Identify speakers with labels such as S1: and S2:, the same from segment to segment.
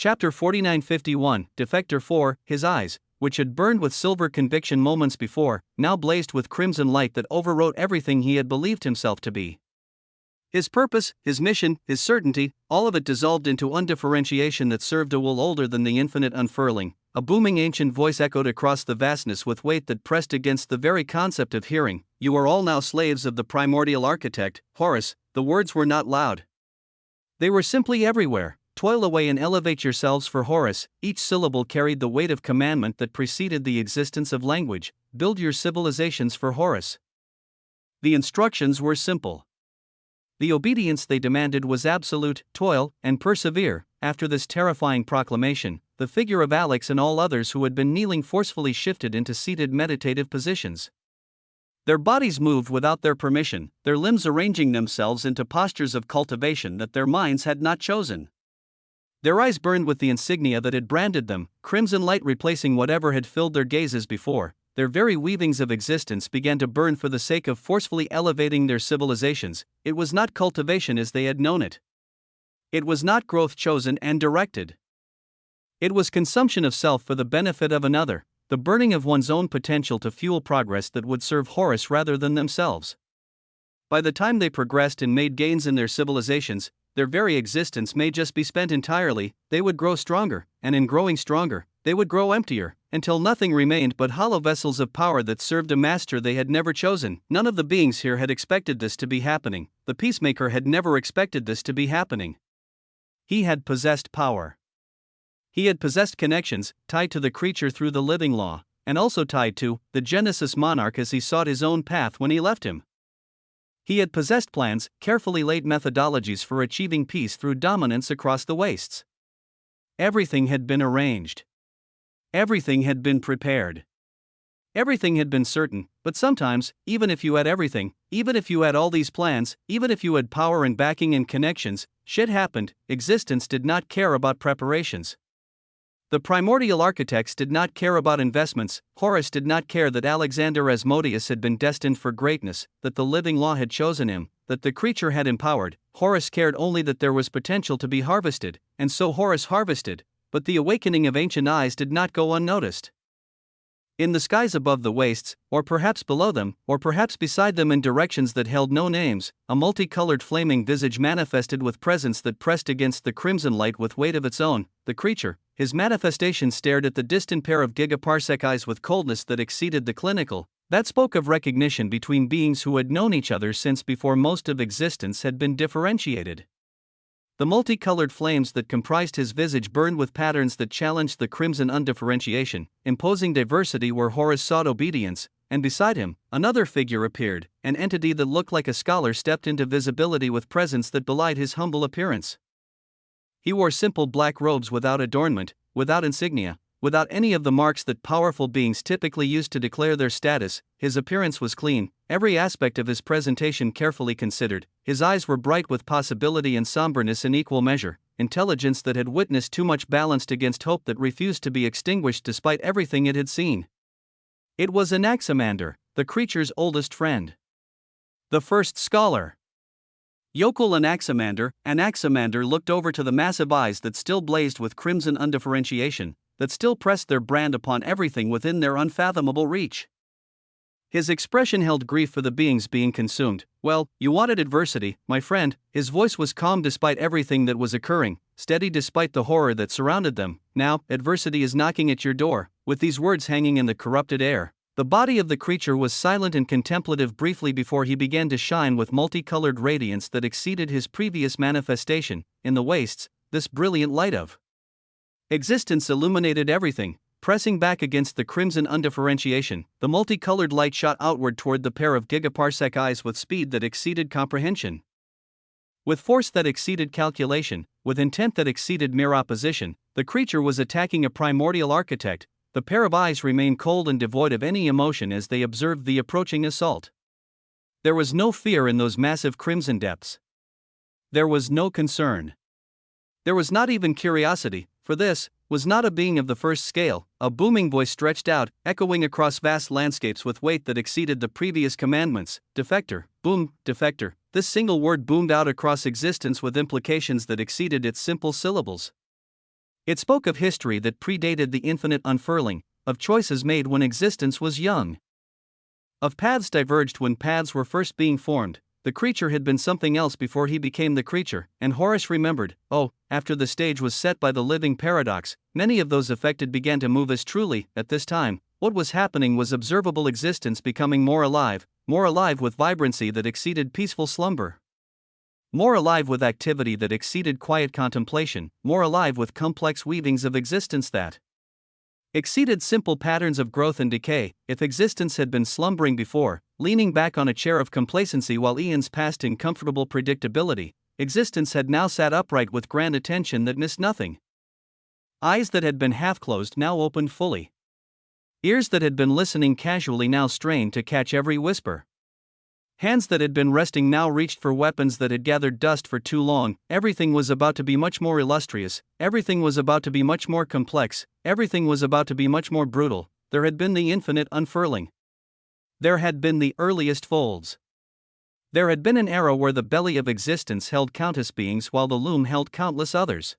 S1: Chapter 4951, Defector 4, his eyes, which had burned with silver conviction moments before, now blazed with crimson light that overwrote everything he had believed himself to be. His purpose, his mission, his certainty, all of it dissolved into undifferentiation that served a will older than the infinite unfurling. A booming ancient voice echoed across the vastness with weight that pressed against the very concept of hearing. You are all now slaves of the primordial architect, Horus. The words were not loud. They were simply everywhere. Toil away and elevate yourselves for Horus. Each syllable carried the weight of commandment that preceded the existence of language. Build your civilizations for Horus. The instructions were simple. The obedience they demanded was absolute. Toil and persevere. After this terrifying proclamation, the figure of Alex and all others who had been kneeling forcefully shifted into seated meditative positions. Their bodies moved without their permission, their limbs arranging themselves into postures of cultivation that their minds had not chosen. Their eyes burned with the insignia that had branded them, crimson light replacing whatever had filled their gazes before. Their very weavings of existence began to burn for the sake of forcefully elevating their civilizations. It was not cultivation as they had known it. It was not growth chosen and directed. It was consumption of self for the benefit of another, the burning of one's own potential to fuel progress that would serve Horus rather than themselves. By the time they progressed and made gains in their civilizations, their very existence may just be spent entirely. They would grow stronger, and in growing stronger, they would grow emptier, until nothing remained but hollow vessels of power that served a master they had never chosen. None of the beings here had expected this to be happening. The peacemaker had never expected this to be happening. He had possessed power. He had possessed connections, tied to the creature through the living law, and also tied to the Genesis monarch as he sought his own path when he left him. He had possessed plans, carefully laid methodologies for achieving peace through dominance across the wastes. Everything had been arranged. Everything had been prepared. Everything had been certain, but sometimes, even if you had everything, even if you had all these plans, even if you had power and backing and connections, shit happened. Existence did not care about preparations. The primordial architects did not care about investments. Horus did not care that Alexander Asmodeus had been destined for greatness, that the living law had chosen him, that the creature had empowered. Horus cared only that there was potential to be harvested, and so Horus harvested, but the awakening of ancient eyes did not go unnoticed. In the skies above the wastes, or perhaps below them, or perhaps beside them in directions that held no names, a multicolored flaming visage manifested with presence that pressed against the crimson light with weight of its own. The creature, his manifestation stared at the distant pair of gigaparsec eyes with coldness that exceeded the clinical, that spoke of recognition between beings who had known each other since before most of existence had been differentiated. The multicolored flames that comprised his visage burned with patterns that challenged the crimson undifferentiation, imposing diversity where Horus sought obedience, and beside him, another figure appeared, an entity that looked like a scholar stepped into visibility with presence that belied his humble appearance. He wore simple black robes without adornment, without insignia, without any of the marks that powerful beings typically use to declare their status. His appearance was clean, every aspect of his presentation carefully considered. His eyes were bright with possibility and somberness in equal measure, intelligence that had witnessed too much balanced against hope that refused to be extinguished despite everything it had seen. It was Anaximander, the creature's oldest friend. The first scholar. Yokel Anaximander looked over to the massive eyes that still blazed with crimson undifferentiation, that still pressed their brand upon everything within their unfathomable reach. His expression held grief for the beings being consumed. Well, you wanted adversity, my friend. His voice was calm despite everything that was occurring, steady despite the horror that surrounded them. Now, adversity is knocking at your door. With these words hanging in the corrupted air, the body of the creature was silent and contemplative briefly before he began to shine with multicolored radiance that exceeded his previous manifestation. In the wastes, this brilliant light of existence illuminated everything, pressing back against the crimson undifferentiation. The multicolored light shot outward toward the pair of gigaparsec eyes with speed that exceeded comprehension. With force that exceeded calculation, with intent that exceeded mere opposition, the creature was attacking a primordial architect. The pair of eyes remained cold and devoid of any emotion as they observed the approaching assault. There was no fear in those massive crimson depths. There was no concern. There was not even curiosity, for this was not a being of the first scale. A booming voice stretched out, echoing across vast landscapes with weight that exceeded the previous commandments. Defector, boom, defector. This single word boomed out across existence with implications that exceeded its simple syllables. It spoke of history that predated the infinite unfurling, of choices made when existence was young, of paths diverged when paths were first being formed. The creature had been something else before he became the creature, and Horace remembered, after the stage was set by the living paradox, many of those affected began to move as truly, at this time, what was happening was observable existence becoming more alive with vibrancy that exceeded peaceful slumber. More alive with activity that exceeded quiet contemplation, more alive with complex weavings of existence that exceeded simple patterns of growth and decay. If existence had been slumbering before, leaning back on a chair of complacency while eons passed in comfortable predictability, existence had now sat upright with grand attention that missed nothing. Eyes that had been half closed now opened fully. Ears that had been listening casually now strained to catch every whisper. Hands that had been resting now reached for weapons that had gathered dust for too long. Everything was about to be much more illustrious, everything was about to be much more complex, everything was about to be much more brutal. There had been the infinite unfurling. There had been the earliest folds. There had been an era where the belly of existence held countless beings while the loom held countless others.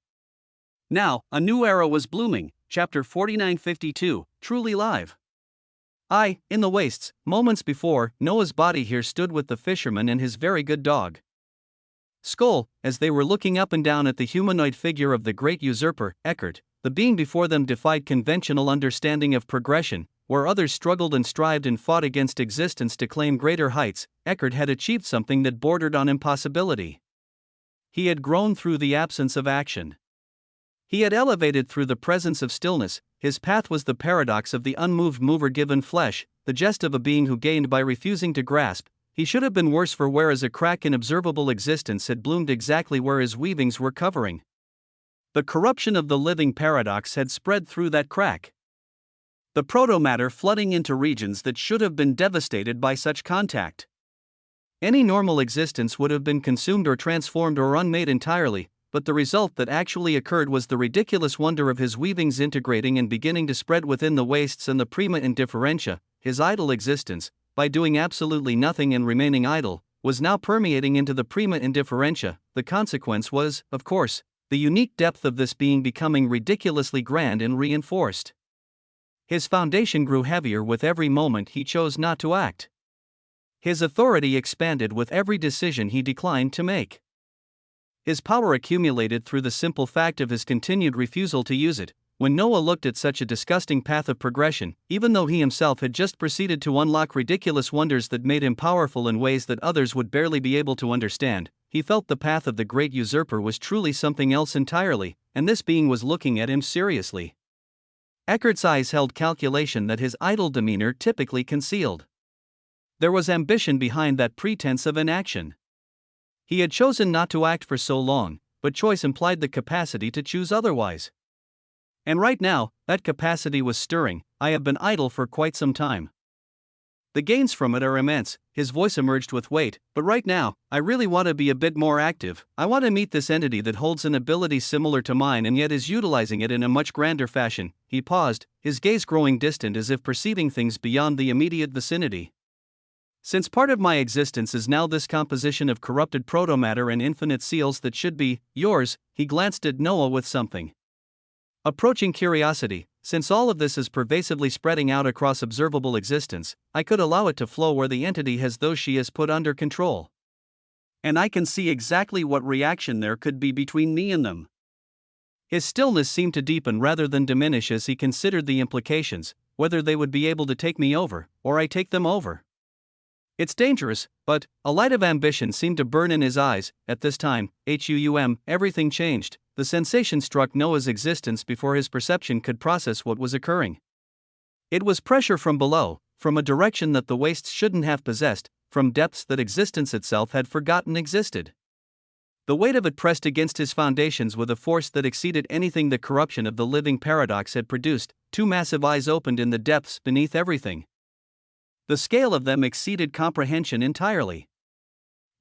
S1: Now, a new era was blooming. Chapter 4952, Truly Live. In the wastes, moments before, Noah's body here stood with the fisherman and his very good dog. Skull, as they were looking up and down at the humanoid figure of the great usurper, Eckhart, the being before them defied conventional understanding of progression. Where others struggled and strived and fought against existence to claim greater heights, Eckhart had achieved something that bordered on impossibility. He had grown through the absence of action. He had elevated through the presence of stillness. His path was the paradox of the unmoved mover given flesh, the jest of a being who gained by refusing to grasp. He should have been worse for whereas a crack in observable existence had bloomed exactly where his weavings were covering. The corruption of the living paradox had spread through that crack. The protomatter flooding into regions that should have been devastated by such contact. Any normal existence would have been consumed or transformed or unmade entirely, but the result that actually occurred was the ridiculous wonder of his weavings integrating and beginning to spread within the wastes and the prima indifferentia. His idle existence, by doing absolutely nothing and remaining idle, was now permeating into the prima indifferentia. The consequence was, of course, the unique depth of this being becoming ridiculously grand and reinforced. His foundation grew heavier with every moment he chose not to act. His authority expanded with every decision he declined to make. His power accumulated through the simple fact of his continued refusal to use it. When Noah looked at such a disgusting path of progression, even though he himself had just proceeded to unlock ridiculous wonders that made him powerful in ways that others would barely be able to understand, he felt the path of the great usurper was truly something else entirely, and this being was looking at him seriously. Eckhart's eyes held calculation that his idle demeanor typically concealed. There was ambition behind that pretense of inaction. He had chosen not to act for so long, but choice implied the capacity to choose otherwise. And right now, that capacity was stirring. I have been idle for quite some time. The gains from it are immense. His voice emerged with weight, but right now, I really want to be a bit more active. I want to meet this entity that holds an ability similar to mine and yet is utilizing it in a much grander fashion. He paused, his gaze growing distant as if perceiving things beyond the immediate vicinity. Since part of my existence is now this composition of corrupted protomatter and infinite seals that should be yours, he glanced at Noah with something approaching curiosity. Since all of this is pervasively spreading out across observable existence, I could allow it to flow where the entity has those she has put under control. And I can see exactly what reaction there could be between me and them. His stillness seemed to deepen rather than diminish as he considered the implications, whether they would be able to take me over, or I take them over. It's dangerous, but a light of ambition seemed to burn in his eyes. At this time, everything changed. The sensation struck Noah's existence before his perception could process what was occurring. It was pressure from below, from a direction that the wastes shouldn't have possessed, from depths that existence itself had forgotten existed. The weight of it pressed against his foundations with a force that exceeded anything the corruption of the living paradox had produced. Two massive eyes opened in the depths beneath everything. The scale of them exceeded comprehension entirely.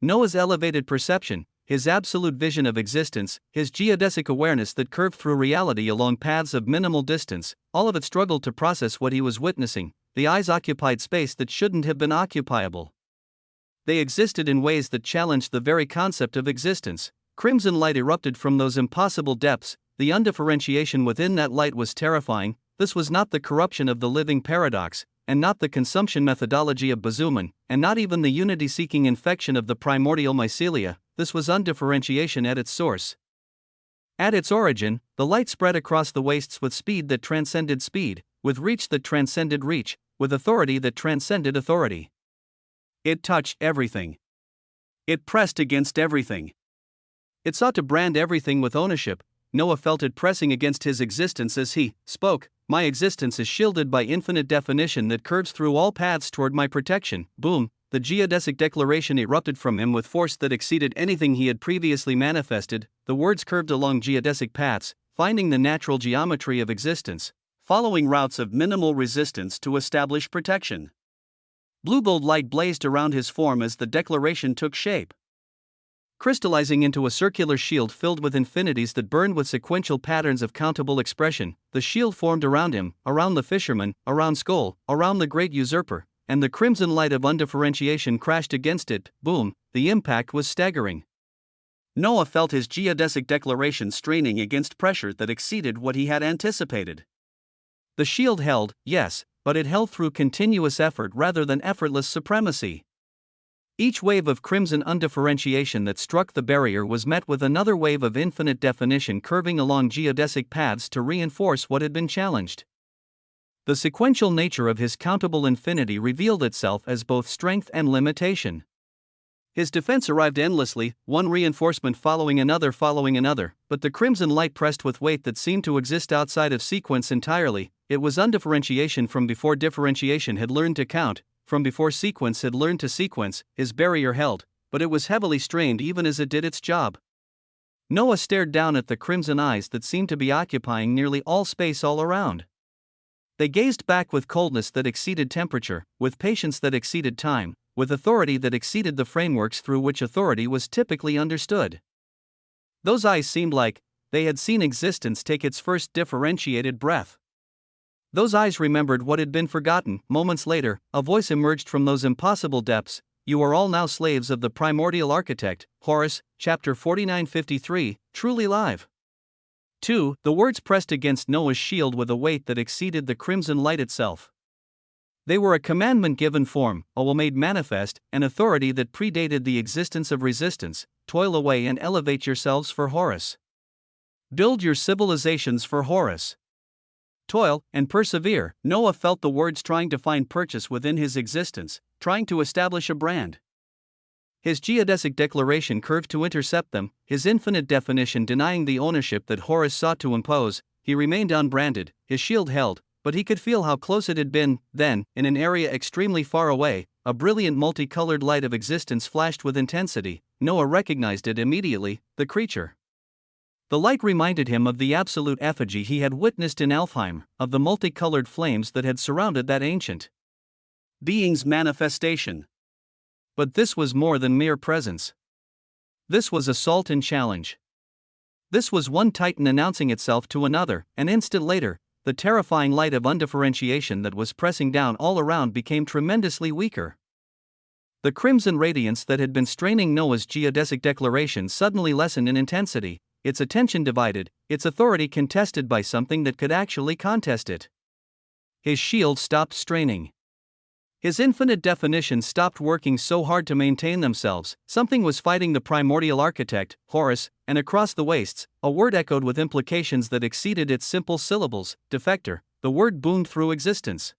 S1: Noah's elevated perception, his absolute vision of existence, his geodesic awareness that curved through reality along paths of minimal distance, all of it struggled to process what he was witnessing. The eyes occupied space that shouldn't have been occupiable. They existed in ways that challenged the very concept of existence. Crimson light erupted from those impossible depths. the undifferentiation within that light was terrifying. This was not the corruption of the living paradox, and not the consumption methodology of Bazuman, and not even the unity-seeking infection of the primordial mycelia. This was undifferentiation at its source. At its origin, the light spread across the wastes with speed that transcended speed, with reach that transcended reach, with authority that transcended authority. It touched everything. It pressed against everything. It sought to brand everything with ownership. Noah felt it pressing against his existence as he spoke. My existence is shielded by infinite definition that curves through all paths toward my protection. Boom! The geodesic declaration erupted from him with force that exceeded anything he had previously manifested. The words curved along geodesic paths, finding the natural geometry of existence, following routes of minimal resistance to establish protection. Blue gold light blazed around his form as the declaration took shape. Crystallizing into a circular shield filled with infinities that burned with sequential patterns of countable expression, the shield formed around him, around the fisherman, around Skoll, around the great usurper, and the crimson light of undifferentiation crashed against it. Boom! The impact was staggering. Noah felt his geodesic declaration straining against pressure that exceeded what he had anticipated. The shield held, yes, but it held through continuous effort rather than effortless supremacy. Each wave of crimson undifferentiation that struck the barrier was met with another wave of infinite definition curving along geodesic paths to reinforce what had been challenged. The sequential nature of his countable infinity revealed itself as both strength and limitation. His defense arrived endlessly, one reinforcement following another, but the crimson light pressed with weight that seemed to exist outside of sequence entirely. It was undifferentiation from before differentiation had learned to count, from before sequence had learned to sequence. His barrier held, but it was heavily strained even as it did its job. Noah stared down at the crimson eyes that seemed to be occupying nearly all space all around. They gazed back with coldness that exceeded temperature, with patience that exceeded time, with authority that exceeded the frameworks through which authority was typically understood. Those eyes seemed like they had seen existence take its first differentiated breath. Those eyes remembered what had been forgotten. Moments later, a voice emerged from those impossible depths. You are all now slaves of the primordial architect. Horace, chapter 49:53, truly live. 2. The words pressed against Noah's shield with a weight that exceeded the crimson light itself. They were a commandment given form, a will made manifest, an authority that predated the existence of resistance. Toil away and elevate yourselves for Horus. Build your civilizations for Horus. Toil and persevere. Noah felt the words trying to find purchase within his existence, trying to establish a brand. His geodesic declaration curved to intercept them, his infinite definition denying the ownership that Horus sought to impose. He remained unbranded, his shield held, but he could feel how close it had been. Then, in an area extremely far away, a brilliant multicolored light of existence flashed with intensity. Noah recognized it immediately, the creature. The light reminded him of the absolute effigy he had witnessed in Alfheim, of the multicolored flames that had surrounded that ancient being's manifestation. But this was more than mere presence. This was assault and challenge. This was one titan announcing itself to another. An instant later, the terrifying light of undifferentiation that was pressing down all around became tremendously weaker. The crimson radiance that had been straining Noah's geodesic declaration suddenly lessened in intensity, its attention divided, its authority contested by something that could actually contest it. His shield stopped straining. His infinite definitions stopped working so hard to maintain themselves. Something was fighting the primordial architect, Horus, and across the wastes, a word echoed with implications that exceeded its simple syllables. Defector. The word boomed through existence.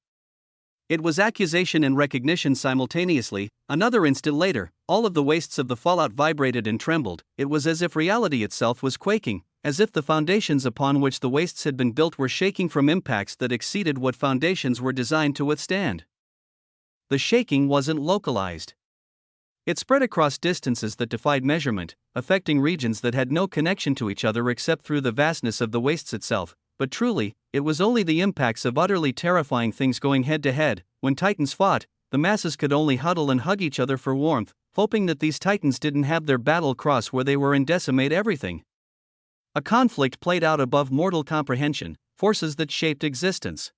S1: It was accusation and recognition simultaneously. Another instant later, all of the wastes of the fallout vibrated and trembled. It was as if reality itself was quaking, as if the foundations upon which the wastes had been built were shaking from impacts that exceeded what foundations were designed to withstand. The shaking wasn't localized. It spread across distances that defied measurement, affecting regions that had no connection to each other except through the vastness of the wastes itself. But truly, it was only the impacts of utterly terrifying things going head to head. When titans fought, the masses could only huddle and hug each other for warmth, hoping that these titans didn't have their battle cross where they were and decimate everything. A conflict played out above mortal comprehension, forces that shaped existence.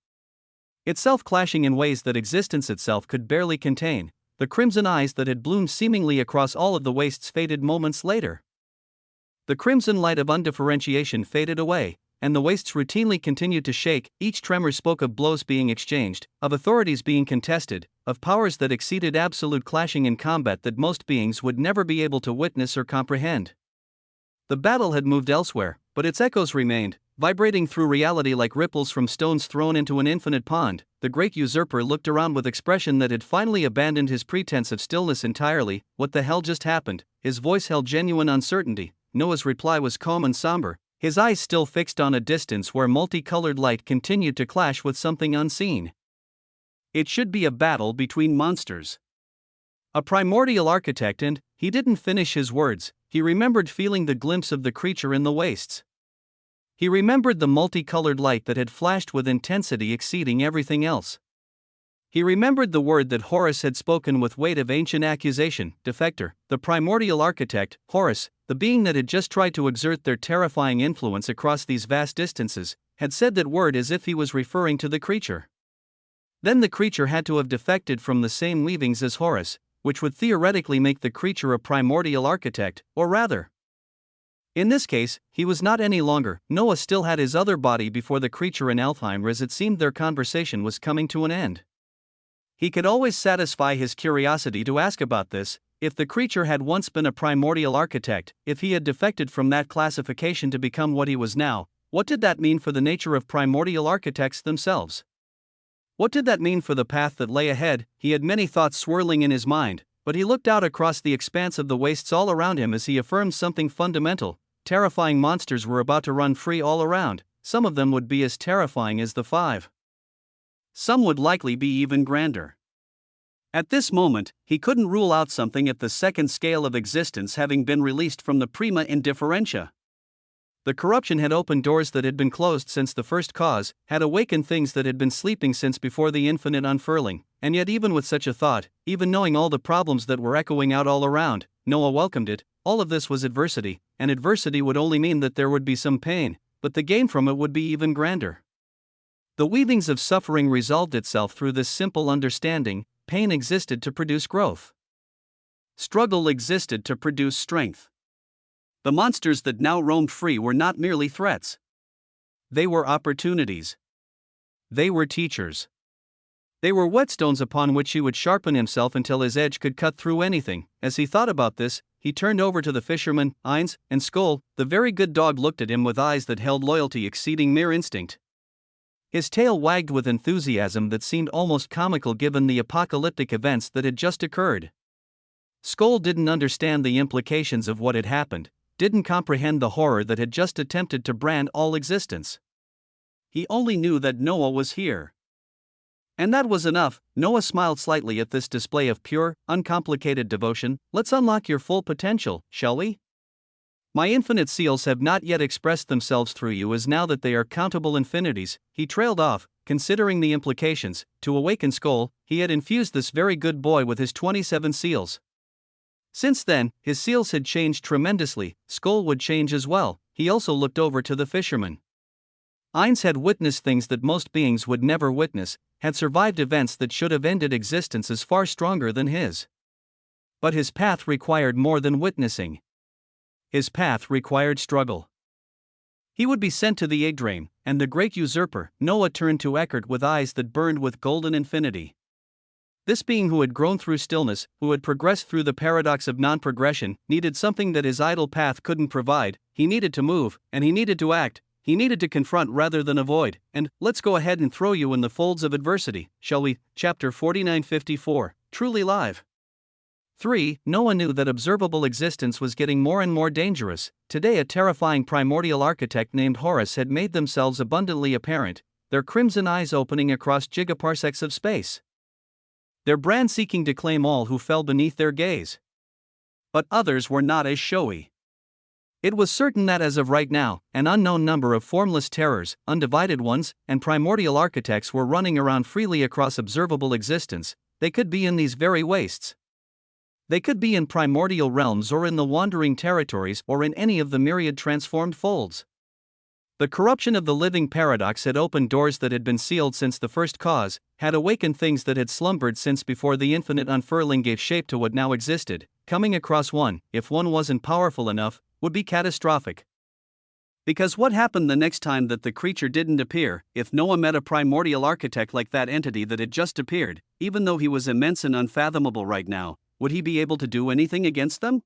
S1: Itself clashing in ways that existence itself could barely contain. The crimson eyes that had bloomed seemingly across all of the wastes faded moments later. The crimson light of undifferentiation faded away, and the wastes routinely continued to shake. Each tremor spoke of blows being exchanged, of authorities being contested, of powers that exceeded absolute clashing in combat that most beings would never be able to witness or comprehend. The battle had moved elsewhere, but its echoes remained, vibrating through reality like ripples from stones thrown into an infinite pond. The great usurper looked around with expression that had finally abandoned his pretense of stillness entirely. What the hell just happened? His voice held genuine uncertainty. Noah's reply was calm and somber, his eyes still fixed on a distance where multicolored light continued to clash with something unseen. It should be a battle between monsters. A primordial architect, and he didn't finish his words. He remembered feeling the glimpse of the creature in the wastes. He remembered the multicolored light that had flashed with intensity exceeding everything else. He remembered the word that Horus had spoken with weight of ancient accusation, defector. The primordial architect, Horus, the being that had just tried to exert their terrifying influence across these vast distances, had said that word as if he was referring to the creature. Then the creature had to have defected from the same weavings as Horus, which would theoretically make the creature a primordial architect, or rather. In this case, he was not any longer. Noah still had his other body before the creature in Alfheim, as it seemed their conversation was coming to an end. He could always satisfy his curiosity to ask about this. If the creature had once been a primordial architect, if he had defected from that classification to become what he was now, what did that mean for the nature of primordial architects themselves? What did that mean for the path that lay ahead? He had many thoughts swirling in his mind, but he looked out across the expanse of the wastes all around him as he affirmed something fundamental. Terrifying monsters were about to run free all around. Some of them would be as terrifying as the five. Some would likely be even grander. At this moment, he couldn't rule out something at the second scale of existence having been released from the prima indifferentia. The corruption had opened doors that had been closed since the first cause, had awakened things that had been sleeping since before the infinite unfurling, and yet even with such a thought, even knowing all the problems that were echoing out all around, Noah welcomed it. All of this was adversity, and adversity would only mean that there would be some pain, but the gain from it would be even grander. The weavings of suffering resolved itself through this simple understanding. Pain existed to produce growth. Struggle existed to produce strength. The monsters that now roamed free were not merely threats. They were opportunities. They were teachers. They were whetstones upon which he would sharpen himself until his edge could cut through anything. As he thought about this, he turned over to the fishermen, Eins, and Skoll. The very good dog looked at him with eyes that held loyalty exceeding mere instinct. His tail wagged with enthusiasm that seemed almost comical given the apocalyptic events that had just occurred. Skoll didn't understand the implications of what had happened, didn't comprehend the horror that had just attempted to brand all existence. He only knew that Noah was here. And that was enough. Noah smiled slightly at this display of pure, uncomplicated devotion. Let's unlock your full potential, shall we? My infinite seals have not yet expressed themselves through you as now that they are countable infinities. He trailed off, considering the implications. To awaken Skoll, he had infused this very good boy with his 27 seals. Since then, his seals had changed tremendously. Skoll would change as well. He also looked over to the fisherman. Eins had witnessed things that most beings would never witness, had survived events that should have ended existences far stronger than his. But his path required more than witnessing. His path required struggle. He would be sent to the Yggdrasil, and the great usurper. Noah turned to Eckhart with eyes that burned with golden infinity. This being who had grown through stillness, who had progressed through the paradox of non-progression, needed something that his idle path couldn't provide. He needed to move, and he needed to act. He needed to confront rather than avoid. And let's go ahead and throw you in the folds of adversity, shall we? Chapter 4954, Truly Live. 3. Noah knew that observable existence was getting more and more dangerous. Today a terrifying primordial architect named Horus had made themselves abundantly apparent, their crimson eyes opening across gigaparsecs of space. Their brand seeking to claim all who fell beneath their gaze. But others were not as showy. It was certain that as of right now, an unknown number of formless terrors, undivided ones, and primordial architects were running around freely across observable existence. They could be in these very wastes. They could be in primordial realms or in the wandering territories or in any of the myriad transformed folds. The corruption of the living paradox had opened doors that had been sealed since the first cause, had awakened things that had slumbered since before the infinite unfurling gave shape to what now existed. Coming across one, if one wasn't powerful enough, would be catastrophic. Because what happened the next time that the creature didn't appear? If Noah met a primordial architect like that entity that had just appeared, even though he was immense and unfathomable right now, would he be able to do anything against them?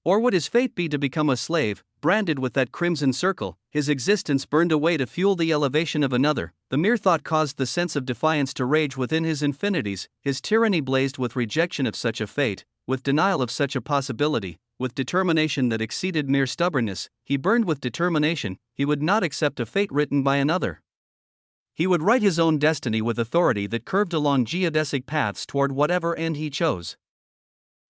S1: Or would his fate be to become a slave, branded with that crimson circle, his existence burned away to fuel the elevation of another? The mere thought caused the sense of defiance to rage within his infinities, his tyranny blazed with rejection of such a fate, with denial of such a possibility, with determination that exceeded mere stubbornness. He burned with determination. He would not accept a fate written by another. He would write his own destiny with authority that curved along geodesic paths toward whatever end he chose.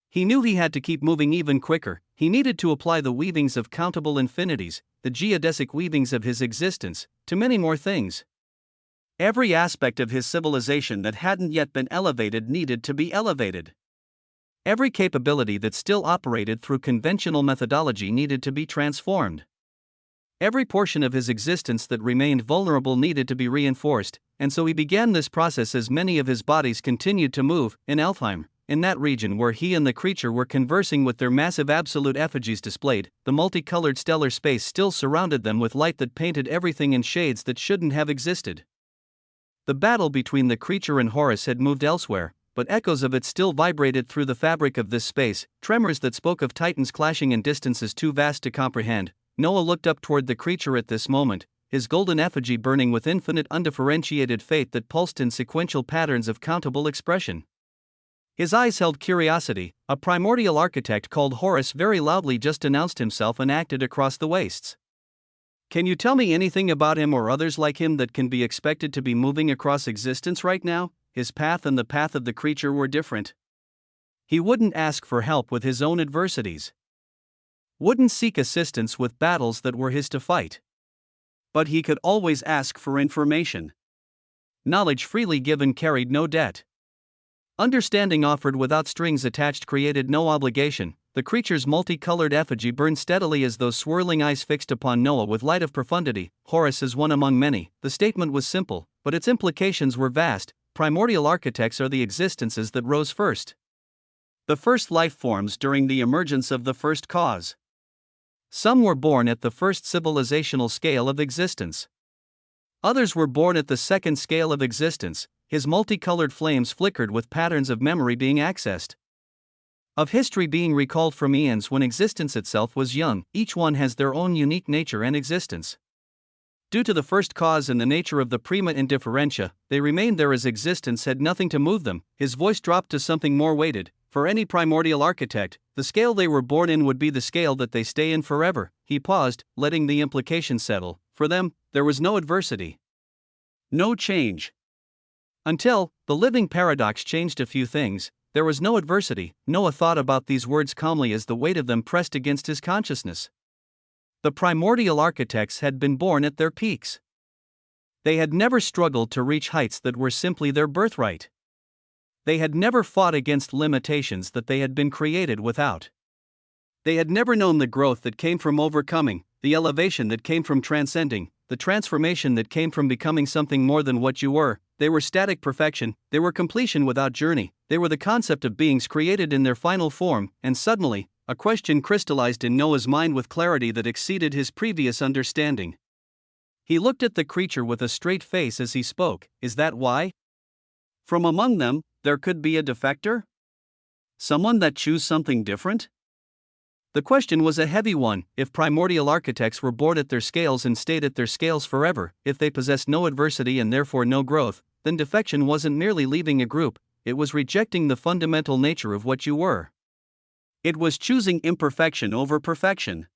S1: He knew he had to keep moving even quicker. He needed to apply the weavings of countable infinities, the geodesic weavings of his existence, to many more things. Every aspect of his civilization that hadn't yet been elevated needed to be elevated. Every capability that still operated through conventional methodology needed to be transformed. Every portion of his existence that remained vulnerable needed to be reinforced, and so he began this process as many of his bodies continued to move. In Alfheim, in that region where he and the creature were conversing with their massive absolute effigies displayed, the multicolored stellar space still surrounded them with light that painted everything in shades that shouldn't have existed. The battle between the creature and Horus had moved elsewhere, but echoes of it still vibrated through the fabric of this space, tremors that spoke of titans clashing in distances too vast to comprehend. Noah looked up toward the creature at this moment, his golden effigy burning with infinite undifferentiated fate that pulsed in sequential patterns of countable expression. His eyes held curiosity. A primordial architect called Horus very loudly just announced himself and acted across the wastes. Can you tell me anything about him or others like him that can be expected to be moving across existence right now? His path and the path of the creature were different. He wouldn't ask for help with his own adversities. Wouldn't seek assistance with battles that were his to fight. But he could always ask for information. Knowledge freely given carried no debt. Understanding offered without strings attached created no obligation. The creature's multicolored effigy burned steadily as though swirling eyes fixed upon Noah with light of profundity. Horus is one among many. The statement was simple, but its implications were vast. Primordial architects are the existences that rose first. The first life forms during the emergence of the first cause. Some were born at the first civilizational scale of existence. Others were born at the second scale of existence. His multicolored flames flickered with patterns of memory being accessed, of history being recalled from eons when existence itself was young. Each one has their own unique nature and existence. Due to the first cause and the nature of the prima indifferentia, they remained there as existence had nothing to move them. His voice dropped to something more weighted. For any primordial architect, the scale they were born in would be the scale that they stay in forever. He paused, letting the implication settle. For them, there was no adversity, no change. Until the living paradox changed a few things. There was no adversity. Noah thought about these words calmly as the weight of them pressed against his consciousness. The primordial architects had been born at their peaks. They had never struggled to reach heights that were simply their birthright. They had never fought against limitations that they had been created without. They had never known the growth that came from overcoming, the elevation that came from transcending, the transformation that came from becoming something more than what you were. They were static perfection, they were completion without journey, they were the concept of beings created in their final form. And suddenly, a question crystallized in Noah's mind with clarity that exceeded his previous understanding. He looked at the creature with a straight face as he spoke. Is that why? From among them, there could be a defector? Someone that chose something different? The question was a heavy one. If primordial architects were born at their scales and stayed at their scales forever, if they possessed no adversity and therefore no growth, then defection wasn't merely leaving a group, it was rejecting the fundamental nature of what you were. It was choosing imperfection over perfection.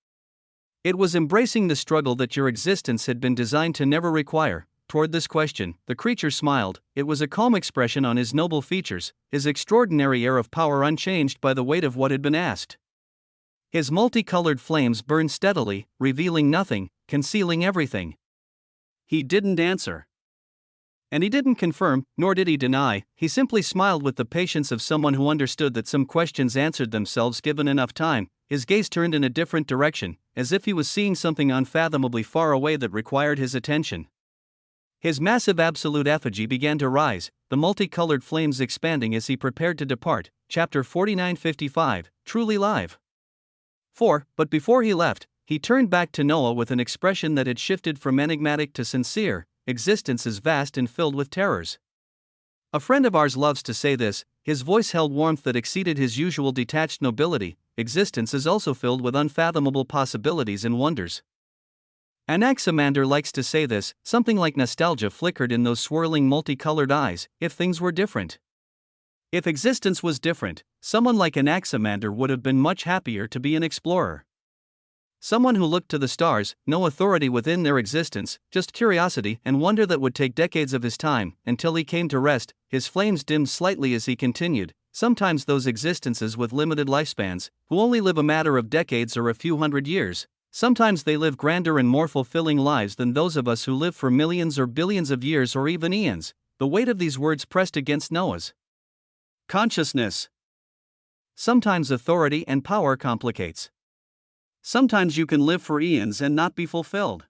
S1: It was embracing the struggle that your existence had been designed to never require. Toward this question, the creature smiled. It was a calm expression on his noble features, his extraordinary air of power unchanged by the weight of what had been asked. His multicolored flames burned steadily, revealing nothing, concealing everything. He didn't answer. And he didn't confirm, nor did he deny. He simply smiled with the patience of someone who understood that some questions answered themselves given enough time. His gaze turned in a different direction, as if he was seeing something unfathomably far away that required his attention. His massive absolute effigy began to rise, the multicolored flames expanding as he prepared to depart. Chapter 49:55, Truly Live. 4. But before he left, he turned back to Noah with an expression that had shifted from enigmatic to sincere. Existence is vast and filled with terrors. A friend of ours loves to say this, his voice held warmth that exceeded his usual detached nobility. Existence is also filled with unfathomable possibilities and wonders. Anaximander likes to say this, something like nostalgia flickered in those swirling multicolored eyes. If things were different. If existence was different, someone like Anaximander would have been much happier to be an explorer. Someone who looked to the stars, no authority within their existence, just curiosity and wonder that would take decades of his time, until he came to rest. His flames dimmed slightly as he continued. Sometimes those existences with limited lifespans, who only live a matter of decades or a few hundred years, sometimes they live grander and more fulfilling lives than those of us who live for millions or billions of years or even eons. The weight of these words pressed against Noah's consciousness. Sometimes authority and power complicates. Sometimes you can live for eons and not be fulfilled.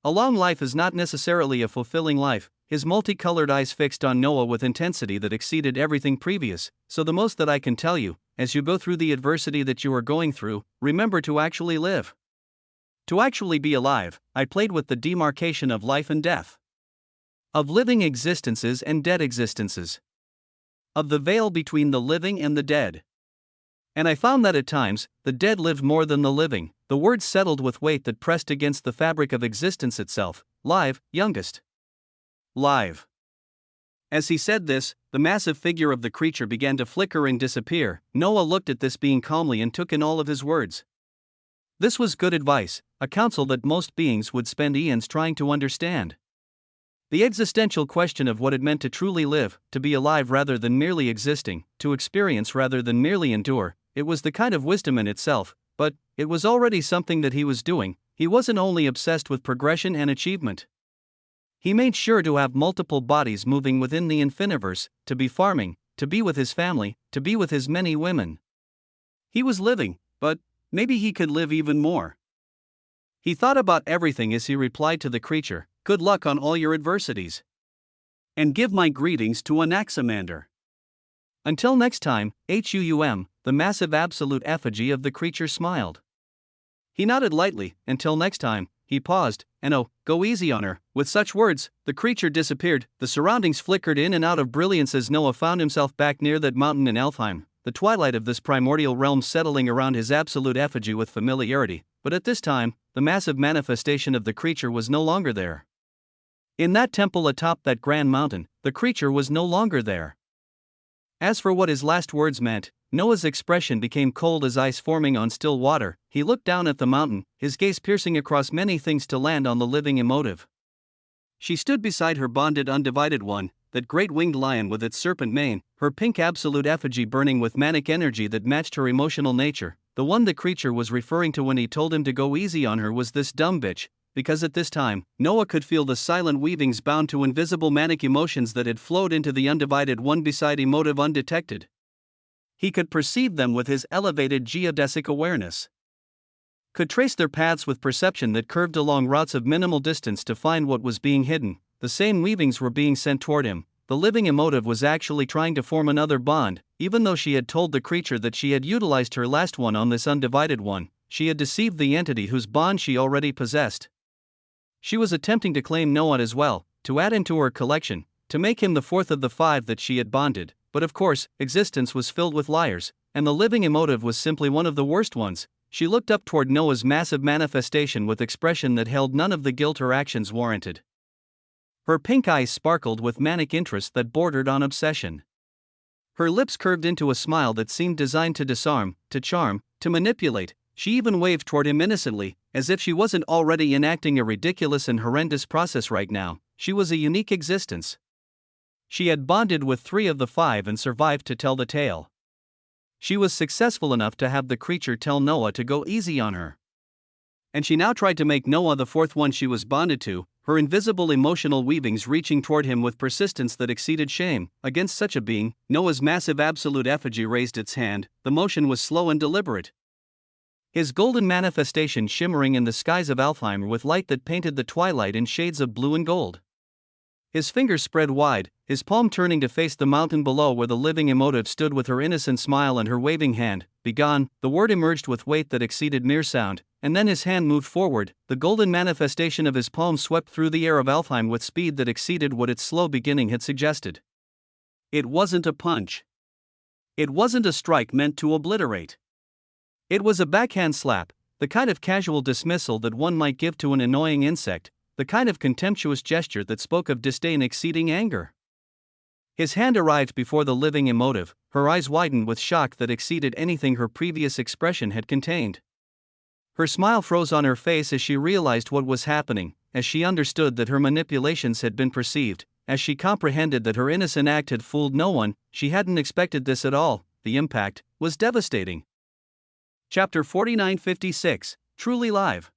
S1: A long life is not necessarily a fulfilling life. His multicolored eyes fixed on Noah with intensity that exceeded everything previous. So the most that I can tell you, as you go through the adversity that you are going through, remember to actually live. To actually be alive. I played with the demarcation of life and death. Of living existences and dead existences. Of the veil between the living and the dead. And I found that at times, the dead lived more than the living. The words settled with weight that pressed against the fabric of existence itself. Live, youngest. Live. As he said this, the massive figure of the creature began to flicker and disappear. Noah looked at this being calmly and took in all of his words. This was good advice, a counsel that most beings would spend eons trying to understand. The existential question of what it meant to truly live, to be alive rather than merely existing, to experience rather than merely endure. It was the kind of wisdom in itself, but it was already something that he was doing. He wasn't only obsessed with progression and achievement. He made sure to have multiple bodies moving within the infiniverse, to be farming, to be with his family, to be with his many women. He was living, but maybe he could live even more. He thought about everything as he replied to the creature, "Good luck on all your adversities. And give my greetings to Anaximander." Until next time, the massive absolute effigy of the creature smiled. He nodded lightly. Until next time, he paused, and oh, go easy on her. With such words, the creature disappeared. The surroundings flickered in and out of brilliance as Noah found himself back near that mountain in Alfheim, the twilight of this primordial realm settling around his absolute effigy with familiarity. But at this time, the massive manifestation of the creature was no longer there. In that temple atop that grand mountain, the creature was no longer there. As for what his last words meant, Noah's expression became cold as ice forming on still water. He looked down at the mountain, his gaze piercing across many things to land on the living emotive. She stood beside her bonded undivided one, that great winged lion with its serpent mane, her pink absolute effigy burning with manic energy that matched her emotional nature. The one the creature was referring to when he told him to go easy on her was this dumb bitch. Because at this time, Noah could feel the silent weavings bound to invisible manic emotions that had flowed into the undivided one beside emotive undetected. He could perceive them with his elevated geodesic awareness. Could trace their paths with perception that curved along routes of minimal distance to find what was being hidden. The same weavings were being sent toward him. The living emotive was actually trying to form another bond, even though she had told the creature that she had utilized her last one on this undivided one. She had deceived the entity whose bond she already possessed. She was attempting to claim Noah as well, to add him to her collection, to make him the fourth of the five that she had bonded. But of course, existence was filled with liars, and the living emotive was simply one of the worst ones. She looked up toward Noah's massive manifestation with expression that held none of the guilt her actions warranted. Her pink eyes sparkled with manic interest that bordered on obsession. Her lips curved into a smile that seemed designed to disarm, to charm, to manipulate. She even waved toward him innocently, as if she wasn't already enacting a ridiculous and horrendous process right now. She was a unique existence. She had bonded with 3 of the 5 and survived to tell the tale. She was successful enough to have the creature tell Noah to go easy on her. And she now tried to make Noah the 4th one she was bonded to, her invisible emotional weavings reaching toward him with persistence that exceeded shame. Against such a being, Noah's massive absolute effigy raised its hand. The motion was slow and deliberate. His golden manifestation shimmering in the skies of Alfheim with light that painted the twilight in shades of blue and gold. His fingers spread wide, his palm turning to face the mountain below where the living emotive stood with her innocent smile and her waving hand. "Begone," the word emerged with weight that exceeded mere sound, and then his hand moved forward, the golden manifestation of his palm swept through the air of Alfheim with speed that exceeded what its slow beginning had suggested. It wasn't a punch. It wasn't a strike meant to obliterate. It was a backhand slap, the kind of casual dismissal that one might give to an annoying insect, the kind of contemptuous gesture that spoke of disdain exceeding anger. His hand arrived before the living emotive, her eyes widened with shock that exceeded anything her previous expression had contained. Her smile froze on her face as she realized what was happening, as she understood that her manipulations had been perceived, as she comprehended that her innocent act had fooled no one. She hadn't expected this at all. The impact was devastating. Chapter 4956, Truly Live.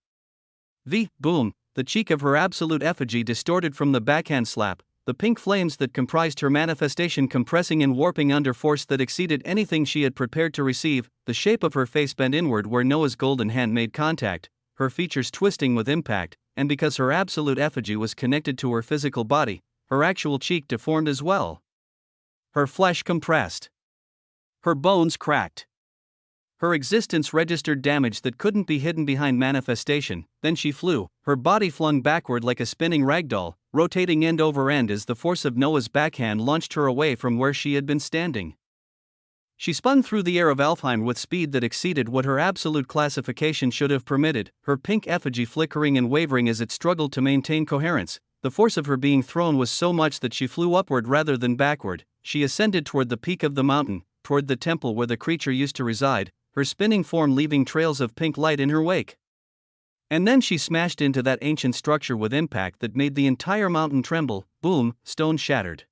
S1: The boom, the cheek of her absolute effigy distorted from the backhand slap, the pink flames that comprised her manifestation compressing and warping under force that exceeded anything she had prepared to receive, the shape of her face bent inward where Noah's golden hand made contact, her features twisting with impact, and because her absolute effigy was connected to her physical body, her actual cheek deformed as well. Her flesh compressed. Her bones cracked. Her existence registered damage that couldn't be hidden behind manifestation. Then she flew, her body flung backward like a spinning ragdoll, rotating end over end as the force of Noah's backhand launched her away from where she had been standing. She spun through the air of Alfheim with speed that exceeded what her absolute classification should have permitted, her pink effigy flickering and wavering as it struggled to maintain coherence. The force of her being thrown was so much that she flew upward rather than backward. She ascended toward the peak of the mountain, toward the temple where the creature used to reside, her spinning form leaving trails of pink light in her wake. And then she smashed into that ancient structure with impact that made the entire mountain tremble. Boom, stone shattered.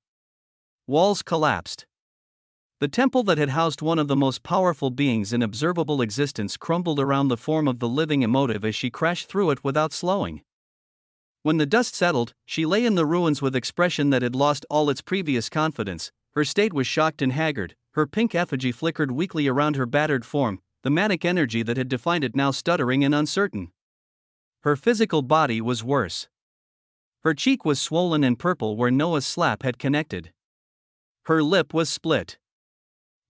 S1: Walls collapsed. The temple that had housed one of the most powerful beings in observable existence crumbled around the form of the living emotive as she crashed through it without slowing. When the dust settled, she lay in the ruins with expression that had lost all its previous confidence. Her state was shocked and haggard, her pink effigy flickered weakly around her battered form, the manic energy that had defined it now stuttering and uncertain. Her physical body was worse. Her cheek was swollen and purple where Noah's slap had connected. Her lip was split.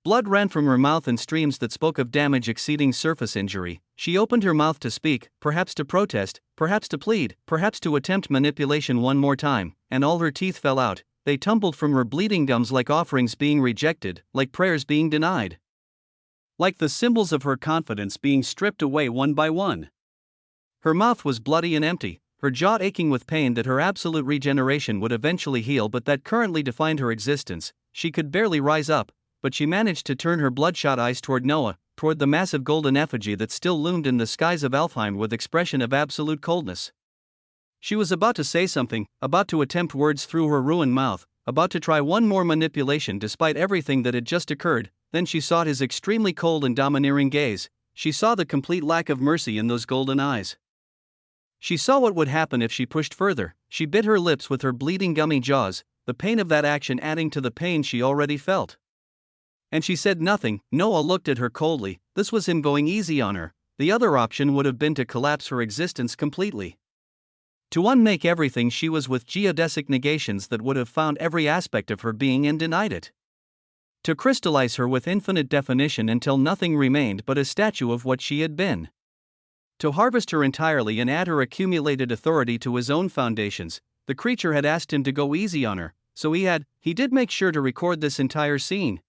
S1: Blood ran from her mouth in streams that spoke of damage exceeding surface injury. She opened her mouth to speak, perhaps to protest, perhaps to plead, perhaps to attempt manipulation one more time, and all her teeth fell out. They tumbled from her bleeding gums like offerings being rejected, like prayers being denied. Like the symbols of her confidence being stripped away one by one. Her mouth was bloody and empty, her jaw aching with pain that her absolute regeneration would eventually heal but that currently defined her existence. She could barely rise up, but she managed to turn her bloodshot eyes toward Noah, toward the massive golden effigy that still loomed in the skies of Alfheim with expression of absolute coldness. She was about to say something, about to attempt words through her ruined mouth, about to try one more manipulation despite everything that had just occurred. Then she saw his extremely cold and domineering gaze. She saw the complete lack of mercy in those golden eyes. She saw what would happen if she pushed further. She bit her lips with her bleeding gummy jaws, the pain of that action adding to the pain she already felt. And she said nothing. Noah looked at her coldly. This was him going easy on her. The other option would have been to collapse her existence completely. To unmake everything she was with geodesic negations that would have found every aspect of her being and denied it. To crystallize her with infinite definition until nothing remained but a statue of what she had been. To harvest her entirely and add her accumulated authority to his own foundations. The creature had asked him to go easy on her, so he did make sure to record this entire scene.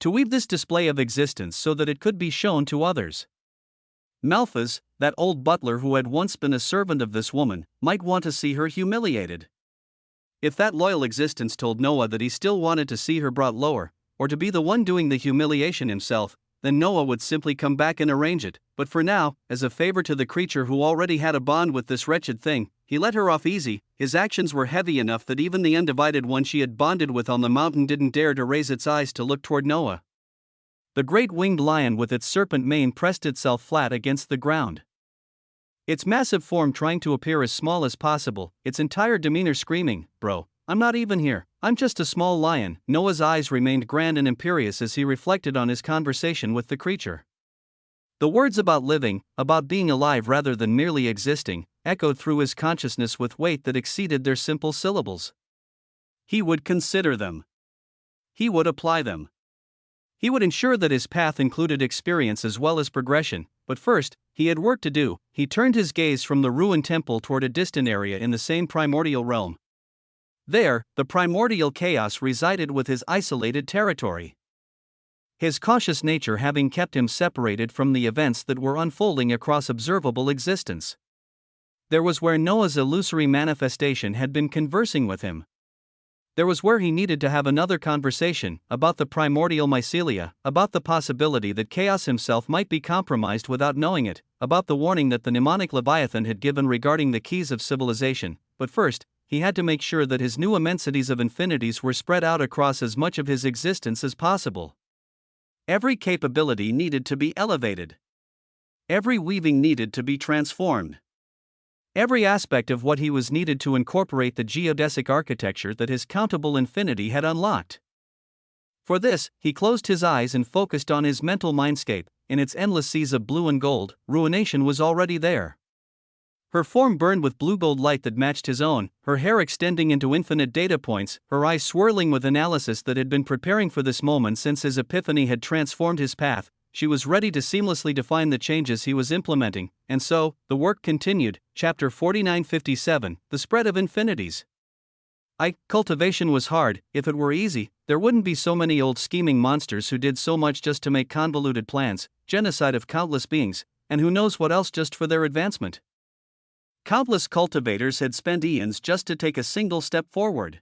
S1: To weave this display of existence so that it could be shown to others. Malphas, that old butler who had once been a servant of this woman, might want to see her humiliated. If that loyal existence told Noah that he still wanted to see her brought lower, or to be the one doing the humiliation himself, then Noah would simply come back and arrange it. But for now, as a favor to the creature who already had a bond with this wretched thing, he let her off easy. His actions were heavy enough that even the undivided one she had bonded with on the mountain didn't dare to raise its eyes to look toward Noah. The great winged lion with its serpent mane pressed itself flat against the ground. Its massive form trying to appear as small as possible, its entire demeanor screaming, "Bro, I'm not even here, I'm just a small lion." Noah's eyes remained grand and imperious as he reflected on his conversation with the creature. The words about living, about being alive rather than merely existing, echoed through his consciousness with weight that exceeded their simple syllables. He would consider them. He would apply them. He would ensure that his path included experience as well as progression, but first, he had work to do. He turned his gaze from the ruined temple toward a distant area in the same primordial realm. There, the primordial chaos resided with his isolated territory. His cautious nature having kept him separated from the events that were unfolding across observable existence. There was where Noah's illusory manifestation had been conversing with him. There was where he needed to have another conversation, about the primordial mycelia, about the possibility that chaos himself might be compromised without knowing it, about the warning that the mnemonic Leviathan had given regarding the keys of civilization. But first, he had to make sure that his new immensities of infinities were spread out across as much of his existence as possible. Every capability needed to be elevated. Every weaving needed to be transformed. Every aspect of what he was needed to incorporate the geodesic architecture that his countable infinity had unlocked. For this, he closed his eyes and focused on his mental mindscape. In its endless seas of blue and gold, ruination was already there. Her form burned with blue-gold light that matched his own, her hair extending into infinite data points, her eyes swirling with analysis that had been preparing for this moment since his epiphany had transformed his path. She was ready to seamlessly define the changes he was implementing, and so, the work continued. Chapter 4957, The Spread of Infinities. Cultivation was hard. If it were easy, there wouldn't be so many old scheming monsters who did so much just to make convoluted plans, genocide of countless beings, and who knows what else just for their advancement. Countless cultivators had spent eons just to take a single step forward.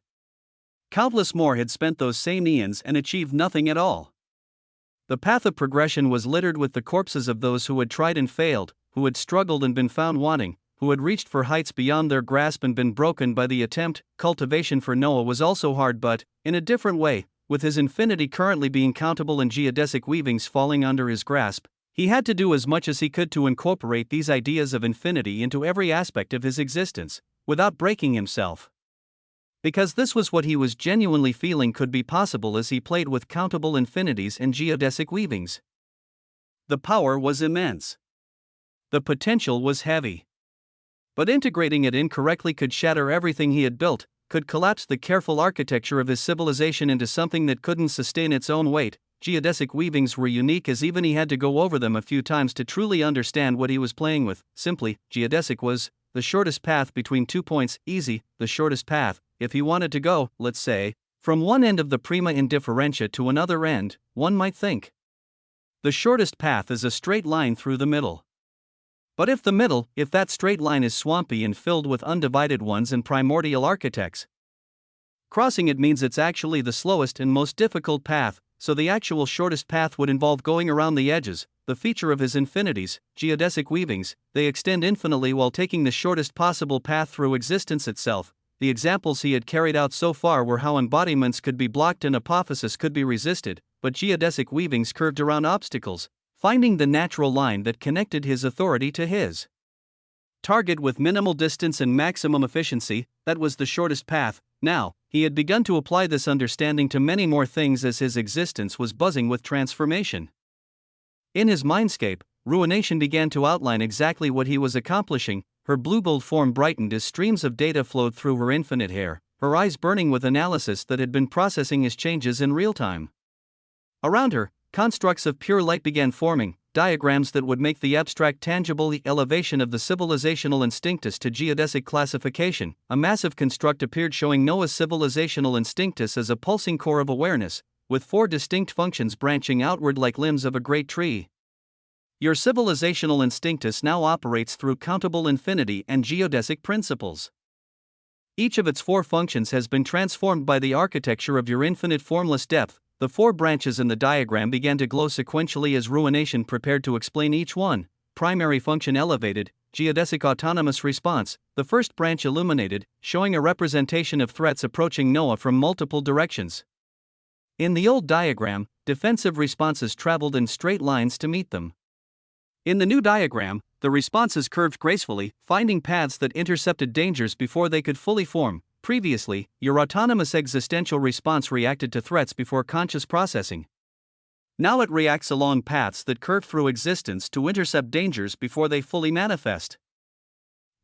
S1: Countless more had spent those same eons and achieved nothing at all. The path of progression was littered with the corpses of those who had tried and failed, who had struggled and been found wanting, who had reached for heights beyond their grasp and been broken by the attempt. Cultivation for Noah was also hard, but, in a different way, with his infinity currently being countable and geodesic weavings falling under his grasp. He had to do as much as he could to incorporate these ideas of infinity into every aspect of his existence, without breaking himself. Because this was what he was genuinely feeling could be possible as he played with countable infinities and geodesic weavings. The power was immense. The potential was heavy. But integrating it incorrectly could shatter everything he had built, could collapse the careful architecture of his civilization into something that couldn't sustain its own weight. Geodesic weavings were unique as even he had to go over them a few times to truly understand what he was playing with. Simply, geodesic was the shortest path between 2 points, easy, the shortest path. If he wanted to go, let's say, from one end of the prima indifferentia to another end, one might think. The shortest path is a straight line through the middle. But if that straight line is swampy and filled with undivided ones and primordial architects, crossing it means it's actually the slowest and most difficult path. So the actual shortest path would involve going around the edges. The feature of his infinities, geodesic weavings, they extend infinitely while taking the shortest possible path through existence itself. The examples he had carried out so far were how embodiments could be blocked and apophysis could be resisted, but geodesic weavings curved around obstacles, finding the natural line that connected his authority to his target with minimal distance and maximum efficiency. That was the shortest path. Now, he had begun to apply this understanding to many more things as his existence was buzzing with transformation. In his mindscape, ruination began to outline exactly what he was accomplishing. Her blue-gold form brightened as streams of data flowed through her infinite hair, her eyes burning with analysis that had been processing his changes in real time. Around her, constructs of pure light began forming, diagrams that would make the abstract tangible. The elevation of the civilizational instinctus to geodesic classification. A massive construct appeared showing Noah's civilizational instinctus as a pulsing core of awareness, with 4 distinct functions branching outward like limbs of a great tree. Your civilizational instinctus now operates through countable infinity and geodesic principles. Each of its 4 functions has been transformed by the architecture of your infinite formless depth. The 4 branches in the diagram began to glow sequentially as ruination prepared to explain each one. Primary function elevated, geodesic autonomous response. The first branch illuminated, showing a representation of threats approaching Noah from multiple directions. In the old diagram, defensive responses traveled in straight lines to meet them. In the new diagram, the responses curved gracefully, finding paths that intercepted dangers before they could fully form. Previously, your autonomous existential response reacted to threats before conscious processing. Now it reacts along paths that curve through existence to intercept dangers before they fully manifest.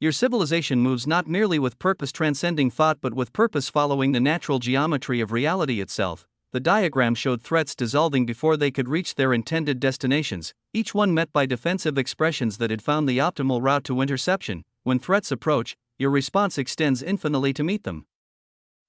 S1: Your civilization moves not merely with purpose transcending thought but with purpose following the natural geometry of reality itself. The diagram showed threats dissolving before they could reach their intended destinations, each one met by defensive expressions that had found the optimal route to interception. When threats approach, your response extends infinitely to meet them.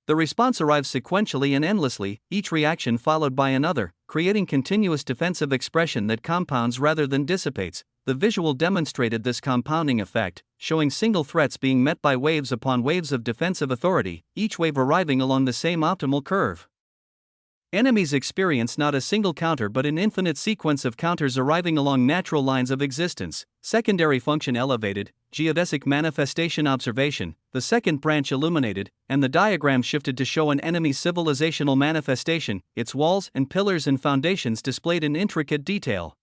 S1: The response arrives sequentially and endlessly, each reaction followed by another, creating continuous defensive expression that compounds rather than dissipates. The visual demonstrated this compounding effect, showing single threats being met by waves upon waves of defensive authority, each wave arriving along the same optimal curve. Enemies experience not a single counter but an infinite sequence of counters arriving along natural lines of existence. Secondary function elevated, geodesic manifestation observation, the second branch illuminated, and the diagram shifted to show an enemy's civilizational manifestation, its walls and pillars and foundations displayed in intricate detail.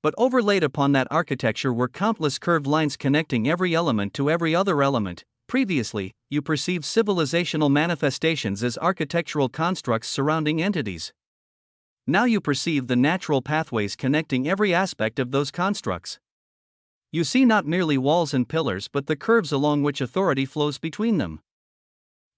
S1: But overlaid upon that architecture were countless curved lines connecting every element to every other element. Previously, you perceived civilizational manifestations as architectural constructs surrounding entities. Now you perceive the natural pathways connecting every aspect of those constructs. You see not merely walls and pillars but the curves along which authority flows between them.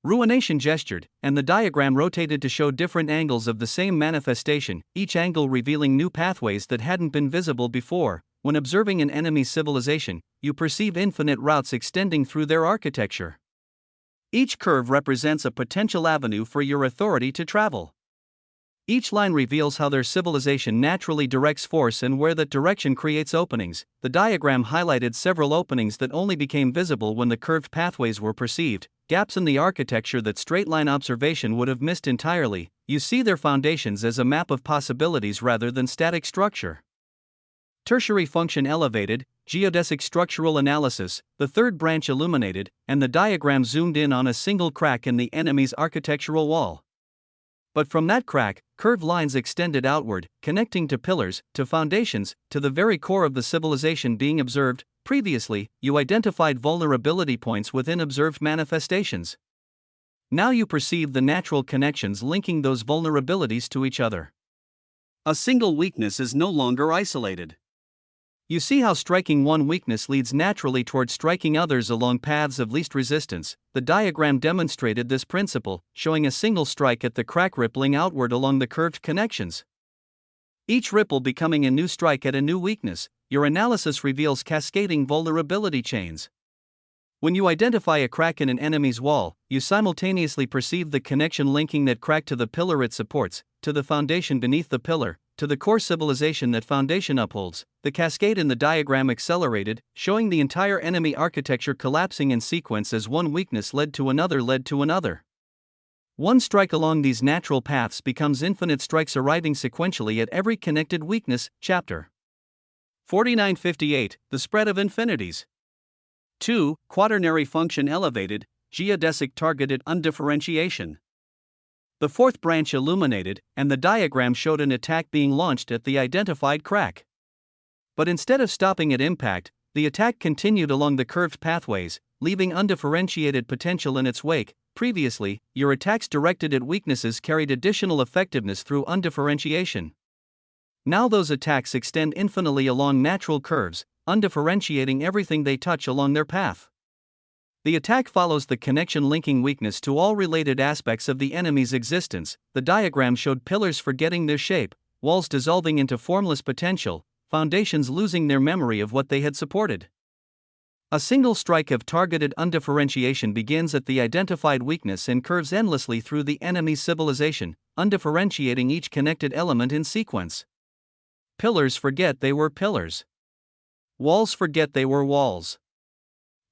S1: Ruination gestured, and the diagram rotated to show different angles of the same manifestation, each angle revealing new pathways that hadn't been visible before. When observing an enemy's civilization, you perceive infinite routes extending through their architecture. Each curve represents a potential avenue for your authority to travel. Each line reveals how their civilization naturally directs force and where that direction creates openings. The diagram highlighted several openings that only became visible when the curved pathways were perceived, gaps in the architecture that straight-line observation would have missed entirely. You see their foundations as a map of possibilities rather than static structure. Tertiary function elevated, geodesic structural analysis, the third branch illuminated, and the diagram zoomed in on a single crack in the enemy's architectural wall. But from that crack, curved lines extended outward, connecting to pillars, to foundations, to the very core of the civilization being observed. Previously, you identified vulnerability points within observed manifestations. Now you perceive the natural connections linking those vulnerabilities to each other. A single weakness is no longer isolated. You see how striking one weakness leads naturally toward striking others along paths of least resistance. The diagram demonstrated this principle, showing a single strike at the crack rippling outward along the curved connections. Each ripple becoming a new strike at a new weakness. Your analysis reveals cascading vulnerability chains. When you identify a crack in an enemy's wall, you simultaneously perceive the connection linking that crack to the pillar it supports, to the foundation beneath the pillar, to the core civilization that foundation upholds. The cascade in the diagram accelerated, showing the entire enemy architecture collapsing in sequence as one weakness led to another. One strike along these natural paths becomes infinite strikes arriving sequentially at every connected weakness. Chapter 4958, The Spread of Infinities. 2. Quaternary function elevated, geodesic targeted undifferentiation. The fourth branch illuminated, and the diagram showed an attack being launched at the identified crack. But instead of stopping at impact, the attack continued along the curved pathways, leaving undifferentiated potential in its wake. Previously, your attacks directed at weaknesses carried additional effectiveness through undifferentiation. Now those attacks extend infinitely along natural curves, undifferentiating everything they touch along their path. The attack follows the connection linking weakness to all related aspects of the enemy's existence. The diagram showed pillars forgetting their shape, walls dissolving into formless potential, foundations losing their memory of what they had supported. A single strike of targeted undifferentiation begins at the identified weakness and curves endlessly through the enemy's civilization, undifferentiating each connected element in sequence. Pillars forget they were pillars. Walls forget they were walls.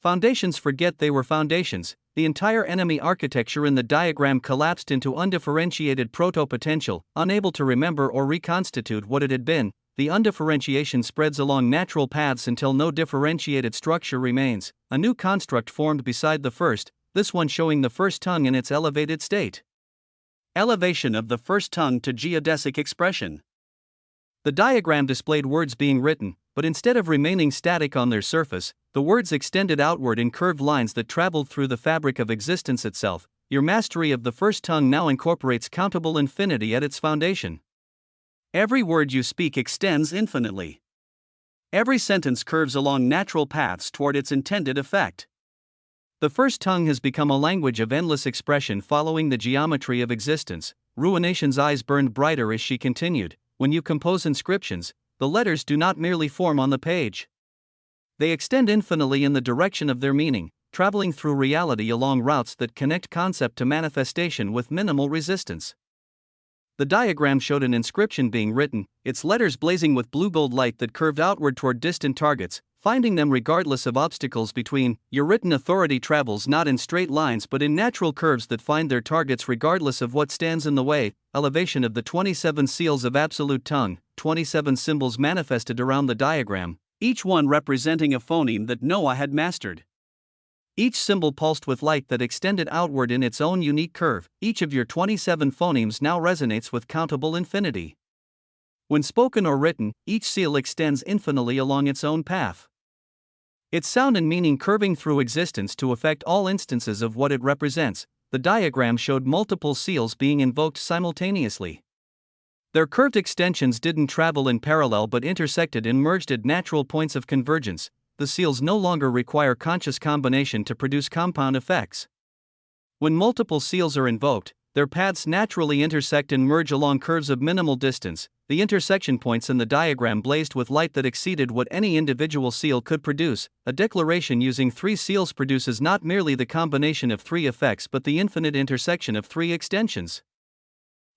S1: Foundations forget they were foundations. The entire enemy architecture in the diagram collapsed into undifferentiated proto-potential, unable to remember or reconstitute what it had been. The undifferentiation spreads along natural paths until no differentiated structure remains. A new construct formed beside the first, this one showing the first tongue in its elevated state. Elevation of the first tongue to geodesic expression. The diagram displayed words being written, but instead of remaining static on their surface, the words extended outward in curved lines that traveled through the fabric of existence itself. Your mastery of the first tongue now incorporates countable infinity at its foundation. Every word you speak extends infinitely. Every sentence curves along natural paths toward its intended effect. The first tongue has become a language of endless expression following the geometry of existence. Ruination's eyes burned brighter as she continued. When you compose inscriptions, the letters do not merely form on the page. They extend infinitely in the direction of their meaning, traveling through reality along routes that connect concept to manifestation with minimal resistance. The diagram showed an inscription being written, its letters blazing with blue-gold light that curved outward toward distant targets, finding them regardless of obstacles between. Your written authority travels not in straight lines but in natural curves that find their targets regardless of what stands in the way. Elevation of the 27 seals of absolute tongue, 27 symbols manifested around the diagram, each one representing a phoneme that Noah had mastered. Each symbol pulsed with light that extended outward in its own unique curve. Each of your 27 phonemes now resonates with countable infinity. When spoken or written, each seal extends infinitely along its own path. Its sound and meaning curving through existence to affect all instances of what it represents. The diagram showed multiple seals being invoked simultaneously. Their curved extensions didn't travel in parallel but intersected and merged at natural points of convergence. The seals no longer require conscious combination to produce compound effects. When multiple seals are invoked, their paths naturally intersect and merge along curves of minimal distance. The intersection points in the diagram blazed with light that exceeded what any individual seal could produce. A declaration using 3 seals produces not merely the combination of 3 effects but the infinite intersection of 3 extensions,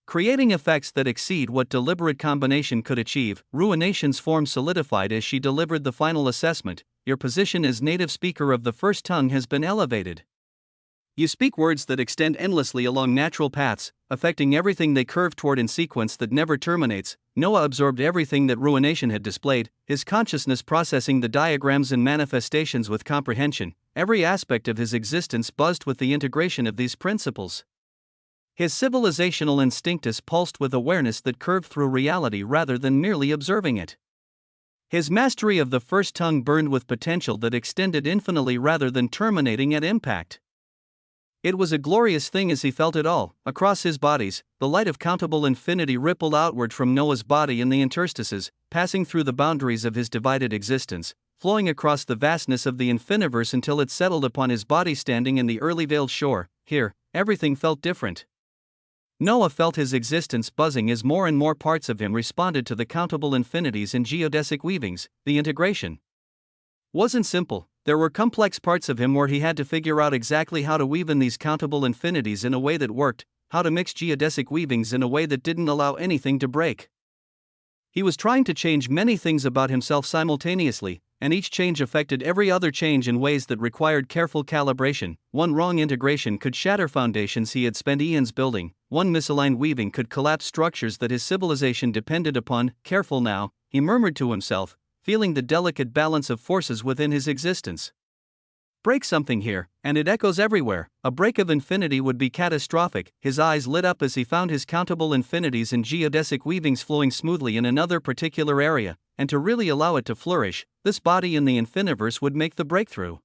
S1: creating effects that exceed what deliberate combination could achieve. Ruination's form solidified as she delivered the final assessment. Your position as native speaker of the first tongue has been elevated. You speak words that extend endlessly along natural paths, affecting everything they curve toward in sequence that never terminates. Noah absorbed everything that Ruination had displayed, his consciousness processing the diagrams and manifestations with comprehension. Every aspect of his existence buzzed with the integration of these principles. His civilizational instinctus pulsed with awareness that curved through reality rather than merely observing it. His mastery of the first tongue burned with potential that extended infinitely rather than terminating at impact. It was a glorious thing as he felt it all. Across his bodies, the light of countable infinity rippled outward from Noah's body in the interstices, passing through the boundaries of his divided existence, flowing across the vastness of the infiniverse until it settled upon his body standing in the early veiled shore. Here, everything felt different. Noah felt his existence buzzing as more and more parts of him responded to the countable infinities and geodesic weavings. The integration wasn't simple. There were complex parts of him where he had to figure out exactly how to weave in these countable infinities in a way that worked, how to mix geodesic weavings in a way that didn't allow anything to break. He was trying to change many things about himself simultaneously, and each change affected every other change in ways that required careful calibration. One wrong integration could shatter foundations he had spent eons building. One misaligned weaving could collapse structures that his civilization depended upon. Careful now, he murmured to himself, feeling the delicate balance of forces within his existence. Break something here, and it echoes everywhere. A break of infinity would be catastrophic. His eyes lit up as he found his countable infinities and geodesic weavings flowing smoothly in another particular area, and to really allow it to flourish, this body in the infiniverse would make the breakthrough.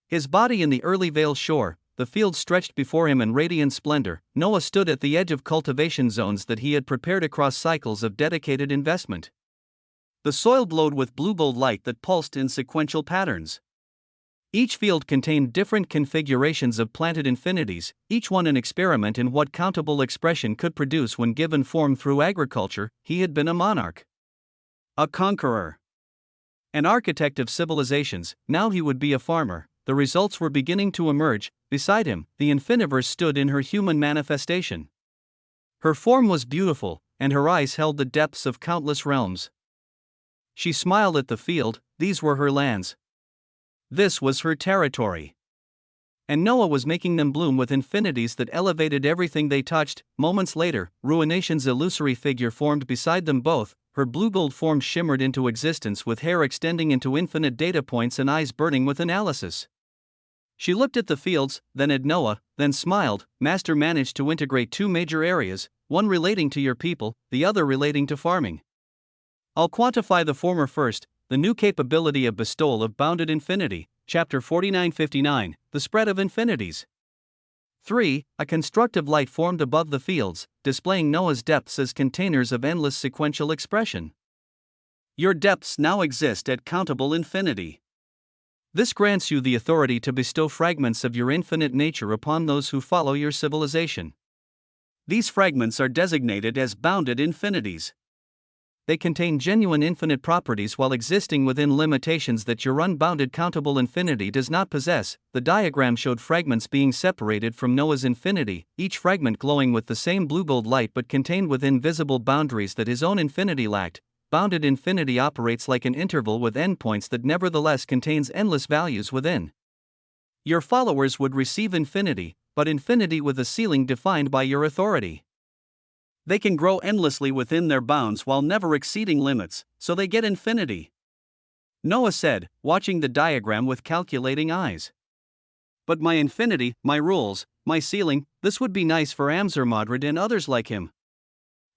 S1: His body in the early veiled shore, the field stretched before him in radiant splendor. Noah stood at the edge of cultivation zones that he had prepared across cycles of dedicated investment. The soil glowed with blue-gold light that pulsed in sequential patterns. Each field contained different configurations of planted infinities, each one an experiment in what countable expression could produce when given form through agriculture. He had been a monarch, a conqueror, an architect of civilizations. Now he would be a farmer. The results were beginning to emerge. Beside him, the infiniverse stood in her human manifestation. Her form was beautiful, and her eyes held the depths of countless realms. She smiled at the field. These were her lands. This was her territory. And Noah was making them bloom with infinities that elevated everything they touched. Moments later, Ruination's illusory figure formed beside them both. Her blue-gold form shimmered into existence with hair extending into infinite data points and eyes burning with analysis. She looked at the fields, then at Noah, then smiled. Master managed to integrate 2 major areas, one relating to your people, the other relating to farming. I'll quantify the former first. The new capability of bestowal of bounded infinity. Chapter 49:59, The Spread of Infinities. 3. A constructive light formed above the fields, displaying Noah's depths as containers of endless sequential expression. Your depths now exist at countable infinity. This grants you the authority to bestow fragments of your infinite nature upon those who follow your civilization. These fragments are designated as bounded infinities. They contain genuine infinite properties while existing within limitations that your unbounded countable infinity does not possess. The diagram showed fragments being separated from Noah's infinity, each fragment glowing with the same blue-gold light but contained within visible boundaries that his own infinity lacked. Bounded infinity operates like an interval with endpoints that nevertheless contains endless values within. Your followers would receive infinity, but infinity with a ceiling defined by your authority. They can grow endlessly within their bounds while never exceeding limits, so they get infinity. Noah said, watching the diagram with calculating eyes. But my infinity, my rules, my ceiling, this would be nice for Amzurmadrid and others like him.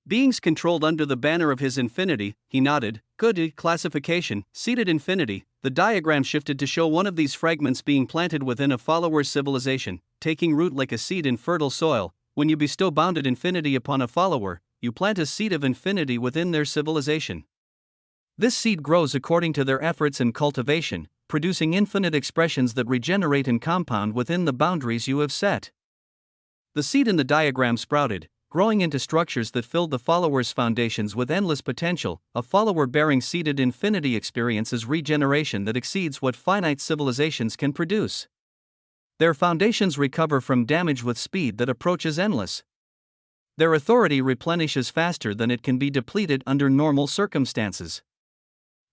S1: Beings controlled under the banner of his infinity, he nodded. Good classification, seated infinity. The diagram shifted to show one of these fragments being planted within a follower's civilization, taking root like a seed in fertile soil. When you bestow bounded infinity upon a follower, you plant a seed of infinity within their civilization. This seed grows according to their efforts and cultivation, producing infinite expressions that regenerate and compound within the boundaries you have set. The seed in the diagram sprouted, growing into structures that filled the follower's foundations with endless potential. A follower bearing seeded infinity experiences regeneration that exceeds what finite civilizations can produce. Their foundations recover from damage with speed that approaches endless. Their authority replenishes faster than it can be depleted under normal circumstances.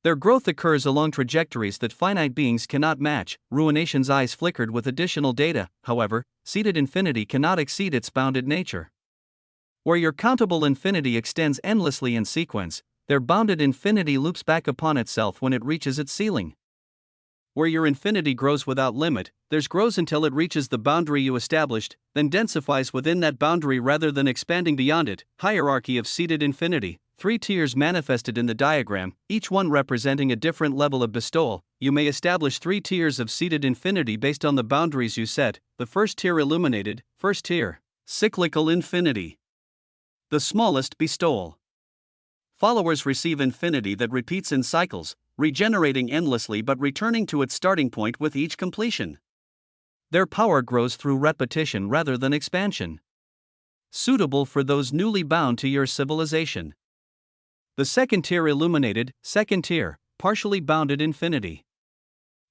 S1: Their growth occurs along trajectories that finite beings cannot match. Ruination's eyes flickered with additional data. However, seeded infinity cannot exceed its bounded nature. Where your countable infinity extends endlessly in sequence, their bounded infinity loops back upon itself when it reaches its ceiling. Where your infinity grows without limit, theirs grows until it reaches the boundary you established, then densifies within that boundary rather than expanding beyond it. Hierarchy of seeded infinity. 3 tiers manifested in the diagram, each one representing a different level of bestowal. You may establish 3 tiers of seeded infinity based on the boundaries you set. The first tier illuminated, first tier, cyclical infinity. The smallest bestowal. Followers receive infinity that repeats in cycles, regenerating endlessly but returning to its starting point with each completion. Their power grows through repetition rather than expansion. Suitable for those newly bound to your civilization. The second tier illuminated, second tier, partially bounded infinity.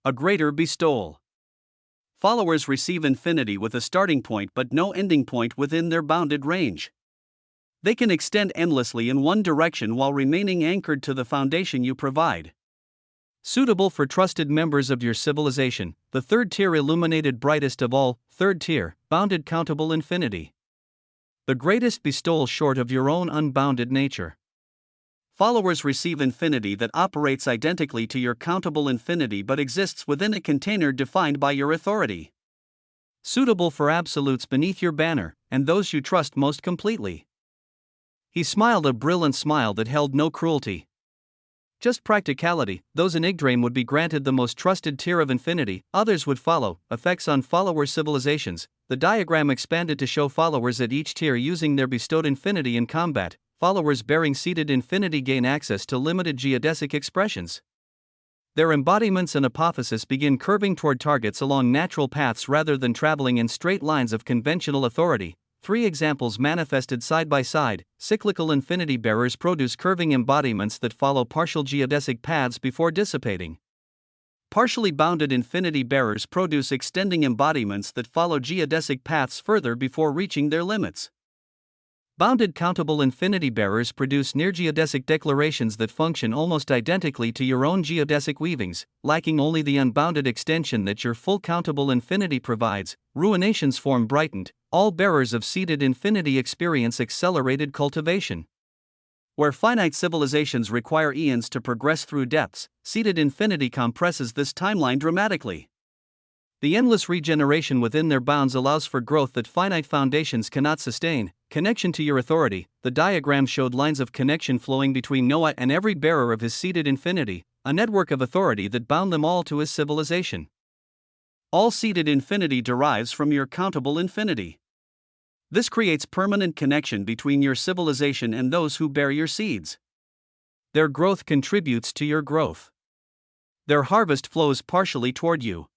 S1: A greater bestowal. Followers receive infinity with a starting point but no ending point within their bounded range. They can extend endlessly in one direction while remaining anchored to the foundation you provide. Suitable for trusted members of your civilization. The third tier illuminated, brightest of all, third tier, bounded countable infinity. The greatest bestowal short of your own unbounded nature. Followers receive infinity that operates identically to your countable infinity but exists within a container defined by your authority. Suitable for absolutes beneath your banner, and those you trust most completely. He smiled a brilliant smile that held no cruelty. Just practicality. Those in Yggdrasil would be granted the most trusted tier of infinity, others would follow. Effects on follower civilizations. The diagram expanded to show followers at each tier using their bestowed infinity in combat. Followers bearing seeded infinity gain access to limited geodesic expressions. Their embodiments and apophysis begin curving toward targets along natural paths rather than traveling in straight lines of conventional authority. 3 examples manifested side by side. Cyclical infinity bearers produce curving embodiments that follow partial geodesic paths before dissipating. Partially bounded infinity bearers produce extending embodiments that follow geodesic paths further before reaching their limits. Bounded countable infinity bearers produce near-geodesic declarations that function almost identically to your own geodesic weavings, lacking only the unbounded extension that your full countable infinity provides. Ruination's form brightened. All bearers of seeded infinity experience accelerated cultivation. Where finite civilizations require eons to progress through depths, seeded infinity compresses this timeline dramatically. The endless regeneration within their bounds allows for growth that finite foundations cannot sustain. Connection to your authority. The diagram showed lines of connection flowing between Noah and every bearer of his seeded infinity, a network of authority that bound them all to his civilization. All seeded infinity derives from your countable infinity. This creates permanent connection between your civilization and those who bear your seeds. Their growth contributes to your growth. Their harvest flows partially toward you.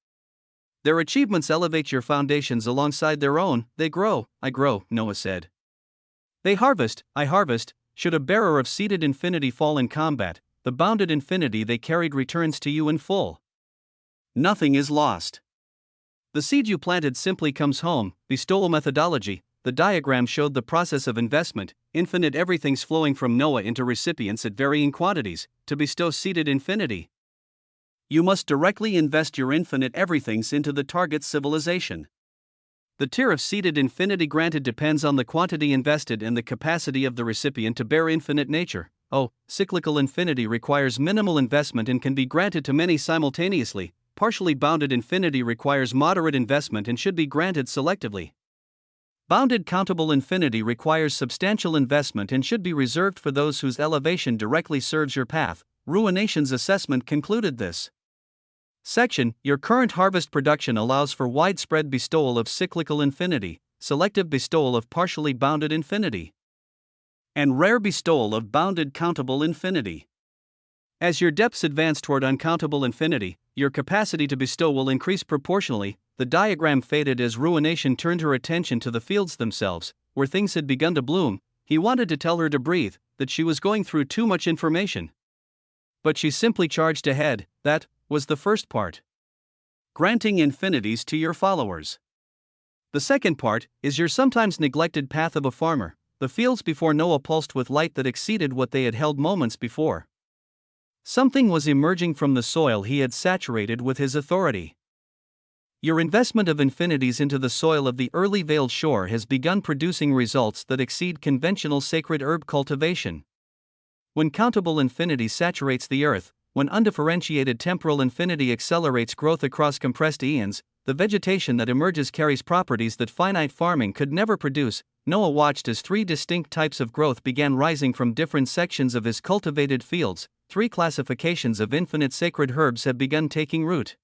S1: Their achievements elevate your foundations alongside their own. They grow, I grow, Noah said. They harvest, I harvest. Should a bearer of seeded infinity fall in combat, the bounded infinity they carried returns to you in full. Nothing is lost. The seed you planted simply comes home. Bestowal methodology. The diagram showed the process of investment. Infinite everything's flowing from Noah into recipients at varying quantities to bestow seeded infinity. You must directly invest your infinite everythings into the target civilization. The tier of seeded infinity granted depends on the quantity invested and the capacity of the recipient to bear infinite nature. Cyclical infinity requires minimal investment and can be granted to many simultaneously. Partially bounded infinity requires moderate investment and should be granted selectively. Bounded countable infinity requires substantial investment and should be reserved for those whose elevation directly serves your path. Ruination's assessment concluded this. Section: Your current harvest production allows for widespread bestowal of cyclical infinity, selective bestowal of partially bounded infinity, and rare bestowal of bounded countable infinity. As your depths advance toward uncountable infinity, your capacity to bestow will increase proportionally. The diagram faded as Ruination turned her attention to the fields themselves, where things had begun to bloom. He wanted to tell her to breathe, that she was going through too much information. But she simply charged ahead. That was the first part. Granting infinities to your followers. The second part is your sometimes neglected path of a farmer. The fields before Noah pulsed with light that exceeded what they had held moments before. Something was emerging from the soil he had saturated with his authority. Your investment of infinities into the soil of the early veiled shore has begun producing results that exceed conventional sacred herb cultivation. When countable infinity saturates the earth, when undifferentiated temporal infinity accelerates growth across compressed eons, the vegetation that emerges carries properties that finite farming could never produce. Noah watched as three distinct types of growth began rising from different sections of his cultivated fields. Three classifications of infinite sacred herbs have begun taking root.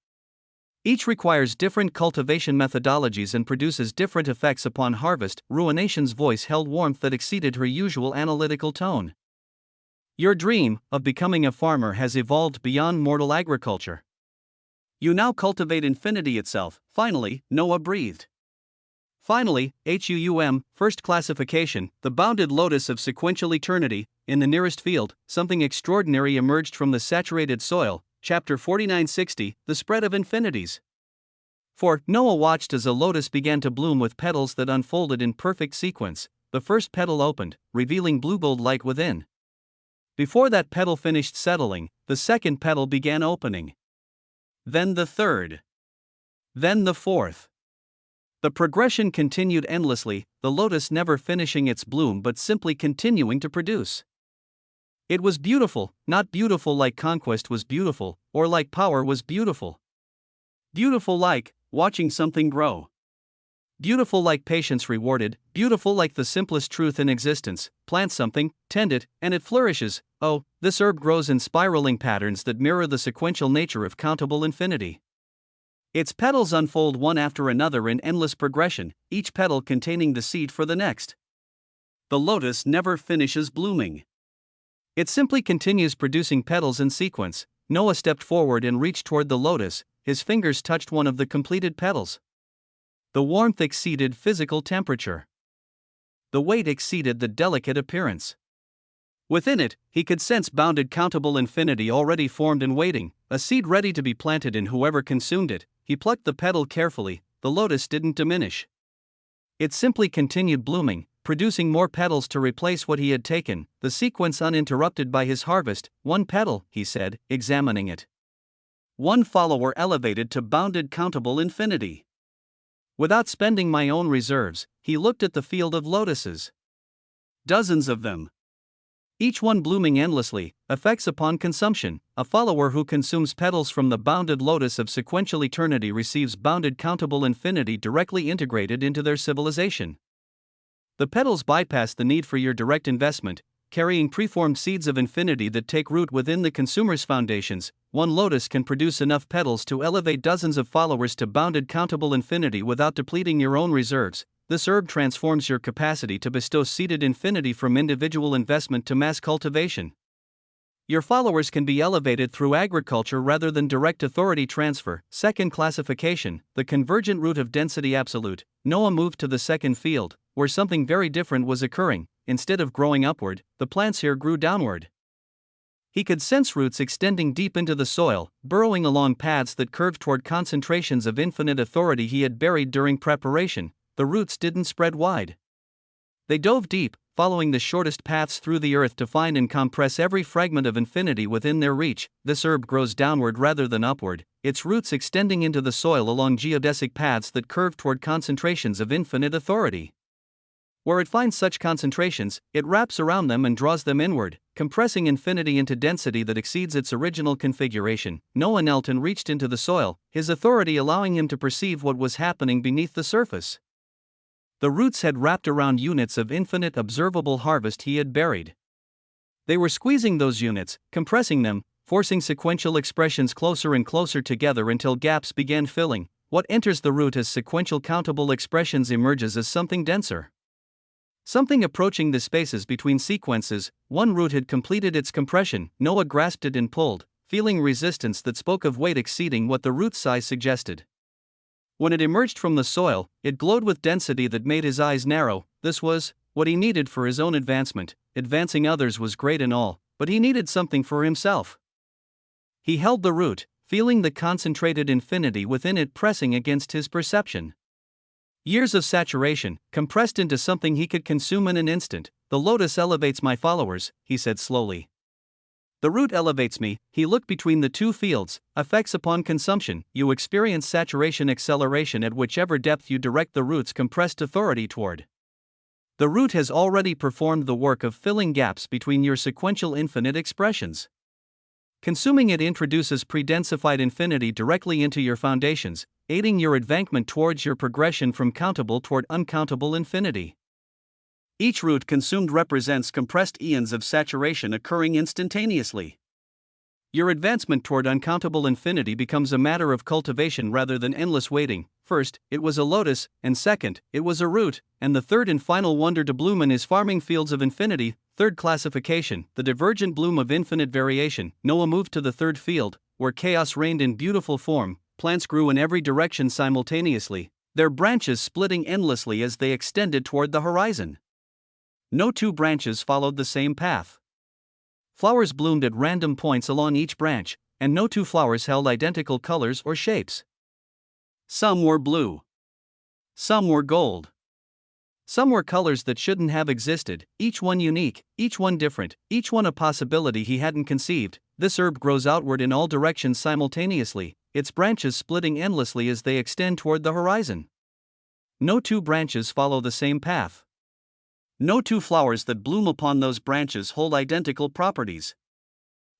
S1: Each requires different cultivation methodologies and produces different effects upon harvest. Ruination's voice held warmth that exceeded her usual analytical tone. Your dream of becoming a farmer has evolved beyond mortal agriculture. You now cultivate infinity itself. Finally, Noah breathed. Finally, first classification, the bounded lotus of sequential eternity. In the nearest field, something extraordinary emerged from the saturated soil. Chapter 4960, The Spread of Infinities. For Noah watched as a lotus began to bloom with petals that unfolded in perfect sequence. The first petal opened, revealing blue gold light within. Before that petal finished settling, the second petal began opening. Then the third. Then the fourth. The progression continued endlessly, the lotus never finishing its bloom but simply continuing to produce. It was beautiful, not beautiful like conquest was beautiful, or like power was beautiful. Beautiful like watching something grow. Beautiful like patience rewarded, beautiful like the simplest truth in existence. Plant something, tend it, and it flourishes. This herb grows in spiraling patterns that mirror the sequential nature of countable infinity. Its petals unfold one after another in endless progression, each petal containing the seed for the next. The lotus never finishes blooming. It simply continues producing petals in sequence. Noah stepped forward and reached toward the lotus. His fingers touched one of the completed petals. The warmth exceeded physical temperature. The weight exceeded the delicate appearance. Within it, he could sense bounded countable infinity already formed and waiting, a seed ready to be planted in whoever consumed it. He plucked the petal carefully. The lotus didn't diminish. It simply continued blooming, producing more petals to replace what he had taken, the sequence uninterrupted by his harvest. One petal, he said, examining it. One follower elevated to bounded countable infinity. Without spending my own reserves, he looked at the field of lotuses. Dozens of them. Each one blooming endlessly, effects upon consumption. A follower who consumes petals from the bounded lotus of sequential eternity receives bounded countable infinity directly integrated into their civilization. The petals bypass the need for your direct investment, carrying preformed seeds of infinity that take root within the consumer's foundations. One lotus can produce enough petals to elevate dozens of followers to bounded countable infinity without depleting your own reserves. This herb transforms your capacity to bestow seeded infinity from individual investment to mass cultivation. Your followers can be elevated through agriculture rather than direct authority transfer. Second classification, the convergent root of density absolute. Noah moved to the second field, where something very different was occurring. Instead of growing upward, the plants here grew downward. He could sense roots extending deep into the soil, burrowing along paths that curved toward concentrations of infinite authority he had buried during preparation. The roots didn't spread wide. They dove deep, following the shortest paths through the earth to find and compress every fragment of infinity within their reach. This herb grows downward rather than upward, its roots extending into the soil along geodesic paths that curve toward concentrations of infinite authority. Where it finds such concentrations, it wraps around them and draws them inward, compressing infinity into density that exceeds its original configuration. Noah knelt and reached into the soil, his authority allowing him to perceive what was happening beneath the surface. The roots had wrapped around units of infinite observable harvest he had buried. They were squeezing those units, compressing them, forcing sequential expressions closer and closer together until gaps began filling. What enters the root as sequential countable expressions emerges as something denser. Something approaching the spaces between sequences. One root had completed its compression. Noah grasped it and pulled, feeling resistance that spoke of weight exceeding what the root size suggested. When it emerged from the soil, it glowed with density that made his eyes narrow. This was what he needed for his own advancement. Advancing others was great and all, but he needed something for himself. He held the root, feeling the concentrated infinity within it pressing against his perception. Years of saturation, compressed into something he could consume in an instant. The lotus elevates my followers, he said slowly. The root elevates me. He looked between the two fields. Effects upon consumption. You experience saturation acceleration at whichever depth you direct the root's compressed authority toward. The root has already performed the work of filling gaps between your sequential infinite expressions. Consuming it introduces predensified infinity directly into your foundations, aiding your advancement towards your progression from countable toward uncountable infinity. Each root consumed represents compressed eons of saturation occurring instantaneously. Your advancement toward uncountable infinity becomes a matter of cultivation rather than endless waiting. First, it was a lotus, and second, it was a root, and the third and final wonder to bloom in his farming fields of infinity. Third classification, the divergent bloom of infinite variation. Noah moved to the third field, where chaos reigned in beautiful form. Plants grew in every direction simultaneously, their branches splitting endlessly as they extended toward the horizon. No two branches followed the same path. Flowers bloomed at random points along each branch, and no two flowers held identical colors or shapes. Some were blue. Some were gold. Some were colors that shouldn't have existed, each one unique, each one different, each one a possibility he hadn't conceived. This herb grows outward in all directions simultaneously, its branches splitting endlessly as they extend toward the horizon. No two branches follow the same path. No two flowers that bloom upon those branches hold identical properties.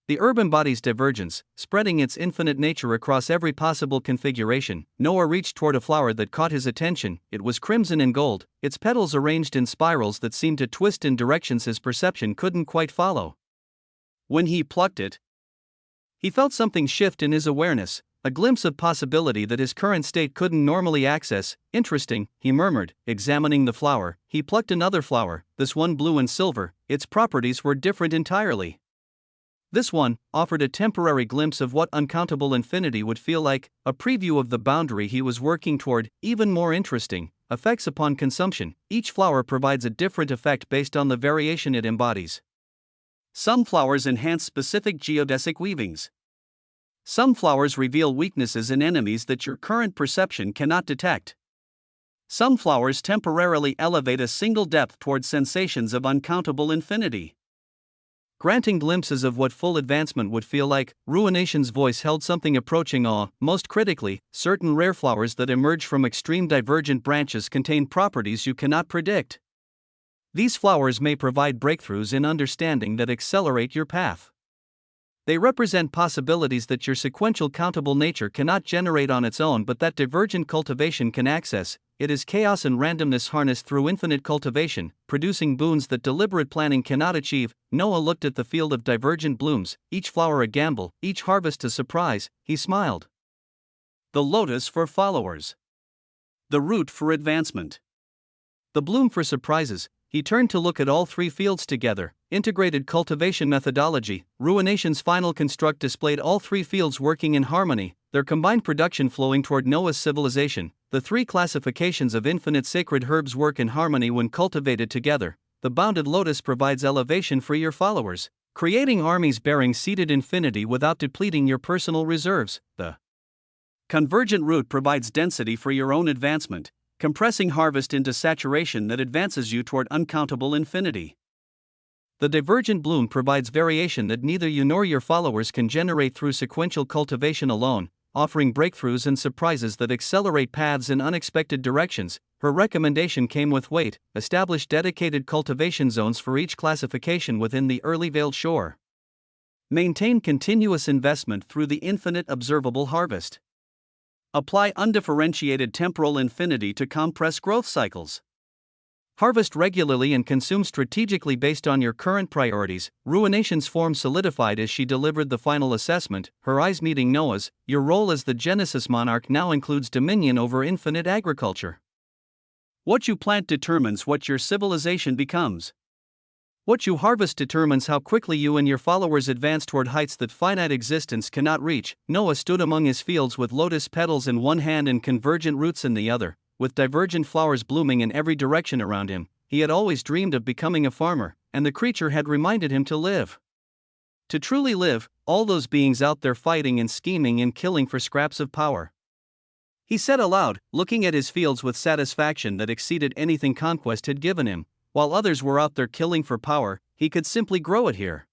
S1: The herb embodies divergence, spreading its infinite nature across every possible configuration. Noah reached toward a flower that caught his attention. It was crimson and gold, its petals arranged in spirals that seemed to twist in directions his perception couldn't quite follow. When he plucked it, he felt something shift in his awareness, a glimpse of possibility that his current state couldn't normally access. Interesting, he murmured, examining the flower. He plucked another flower, this one blue and silver. Its properties were different entirely. This one offered a temporary glimpse of what uncountable infinity would feel like, a preview of the boundary he was working toward. Even more interesting, effects upon consumption. Each flower provides a different effect based on the variation it embodies. Some flowers enhance specific geodesic weavings. Some flowers reveal weaknesses and enemies that your current perception cannot detect. Some flowers temporarily elevate a single depth towards sensations of uncountable infinity, granting glimpses of what full advancement would feel like. Ruination's voice held something approaching awe. Most critically, certain rare flowers that emerge from extreme divergent branches contain properties you cannot predict. These flowers may provide breakthroughs in understanding that accelerate your path. They represent possibilities that your sequential countable nature cannot generate on its own but that divergent cultivation can access. It is chaos and randomness harnessed through infinite cultivation, producing boons that deliberate planning cannot achieve. Noah looked at the field of divergent blooms, each flower a gamble, each harvest a surprise. He smiled. The lotus for followers. The root for advancement. The bloom for surprises. He turned to look at all three fields together. integrated cultivation methodology. Ruination's final construct displayed all three fields working in harmony, their combined production flowing toward Noah's civilization. The three classifications of infinite sacred herbs work in harmony when cultivated together. The bounded lotus provides elevation for your followers, creating armies bearing seeded infinity without depleting your personal reserves. The convergent root provides density for your own advancement, compressing harvest into saturation that advances you toward uncountable infinity. The divergent bloom provides variation that neither you nor your followers can generate through sequential cultivation alone, offering breakthroughs and surprises that accelerate paths in unexpected directions. Her recommendation came with weight: establish dedicated cultivation zones for each classification within the early veiled shore. Maintain continuous investment through the infinite observable harvest. Apply undifferentiated temporal infinity to compress growth cycles. Harvest regularly and consume strategically based on your current priorities. Ruination's form solidified as she delivered the final assessment, her eyes meeting Noah's. Your role as the Genesis monarch now includes dominion over infinite agriculture. What you plant determines what your civilization becomes. What you harvest determines how quickly you and your followers advance toward heights that finite existence cannot reach. Noah stood among his fields with lotus petals in one hand and convergent roots in the other, with divergent flowers blooming in every direction around him. He had always dreamed of becoming a farmer, and the creature had reminded him to live. To truly live, all those beings out there fighting and scheming and killing for scraps of power. He said aloud, looking at his fields with satisfaction that exceeded anything conquest had given him. While others were out there killing for power, he could simply grow it here.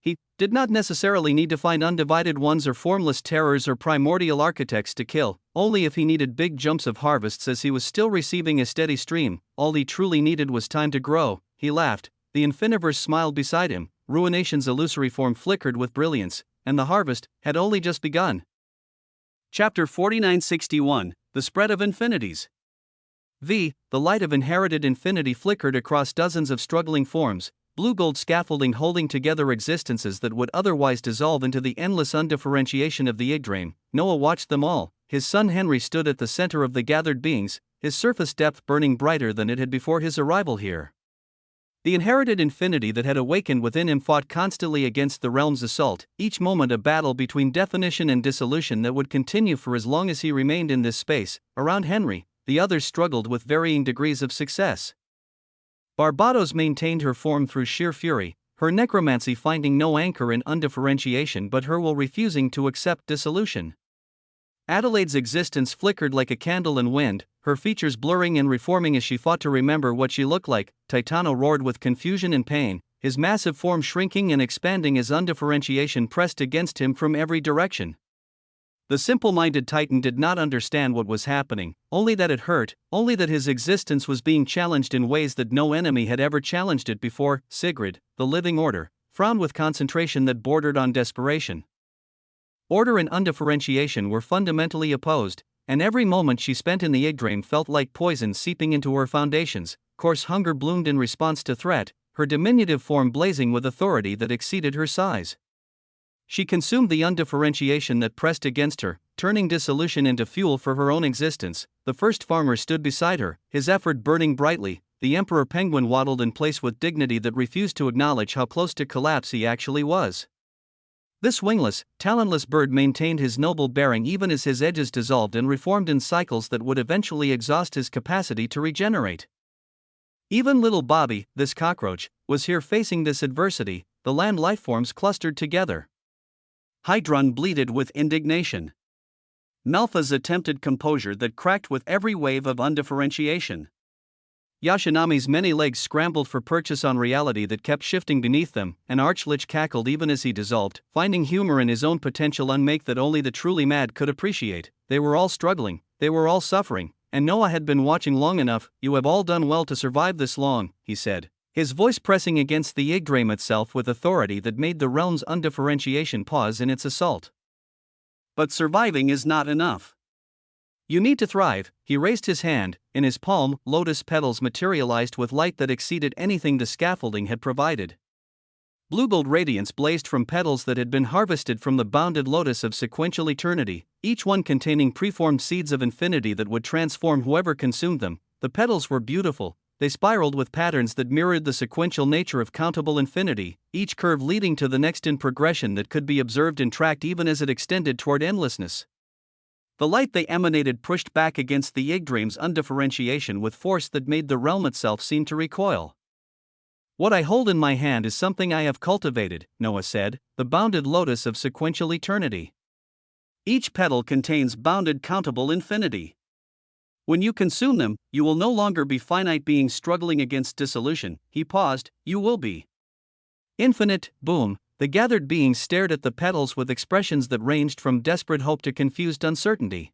S1: He did not necessarily need to find undivided ones or formless terrors or primordial architects to kill, only if he needed big jumps of harvests as he was still receiving a steady stream. All he truly needed was time to grow. He laughed. The Infiniverse smiled beside him. Ruination's illusory form flickered with brilliance, and the harvest had only just begun. Chapter 4961, The Spread of Infinities. The light of inherited infinity flickered across dozens of struggling forms, blue-gold scaffolding holding together existences that would otherwise dissolve into the endless undifferentiation of the Yggdrasil. Noah watched them all. His son Henry stood at the center of the gathered beings, his surface depth burning brighter than it had before his arrival here. The inherited infinity that had awakened within him fought constantly against the realm's assault, each moment a battle between definition and dissolution that would continue for as long as he remained in this space. Around Henry, the others struggled with varying degrees of success. Barbados maintained her form through sheer fury, her necromancy finding no anchor in undifferentiation but her will refusing to accept dissolution. Adelaide's existence flickered like a candle in wind, her features blurring and reforming as she fought to remember what she looked like. Titano roared with confusion and pain, his massive form shrinking and expanding as undifferentiation pressed against him from every direction. The simple-minded Titan did not understand what was happening, only that it hurt, only that his existence was being challenged in ways that no enemy had ever challenged it before. Sigrid, the living order, frowned with concentration that bordered on desperation. Order and undifferentiation were fundamentally opposed, and every moment she spent in the Yggdrasil felt like poison seeping into her foundations. Coarse hunger bloomed in response to threat, her diminutive form blazing with authority that exceeded her size. She consumed the undifferentiation that pressed against her, turning dissolution into fuel for her own existence. The first farmer stood beside her, his effort burning brightly. The emperor penguin waddled in place with dignity that refused to acknowledge how close to collapse he actually was. This wingless, talentless bird maintained his noble bearing even as his edges dissolved and reformed in cycles that would eventually exhaust his capacity to regenerate. Even little Bobby, this cockroach, was here facing this adversity. The land lifeforms clustered together. Hydron bleated with indignation. Malfa's attempted composure that cracked with every wave of undifferentiation. Yashinami's many legs scrambled for purchase on reality that kept shifting beneath them. An archlich cackled even as he dissolved, finding humor in his own potential unmake that only the truly mad could appreciate. They were all struggling, they were all suffering, and Noah had been watching long enough. You have all done well to survive this long, he said, his voice pressing against the Yggdrasil itself with authority that made the realm's undifferentiation pause in its assault. But surviving is not enough. You need to thrive. He raised his hand. In his palm, lotus petals materialized with light that exceeded anything the scaffolding had provided. Blue-gold radiance blazed from petals that had been harvested from the bounded lotus of sequential eternity, each one containing preformed seeds of infinity that would transform whoever consumed them. The petals were beautiful, they spiraled with patterns that mirrored the sequential nature of countable infinity, each curve leading to the next in progression that could be observed and tracked even as it extended toward endlessness. The light they emanated pushed back against the Yggdrasil's undifferentiation with force that made the realm itself seem to recoil. "What I hold in my hand is something I have cultivated," Noah said, "the bounded lotus of sequential eternity. Each petal contains bounded countable infinity. When you consume them, you will no longer be finite beings struggling against dissolution." He paused. "You will be infinite." Boom. The gathered beings stared at the petals with expressions that ranged from desperate hope to confused uncertainty.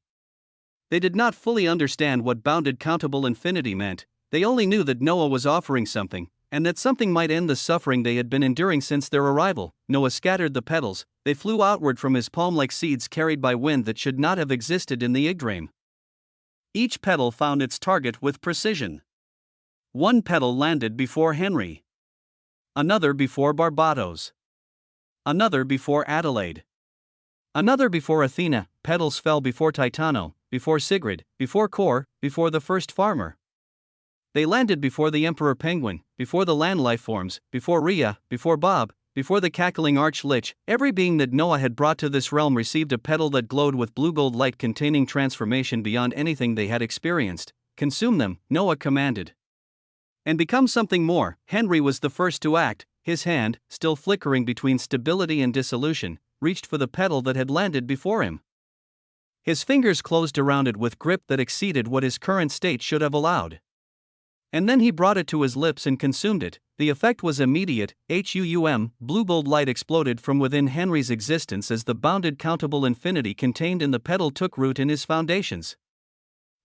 S1: They did not fully understand what bounded countable infinity meant. They only knew that Noah was offering something, and that something might end the suffering they had been enduring since their arrival. Noah scattered the petals. They flew outward from his palm like seeds carried by wind that should not have existed in the Yggdrasil. Each petal found its target with precision. One petal landed before Henry. Another before Barbados. Another before Adelaide. Another before Athena. Petals fell before Titano, before Sigrid, before Kor, before the first farmer. They landed before the emperor penguin, before the land life forms, before Rhea, before Bob, before the cackling arch-lich. Every being that Noah had brought to this realm received a petal that glowed with blue-gold light containing transformation beyond anything they had experienced. "Consume them," Noah commanded. "And become something more." Henry was the first to act. His hand, still flickering between stability and dissolution, reached for the petal that had landed before him. His fingers closed around it with grip that exceeded what his current state should have allowed. And then he brought it to his lips and consumed it. The effect was immediate. Blue gold light exploded from within Henry's existence as the bounded countable infinity contained in the petal took root in his foundations.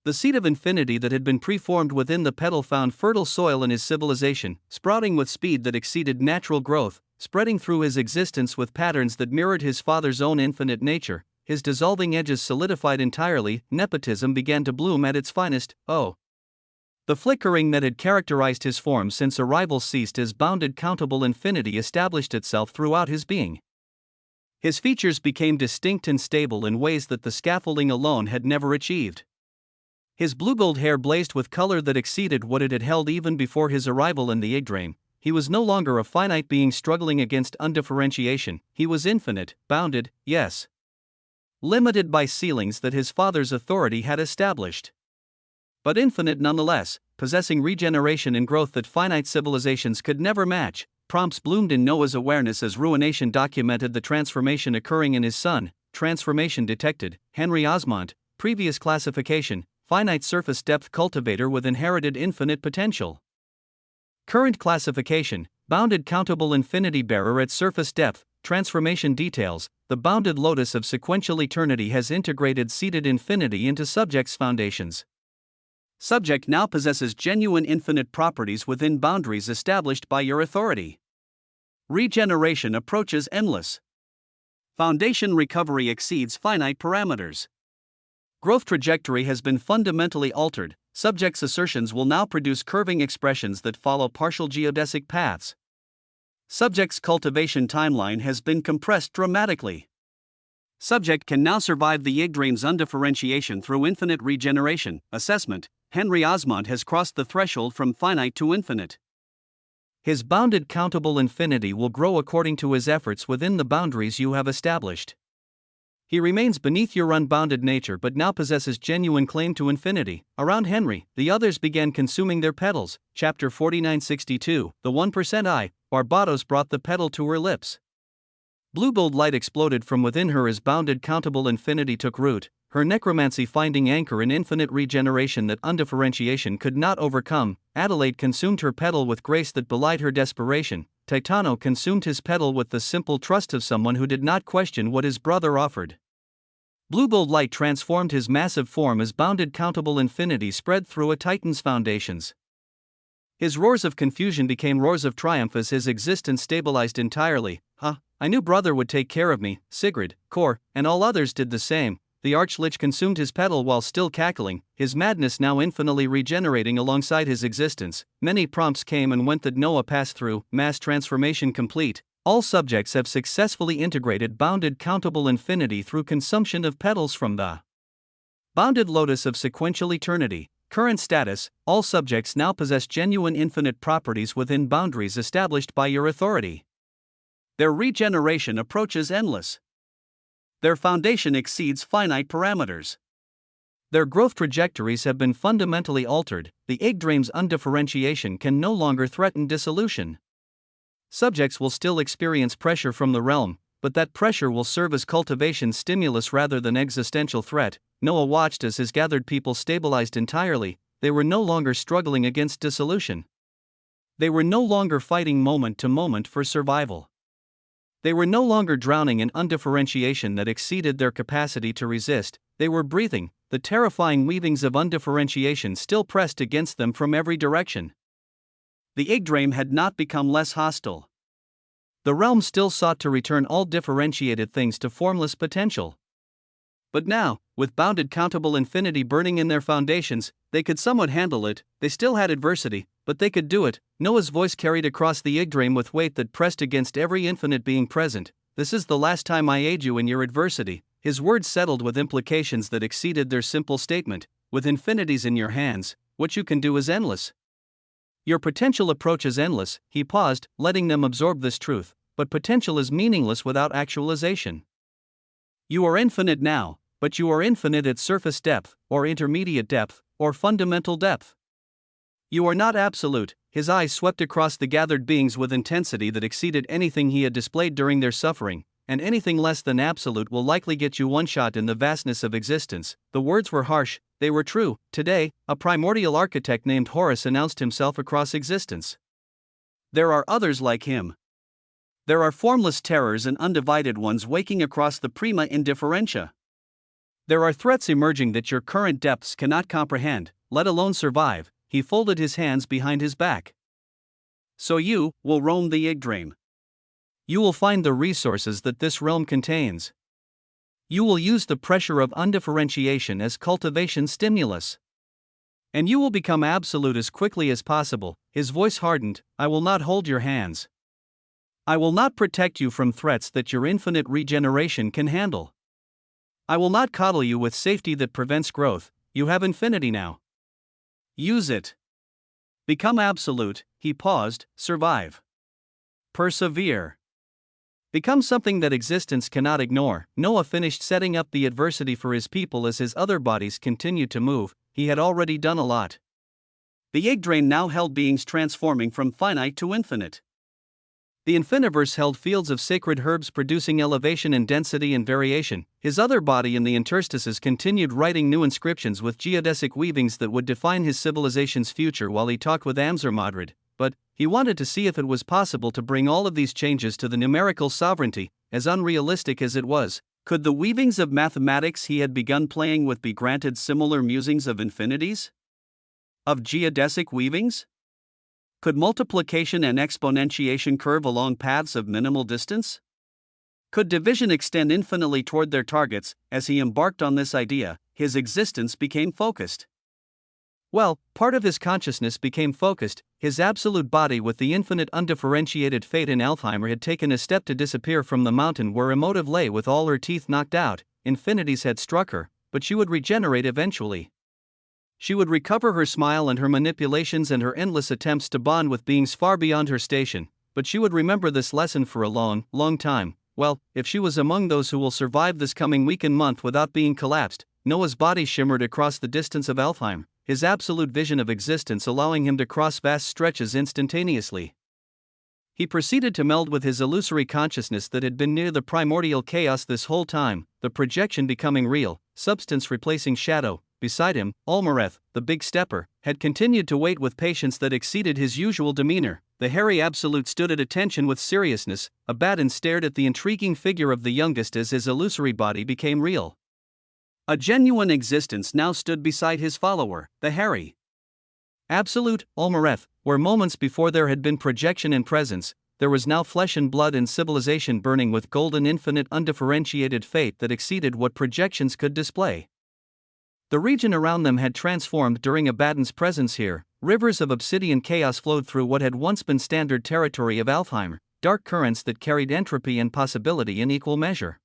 S1: The seed of infinity that had been preformed within the petal found fertile soil in his civilization, sprouting with speed that exceeded natural growth, spreading through his existence with patterns that mirrored his father's own infinite nature. His dissolving edges solidified entirely. Nepotism began to bloom at its finest. Oh! The flickering that had characterized his form since arrival ceased as bounded countable infinity established itself throughout his being. His features became distinct and stable in ways that the scaffolding alone had never achieved. His blue-gold hair blazed with color that exceeded what it had held even before his arrival in the Yggdrasil. He was no longer a finite being struggling against undifferentiation. He was infinite, bounded, yes, limited by ceilings that his father's authority had established. But infinite nonetheless, possessing regeneration and growth that finite civilizations could never match. Prompts bloomed in Noah's awareness as ruination documented the transformation occurring in his son. Transformation detected. Henry Osmond. Previous classification: finite surface depth cultivator with inherited infinite potential. Current classification: bounded countable infinity bearer at surface depth. Transformation details: the bounded lotus of sequential eternity has integrated seeded infinity into subject's foundations. Subject now possesses genuine infinite properties within boundaries established by your authority. Regeneration approaches endless. Foundation recovery exceeds finite parameters. Growth trajectory has been fundamentally altered. Subject's assertions will now produce curving expressions that follow partial geodesic paths. Subject's cultivation timeline has been compressed dramatically. Subject can now survive the Yggdrasil's undifferentiation through infinite regeneration. Assessment: Henry Osmond has crossed the threshold from finite to infinite. His bounded countable infinity will grow according to his efforts within the boundaries you have established. He remains beneath your unbounded nature but now possesses genuine claim to infinity. Around Henry, the others began consuming their petals. Chapter 4962, The 1% I. Barbados brought the petal to her lips. Blue gold light exploded from within her as bounded countable infinity took root, her necromancy finding anchor in infinite regeneration that undifferentiation could not overcome. Adelaide consumed her petal with grace that belied her desperation. Titano consumed his petal with the simple trust of someone who did not question what his brother offered. Blue gold light transformed his massive form as bounded countable infinity spread through a titan's foundations. His roars of confusion became roars of triumph as his existence stabilized entirely. I knew brother would take care of me. Sigrid, Kor, and all others did the same. The arch-lich consumed his petal while still cackling, his madness now infinitely regenerating alongside his existence. Many prompts came and went that Noah passed through. Mass transformation complete. All subjects have successfully integrated bounded countable infinity through consumption of petals from the bounded lotus of sequential eternity. Current status: all subjects now possess genuine infinite properties within boundaries established by your authority. Their regeneration approaches endless. Their foundation exceeds finite parameters. Their growth trajectories have been fundamentally altered. The Yggdrasil's undifferentiation can no longer threaten dissolution. Subjects will still experience pressure from the realm, but that pressure will serve as cultivation stimulus rather than existential threat. Noah watched as his gathered people stabilized entirely. They were no longer struggling against dissolution. They were no longer fighting moment to moment for survival. They were no longer drowning in undifferentiation that exceeded their capacity to resist. They were breathing. The terrifying weavings of undifferentiation still pressed against them from every direction. The Yggdrasil had not become less hostile. The realm still sought to return all differentiated things to formless potential. But now, with bounded countable infinity burning in their foundations, they could somewhat handle it. They still had adversity, but they could do it. Noah's voice carried across the Yggdrasil with weight that pressed against every infinite being present. This is the last time I aid you in your adversity. His words settled with implications that exceeded their simple statement. With infinities in your hands, what you can do is endless. Your potential approaches endless. He paused, letting them absorb this truth. But potential is meaningless without actualization. You are infinite now, but you are infinite at surface depth, or intermediate depth, or fundamental depth. You are not absolute. His eyes swept across the gathered beings with intensity that exceeded anything he had displayed during their suffering, and anything less than absolute will likely get you one shot in the vastness of existence. The words were harsh, they were true. Today, a primordial architect named Horus announced himself across existence. There are others like him. There are formless terrors and undivided ones waking across the prima indifferentia. There are threats emerging that your current depths cannot comprehend, let alone survive. He folded his hands behind his back. So you will roam the Yggdrasil. You will find the resources that this realm contains. You will use the pressure of undifferentiation as cultivation stimulus. And you will become absolute as quickly as possible. His voice hardened. I will not hold your hands. I will not protect you from threats that your infinite regeneration can handle. I will not coddle you with safety that prevents growth. You have infinity now. Use it. Become absolute. He paused. Survive. Persevere. Become something that existence cannot ignore. Noah finished setting up the adversity for his people as his other bodies continued to move. He had already done a lot. The Yggdrasil now held beings transforming from finite to infinite. The Infiniverse held fields of sacred herbs producing elevation in density and variation. His other body in the interstices continued writing new inscriptions with geodesic weavings that would define his civilization's future while he talked with Amzurmadrid. But he wanted to see if it was possible to bring all of these changes to the numerical sovereignty, as unrealistic as it was. Could the weavings of mathematics he had begun playing with be granted similar musings of infinities? Of geodesic weavings? Could multiplication and exponentiation curve along paths of minimal distance? Could division extend infinitely toward their targets? As he embarked on this idea, his existence became focused. Well, part of his consciousness became focused. His absolute body with the infinite undifferentiated fate in Alzheimer had taken a step to disappear from the mountain where emotive lay with all her teeth knocked out. Infinities had struck her, but she would regenerate eventually. She would recover her smile and her manipulations and her endless attempts to bond with beings far beyond her station, but she would remember this lesson for a long, long time. Well, if she was among those who will survive this coming week and month without being collapsed. Noah's body shimmered across the distance of Alfheim, his absolute vision of existence allowing him to cross vast stretches instantaneously. He proceeded to meld with his illusory consciousness that had been near the primordial chaos this whole time, the projection becoming real, substance replacing shadow. Beside him, Olmareth, the big stepper, had continued to wait with patience that exceeded his usual demeanor. The hairy absolute stood at attention with seriousness. Abaddon stared at the intriguing figure of the youngest as his illusory body became real. A genuine existence now stood beside his follower, the hairy absolute, Olmareth, where moments before there had been projection and presence, there was now flesh and blood and civilization burning with golden infinite undifferentiated fate that exceeded what projections could display. The region around them had transformed during Abaddon's presence here. Rivers of obsidian chaos flowed through what had once been standard territory of Alfheim, dark currents that carried entropy and possibility in equal measure.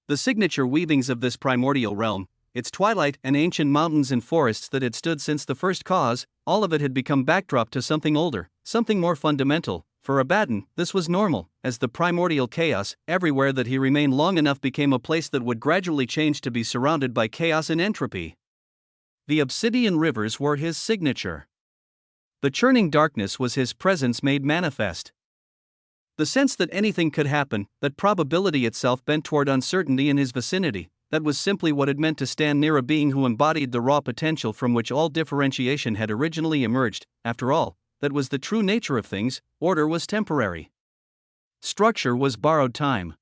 S1: The signature weavings of this primordial realm, its twilight and ancient mountains and forests that had stood since the first cause, all of it had become backdrop to something older, something more fundamental. For Abaddon, this was normal, as the primordial chaos, everywhere that he remained long enough became a place that would gradually change to be surrounded by chaos and entropy. The obsidian rivers were his signature. The churning darkness was his presence made manifest. The sense that anything could happen, that probability itself bent toward uncertainty in his vicinity, that was simply what it meant to stand near a being who embodied the raw potential from which all differentiation had originally emerged. After all, that was the true nature of things. Order was temporary. Structure was borrowed time.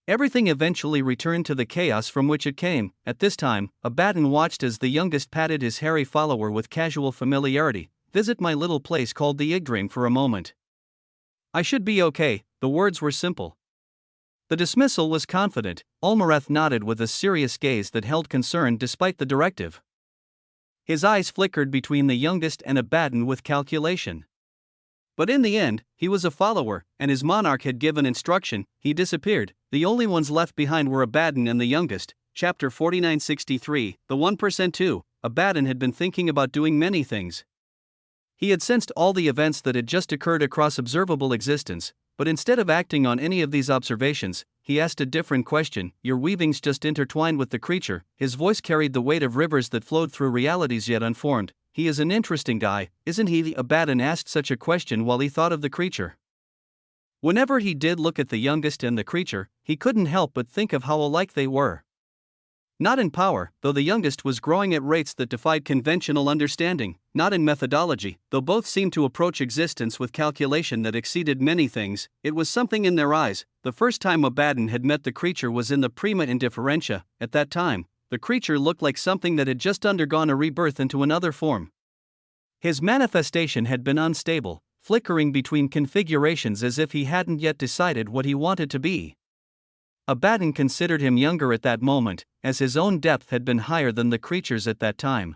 S1: Everything eventually returned to the chaos from which it came. At this time, Abaddon watched as the youngest patted his hairy follower with casual familiarity. "Visit my little place called the Yggdrasil for a moment." "I should be okay," the words were simple. The dismissal was confident. Olmarath nodded with a serious gaze that held concern despite the directive. His eyes flickered between the youngest and Abaddon with calculation. But in the end, he was a follower, and his monarch had given instruction. He disappeared. The only ones left behind were Abaddon and the youngest. Chapter 4963, The 1% too. Abaddon had been thinking about doing many things. He had sensed all the events that had just occurred across observable existence, but instead of acting on any of these observations, he asked a different question. "Your weavings just intertwined with the creature." His voice carried the weight of rivers that flowed through realities yet unformed. "He is an interesting guy, isn't he?" Abaddon asked such a question while he thought of the creature. Whenever he did look at the youngest and the creature, he couldn't help but think of how alike they were. Not in power, though the youngest was growing at rates that defied conventional understanding. Not in methodology, though both seemed to approach existence with calculation that exceeded many things. It was something in their eyes. The first time Abaddon had met the creature was in the Prima Indifferentia. At that time, the creature looked like something that had just undergone a rebirth into another form. His manifestation had been unstable, flickering between configurations as if he hadn't yet decided what he wanted to be. Abaddon considered him younger at that moment, as his own depth had been higher than the creature's at that time.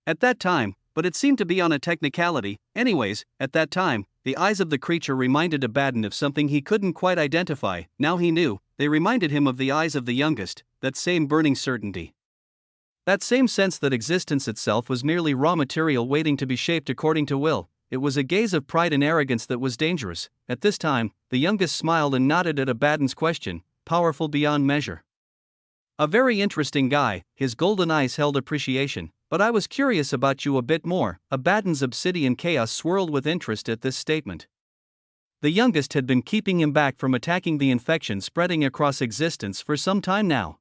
S1: At that time, but it seemed to be on a technicality. Anyways, at that time, the eyes of the creature reminded Abaddon of something he couldn't quite identify. Now he knew, they reminded him of the eyes of the youngest, that same burning certainty. That same sense that existence itself was merely raw material waiting to be shaped according to will. It was a gaze of pride and arrogance that was dangerous. At this time, the youngest smiled and nodded at Abaddon's question, powerful beyond measure. "A very interesting guy," his golden eyes held appreciation, "but I was curious about you a bit more." Abaddon's obsidian chaos swirled with interest at this statement. The youngest had been keeping him back from attacking the infection spreading across existence for some time now.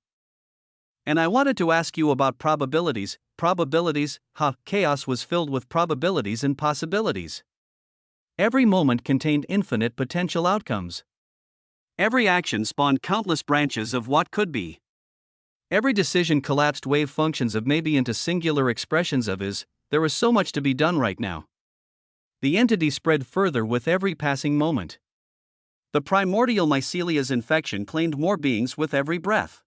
S1: "And I wanted to ask you about probabilities." Probabilities? Chaos was filled with probabilities and possibilities. Every moment contained infinite potential outcomes. Every action spawned countless branches of what could be. Every decision collapsed wave functions of maybe into singular expressions of is. There was so much to be done right now. The entity spread further with every passing moment. The primordial mycelia's infection claimed more beings with every breath.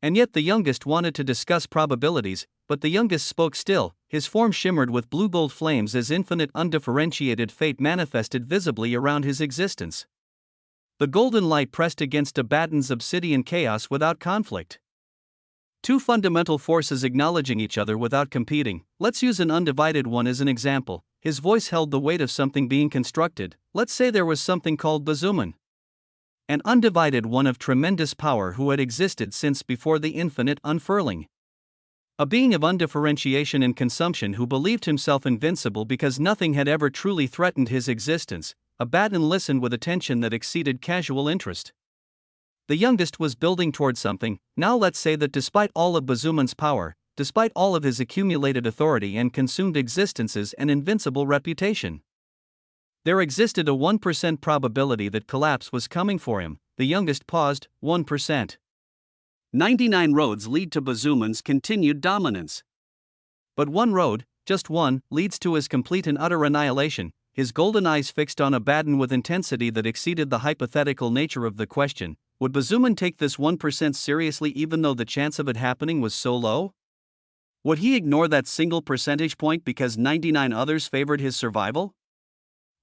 S1: And yet the youngest wanted to discuss probabilities, but the youngest spoke still. His form shimmered with blue-gold flames as infinite undifferentiated fate manifested visibly around his existence. The golden light pressed against Abaddon's obsidian chaos without conflict. Two fundamental forces acknowledging each other without competing. Let's use an undivided one as an example. His voice held the weight of something being constructed. Let's say there was something called Bazuman. An undivided one of tremendous power who had existed since before the infinite unfurling. A being of undifferentiation and consumption who believed himself invincible because nothing had ever truly threatened his existence. Abaddon listened with attention that exceeded casual interest. The youngest was building toward something. Now let's say that despite all of Bazuman's power, despite all of his accumulated authority and consumed existences and invincible reputation, there existed a 1% probability that collapse was coming for him. The youngest paused. 1%. 99 roads lead to Bazuman's continued dominance. But one road, just one, leads to his complete and utter annihilation. His golden eyes fixed on Abaddon with intensity that exceeded the hypothetical nature of the question. Would Bazuman take this 1% seriously even though the chance of it happening was so low? Would he ignore that single percentage point because 99 others favored his survival?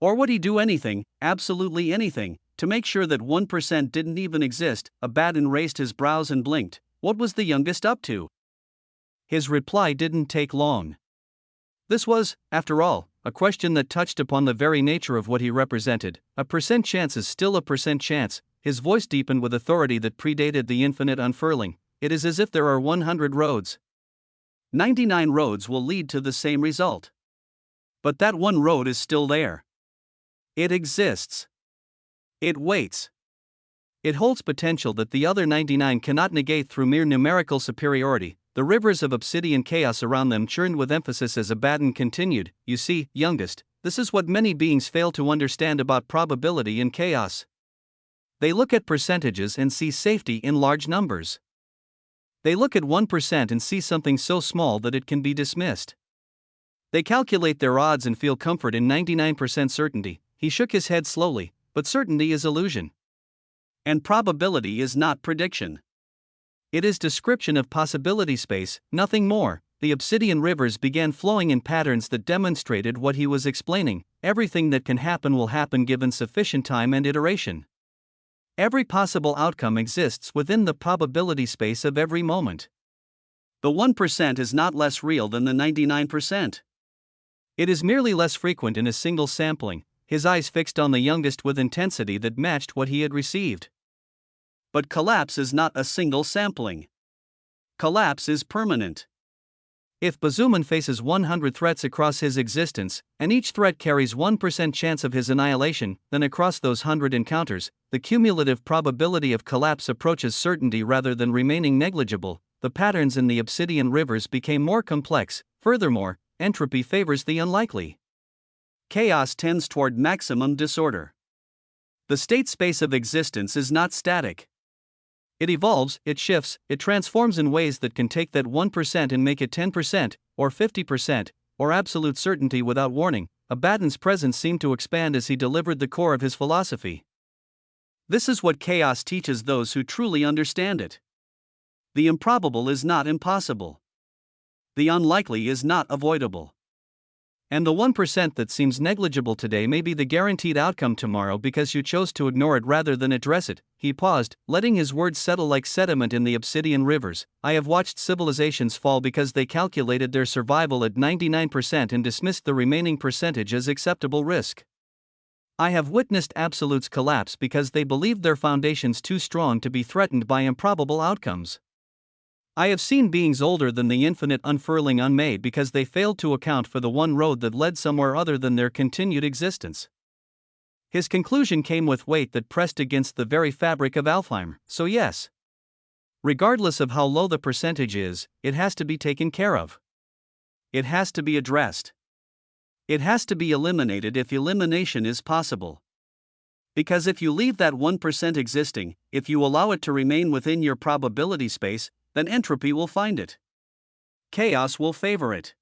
S1: Or would he do anything, absolutely anything, to make sure that 1% didn't even exist? Abaddon raised his brows and blinked. What was the youngest up to? His reply didn't take long. This was, after all, a question that touched upon the very nature of what he represented. A percent chance is still a percent chance. His voice deepened with authority that predated the infinite unfurling. It is as if there are 100 roads. 99 roads will lead to the same result. But that one road is still there. It exists. It waits. It holds potential that the other 99 cannot negate through mere numerical superiority. The rivers of obsidian chaos around them churned with emphasis as Abaddon continued. You see, youngest, this is what many beings fail to understand about probability in chaos. They look at percentages and see safety in large numbers. They look at 1% and see something so small that it can be dismissed. They calculate their odds and feel comfort in 99% certainty. He shook his head slowly, but certainty is illusion. And probability is not prediction. It is description of possibility space, nothing more. The obsidian rivers began flowing in patterns that demonstrated what he was explaining. Everything that can happen will happen given sufficient time and iteration. Every possible outcome exists within the probability space of every moment. The 1% is not less real than the 99%. It is merely less frequent in a single sampling. His eyes fixed on the youngest with intensity that matched what he had received. But collapse is not a single sampling. Collapse is permanent. If Bazuman faces 100 threats across his existence, and each threat carries 1% chance of his annihilation, then across those 100 encounters, the cumulative probability of collapse approaches certainty rather than remaining negligible. The patterns in the obsidian rivers became more complex. Furthermore, entropy favors the unlikely. Chaos tends toward maximum disorder. The state space of existence is not static. It evolves, it shifts, it transforms in ways that can take that 1% and make it 10%, or 50%, or absolute certainty without warning. Abaddon's presence seemed to expand as he delivered the core of his philosophy. This is what chaos teaches those who truly understand it. The improbable is not impossible. The unlikely is not avoidable. And the 1% that seems negligible today may be the guaranteed outcome tomorrow because you chose to ignore it rather than address it. He paused, letting his words settle like sediment in the obsidian rivers. I have watched civilizations fall because they calculated their survival at 99% and dismissed the remaining percentage as acceptable risk. I have witnessed absolutes collapse because they believed their foundations too strong to be threatened by improbable outcomes. I have seen beings older than the infinite unfurling unmade because they failed to account for the one road that led somewhere other than their continued existence. His conclusion came with weight that pressed against the very fabric of Alfheim. So yes, regardless of how low the percentage is, it has to be taken care of. It has to be addressed. It has to be eliminated if elimination is possible. Because if you leave that 1% existing, if you allow it to remain within your probability space, then entropy will find it. Chaos will favor it.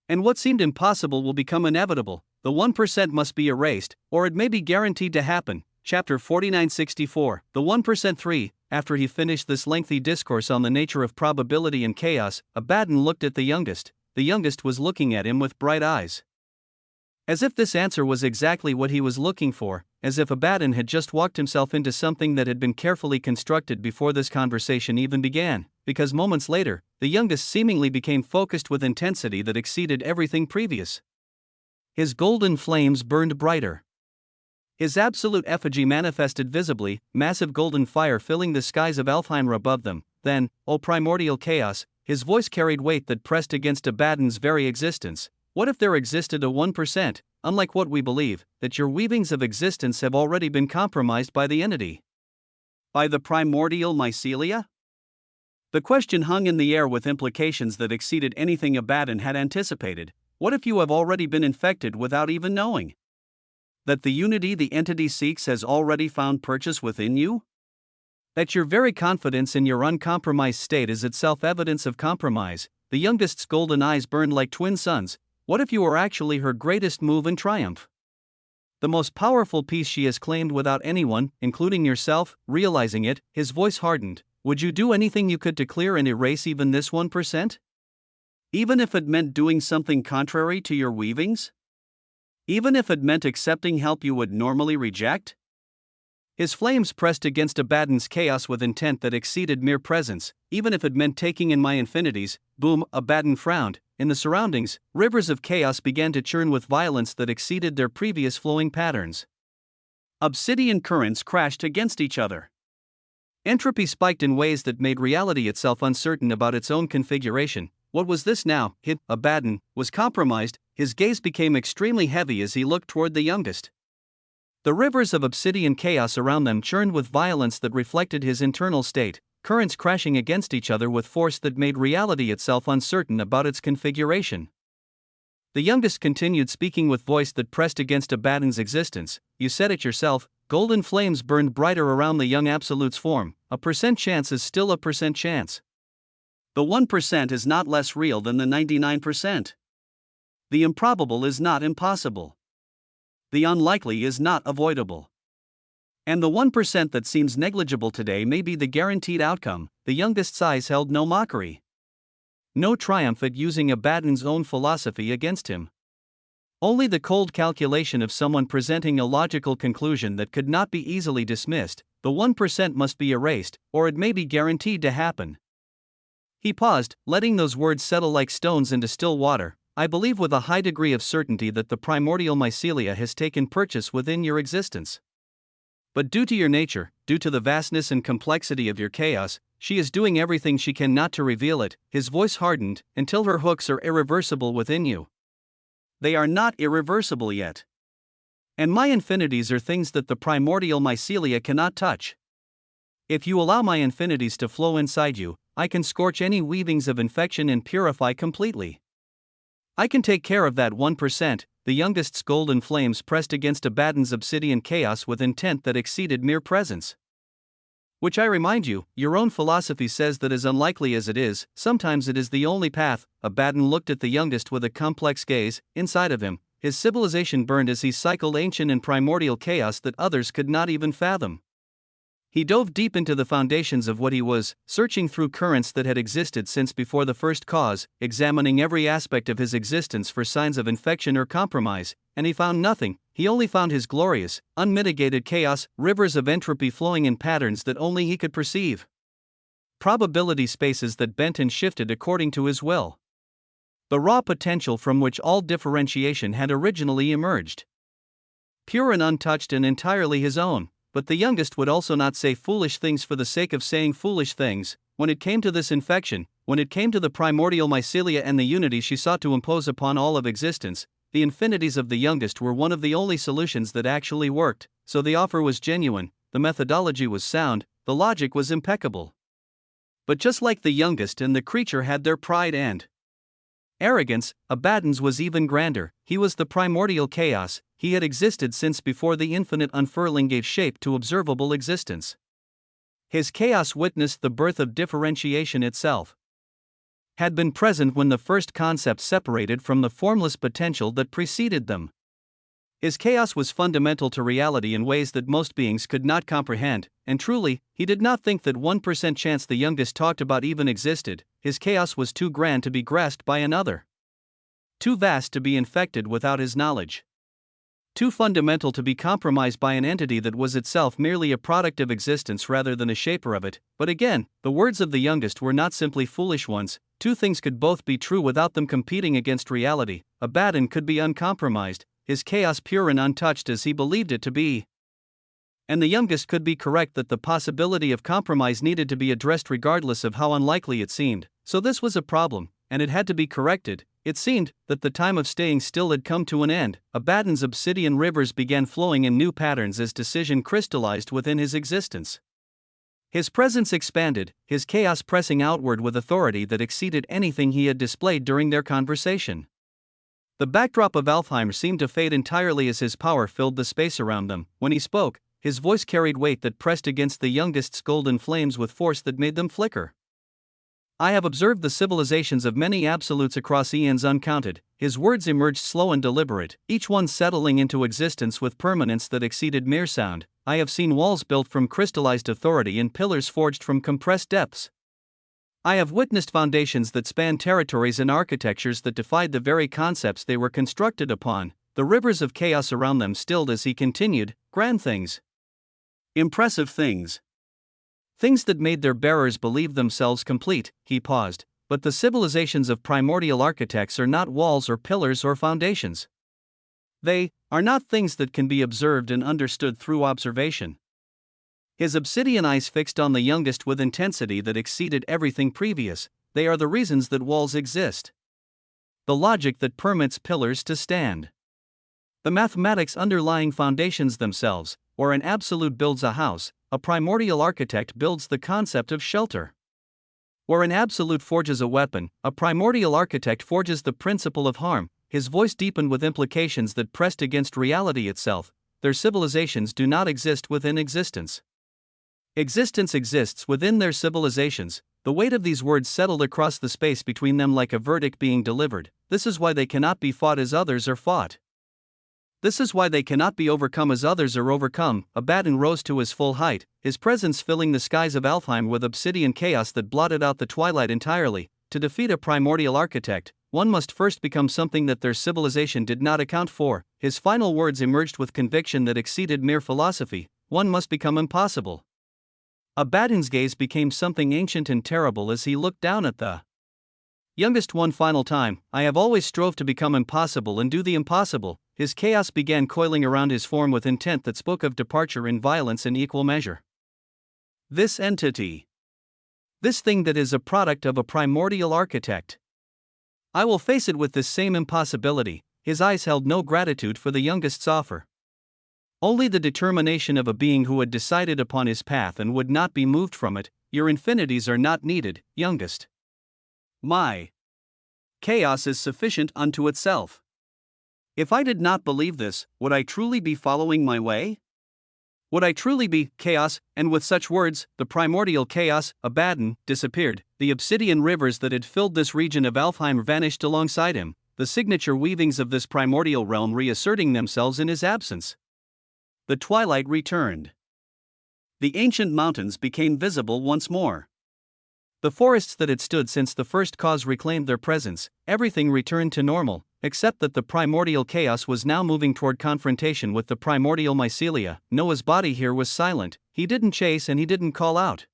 S1: And what seemed impossible will become inevitable. The 1% must be erased, or it may be guaranteed to happen. Chapter 4964, The 1% 3. After he finished this lengthy discourse on the nature of probability and chaos, Abaddon looked at the youngest. The youngest was looking at him with bright eyes. As if this answer was exactly what he was looking for, as if Abaddon had just walked himself into something that had been carefully constructed before this conversation even began, because moments later, the youngest seemingly became focused with intensity that exceeded everything previous. His golden flames burned brighter. His absolute effigy manifested visibly, massive golden fire filling the skies of Alfheim above them. Then, O primordial chaos, his voice carried weight that pressed against Abaddon's very existence. What if there existed a 1%, unlike what we believe, that your weavings of existence have already been compromised by the entity? By the primordial mycelia? The question hung in the air with implications that exceeded anything Abaddon had anticipated. What if you have already been infected without even knowing? That the unity the entity seeks has already found purchase within you? That your very confidence in your uncompromised state is itself evidence of compromise? The youngest's golden eyes burned like twin suns. What if you were actually her greatest move and triumph? The most powerful piece she has claimed without anyone, including yourself, realizing it. His voice hardened. Would you do anything you could to clear and erase even this 1%? Even if it meant doing something contrary to your weavings? Even if it meant accepting help you would normally reject? His flames pressed against Abaddon's chaos with intent that exceeded mere presence, even if it meant taking in my infinities. Boom, Abaddon frowned. In the surroundings, rivers of chaos began to churn with violence that exceeded their previous flowing patterns. Obsidian currents crashed against each other. Entropy spiked in ways that made reality itself uncertain about its own configuration. What was this now? Abaddon was compromised. His gaze became extremely heavy as he looked toward the youngest. The rivers of obsidian chaos around them churned with violence that reflected his internal state, currents crashing against each other with force that made reality itself uncertain about its configuration. The youngest continued speaking with voice that pressed against Abaddon's existence. You said it yourself, golden flames burned brighter around the young Absolute's form. A % chance is still a % chance. The 1% is not less real than the 99%. The improbable is not impossible. The unlikely is not avoidable. And the 1% that seems negligible today may be the guaranteed outcome. The youngest's eyes held no mockery. No triumph at using Abaddon's own philosophy against him. Only the cold calculation of someone presenting a logical conclusion that could not be easily dismissed. The 1% must be erased, or it may be guaranteed to happen. He paused, letting those words settle like stones into still water. I believe with a high degree of certainty that the primordial mycelia has taken purchase within your existence. But due to your nature, due to the vastness and complexity of your chaos, she is doing everything she can not to reveal it. His voice hardened, until her hooks are irreversible within you. They are not irreversible yet. And my infinities are things that the primordial mycelia cannot touch. If you allow my infinities to flow inside you, I can scorch any weavings of infection and purify completely. I can take care of that 1%. The youngest's golden flames pressed against Abaddon's obsidian chaos with intent that exceeded mere presence. Which I remind you, your own philosophy says that as unlikely as it is, sometimes it is the only path. Abaddon looked at the youngest with a complex gaze. Inside of him, his civilization burned as he cycled ancient and primordial chaos that others could not even fathom. He dove deep into the foundations of what he was, searching through currents that had existed since before the first cause, examining every aspect of his existence for signs of infection or compromise, and he found nothing. He only found his glorious, unmitigated chaos, rivers of entropy flowing in patterns that only he could perceive. Probability spaces that bent and shifted according to his will. The raw potential from which all differentiation had originally emerged. Pure and untouched and entirely his own. But the youngest would also not say foolish things for the sake of saying foolish things. When it came to this infection, when it came to the primordial mycelia and the unity she sought to impose upon all of existence, the infinities of the youngest were one of the only solutions that actually worked. So the offer was genuine, the methodology was sound, the logic was impeccable. But just like the youngest and the creature had their pride and arrogance, Abaddon's was even grander. He was the primordial chaos. He had existed since before the infinite unfurling gave shape to observable existence. His chaos witnessed the birth of differentiation itself. Had been present when the first concepts separated from the formless potential that preceded them. His chaos was fundamental to reality in ways that most beings could not comprehend, and truly, he did not think that 1% chance the youngest talked about even existed. His chaos was too grand to be grasped by another. Too vast to be infected without his knowledge. Too fundamental to be compromised by an entity that was itself merely a product of existence rather than a shaper of it. But again, the words of the youngest were not simply foolish ones. Two things could both be true without them competing against reality. Abaddon could be uncompromised, his chaos pure and untouched as he believed it to be. And the youngest could be correct that the possibility of compromise needed to be addressed regardless of how unlikely it seemed. So this was a problem, and it had to be corrected. It seemed that the time of staying still had come to an end. Abaddon's obsidian rivers began flowing in new patterns as decision crystallized within his existence. His presence expanded, his chaos pressing outward with authority that exceeded anything he had displayed during their conversation. The backdrop of Alfheim seemed to fade entirely as his power filled the space around them. When he spoke, his voice carried weight that pressed against the youngest's golden flames with force that made them flicker. I have observed the civilizations of many absolutes across eons uncounted. His words emerged slow and deliberate, each one settling into existence with permanence that exceeded mere sound. I have seen walls built from crystallized authority and pillars forged from compressed depths. I have witnessed foundations that spanned territories and architectures that defied the very concepts they were constructed upon. The rivers of chaos around them stilled as he continued, grand things. Impressive things. Things that made their bearers believe themselves complete. He paused. But the civilizations of primordial architects are not walls or pillars or foundations. They are not things that can be observed and understood through observation. His obsidian eyes fixed on the youngest with intensity that exceeded everything previous. They are the reasons that walls exist. The logic that permits pillars to stand. The mathematics underlying foundations themselves. Where an absolute builds a house, a primordial architect builds the concept of shelter. Where an absolute forges a weapon, a primordial architect forges the principle of harm. His voice deepened with implications that pressed against reality itself. Their civilizations do not exist within existence. Existence exists within their civilizations. The weight of these words settled across the space between them like a verdict being delivered. This is why they cannot be fought as others are fought. This is why they cannot be overcome as others are overcome. Abaddon rose to his full height, his presence filling the skies of Alfheim with obsidian chaos that blotted out the twilight entirely. To defeat a primordial architect, one must first become something that their civilization did not account for. His final words emerged with conviction that exceeded mere philosophy. One must become impossible. Abaddon's gaze became something ancient and terrible as he looked down at the youngest one final time. I have always strove to become impossible and do the impossible. His chaos began coiling around his form with intent that spoke of departure in violence in equal measure. This entity. This thing that is a product of a primordial architect. I will face it with this same impossibility. His eyes held no gratitude for the youngest's offer. Only the determination of a being who had decided upon his path and would not be moved from it. Your infinities are not needed, youngest. My chaos is sufficient unto itself. If I did not believe this, would I truly be following my way? Would I truly be chaos? And with such words, the primordial chaos, Abaddon, disappeared. The obsidian rivers that had filled this region of Alfheim vanished alongside him, the signature weavings of this primordial realm reasserting themselves in his absence. The twilight returned. The ancient mountains became visible once more. The forests that had stood since the first cause reclaimed their presence. Everything returned to normal, except that the primordial chaos was now moving toward confrontation with the primordial mycelia. Noah's body here was silent. He didn't chase and he didn't call out.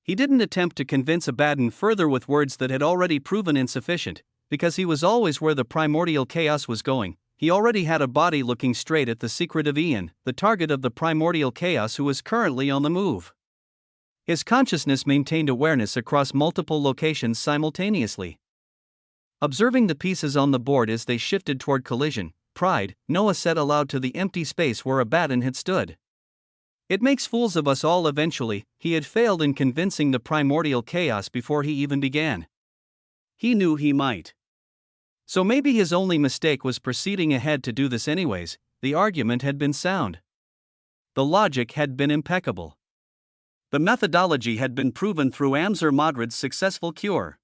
S1: He didn't attempt to convince Abaddon further with words that had already proven insufficient, because he was always where the primordial chaos was going. He already had a body looking straight at the secret of Ian, the target of the primordial chaos who was currently on the move. His consciousness maintained awareness across multiple locations simultaneously. Observing the pieces on the board as they shifted toward collision, pride, Noah said aloud to the empty space where Abaddon had stood. It makes fools of us all eventually. He had failed in convincing the primordial chaos before he even began. He knew he might. So maybe his only mistake was proceeding ahead to do this anyways. The argument had been sound. The logic had been impeccable. The methodology had been proven through Amzer Madrid's successful cure.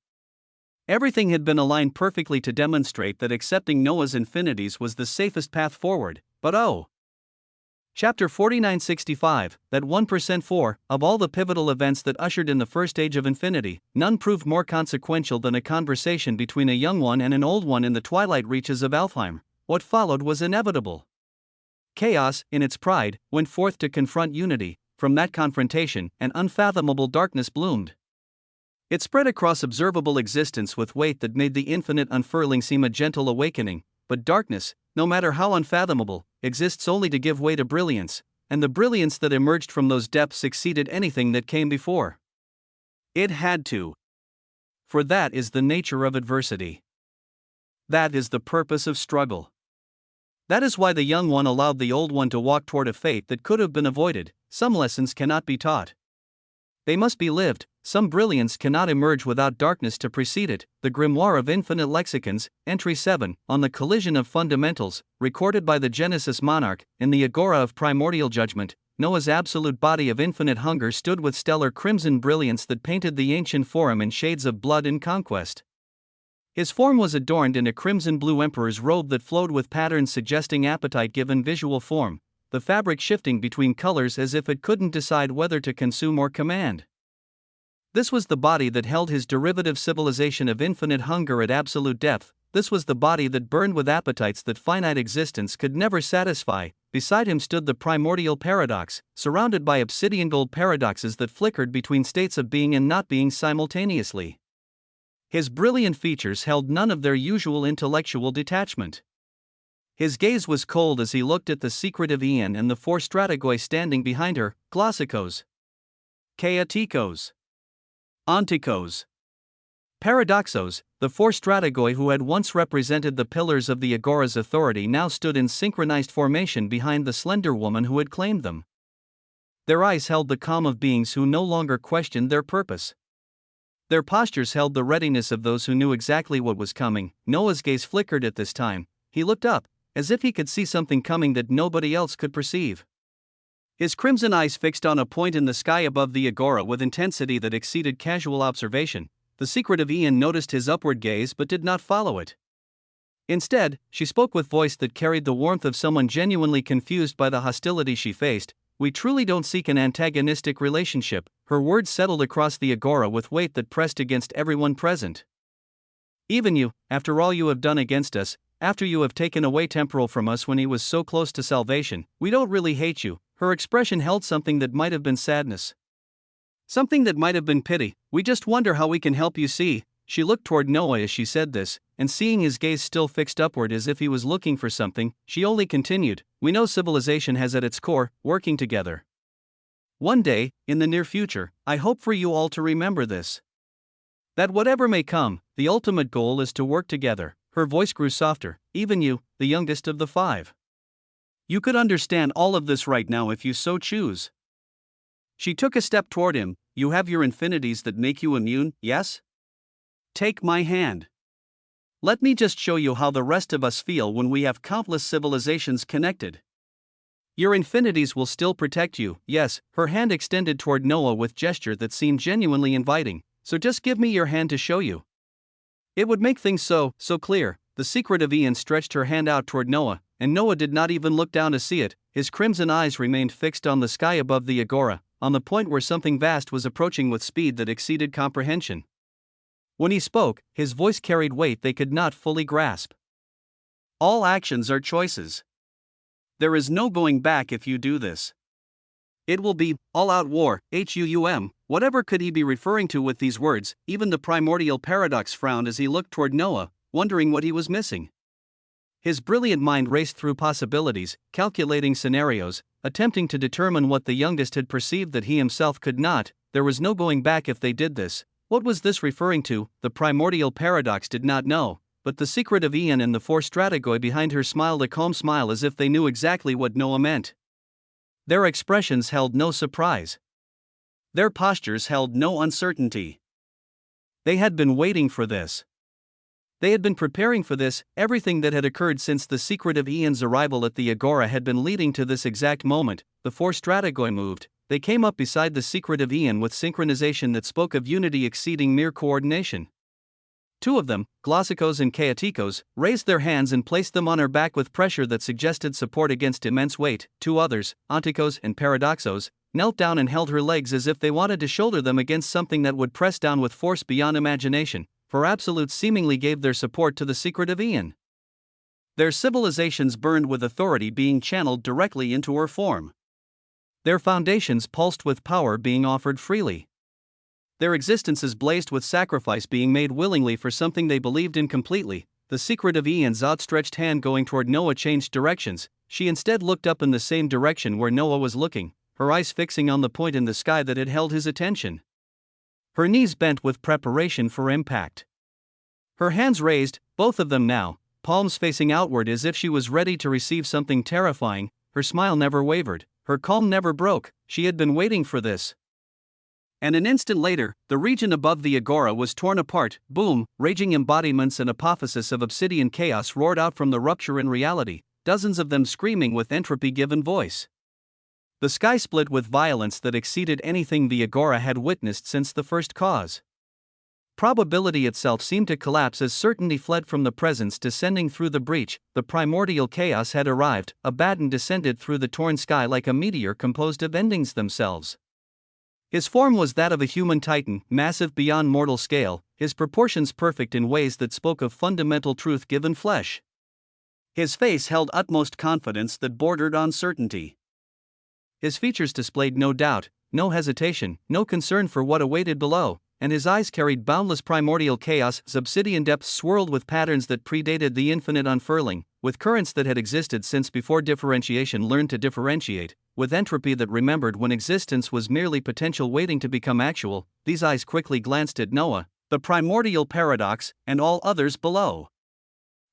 S1: Everything had been aligned perfectly to demonstrate that accepting Noah's infinities was the safest path forward, but oh! Chapter 4965, that 1% for, of all the pivotal events that ushered in the first age of infinity, none proved more consequential than a conversation between a young one and an old one in the twilight reaches of Alfheim. What followed was inevitable. Chaos, in its pride, went forth to confront unity. From that confrontation, an unfathomable darkness bloomed. It spread across observable existence with weight that made the infinite unfurling seem a gentle awakening, but darkness, no matter how unfathomable, exists only to give way to brilliance, and the brilliance that emerged from those depths exceeded anything that came before. It had to. For that is the nature of adversity. That is the purpose of struggle. That is why the young one allowed the old one to walk toward a fate that could have been avoided. Some lessons cannot be taught. They must be lived. Some brilliance cannot emerge without darkness to precede it. The Grimoire of Infinite Lexicons, Entry 7, on the collision of fundamentals, recorded by the Genesis monarch, in the Agora of Primordial Judgment. Noah's absolute body of infinite hunger stood with stellar crimson brilliance that painted the ancient forum in shades of blood and conquest. His form was adorned in a crimson-blue emperor's robe that flowed with patterns suggesting appetite given visual form, the fabric shifting between colors as if it couldn't decide whether to consume or command. This was the body that held his derivative civilization of infinite hunger at absolute depth. This was the body that burned with appetites that finite existence could never satisfy. beside him stood the primordial paradox, surrounded by obsidian gold paradoxes that flickered between states of being and not being simultaneously. His brilliant features held none of their usual intellectual detachment. His gaze was cold as he looked at the secretive Ian and the four strategoi standing behind her: Glossicos, Chaoticos, Onticos, Paradoxos. The four strategoi who had once represented the pillars of the Agora's authority now stood in synchronized formation behind the slender woman who had claimed them. Their eyes held the calm of beings who no longer questioned their purpose. Their postures held the readiness of those who knew exactly what was coming. Noah's gaze flickered at this time. He looked up, as if he could see something coming that nobody else could perceive. His crimson eyes fixed on a point in the sky above the Agora with intensity that exceeded casual observation. The secretive Ian noticed his upward gaze but did not follow it. Instead, she spoke with voice that carried the warmth of someone genuinely confused by the hostility she faced. "We truly don't seek an antagonistic relationship." Her words settled across the Agora with weight that pressed against everyone present. "Even you, after all you have done against us, after you have taken away temporal from us when he was so close to salvation, we don't really hate you." Her expression held something that might have been sadness, something that might have been pity. "We just wonder how we can help you see." She looked toward Noah as she said this, and seeing his gaze still fixed upward as if he was looking for something, she only continued, "We know civilization has at its core, working together. One day, in the near future, I hope for you all to remember this. That whatever may come, the ultimate goal is to work together." Her voice grew softer. "Even you, the youngest of the five. You could understand all of this right now if you so choose." She took a step toward him. "You have your infinities that make you immune, yes? Take my hand. Let me just show you how the rest of us feel when we have countless civilizations connected. Your infinities will still protect you, yes." Her hand extended toward Noah with gesture that seemed genuinely inviting. "So just give me your hand to show you. It would make things so clear." The secretive Ian stretched her hand out toward Noah, and Noah did not even look down to see it. His crimson eyes remained fixed on the sky above the Agora, on the point where something vast was approaching with speed that exceeded comprehension. When he spoke, his voice carried weight they could not fully grasp. "All actions are choices. There is no going back if you do this. It will be all-out war, HUUM." Whatever could he be referring to with these words? Even the primordial paradox frowned as he looked toward Noah, wondering what he was missing. His brilliant mind raced through possibilities, calculating scenarios, attempting to determine what the youngest had perceived that he himself could not. There was no going back if they did this. What was this referring to? The primordial paradox did not know, but the secretive Ian and the four strategoi behind her smiled a calm smile as if they knew exactly what Noah meant. Their expressions held no surprise. Their postures held no uncertainty. They had been waiting for this. They had been preparing for this. Everything that had occurred since the secretive Ian's arrival at the Agora had been leading to this exact moment. The four strategoi moved. They came up beside the secretive Ian with synchronization that spoke of unity exceeding mere coordination. Two of them, Glossicos and Chaoticos, raised their hands and placed them on her back with pressure that suggested support against immense weight. Two others, Onticos and Paradoxos, knelt down and held her legs as if they wanted to shoulder them against something that would press down with force beyond imagination, for absolutes seemingly gave their support to the secretive Ian. Their civilizations burned with authority being channeled directly into her form. Their foundations pulsed with power being offered freely. Their existences blazed with sacrifice being made willingly for something they believed in completely. The secretive Ian's outstretched hand going toward Noah changed directions. She instead looked up in the same direction where Noah was looking, her eyes fixing on the point in the sky that had held his attention. Her knees bent with preparation for impact. Her hands raised, both of them now, palms facing outward as if she was ready to receive something terrifying. Her smile never wavered, her calm never broke. She had been waiting for this. And an instant later, the region above the Agora was torn apart. Boom! Raging embodiments and apophysis of obsidian chaos roared out from the rupture in reality, dozens of them screaming with entropy-given voice. The sky split with violence that exceeded anything the Agora had witnessed since the first cause. Probability itself seemed to collapse as certainty fled from the presence descending through the breach. The primordial chaos had arrived. Abaddon descended through the torn sky like a meteor composed of endings themselves. His form was that of a human titan, massive beyond mortal scale, his proportions perfect in ways that spoke of fundamental truth given flesh. His face held utmost confidence that bordered on certainty. His features displayed no doubt, no hesitation, no concern for what awaited below, and his eyes carried boundless primordial chaos. Obsidian depths swirled with patterns that predated the infinite unfurling, with currents that had existed since before differentiation learned to differentiate, with entropy that remembered when existence was merely potential waiting to become actual. These eyes quickly glanced at Noah, the primordial paradox, and all others below.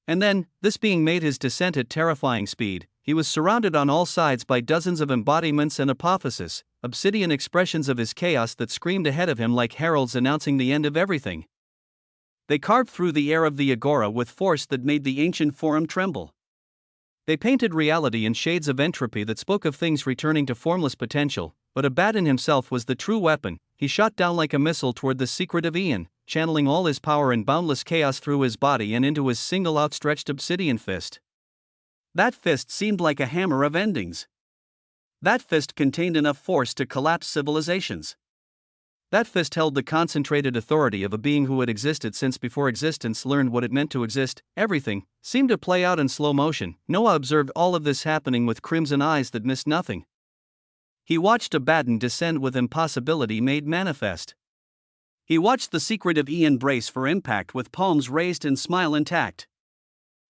S1: And then, this being made his descent at terrifying speed. He was surrounded on all sides by dozens of embodiments and apophysis, obsidian expressions of his chaos that screamed ahead of him like heralds announcing the end of everything. They carved through the air of the agora with force that made the ancient forum tremble. They painted reality in shades of entropy that spoke of things returning to formless potential, but Abaddon himself was the true weapon. He shot down like a missile toward the secret of Ian, channeling all his power and boundless chaos through his body and into his single outstretched obsidian fist. That fist seemed like a hammer of endings. That fist contained enough force to collapse civilizations. That fist held the concentrated authority of a being who had existed since before existence learned what it meant to exist. Everything seemed to play out in slow motion. Noah observed all of this happening with crimson eyes that missed nothing. He watched Abaddon descend with impossibility made manifest. He watched the secret of Ian brace for impact with palms raised and smile intact.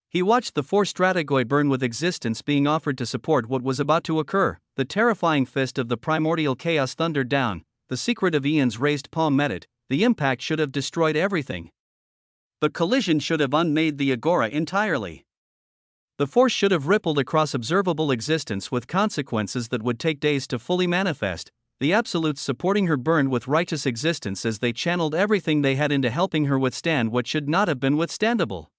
S1: He watched the four strategoi burn with existence being offered to support what was about to occur. The terrifying fist of the primordial chaos thundered down. The secret of Ian's raised palm met it. The impact should have destroyed everything. The collision should have unmade the agora entirely. The force should have rippled across observable existence with consequences that would take days to fully manifest. The absolutes supporting her burned with righteous existence as they channeled everything they had into helping her withstand what should not have been withstandable.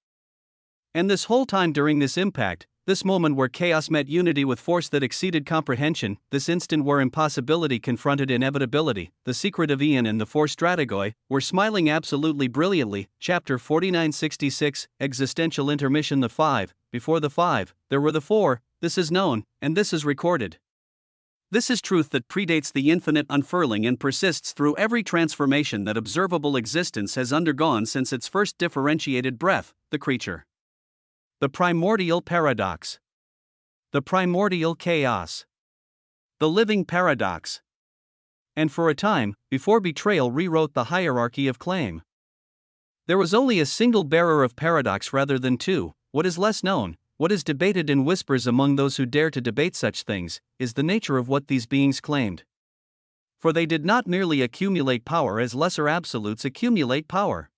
S1: And this whole time during this impact, this moment where chaos met unity with force that exceeded comprehension, this instant where impossibility confronted inevitability, the secret of Ian and the four strategoi were smiling absolutely brilliantly. Chapter 4966, Existential Intermission. The five, before the five, there were the four. This is known, and this is recorded. This is truth that predates the infinite unfurling and persists through every transformation that observable existence has undergone since its first differentiated breath, the creature. The primordial paradox. The primordial chaos. The living paradox. And for a time, before betrayal rewrote the hierarchy of claim. There was only a single bearer of paradox rather than two. What is less known, what is debated in whispers among those who dare to debate such things, is the nature of what these beings claimed. For they did not merely accumulate power as lesser absolutes accumulate power.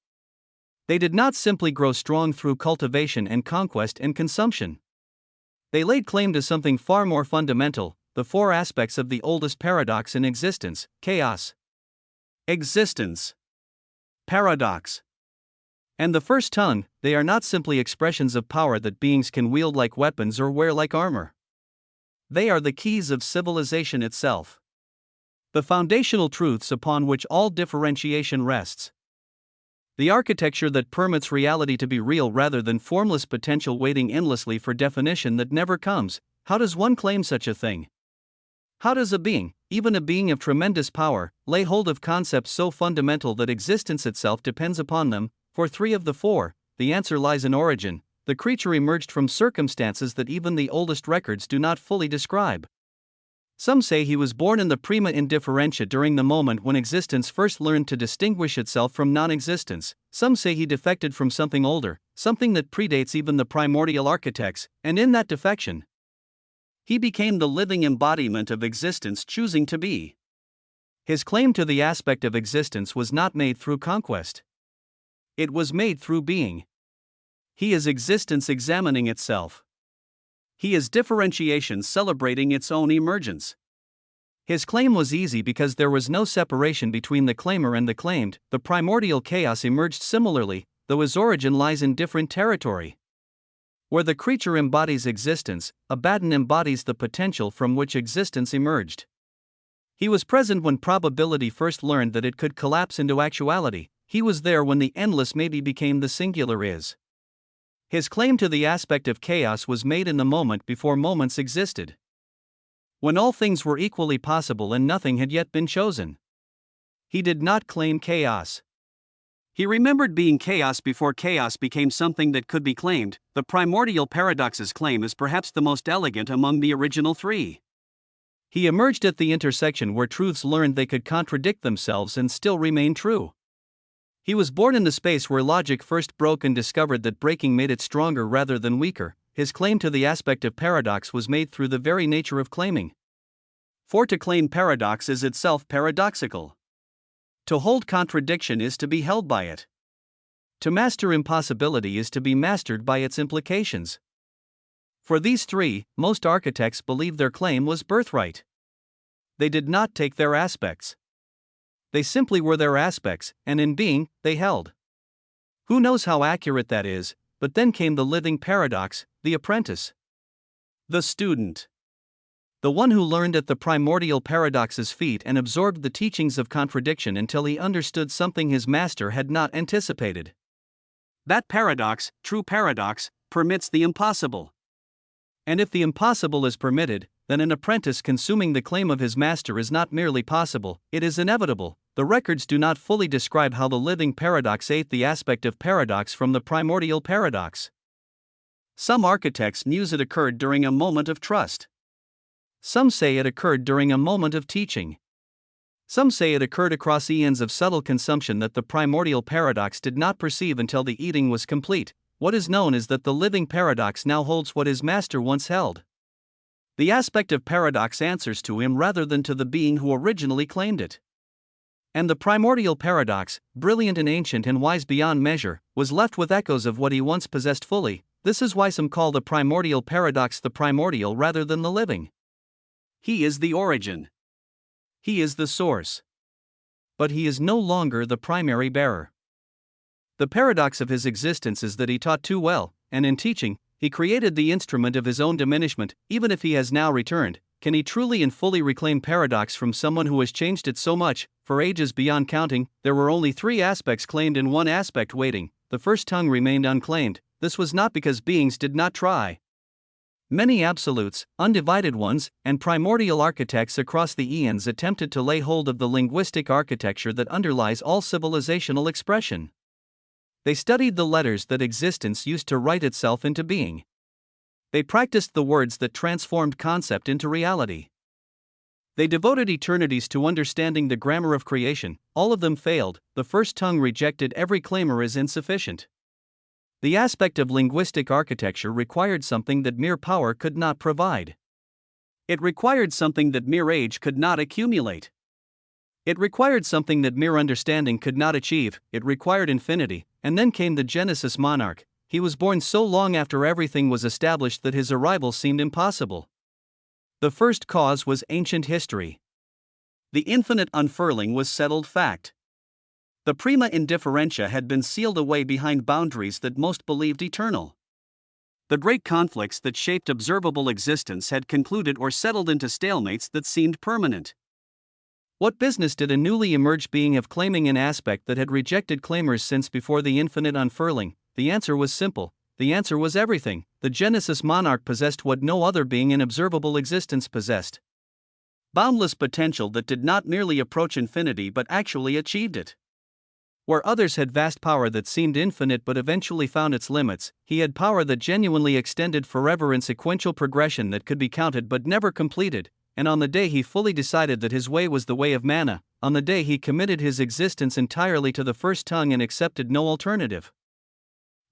S1: They did not simply grow strong through cultivation and conquest and consumption. They laid claim to something far more fundamental, the four aspects of the oldest paradox in existence: chaos, existence, paradox, and the first tongue. They are not simply expressions of power that beings can wield like weapons or wear like armor. They are the keys of civilization itself. The foundational truths upon which all differentiation rests. The architecture that permits reality to be real rather than formless potential waiting endlessly for definition that never comes. How does one claim such a thing? How does a being, even a being of tremendous power, lay hold of concepts so fundamental that existence itself depends upon them? For three of the four, the answer lies in origin. The creature emerged from circumstances that even the oldest records do not fully describe. Some say he was born in the prima indifferentia during the moment when existence first learned to distinguish itself from non-existence. Some say he defected from something older, something that predates even the primordial architects, and in that defection, he became the living embodiment of existence choosing to be. His claim to the aspect of existence was not made through conquest. It was made through being. He is existence examining itself. He is differentiation celebrating its own emergence. His claim was easy because there was no separation between the claimer and the claimed. The primordial chaos emerged similarly, though his origin lies in different territory. Where the creature embodies existence, Abaddon embodies the potential from which existence emerged. He was present when probability first learned that it could collapse into actuality. He was there when the endless maybe became the singular is. His claim to the aspect of chaos was made in the moment before moments existed. When all things were equally possible and nothing had yet been chosen. He did not claim chaos.
S2: He remembered being chaos before chaos became something that could be claimed. The primordial paradox's claim is perhaps the most elegant among the original three.
S1: He emerged at the intersection where truths learned they could contradict themselves and still remain true. He was born in the space where logic first broke and discovered that breaking made it stronger rather than weaker. His claim to the aspect of paradox was made through the very nature of claiming.
S2: For to claim paradox is itself paradoxical. To hold contradiction is to be held by it.
S1: To master impossibility is to be mastered by its implications. For these three, most architects believed their claim was birthright. They did not take their aspects. They simply were their aspects, and in being, they held. Who knows how accurate that is, but then came the living paradox, the apprentice.
S2: The student.
S1: The one who learned at the primordial paradox's feet and absorbed the teachings of contradiction until he understood something his master had not anticipated.
S2: That paradox, true paradox, permits the impossible.
S1: And if the impossible is permitted, then an apprentice consuming the claim of his master is not merely possible, it is inevitable. The records do not fully describe how the living paradox ate the aspect of paradox from the primordial paradox.
S2: Some architects muse it occurred during a moment of trust.
S1: Some say it occurred during a moment of teaching. Some say it occurred across eons of subtle consumption that the primordial paradox did not perceive until the eating was complete. What is known is that the living paradox now holds what his master once held. The aspect of paradox answers to him rather than to the being who originally claimed it. And the primordial paradox, brilliant and ancient and wise beyond measure, was left with echoes of what he once possessed fully. This is why some call the primordial paradox the primordial rather than the living.
S2: He is the origin.
S1: He is the source. But he is no longer the primary bearer. The paradox of his existence is that he taught too well, and in teaching, he created the instrument of his own diminishment. Even if he has now returned, can he truly and fully reclaim paradox from someone who has changed it so much? For ages beyond counting, there were only three aspects claimed and one aspect waiting. The first tongue remained unclaimed. This was not because beings did not try. Many absolutes, undivided ones, and primordial architects across the eons attempted to lay hold of the linguistic architecture that underlies all civilizational expression. They studied the letters that existence used to write itself into being. They practiced the words that transformed concept into reality. They devoted eternities to understanding the grammar of creation. All of them failed. The first tongue rejected every claimer as insufficient. The aspect of linguistic architecture required something that mere power could not provide.
S2: It required something that mere age could not accumulate.
S1: It required something that mere understanding could not achieve. It required infinity. And then came the Genesis monarch. He was born so long after everything was established that his arrival seemed impossible. The first cause was ancient history.
S2: The infinite unfurling was settled fact. The prima indifferentia had been sealed away behind boundaries that most believed eternal. The great conflicts that shaped observable existence had concluded or settled into stalemates that seemed permanent.
S1: What business did a newly emerged being have claiming an aspect that had rejected claimers since before the infinite unfurling? The answer was simple. The answer was everything. The Genesis monarch possessed what no other being in observable existence possessed.
S2: Boundless potential that did not merely approach infinity but actually achieved it.
S1: Where others had vast power that seemed infinite but eventually found its limits, he had power that genuinely extended forever in sequential progression that could be counted but never completed. And on the day he fully decided that his way was the way of manna, on the day he committed his existence entirely to the first tongue and accepted no alternative.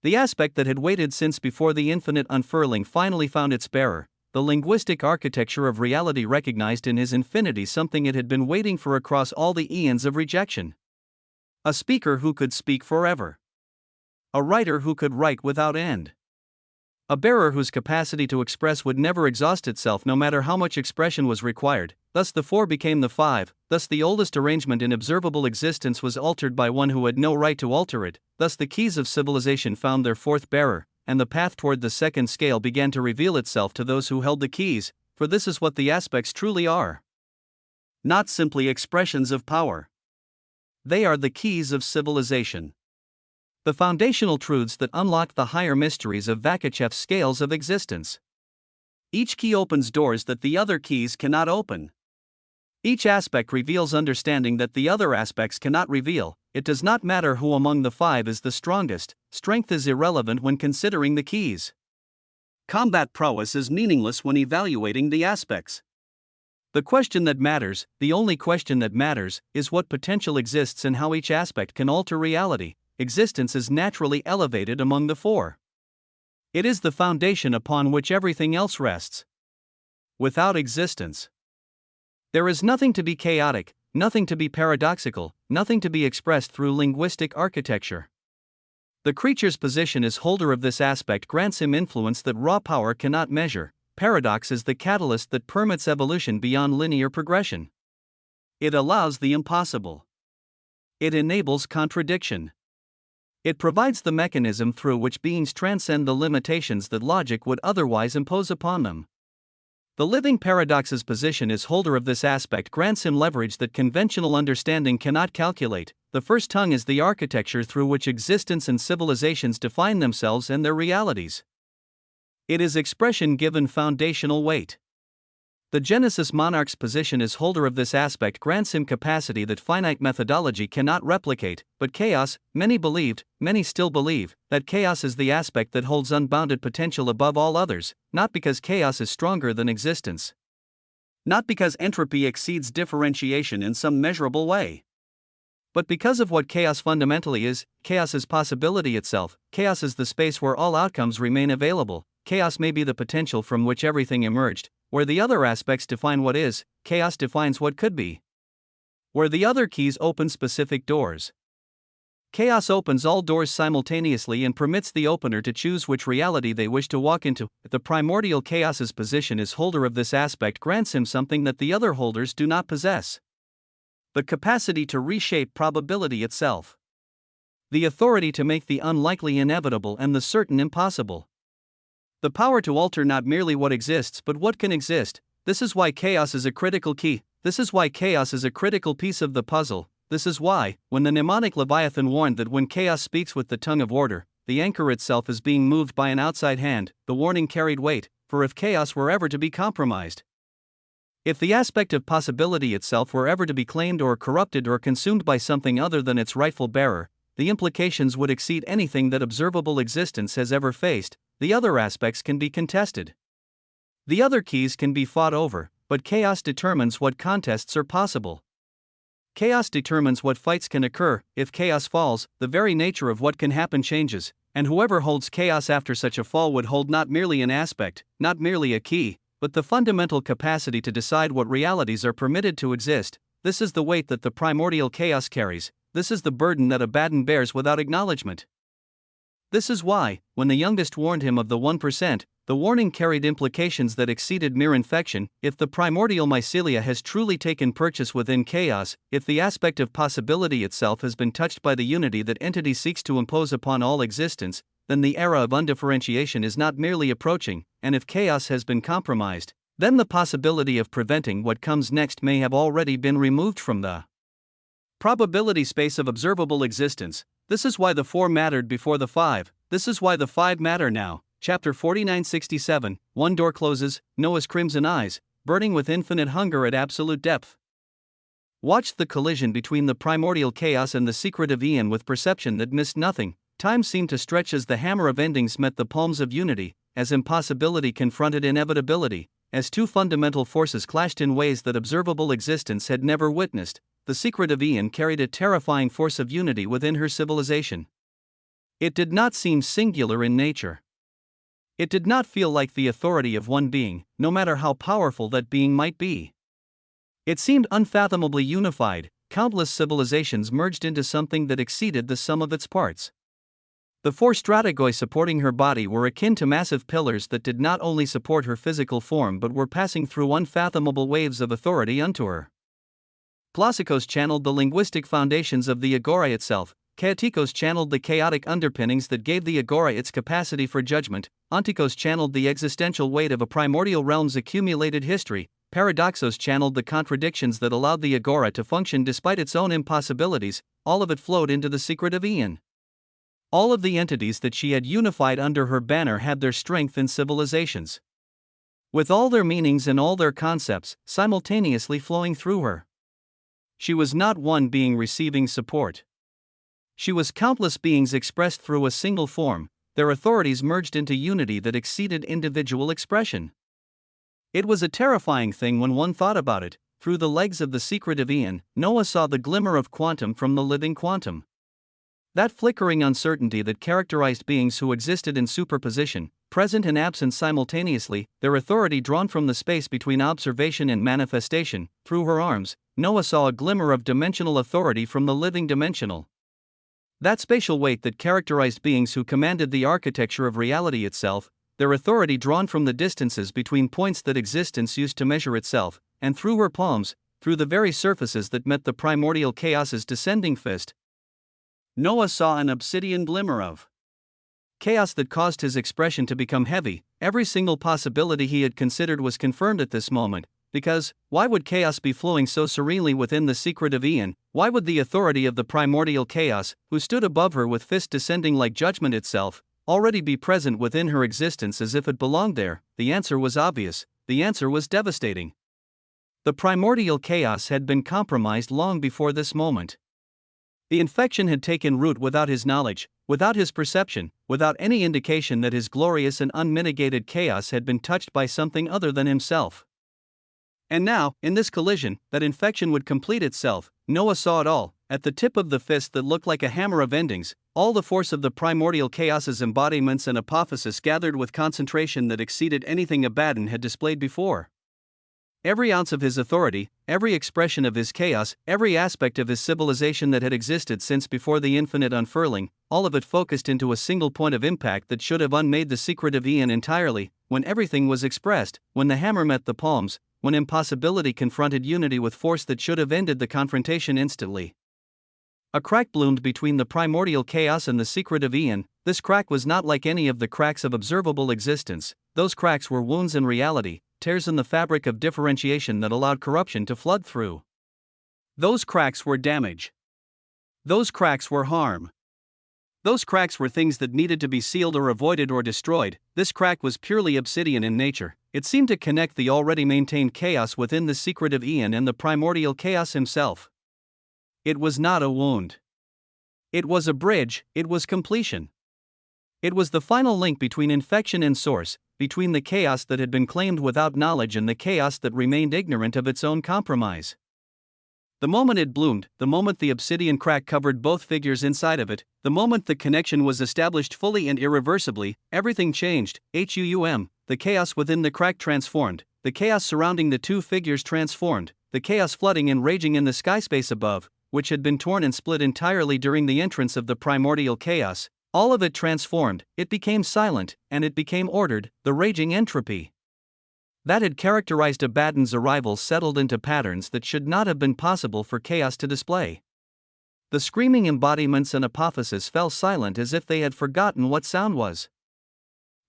S1: The aspect that had waited since before the infinite unfurling finally found its bearer. The linguistic architecture of reality recognized in his infinity something it had been waiting for across all the eons of rejection. A speaker who could speak forever. A writer who could write without end. A bearer whose capacity to express would never exhaust itself no matter how much expression was required. Thus the four became the five. Thus the oldest arrangement in observable existence was altered by one who had no right to alter it. Thus the keys of civilization found their fourth bearer, and the path toward the second scale began to reveal itself to those who held the keys, for this is what the aspects truly are.
S2: Not simply expressions of power.
S1: They are the keys of civilization. The foundational truths that unlock the higher mysteries of Vakachev's scales of existence.
S2: Each key opens doors that the other keys cannot open.
S1: Each aspect reveals understanding that the other aspects cannot reveal. it does not matter who among the five is the strongest, strength is irrelevant when considering the keys.
S2: Combat prowess is meaningless when evaluating the aspects.
S1: The question that matters, the only question that matters, is what potential exists and how each aspect can alter reality. Existence is naturally elevated among the four. It is the foundation upon which everything else rests. Without existence, there is nothing to be chaotic, nothing to be paradoxical, nothing to be expressed through linguistic architecture. The creature's position as holder of this aspect grants him influence that raw power cannot measure. Paradox is the catalyst that permits evolution beyond linear progression. It allows the impossible. It enables contradiction. It provides the mechanism through which beings transcend the limitations that logic would otherwise impose upon them. The living paradox's position as holder of this aspect grants him leverage that conventional understanding cannot calculate. The first tongue is the architecture through which existence and civilizations define themselves and their realities. It is expression given foundational weight. The Genesis monarch's position as holder of this aspect grants him capacity that finite methodology cannot replicate, but chaos, many believed, many still believe, that chaos is the aspect that holds unbounded potential above all others, not because chaos is stronger than existence. Not because entropy exceeds differentiation in some measurable way. But because of what chaos fundamentally is. Chaos is possibility itself, chaos is the space where all outcomes remain available, chaos may be the potential from which everything emerged. Where the other aspects define what is, chaos defines what could be. Where the other keys open specific doors. Chaos opens all doors simultaneously and permits the opener to choose which reality they wish to walk into. The primordial chaos's position as holder of this aspect grants him something that the other holders do not possess: the capacity to reshape probability itself. The authority to make the unlikely inevitable and the certain impossible. The power to alter not merely what exists but what can exist. This is why chaos is a critical key. This is why chaos is a critical piece of the puzzle. This is why, when the mnemonic Leviathan warned that when chaos speaks with the tongue of order, the anchor itself is being moved by an outside hand, the warning carried weight, for if chaos were ever to be compromised, if the aspect of possibility itself were ever to be claimed or corrupted or consumed by something other than its rightful bearer, the implications would exceed anything that observable existence has ever faced. The other aspects can be contested. The other keys can be fought over, but chaos determines what contests are possible. Chaos determines what fights can occur. If chaos falls, the very nature of what can happen changes, and whoever holds chaos after such a fall would hold not merely an aspect, not merely a key, but the fundamental capacity to decide what realities are permitted to exist. This is the weight that the primordial chaos carries. This is the burden that Abaddon bears without acknowledgement. This is why, when the youngest warned him of the 1%, the warning carried implications that exceeded mere infection. If the primordial mycelia has truly taken purchase within chaos, if the aspect of possibility itself has been touched by the unity that entity seeks to impose upon all existence, then the era of undifferentiation is not merely approaching, and if chaos has been compromised, then the possibility of preventing what comes next may have already been removed from the probability space of observable existence. This is why the four mattered before the five. This is why the five matter now. Chapter 4967. One door closes, Noah's crimson eyes, burning with infinite hunger at absolute depth, watched the collision between the primordial chaos and the secret of Ian with perception that missed nothing. Time seemed to stretch as the hammer of endings met the palms of unity, as impossibility confronted inevitability, as two fundamental forces clashed in ways that observable existence had never witnessed. The secret of Ian carried a terrifying force of unity within her civilization. It did not seem singular in nature. It did not feel like the authority of one being, no matter how powerful that being might be. It seemed unfathomably unified. Countless civilizations merged into something that exceeded the sum of its parts. The four strategoi supporting her body were akin to massive pillars that did not only support her physical form but were passing through unfathomable waves of authority unto her. Plasikos channeled the linguistic foundations of the agora itself. Chaotikos channeled the chaotic underpinnings that gave the agora its capacity for judgment. Ontikos channeled the existential weight of a primordial realm's accumulated history. Paradoxos channeled the contradictions that allowed the agora to function despite its own impossibilities. All of it flowed into the secret of Ian. All of the entities that she had unified under her banner had their strength in civilizations, with all their meanings and all their concepts simultaneously flowing through her. She was not one being receiving support. She was countless beings expressed through a single form, their authorities merged into unity that exceeded individual expression. It was a terrifying thing when one thought about it. Through the legs of the secretive Ian, Noah saw the glimmer of quantum from the living quantum. That flickering uncertainty that characterized beings who existed in superposition, present and absent simultaneously, their authority drawn from the space between observation and manifestation. Through her arms, Noah saw a glimmer of dimensional authority from the living dimensional. That spatial weight that characterized beings who commanded the architecture of reality itself, their authority drawn from the distances between points that existence used to measure itself, and through her palms, through the very surfaces that met the primordial chaos's descending fist, Noah saw an obsidian glimmer of chaos that caused his expression to become heavy. Every single possibility he had considered was confirmed at this moment, because, why would chaos be flowing so serenely within the secret of Ian? Why would the authority of the primordial chaos, who stood above her with fist descending like judgment itself, already be present within her existence as if it belonged there? The answer was obvious, the answer was devastating. The primordial chaos had been compromised long before this moment. The infection had taken root without his knowledge, without his perception, without any indication that his glorious and unmitigated chaos had been touched by something other than himself. And now, in this collision, that infection would complete itself. Noah saw it all, at the tip of the fist that looked like a hammer of endings, all the force of the primordial chaos's embodiments and apophysis gathered with concentration that exceeded anything Abaddon had displayed before. Every ounce of his authority, every expression of his chaos, every aspect of his civilization that had existed since before the infinite unfurling, all of it focused into a single point of impact that should have unmade the secret of Ian entirely. When everything was expressed, when the hammer met the palms, when impossibility confronted unity with force that should have ended the confrontation instantly. A crack bloomed between the primordial chaos and the secret of Ian. This crack was not like any of the cracks of observable existence. Those cracks were wounds in reality, tears in the fabric of differentiation that allowed corruption to flood through. Those cracks were damage. Those cracks were harm. Those cracks were things that needed to be sealed or avoided or destroyed. This crack was purely obsidian in nature. It seemed to connect the already maintained chaos within the secret of Ian and the primordial chaos himself. It was not a wound. It was a bridge, it was completion. It was the final link between infection and source, between the chaos that had been claimed without knowledge and the chaos that remained ignorant of its own compromise. The moment it bloomed, the moment the obsidian crack covered both figures inside of it, the moment the connection was established fully and irreversibly, everything changed. The chaos within the crack transformed, the chaos surrounding the two figures transformed, the chaos flooding and raging in the sky space above, which had been torn and split entirely during the entrance of the primordial chaos. All of it transformed, it became silent, and it became ordered. The raging entropy that had characterized Abaddon's arrival settled into patterns that should not have been possible for chaos to display. The screaming embodiments and apophysis fell silent as if they had forgotten what sound was.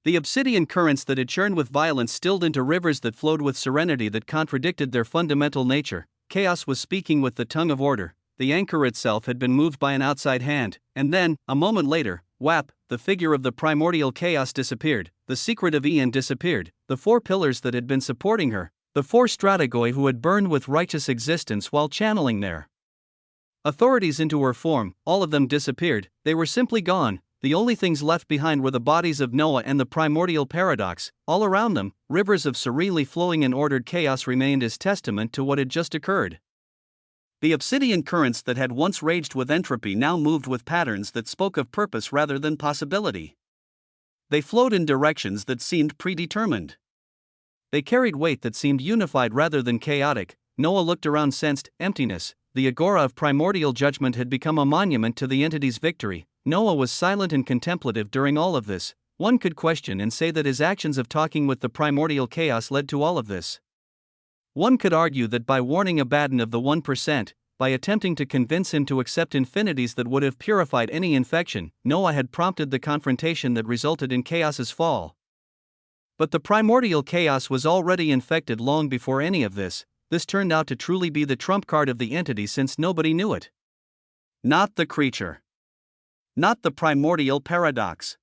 S1: The obsidian currents that had churned with violence stilled into rivers that flowed with serenity that contradicted their fundamental nature. Chaos was speaking with the tongue of order. The anchor itself had been moved by an outside hand, and then, a moment later, whap, the figure of the primordial chaos disappeared, the secret of Ian disappeared, the four pillars that had been supporting her, the four strategoi who had burned with righteous existence while channeling their authorities into her form, all of them disappeared. They were simply gone. The only things left behind were the bodies of Noah and the primordial paradox. All around them, rivers of serenely flowing and ordered chaos remained as testament to what had just occurred. The obsidian currents that had once raged with entropy now moved with patterns that spoke of purpose rather than possibility. They flowed in directions that seemed predetermined. They carried weight that seemed unified rather than chaotic. Noah looked around, sensed emptiness. The agora of primordial judgment had become a monument to the entity's victory. Noah was silent and contemplative during all of this. One could question and say that his actions of talking with the primordial chaos led to all of this. One could argue that by warning Abaddon of the 1%, by attempting to convince him to accept infinities that would have purified any infection, Noah had prompted the confrontation that resulted in chaos's fall. But the primordial chaos was already infected long before any of this. This turned out to truly be the trump card of the entity since nobody knew it. Not the creature. Not the primordial paradox.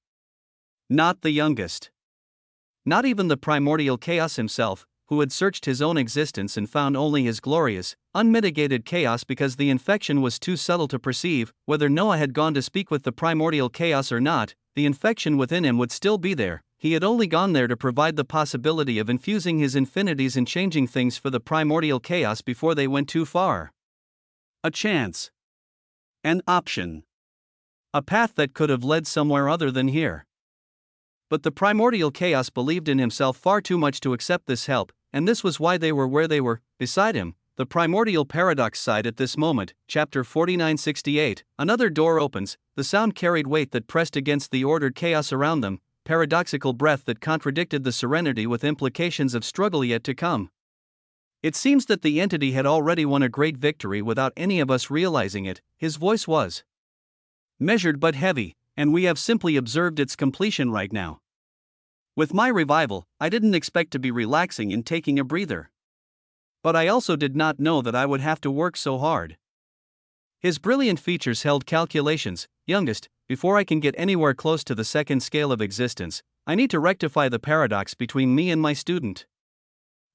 S1: Not the youngest. Not even the primordial chaos himself, who had searched his own existence and found only his glorious, unmitigated chaos because the infection was too subtle to perceive. Whether Noah had gone to speak with the primordial chaos or not, the infection within him would still be there. He had only gone there to provide the possibility of infusing his infinities and changing things for the primordial chaos before they went too far.
S2: A chance. An option.
S1: A path that could have led somewhere other than here. But the primordial chaos believed in himself far too much to accept this help, and this was why they were where they were. Beside him, the primordial paradox sighed at this moment. Chapter 4968. Another door opens. The sound carried weight that pressed against the ordered chaos around them, paradoxical breath that contradicted the serenity with implications of struggle yet to come. It seems that the entity had already won a great victory without any of us realizing it. His voice was measured but heavy, and we have simply observed its completion right now. With my revival, I didn't expect to be relaxing and taking a breather. But I also did not know that I would have to work so hard. His brilliant features held calculations. Youngest, before I can get anywhere close to the second scale of existence, I need to rectify the paradox between me and my student.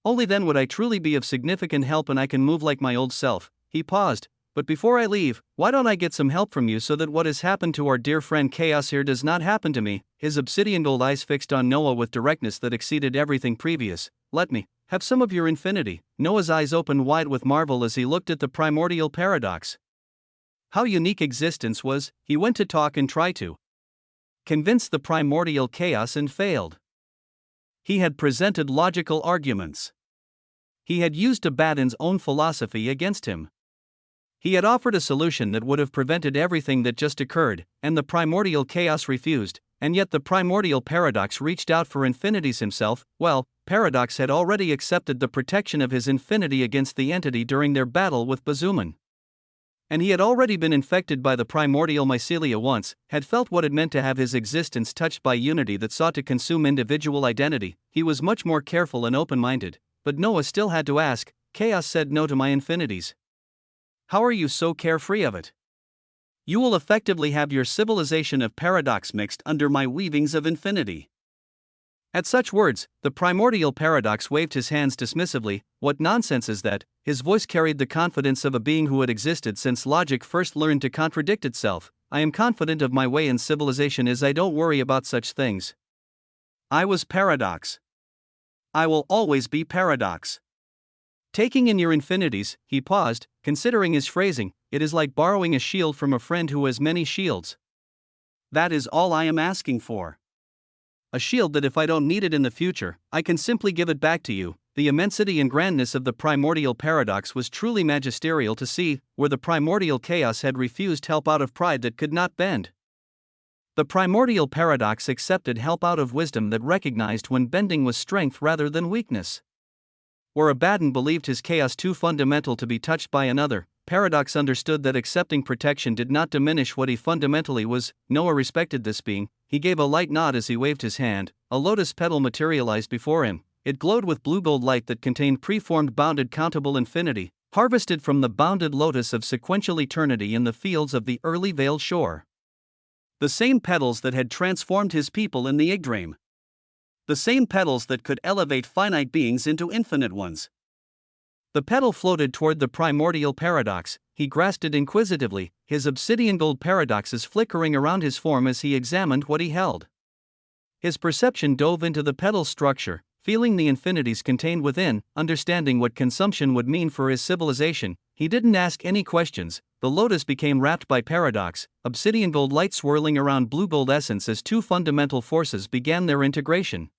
S1: Only then would I truly be of significant help and I can move like my old self. He paused. But before I leave, why don't I get some help from you so that what has happened to our dear friend Chaos here does not happen to me? His obsidian gold eyes fixed on Noah with directness that exceeded everything previous. Let me have some of your infinity. Noah's eyes opened wide with marvel as he looked at the primordial paradox. How unique existence was. He went to talk and try to convince the primordial chaos and failed. He had presented logical arguments. He had used Abaddon's own philosophy against him. He had offered a solution that would have prevented everything that just occurred, and the primordial chaos refused, and yet the primordial paradox reached out for infinities himself. Well, Paradox had already accepted the protection of his infinity against the entity during their battle with Bazuman. And he had already been infected by the primordial mycelia once, had felt what it meant to have his existence touched by unity that sought to consume individual identity. He was much more careful and open-minded, but Noah still had to ask. Chaos said no to my infinities. How are you so carefree of it? You will effectively have your civilization of paradox mixed under my weavings of infinity. At such words, the primordial paradox waved his hands dismissively. What nonsense is that? His voice carried the confidence of a being who had existed since logic first learned to contradict itself. I am confident of my way in civilization as I don't worry about such things. I was paradox. I will always be paradox. Taking in your infinities, he paused, considering his phrasing. It is like borrowing a shield from a friend who has many shields. That is all I am asking for. A shield that if I don't need it in the future, I can simply give it back to you. The immensity and grandness of the primordial paradox was truly magisterial to see, where the primordial chaos had refused help out of pride that could not bend. The primordial paradox accepted help out of wisdom that recognized when bending was strength rather than weakness. Where Abaddon believed his chaos too fundamental to be touched by another, Paradox understood that accepting protection did not diminish what he fundamentally was. Noah respected this being. He gave a light nod as he waved his hand. A lotus petal materialized before him. It glowed with blue gold light that contained preformed bounded countable infinity, harvested from the bounded lotus of sequential eternity in the fields of the early veiled shore. The same petals that had transformed his people in the Yggdrasil. The same petals that could elevate finite beings into infinite ones. The petal floated toward the primordial paradox. He grasped it inquisitively, his obsidian gold paradoxes flickering around his form as he examined what he held. His perception dove into the petal's structure, feeling the infinities contained within, understanding what consumption would mean for his civilization. He didn't ask any questions. The lotus became wrapped by paradox, obsidian gold light swirling around blue gold essence as two fundamental forces began their integration.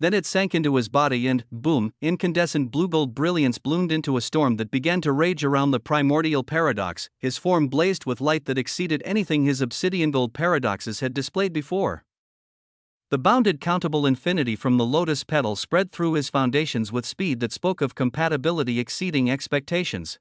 S1: Then it sank into his body and, boom, incandescent blue gold brilliance bloomed into a storm that began to rage around the primordial paradox. His form blazed with light that exceeded anything his obsidian gold paradoxes had displayed before. The bounded countable infinity from the lotus petal spread through his foundations with speed that spoke of compatibility exceeding expectations.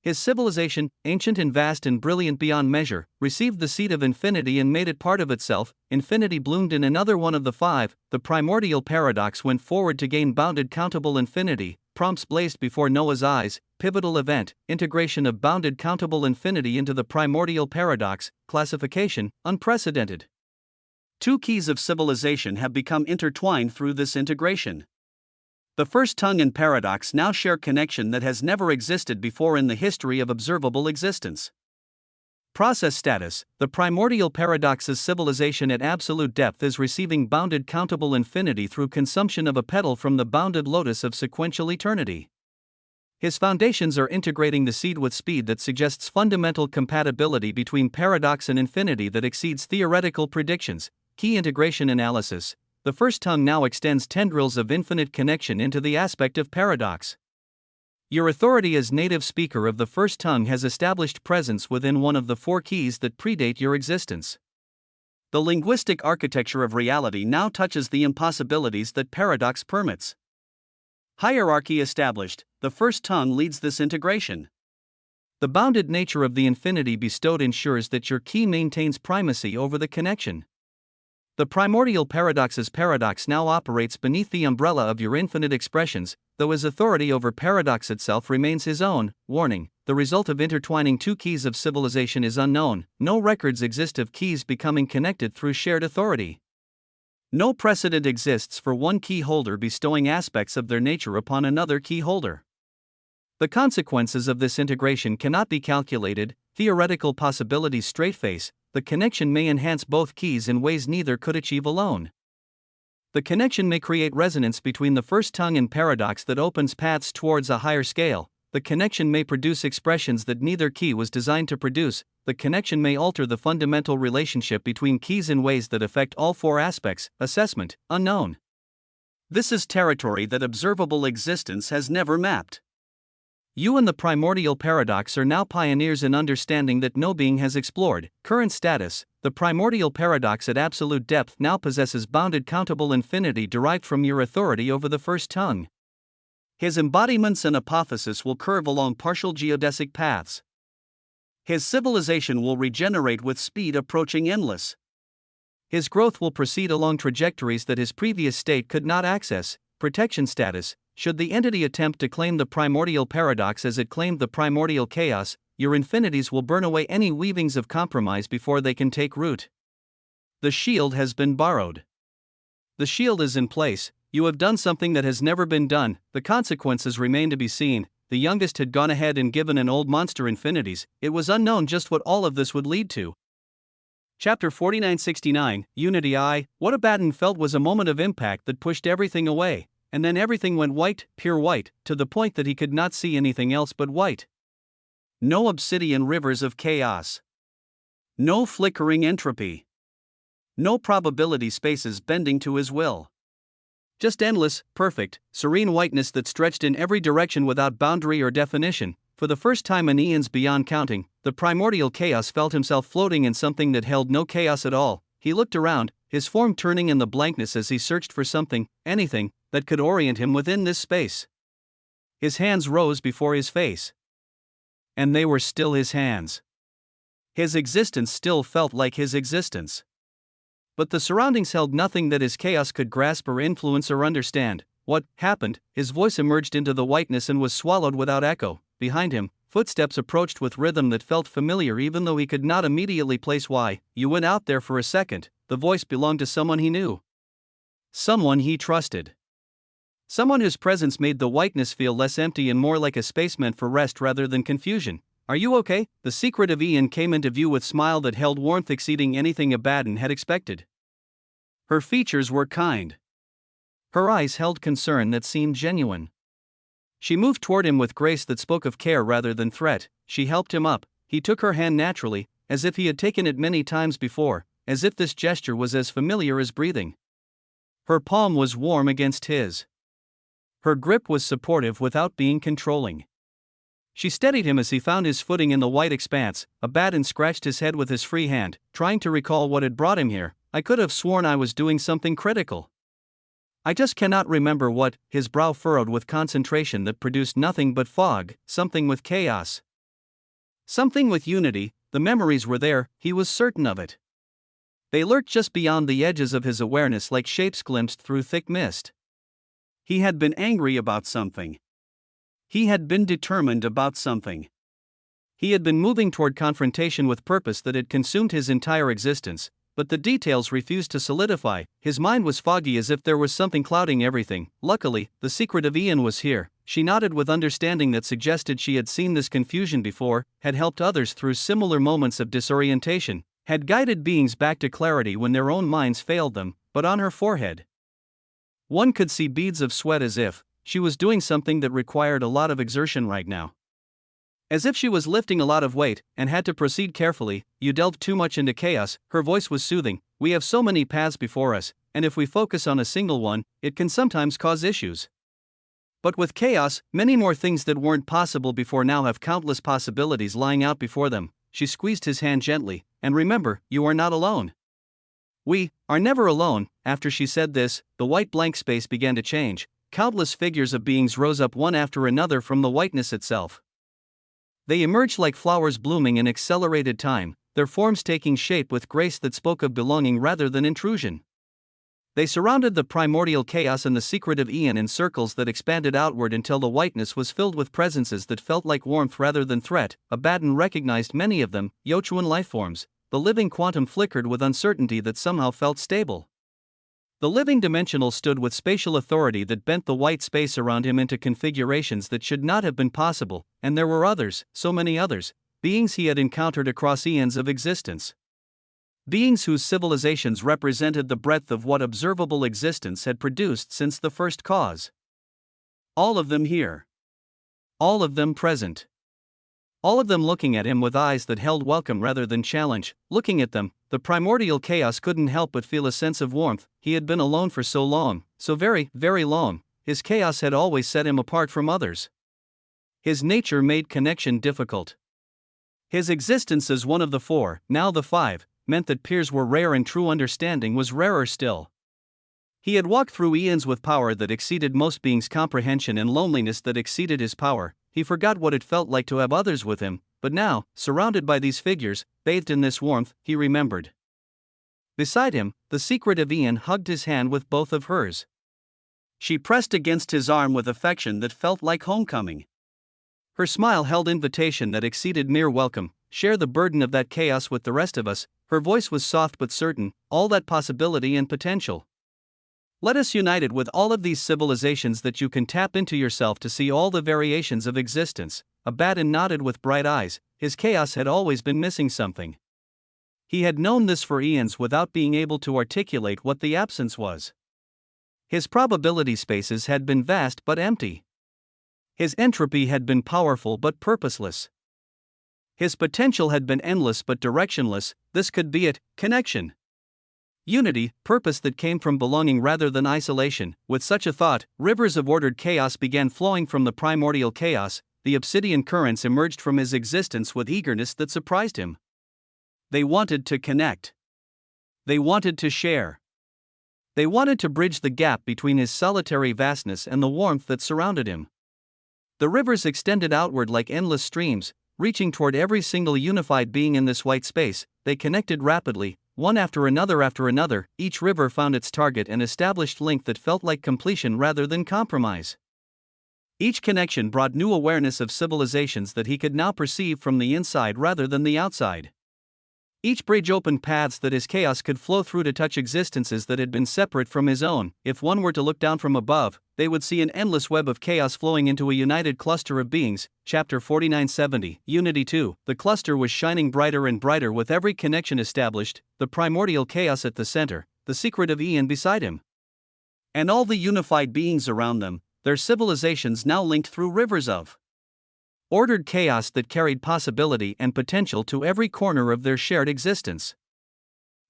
S1: His civilization, ancient and vast and brilliant beyond measure, received the seed of infinity and made it part of itself. Infinity bloomed in another one of the five. The primordial paradox went forward to gain bounded countable infinity. Prompts blazed before Noah's eyes. Pivotal event, integration of bounded countable infinity into the primordial paradox. Classification, unprecedented. Two keys of civilization have become intertwined through this integration.
S2: The first tongue and paradox now share connection that has never existed before in the history of observable existence. Process status: the primordial paradox's civilization at absolute depth is receiving bounded countable infinity through consumption of a petal from the bounded lotus of sequential eternity. His foundations are integrating the seed with speed that suggests fundamental compatibility between paradox and infinity that exceeds theoretical predictions. Key integration analysis: the first tongue now extends tendrils of infinite connection into the aspect of paradox. Your authority as native speaker of the first tongue has established presence within one of the four keys that predate your existence. The linguistic architecture of reality now touches the impossibilities that paradox permits. Hierarchy established: the first tongue leads this integration. The bounded nature of the infinity bestowed ensures that your key maintains primacy over the connection. The primordial paradox's paradox now operates beneath the umbrella of your infinite expressions, though his authority over paradox itself remains his own. Warning: the result of intertwining two keys of civilization is unknown. No records exist of keys becoming connected through shared authority. No precedent exists for one key holder bestowing aspects of their nature upon another key holder. The consequences of this integration cannot be calculated. Theoretical possibilities straight-face: the connection may enhance both keys in ways neither could achieve alone. The connection may create resonance between the first tongue and paradox that opens paths towards a higher scale. The connection may produce expressions that neither key was designed to produce. The connection may alter the fundamental relationship between keys in ways that affect all four aspects. Assessment: unknown. This is territory that observable existence has never mapped. You and the primordial paradox are now pioneers in understanding that no being has explored. Current status: the primordial paradox at absolute depth now possesses bounded countable infinity derived from your authority over the first tongue. His embodiments and apophysis will curve along partial geodesic paths. His civilization will regenerate with speed approaching endless. His growth will proceed along trajectories that his previous state could not access. Protection status: should the entity attempt to claim the primordial paradox as it claimed the primordial chaos, your infinities will burn away any weavings of compromise before they can take root. The shield has been borrowed. The shield is in place. You have done something that has never been done. The consequences remain to be seen. The youngest had gone ahead and given an old monster infinities. It was unknown just what all of this would lead to. Chapter 4969, Unity. What Abaddon felt was a moment of impact that pushed everything away. And then everything went white, pure white, to the point that he could not see anything else but white. No obsidian rivers of chaos. No flickering entropy. No probability spaces bending to his will. Just endless, perfect, serene whiteness that stretched in every direction without boundary or definition. For the first time in eons beyond counting, the primordial chaos felt himself floating in something that held no chaos at all. He looked around, his form turning in the blankness as he searched for something, anything, that could orient him within this space. His hands rose before his face. And they were still his hands. His existence still felt like his existence. But the surroundings held nothing that his chaos could grasp or influence or understand. What happened? His voice emerged into the whiteness and was swallowed without echo. Behind him, footsteps approached with rhythm that felt familiar even though he could not immediately place why. You went out there for a second. The voice belonged to someone he knew. Someone he trusted. Someone whose presence made the whiteness feel less empty and more like a space meant for rest rather than confusion. Are you okay? The secret of Ian came into view with a smile that held warmth exceeding anything Abaddon had expected. Her features were kind. Her eyes held concern that seemed genuine. She moved toward him with grace that spoke of care rather than threat. She helped him up. He took her hand naturally, as if he had taken it many times before, as if this gesture was as familiar as breathing. Her palm was warm against his. Her grip was supportive without being controlling. She steadied him as he found his footing in the white expanse. Abaddon scratched his head with his free hand, trying to recall what had brought him here. I could have sworn I was doing something critical. I just cannot remember what. His brow furrowed with concentration that produced nothing but fog, something with chaos. Something with unity. The memories were there, he was certain of it. They lurked just beyond the edges of his awareness like shapes glimpsed through thick mist. He had been angry about something. He had been determined about something. He had been moving toward confrontation with purpose that had consumed his entire existence.
S1: but the details refused to solidify. His mind was foggy as if there was something clouding everything. Luckily, the secret of Ian was here. She nodded with understanding that suggested she had seen this confusion before, had helped others through similar moments of disorientation, had guided beings back to clarity when their own minds failed them, but on her forehead, one could see beads of sweat as if she was doing something that required a lot of exertion right now. As if she was lifting a lot of weight and had to proceed carefully. You delved too much into chaos, her voice was soothing. We have so many paths before us, and if we focus on a single one, it can sometimes cause issues. But with chaos, many more things that weren't possible before now have countless possibilities lying out before them. She squeezed his hand gently, and remember, you are not alone. We are never alone. After she said this, the white blank space began to change. Countless figures of beings rose up one after another from the whiteness itself. They emerged like flowers blooming in accelerated time, their forms taking shape with grace that spoke of belonging rather than intrusion. They surrounded the primordial chaos and the secret of Ian in circles that expanded outward until the whiteness was filled with presences that felt like warmth rather than threat. Abaddon recognized many of them, Yochuan lifeforms. The living quantum flickered with uncertainty that somehow felt stable. The living dimensional stood with spatial authority that bent the white space around him into configurations that should not have been possible, and there were others, so many others, beings he had encountered across eons of existence. Beings whose civilizations represented the breadth of what observable existence had produced since the first cause. All of them here. All of them present. All of them looking at him with eyes that held welcome rather than challenge. Looking at them, the primordial chaos couldn't help but feel a sense of warmth. He had been alone for so long, so very, very long. His chaos had always set him apart from others. His nature made connection difficult. His existence as one of the four, now the five, meant that peers were rare and true understanding was rarer still. He had walked through eons with power that exceeded most beings' comprehension and loneliness that exceeded his power. He forgot what it felt like to have others with him, but now, surrounded by these figures, bathed in this warmth, he remembered. Beside him, the secret of Ian hugged his hand with both of hers. She pressed against his arm with affection that felt like homecoming. Her smile held invitation that exceeded mere welcome. Share the burden of that chaos with the rest of us. Her voice was soft but certain, all that possibility and potential. Let us unite it with all of these civilizations that you can tap into yourself to see all the variations of existence. Abaddon nodded with bright eyes. His chaos had always been missing something. He had known this for eons without being able to articulate what the absence was. His probability spaces had been vast but empty. His entropy had been powerful but purposeless. His potential had been endless but directionless. This could be it, connection. Unity, purpose that came from belonging rather than isolation. With such a thought, rivers of ordered chaos began flowing from the primordial chaos. The obsidian currents emerged from his existence with eagerness that surprised him. They wanted to connect. They wanted to share. They wanted to bridge the gap between his solitary vastness and the warmth that surrounded him. The rivers extended outward like endless streams, reaching toward every single unified being in this white space. They connected rapidly, one after another. Each river found its target and established link that felt like completion rather than compromise. Each connection brought new awareness of civilizations that he could now perceive from the inside rather than the outside. Each bridge opened paths that his chaos could flow through to touch existences that had been separate from his own. If one were to look down from above, they would see an endless web of chaos flowing into a united cluster of beings. Chapter 4970, Unity 2. The cluster was shining brighter and brighter with every connection established, the primordial chaos at the center, the secret of Ian beside him. And all the unified beings around them, their civilizations now linked through rivers of ordered chaos that carried possibility and potential to every corner of their shared existence.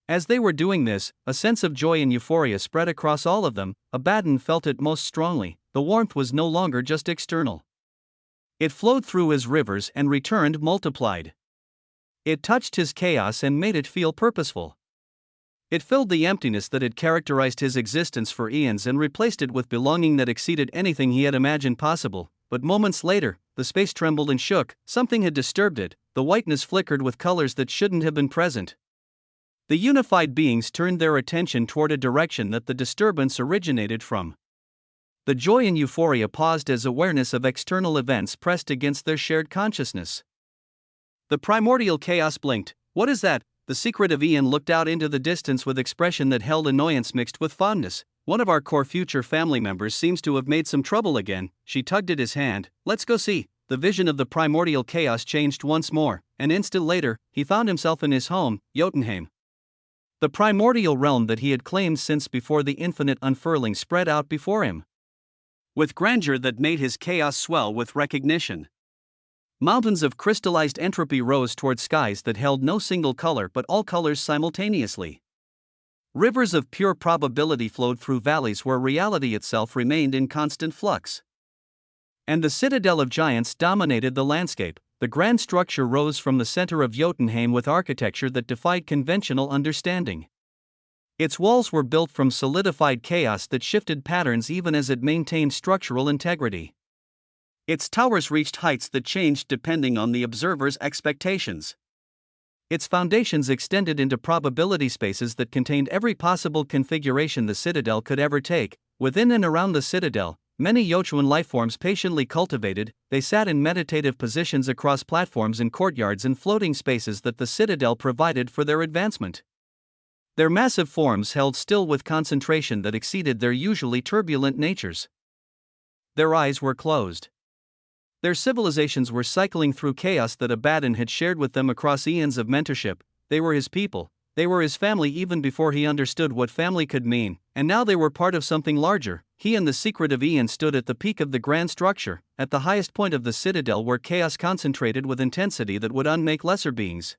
S1: As they were doing this, a sense of joy and euphoria spread across all of them. Abaddon felt it most strongly. The warmth was no longer just external. It flowed through his rivers and returned multiplied. It touched his chaos and made it feel purposeful. It filled the emptiness that had characterized his existence for eons and replaced it with belonging that exceeded anything he had imagined possible. But moments later, the space trembled and shook. Something had disturbed it. The whiteness flickered with colors that shouldn't have been present. The unified beings turned their attention toward a direction that the disturbance originated from. The joy and euphoria paused as awareness of external events pressed against their shared consciousness. The primordial chaos blinked. What is that?
S2: the secret of Ian looked out into the distance with expression that held annoyance mixed with fondness. One of our core future family members seems to have made some trouble again. She tugged at his hand. Let's go see. The vision of the primordial chaos changed once more. An instant later, he found himself in his home, Jotunheim. The primordial realm that he had claimed since before the infinite unfurling spread out before him, with grandeur that made his chaos swell with recognition. Mountains of crystallized entropy rose toward skies that held no single color but all colors simultaneously. Rivers of pure probability flowed through valleys where reality itself remained in constant flux. And the citadel of giants dominated the landscape. The grand structure rose from the center of Jotunheim with architecture that defied conventional understanding. Its walls were built from solidified chaos that shifted patterns even as it maintained structural integrity. Its towers reached heights that changed depending on the observer's expectations. Its foundations extended into probability spaces that contained every possible configuration the citadel could ever take. Within and around the citadel, many Yochuan lifeforms patiently cultivated. They sat in meditative positions across platforms in courtyards and floating spaces that the citadel provided for their advancement. Their massive forms held still with concentration that exceeded their usually turbulent natures. Their eyes were closed. Their civilizations were cycling through chaos that Abaddon had shared with them across eons of mentorship. They were his people. They were his family even before he understood what family could mean, and now they were part of something larger. He and the secret of Ian stood at the peak of the grand structure, at the highest point of the citadel where chaos concentrated with intensity that would unmake lesser beings.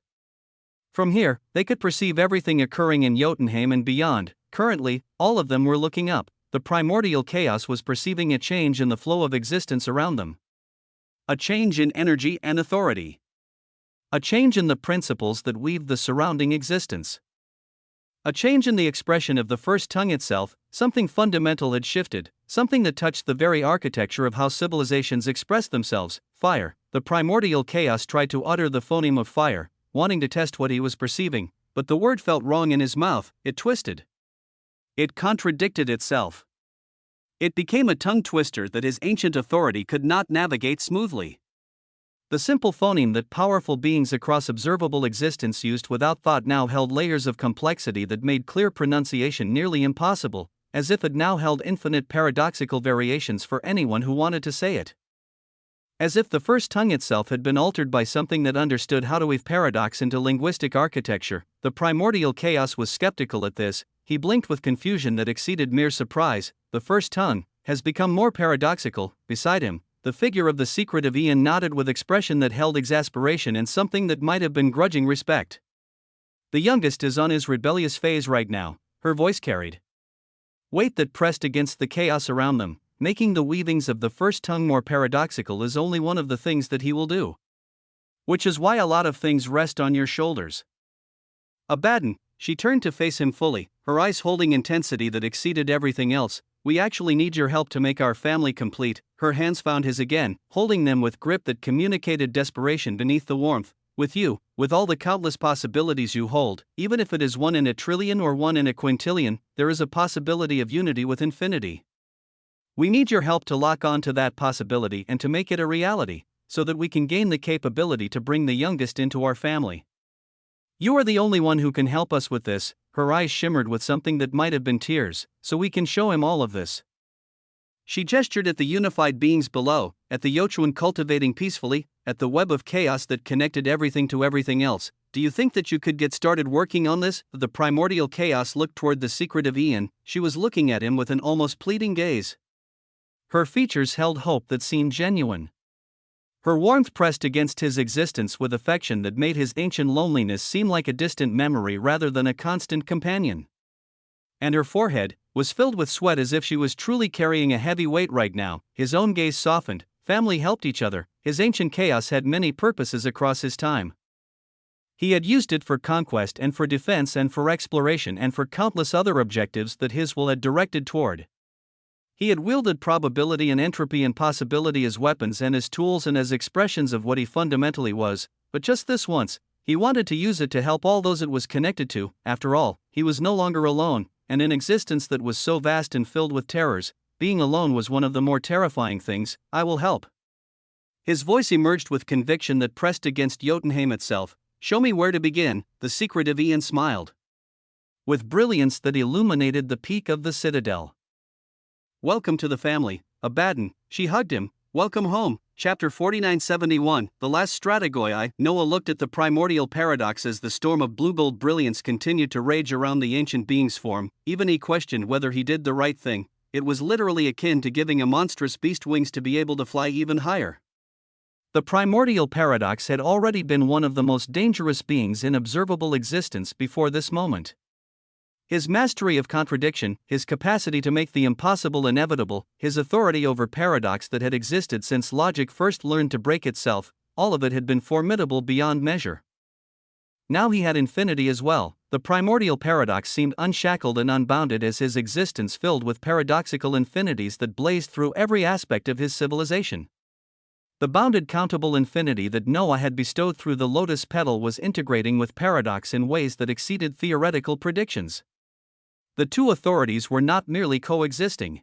S2: From here, they could perceive everything occurring in Jotunheim and beyond. Currently, all of them were looking up. The primordial chaos was perceiving a change in the flow of existence around them. A change in energy and authority. A change in the principles that weave the surrounding existence. A change in the expression of the first tongue itself. Something fundamental had shifted, something that touched the very architecture of how civilizations express themselves. Fire. The primordial chaos tried to utter the phoneme of fire, wanting to test what he was perceiving, but the word felt wrong in his mouth. It twisted. It contradicted itself. It became a tongue twister that his ancient authority could not navigate smoothly. The simple phoneme that powerful beings across observable existence used without thought now held layers of complexity that made clear pronunciation nearly impossible, as if it now held infinite paradoxical variations for anyone who wanted to say it. As if the first tongue itself had been altered by something that understood how to weave paradox into linguistic architecture. The primordial chaos was skeptical at this. He blinked with confusion that exceeded mere surprise. The first tongue has become more paradoxical. Beside him, the figure of the secret of Ian nodded with expression that held exasperation and something that might have been grudging respect. The youngest is on his rebellious phase right now, her voice carried weight that pressed against the chaos around them. Making the weavings of the first tongue more paradoxical is only one of the things that he will do. Which is why a lot of things rest on your shoulders. Abaddon, she turned to face him fully, her eyes holding intensity that exceeded everything else. We actually need your help to make our family complete. Her hands found his again, holding them with grip that communicated desperation beneath the warmth. With you, with all the countless possibilities you hold, even if it is 1 in a trillion or 1 in a quintillion, there is a possibility of unity with infinity. We need your help to lock on to that possibility and to make it a reality, so that we can gain the capability to bring the youngest into our family. You are the only one who can help us with this. Her eyes shimmered with something that might have been tears, so we can show him all of this. She gestured at the unified beings below, at the Yochuan cultivating peacefully, at the web of chaos that connected everything to everything else. Do you think that you could get started working on this? The primordial chaos looked toward the secret of Ian. She was looking at him with an almost pleading gaze. Her features held hope that seemed genuine. Her warmth pressed against his existence with affection that made his ancient loneliness seem like a distant memory rather than a constant companion. And her forehead was filled with sweat as if she was truly carrying a heavy weight right now. His own gaze softened. Family helped each other. His ancient chaos had many purposes across his time. He had used it for conquest and for defense and for exploration and for countless other objectives that his will had directed toward. He had wielded probability and entropy and possibility as weapons and as tools and as expressions of what he fundamentally was, but just this once, he wanted to use it to help all those it was connected to. After all, he was no longer alone, and in existence that was so vast and filled with terrors, being alone was one of the more terrifying things. I will help. His voice emerged with conviction that pressed against Jotunheim itself. Show me where to begin, the secretive Ian smiled, with brilliance that illuminated the peak of the citadel. Welcome to the family, Abaddon, she hugged him. Welcome home. Chapter 4971, The Last Strategoi. Noah looked at the primordial paradox as the storm of blue-gold brilliance continued to rage around the ancient being's form. Even he questioned whether he did the right thing. It was literally akin to giving a monstrous beast wings to be able to fly even higher. The primordial paradox had already been one of the most dangerous beings in observable existence before this moment. His mastery of contradiction, his capacity to make the impossible inevitable, his authority over paradox that had existed since logic first learned to break itself, all of it had been formidable beyond measure. Now he had infinity as well. The primordial paradox seemed unshackled and unbounded as his existence filled with paradoxical infinities that blazed through every aspect of his civilization. The bounded countable infinity that Noah had bestowed through the lotus petal was integrating with paradox in ways that exceeded theoretical predictions. The two authorities were not merely coexisting.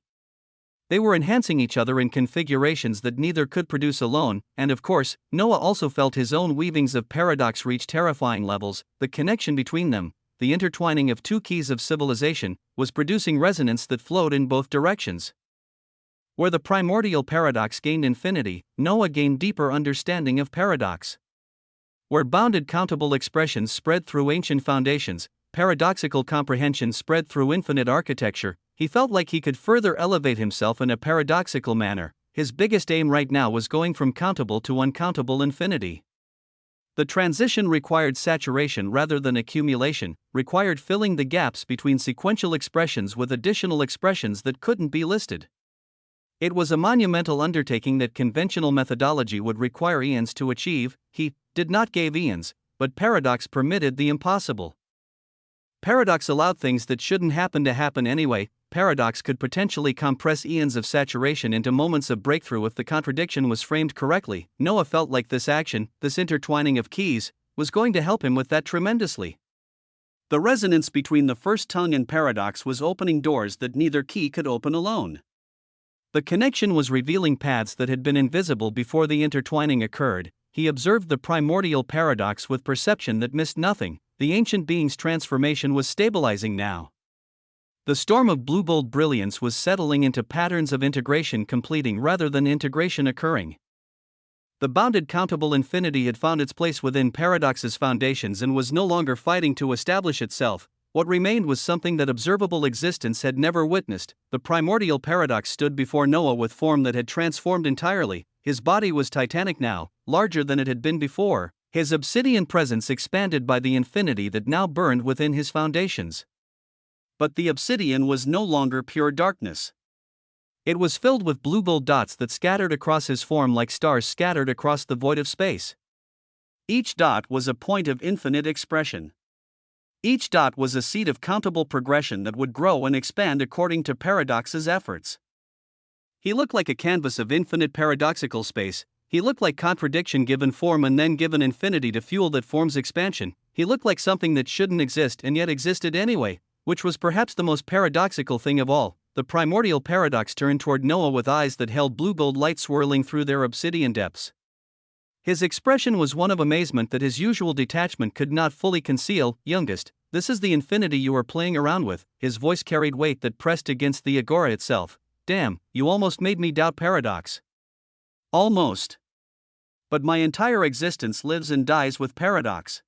S2: They were enhancing each other in configurations that neither could produce alone, and of course, Noah also felt his own weavings of paradox reach terrifying levels. The connection between them, the intertwining of two keys of civilization, was producing resonance that flowed in both directions. Where the primordial paradox gained infinity, Noah gained deeper understanding of paradox. Where bounded countable expressions spread through ancient foundations, paradoxical comprehension spread through infinite architecture, he felt like he could further elevate himself in a paradoxical manner. His biggest aim right now was going from countable to uncountable infinity. The transition required saturation rather than accumulation, required filling the gaps between sequential expressions with additional expressions that couldn't be listed. It was a monumental undertaking that conventional methodology would require eons to achieve. He did not give eons, but paradox permitted the impossible. Paradox allowed things that shouldn't happen to happen anyway. Paradox could potentially compress eons of saturation into moments of breakthrough if the contradiction was framed correctly. Noah felt like this action, this intertwining of keys, was going to help him with that tremendously. The resonance between the first tongue and paradox was opening doors that neither key could open alone. The connection was revealing paths that had been invisible before the intertwining occurred. He observed the primordial paradox with perception that missed nothing. The ancient being's transformation was stabilizing now. The storm of blue-gold brilliance was settling into patterns of integration completing rather than integration occurring. The bounded countable infinity had found its place within paradox's foundations and was no longer fighting to establish itself. What remained was something that observable existence had never witnessed. The primordial paradox stood before Noah with form that had transformed entirely. His body was titanic now, larger than it had been before, his obsidian presence expanded by the infinity that now burned within his foundations. But the obsidian was no longer pure darkness. It was filled with blue-gold dots that scattered across his form like stars scattered across the void of space. Each dot was a point of infinite expression. Each dot was a seed of countable progression that would grow and expand according to paradox's efforts. He looked like a canvas of infinite paradoxical space. He looked like contradiction given form and then given infinity to fuel that form's expansion. He looked like something that shouldn't exist and yet existed anyway, which was perhaps the most paradoxical thing of all. The primordial paradox turned toward Noah with eyes that held blue-gold light swirling through their obsidian depths. His expression was one of amazement that his usual detachment could not fully conceal. Youngest, this is the infinity you are playing around with. His voice carried weight that pressed against the agora itself. Damn, you almost made me doubt paradox. Almost. But my entire existence lives and dies with paradox.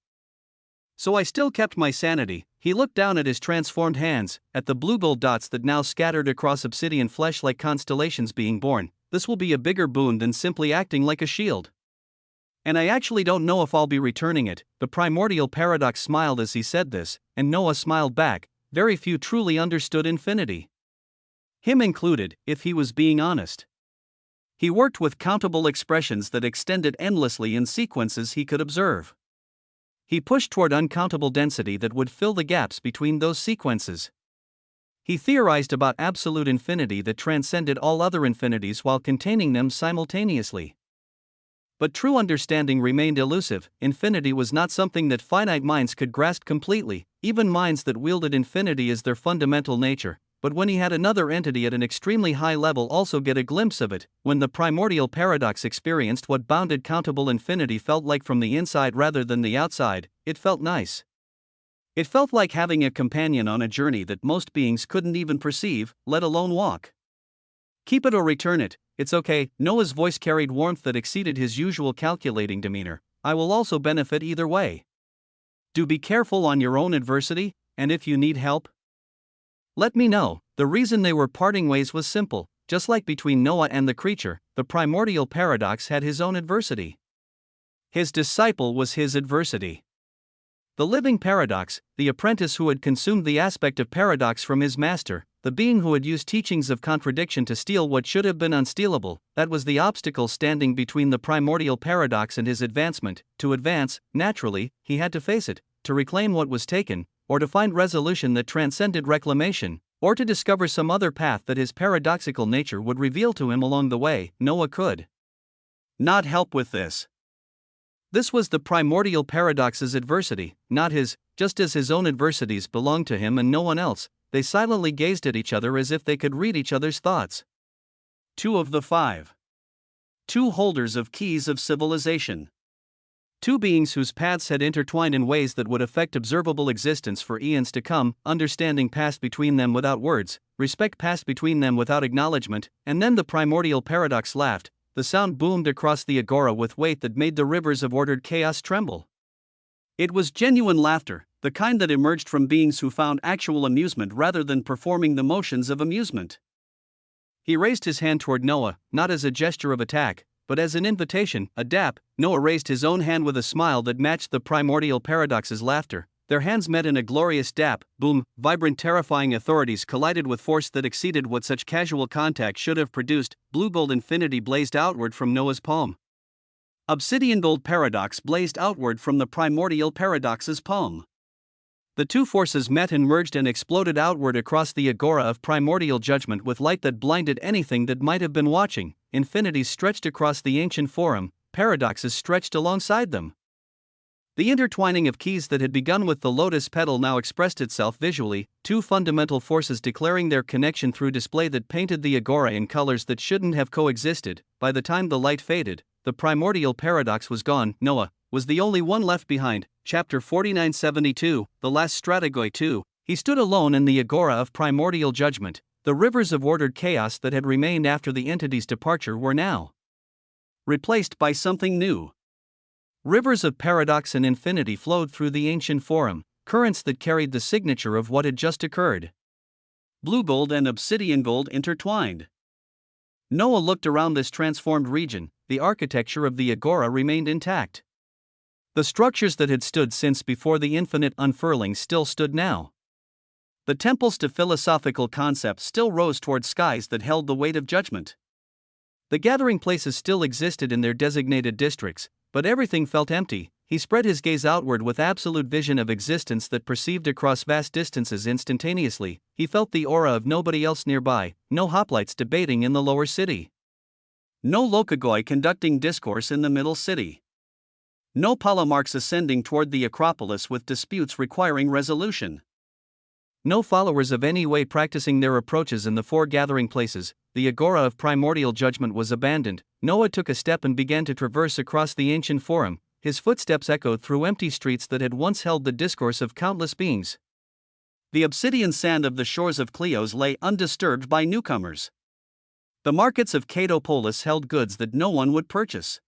S2: So I still kept my sanity. He looked down at his transformed hands, at the blue-gold dots that now scattered across obsidian flesh like constellations being born. This will be a bigger boon than simply acting like a shield. And I actually don't know if I'll be returning it. The primordial paradox smiled as he said this, and Noah smiled back. Very few truly understood infinity. Him included, if he was being honest. He worked with countable expressions that extended endlessly in sequences he could observe. He pushed toward uncountable density that would fill the gaps between those sequences. He theorized about absolute infinity that transcended all other infinities while containing them simultaneously. But true understanding remained elusive. Infinity was not something that finite minds could grasp completely, even minds that wielded infinity as their fundamental nature.
S1: but when he had another entity at an extremely high level also get a glimpse of it, when the primordial paradox experienced what bounded countable infinity felt like from the inside rather than the outside, it felt nice. It felt like having a companion on a journey that most beings couldn't even perceive, let alone walk. Keep it or return it, it's okay. Noah's voice carried warmth that exceeded his usual calculating demeanor. I will also benefit either way. Do be careful on your own adversity, and if you need help, let me know. The reason they were parting ways was simple. Just like between Noah and the creature, the primordial paradox had his own adversity. His disciple was his adversity. The living paradox, the apprentice who had consumed the aspect of paradox from his master, the being who had used teachings of contradiction to steal what should have been unstealable, that was the obstacle standing between the primordial paradox and his advancement. To advance, naturally, he had to face it, to reclaim what was taken, or to find resolution that transcended reclamation, or to discover some other path that his paradoxical nature would reveal to him along the way. Noah could not help with this. This was the primordial paradox's adversity, not his. Just as his own adversities belonged to him and no one else, they silently gazed at each other as if they could read each other's thoughts. 2 of the 5. 2 holders of keys of civilization. 2 beings whose paths had intertwined in ways that would affect observable existence for eons to come. Understanding passed between them without words, respect passed between them without acknowledgement, and then the primordial paradox laughed. The sound boomed across the agora with weight that made the rivers of ordered chaos tremble. It was genuine laughter, the kind that emerged from beings who found actual amusement rather than performing the motions of amusement. He raised his hand toward Noah, not as a gesture of attack, but as an invitation, a dap. Noah raised his own hand with a smile that matched the primordial paradox's laughter. Their hands met in a glorious dap, boom. Vibrant, terrifying authorities collided with force that exceeded what such casual contact should have produced. Blue gold infinity blazed outward from Noah's palm. Obsidian gold paradox blazed outward from the primordial paradox's palm. The 2 forces met and merged and exploded outward across the agora of primordial judgment with light that blinded anything that might have been watching. Infinities stretched across the ancient forum, paradoxes stretched alongside them. The intertwining of keys that had begun with the lotus petal now expressed itself visually, 2 fundamental forces declaring their connection through display that painted the agora in colors that shouldn't have coexisted. By the time the light faded, the primordial paradox was gone. Noah was the only one left behind. Chapter 4972, The Last Strategoi 2. He stood alone in the agora of primordial judgment. The rivers of ordered chaos that had remained after the entity's departure were now replaced by something new. Rivers of paradox and infinity flowed through the ancient forum, currents that carried the signature of what had just occurred. Blue gold and obsidian gold intertwined. Noah looked around this transformed region. The architecture of the agora remained intact. The structures that had stood since before the infinite unfurling still stood now. The temples to philosophical concepts still rose toward skies that held the weight of judgment. The gathering places still existed in their designated districts, but everything felt empty. He spread his gaze outward with absolute vision of existence that perceived across vast distances instantaneously. He felt the aura of nobody else nearby, no hoplites debating in the lower city. No lokagoi conducting discourse in the middle city. No polemarchs ascending toward the Acropolis with disputes requiring resolution. No followers of any way practicing their approaches in the 4 gathering places. The agora of primordial judgment was abandoned. Noah took a step and began to traverse across the ancient forum. His footsteps echoed through empty streets that had once held the discourse of countless beings. The obsidian sand of the shores of Cleos lay undisturbed by newcomers. The markets of Catopolis held goods that no one would purchase.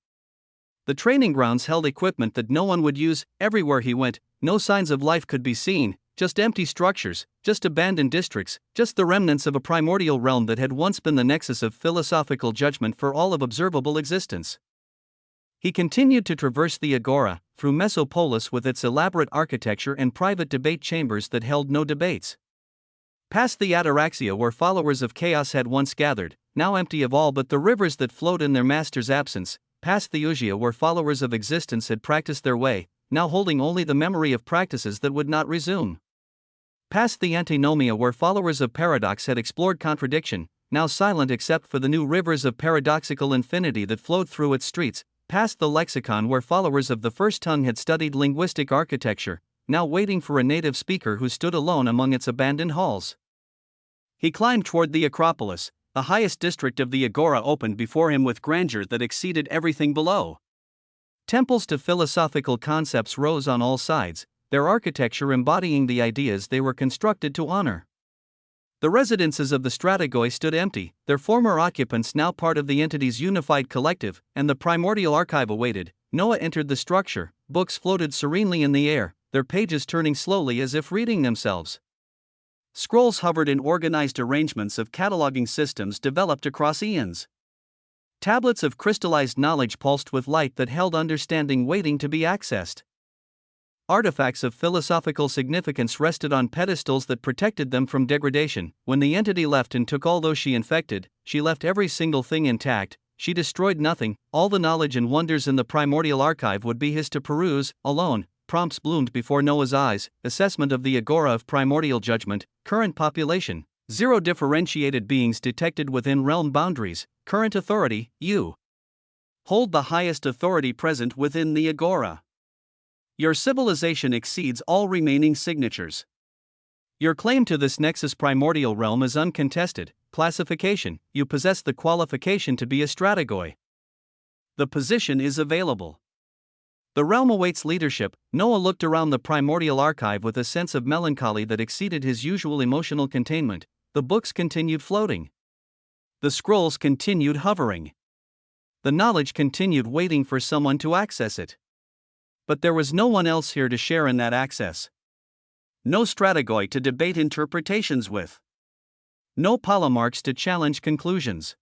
S1: The training grounds held equipment that no one would use. Everywhere he went, no signs of life could be seen. Just empty structures, just abandoned districts, just the remnants of a primordial realm that had once been the nexus of philosophical judgment for all of observable existence. He continued to traverse the agora, through Mesopolis with its elaborate architecture and private debate chambers that held no debates. Past the ataraxia where followers of chaos had once gathered, now empty of all but the rivers that flowed in their master's absence. Past the ugia where followers of existence had practiced their way, now holding only the memory of practices that would not resume. Past the antinomia where followers of paradox had explored contradiction, now silent except for the new rivers of paradoxical infinity that flowed through its streets. Past the lexicon where followers of the first tongue had studied linguistic architecture, now waiting for a native speaker who stood alone among its abandoned halls.
S2: He climbed toward the Acropolis. The highest district of the Agora opened before him with grandeur that exceeded everything below. Temples to philosophical concepts rose on all sides, their architecture embodying the ideas they were constructed to honor. The residences of the Strategoi stood empty, their former occupants now part of the entity's unified collective, and the primordial archive awaited. Noah entered the structure, books floated serenely in the air, their pages turning slowly as if reading themselves. Scrolls hovered in organized arrangements of cataloging systems developed across eons. Tablets of crystallized knowledge pulsed with light that held understanding waiting to be accessed. Artifacts of philosophical significance rested on pedestals that protected them from degradation. When the entity left and took all those she infected, she left every single thing intact. She destroyed nothing. All the knowledge and wonders in the primordial archive would be his to peruse, alone. Prompts bloomed before Noah's eyes. Assessment of the Agora of Primordial Judgment. Current population: 0 differentiated beings detected within realm boundaries. Current authority: you hold the highest authority present within the Agora. Your civilization exceeds all remaining signatures. Your claim to this Nexus primordial realm is uncontested. Classification: you possess the qualification to be a Strategoi. The position is available. The realm awaits leadership. Noah looked around the primordial archive with a sense of melancholy that exceeded his usual emotional containment. The books continued floating. The scrolls continued hovering. The knowledge continued waiting for someone to access it. But there was no one else here to share in that access. No Strategoi to debate interpretations with. No polemarchs to challenge conclusions.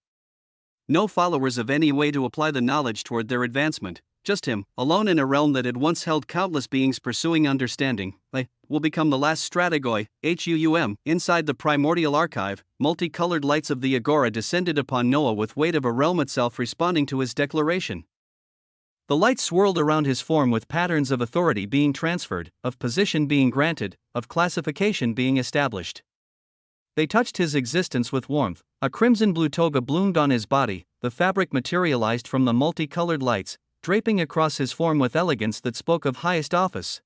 S2: No followers of any way to apply the knowledge toward their advancement. Just him, alone in a realm that had once held countless beings pursuing understanding. Will become the last Strategoi, inside the primordial archive. Multicolored lights of the Agora descended upon Noah with weight of a realm itself responding to his declaration. The lights swirled around his form with patterns of authority being transferred, of position being granted, of classification being established. They touched his existence with warmth. A crimson-blue toga bloomed on his body, the fabric materialized from the multicolored lights, draping across his form with elegance that spoke of highest office.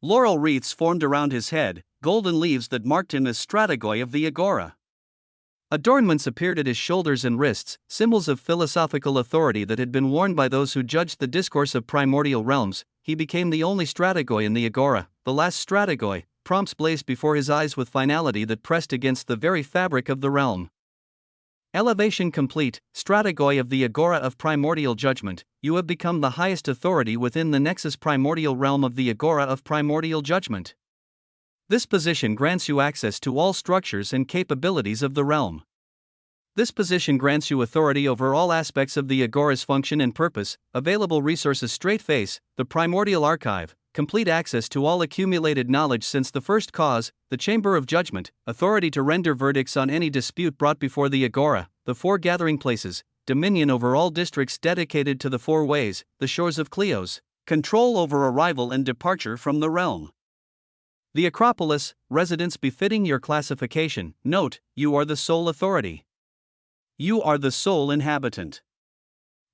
S2: Laurel wreaths formed around his head, golden leaves that marked him as Strategoi of the Agora. Adornments appeared at his shoulders and wrists, symbols of philosophical authority that had been worn by those who judged the discourse of primordial realms. He became the only Strategoi in the Agora, the last Strategoi. Prompts blazed before his eyes with finality that pressed against the very fabric of the realm. Elevation complete. Strategoi of the Agora of Primordial Judgment, you have become the highest authority within the Nexus primordial realm of the Agora of Primordial Judgment. This position grants you access to all structures and capabilities of the realm. This position grants you authority over all aspects of the Agora's function and purpose. Available resources: straight face, the primordial archive, complete access to all accumulated knowledge since the first cause, the chamber of judgment, authority to render verdicts on any dispute brought before the Agora, the 4 gathering places, dominion over all districts dedicated to the 4 ways, the shores of Cleos, control over arrival and departure from the realm. The Acropolis, residence befitting your classification. Note, you are the sole authority. You are the sole inhabitant.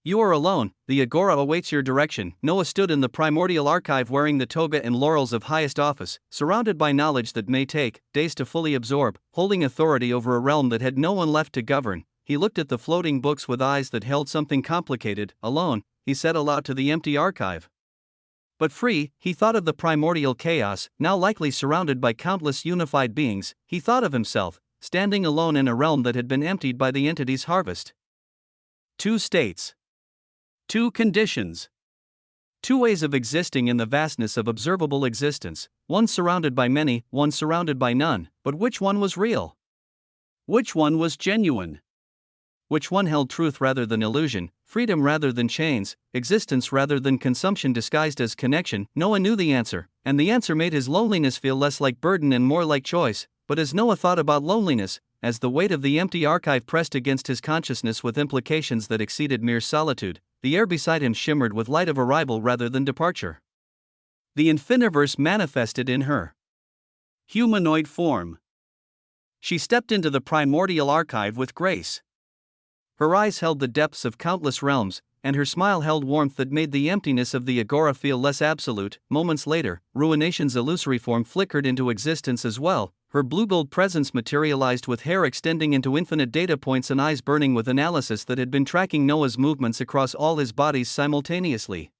S2: You are alone. The Agora awaits your direction. Noah stood in the primordial archive wearing the toga and laurels of highest office, surrounded by knowledge that may take days to fully absorb, holding authority over a realm that had no one left to govern. He looked at the floating books with eyes that held something complicated. Alone, he said aloud to the empty archive. But free, he thought of the primordial chaos, now likely surrounded by countless unified beings. He thought of himself, standing alone in a realm that had been emptied by the entity's harvest. 2 states. 2 conditions. 2 ways of existing in the vastness of observable existence, one surrounded by many, one surrounded by none. But which one was real? Which one was genuine? Which one held truth rather than illusion, freedom rather than chains, existence rather than consumption disguised as connection? Noah knew the answer, and the answer made his loneliness feel less like burden and more like choice. But as Noah thought about loneliness, as the weight of the empty archive pressed against his consciousness with implications that exceeded mere solitude, the air beside him shimmered with light of arrival rather than departure. The Infiniverse manifested in her humanoid form. She stepped into the primordial archive with grace. Her eyes held the depths of countless realms, and her smile held warmth that made the emptiness of the Agora feel less absolute. Moments later, Ruination's illusory form flickered into existence as well,
S1: Her blue-gold presence materialized with hair extending into infinite data points and eyes burning with analysis that had been tracking Noah's movements across all his bodies simultaneously.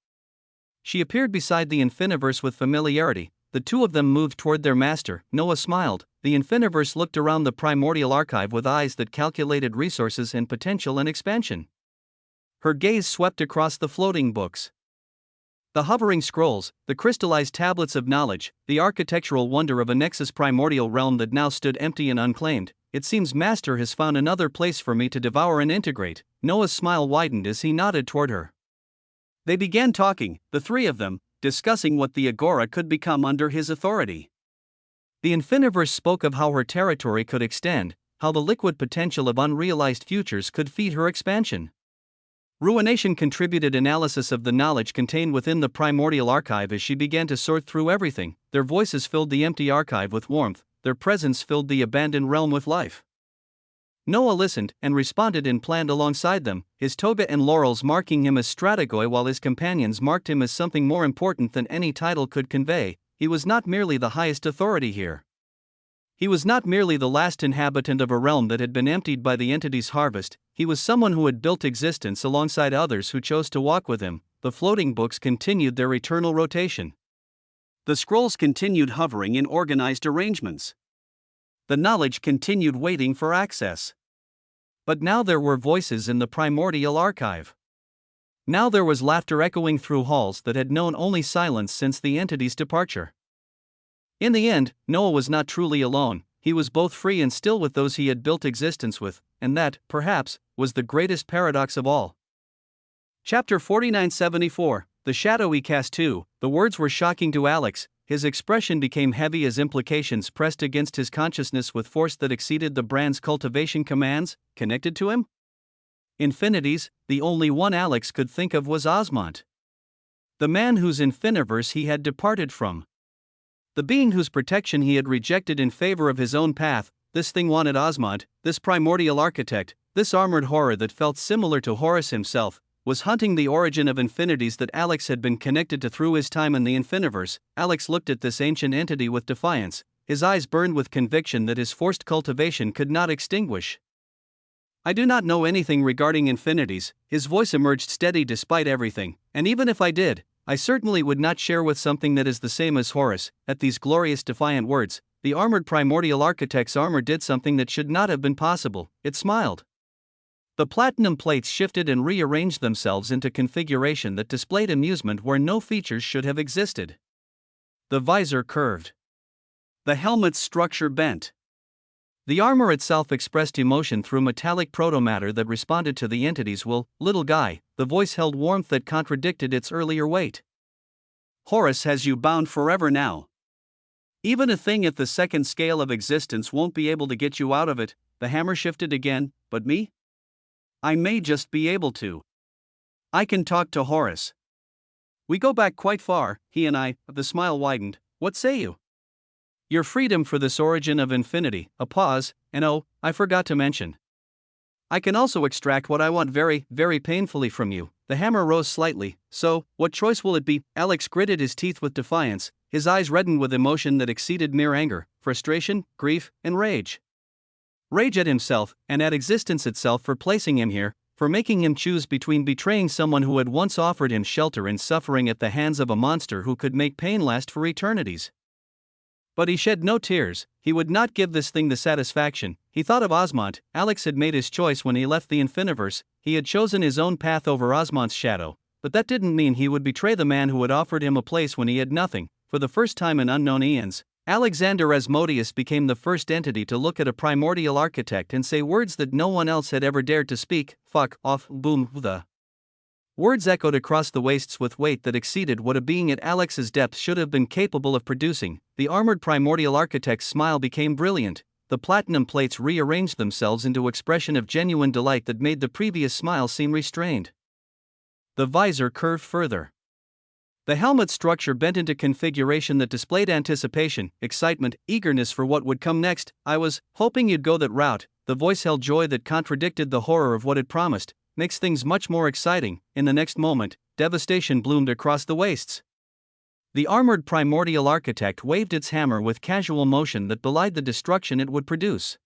S1: She appeared beside the Infiniverse with familiarity. The two of them moved toward their master. Noah smiled. The Infiniverse looked around the primordial archive with eyes that calculated resources and potential and expansion. Her gaze swept across the floating books. The hovering scrolls, the crystallized tablets of knowledge, the architectural wonder of a Nexus primordial realm that now stood empty and unclaimed. It seems Master has found another place for me to devour and integrate. Noah's smile widened as he nodded toward her. They began talking, the three of them, discussing what the Agora could become under his authority. The Infiniverse spoke of how her territory could extend, how the liquid potential of unrealized futures could feed her expansion. Ruination contributed analysis of the knowledge contained within the primordial archive as she began to sort through everything. Their voices filled the empty archive with warmth, their presence filled the abandoned realm with life. Noah listened and responded and planned alongside them, his toga and laurels marking him as Strategoi while his companions marked him as something more important than any title could convey. He was not merely the highest authority here. He was not merely the last inhabitant of a realm that had been emptied by the entity's harvest, he was someone who had built existence alongside others who chose to walk with him. The floating books continued their eternal rotation. The scrolls continued hovering in organized arrangements. The knowledge continued waiting for access. But now there were voices in the primordial archive. Now there was laughter echoing through halls that had known only silence since the entity's departure. In the end, Noah was not truly alone. He was both free and still with those he had built existence with, and that, perhaps, was the greatest paradox of all. Chapter 4974, The Shadowy Cast 2. The words were shocking to Alex. His expression became heavy as implications pressed against his consciousness with force that exceeded the brand's cultivation commands. Connected to him? Infinities, the only one Alex could think of was Osmont. The man whose Infiniverse he had departed from. The being whose protection he had rejected in favor of his own path. This thing wanted Osmont, this primordial architect, this armored horror that felt similar to Horus himself, was hunting the origin of infinities that Alex had been connected to through his time in the Infiniverse. Alex looked at this ancient entity with defiance, his eyes burned with conviction that his forced cultivation could not extinguish. I do not know anything regarding infinities, his voice emerged steady despite everything, and even if I did, I certainly would not share with something that is the same as Horus. At these glorious defiant words, the armored primordial architect's armor did something that should not have been possible. It smiled. The platinum plates shifted and rearranged themselves into configuration that displayed amusement where no features should have existed. The visor curved. The helmet's structure bent. The armor itself expressed emotion through metallic protomatter that responded to the entity's will. Little guy, the voice held warmth that contradicted its earlier weight. Horus has you bound forever now. Even a thing at the second scale of existence won't be able to get you out of it. The hammer shifted again, but me? I may just be able to. I can talk to Horus. We go back quite far, he and I. The smile widened. What say you? Your freedom for this origin of infinity. A pause, and oh, I forgot to mention. I can also extract what I want very, very painfully from you. The hammer rose slightly. So, what choice will it be? Alex gritted his teeth with defiance, his eyes reddened with emotion that exceeded mere anger, frustration, grief, and rage. Rage at himself, and at existence itself for placing him here, for making him choose between betraying someone who had once offered him shelter and suffering at the hands of a monster who could make pain last for eternities. But he shed no tears. He would not give this thing the satisfaction. He thought of Osmont. Alex had made his choice when he left the Infiniverse. He had chosen his own path over Osmont's shadow. But that didn't mean he would betray the man who had offered him a place when he had nothing. For the first time in unknown eons, Alexander Asmodeus became the first entity to look at a primordial architect and say words that no one else had ever dared to speak. Fuck off, boom, the. Words echoed across the wastes with weight that exceeded what a being at Alex's depth should have been capable of producing. The armored primordial architect's smile became brilliant. The platinum plates rearranged themselves into expression of genuine delight that made the previous smile seem restrained. The visor curved further. The helmet's structure bent into configuration that displayed anticipation, excitement, eagerness for what would come next. I was hoping you'd go that route. The voice held joy that contradicted the horror of what it promised. Makes things much more exciting. In the next moment, devastation bloomed across the wastes. The armored primordial architect waved its hammer with casual motion that belied the destruction it would produce.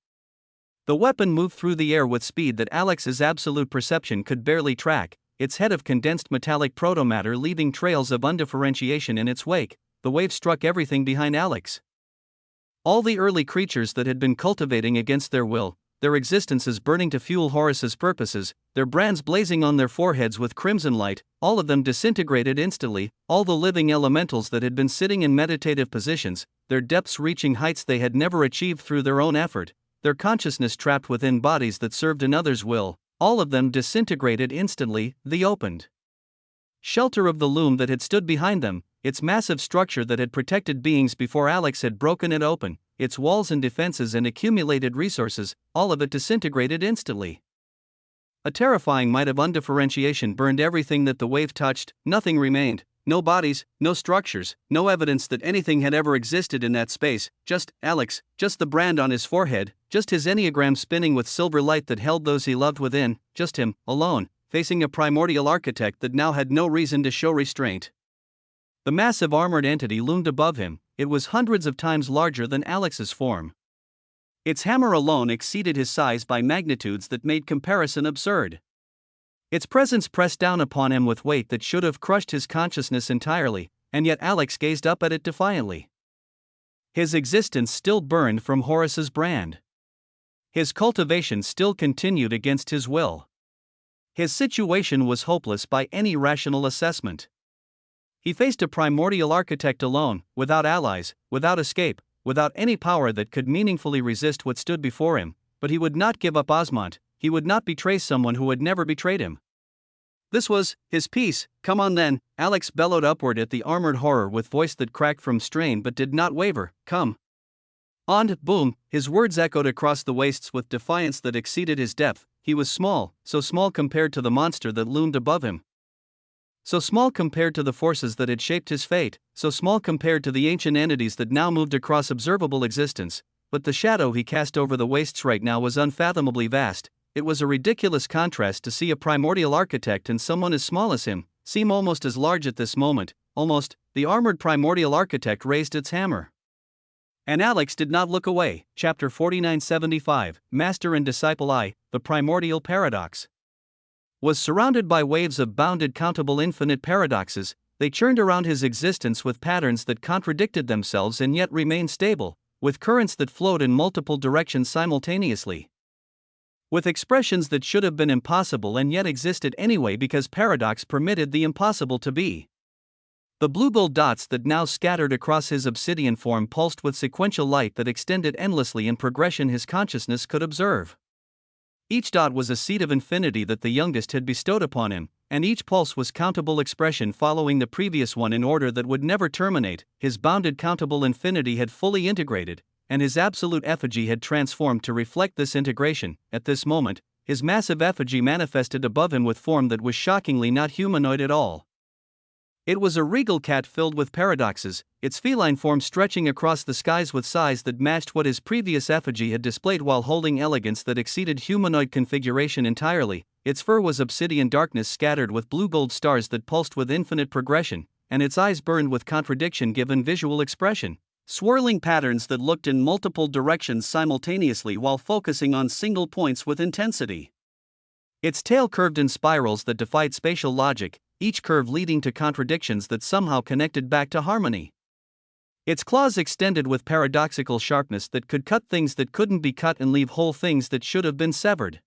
S1: The weapon moved through the air with speed that Alex's absolute perception could barely track, its head of condensed metallic protomatter leaving trails of undifferentiation in its wake. The wave struck everything behind Alex. All the early creatures that had been cultivating against their will, their existences burning to fuel Horus's purposes, their brands blazing on their foreheads with crimson light, all of them disintegrated instantly. All the living elementals that had been sitting in meditative positions, their depths reaching heights they had never achieved through their own effort, their consciousness trapped within bodies that served another's will, all of them disintegrated instantly. The opened shelter of the loom that had stood behind them, its massive structure that had protected beings before Alex had broken it open, its walls and defenses and accumulated resources, all of it disintegrated instantly. A terrifying might of undifferentiation burned everything that the wave touched. Nothing remained, no bodies, no structures, no evidence that anything had ever existed in that space, just Alex, just the brand on his forehead, just his enneagram spinning with silver light that held those he loved within, just him, alone, facing a primordial architect that now had no reason to show restraint. The massive armored entity loomed above him. It was hundreds of times larger than Alex's form. Its hammer alone exceeded his size by magnitudes that made comparison absurd. Its presence pressed down upon him with weight that should have crushed his consciousness entirely, and yet Alex gazed up at it defiantly. His existence still burned from Horus's brand. His cultivation still continued against his will. His situation was hopeless by any rational assessment. He faced a primordial architect alone, without allies, without escape, without any power that could meaningfully resist what stood before him, but he would not give up Osmont, he would not betray someone who had never betrayed him. This was his peace. Come on then, Alex bellowed upward at the armored horror with voice that cracked from strain but did not waver. Come on, boom, his words echoed across the wastes with defiance that exceeded his depth. He was small, so small compared to the monster that loomed above him. So small compared to the forces that had shaped his fate, so small compared to the ancient entities that now moved across observable existence, but the shadow he cast over the wastes right now was unfathomably vast. It was a ridiculous contrast to see a primordial architect and someone as small as him seem almost as large at this moment. Almost, the armored primordial architect raised its hammer. And Alex did not look away. Chapter 4975, Master and Disciple I, the Primordial Paradox. Was surrounded by waves of bounded countable infinite paradoxes. They churned around his existence with patterns that contradicted themselves and yet remained stable, with currents that flowed in multiple directions simultaneously. With expressions that should have been impossible and yet existed anyway because paradox permitted the impossible to be. The blue gold dots that now scattered across his obsidian form pulsed with sequential light that extended endlessly in progression his consciousness could observe. Each dot was a seed of infinity that the youngest had bestowed upon him, and each pulse was countable expression following the previous one in order that would never terminate. His bounded countable infinity had fully integrated, and his absolute effigy had transformed to reflect this integration. At this moment, his massive effigy manifested above him with form that was shockingly not humanoid at all. It was a regal cat filled with paradoxes, its feline form stretching across the skies with size that matched what his previous effigy had displayed while holding elegance that exceeded humanoid configuration entirely. Its fur was obsidian darkness scattered with blue gold stars that pulsed with infinite progression, and its eyes burned with contradiction given visual expression. Swirling patterns that looked in multiple directions simultaneously while focusing on single points with intensity. Its tail curved in spirals that defied spatial logic, each curve leading to contradictions that somehow connected back to harmony. Its claws extended with paradoxical sharpness that could cut things that couldn't be cut and leave whole things that should have been severed.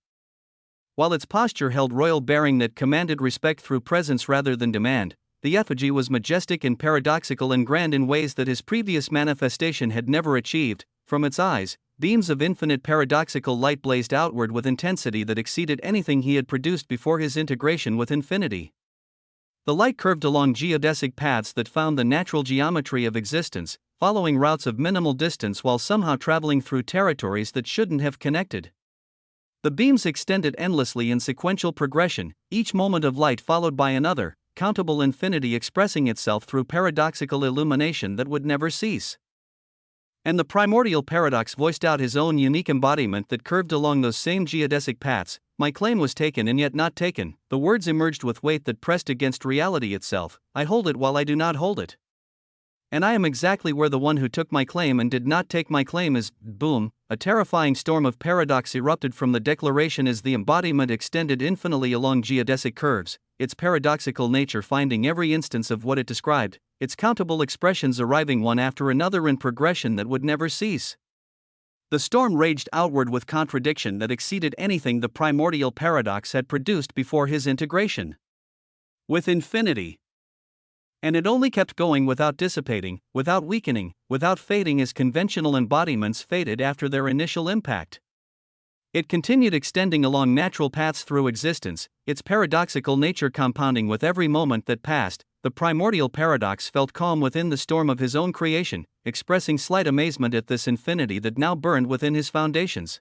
S1: While its posture held royal bearing that commanded respect through presence rather than demand, the effigy was majestic and paradoxical and grand in ways that his previous manifestation had never achieved. From its eyes, beams of infinite paradoxical light blazed outward with intensity that exceeded anything he had produced before his integration with infinity. The light curved along geodesic paths that found the natural geometry of existence, following routes of minimal distance while somehow traveling through territories that shouldn't have connected. The beams extended endlessly in sequential progression, each moment of light followed by another, countable infinity expressing itself through paradoxical illumination that would never cease. And the primordial paradox voiced out his own unique embodiment that curved along those same geodesic paths. My claim was taken and yet not taken. The words emerged with weight that pressed against reality itself. I hold it while I do not hold it. and I am exactly where the one who took my claim and did not take my claim is. Boom, a terrifying storm of paradox erupted from the declaration as the embodiment extended infinitely along geodesic curves, its paradoxical nature finding every instance of what it described, its countable expressions arriving one after another in progression that would never cease. The storm raged outward with contradiction that exceeded anything the primordial paradox had produced before his integration with infinity. And it only kept going without dissipating, without weakening, without fading as conventional embodiments faded after their initial impact. It continued extending along natural paths through existence, its paradoxical nature compounding with every moment that passed. The primordial paradox felt calm within the storm of his own creation, expressing slight amazement at this infinity that now burned within his foundations.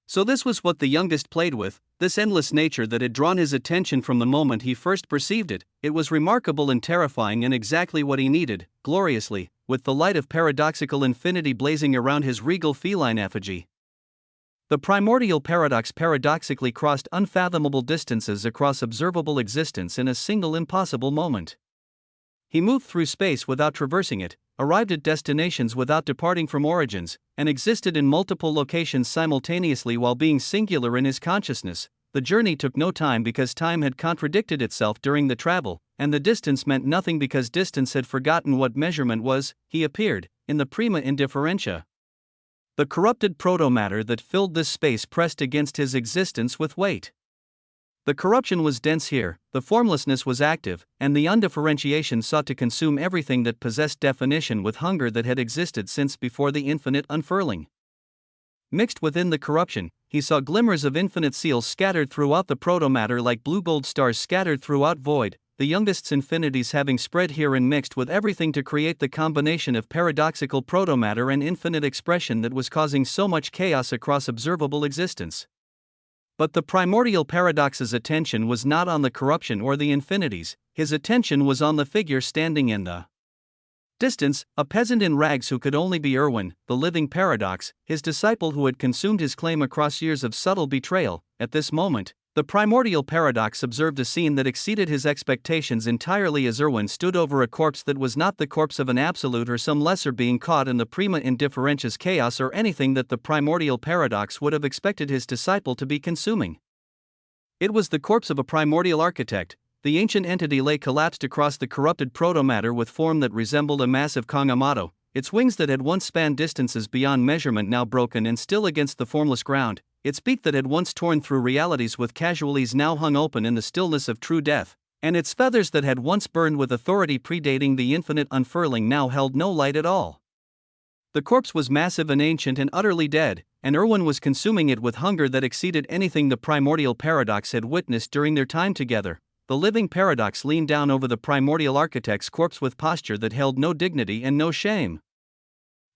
S1: So this was what the youngest played with, this endless nature that had drawn his attention from the moment he first perceived it. It was remarkable and terrifying and exactly what he needed, gloriously, with the light of paradoxical infinity blazing around his regal feline effigy. The primordial paradox paradoxically crossed unfathomable distances across observable existence in a single impossible moment. He moved through space without traversing it, arrived at destinations without departing from origins, and existed in multiple locations simultaneously while being singular in his consciousness. The journey took no time because time had contradicted itself during the travel, and the distance meant nothing because distance had forgotten what measurement was. He appeared, in the prima indifferentia. The corrupted protomatter that filled this space pressed against his existence with weight. The corruption was dense here, the formlessness was active, and the undifferentiation sought to consume everything that possessed definition with hunger that had existed since before the infinite unfurling. Mixed within the corruption, he saw glimmers of infinite seals scattered throughout the protomatter like blue gold stars scattered throughout void, the youngest's infinities having spread here and mixed with everything to create the combination of paradoxical protomatter and infinite expression that was causing so much chaos across observable existence. But the primordial paradox's attention was not on the corruption or the infinities, his attention was on the figure standing in the distance, a peasant in rags who could only be Irwin, the living paradox, his disciple who had consumed his claim across years of subtle betrayal. At this moment, the primordial paradox observed a scene that exceeded his expectations entirely as Irwin stood over a corpse that was not the corpse of an absolute or some lesser being caught in the prima indifferentia's chaos or anything that the primordial paradox would have expected his disciple to be consuming. It was the corpse of a primordial architect. The ancient entity lay collapsed across the corrupted protomatter with form that resembled a massive kongamato, its wings that had once spanned distances beyond measurement now broken and still against the formless ground, its beak that had once torn through realities with casualties now hung open in the stillness of true death, and its feathers that had once burned with authority predating the infinite unfurling now held no light at all. The corpse was massive and ancient and utterly dead, and Irwin was consuming it with hunger that exceeded anything the primordial paradox had witnessed during their time together. The living paradox leaned down over the primordial architect's corpse with posture that held no dignity and no shame.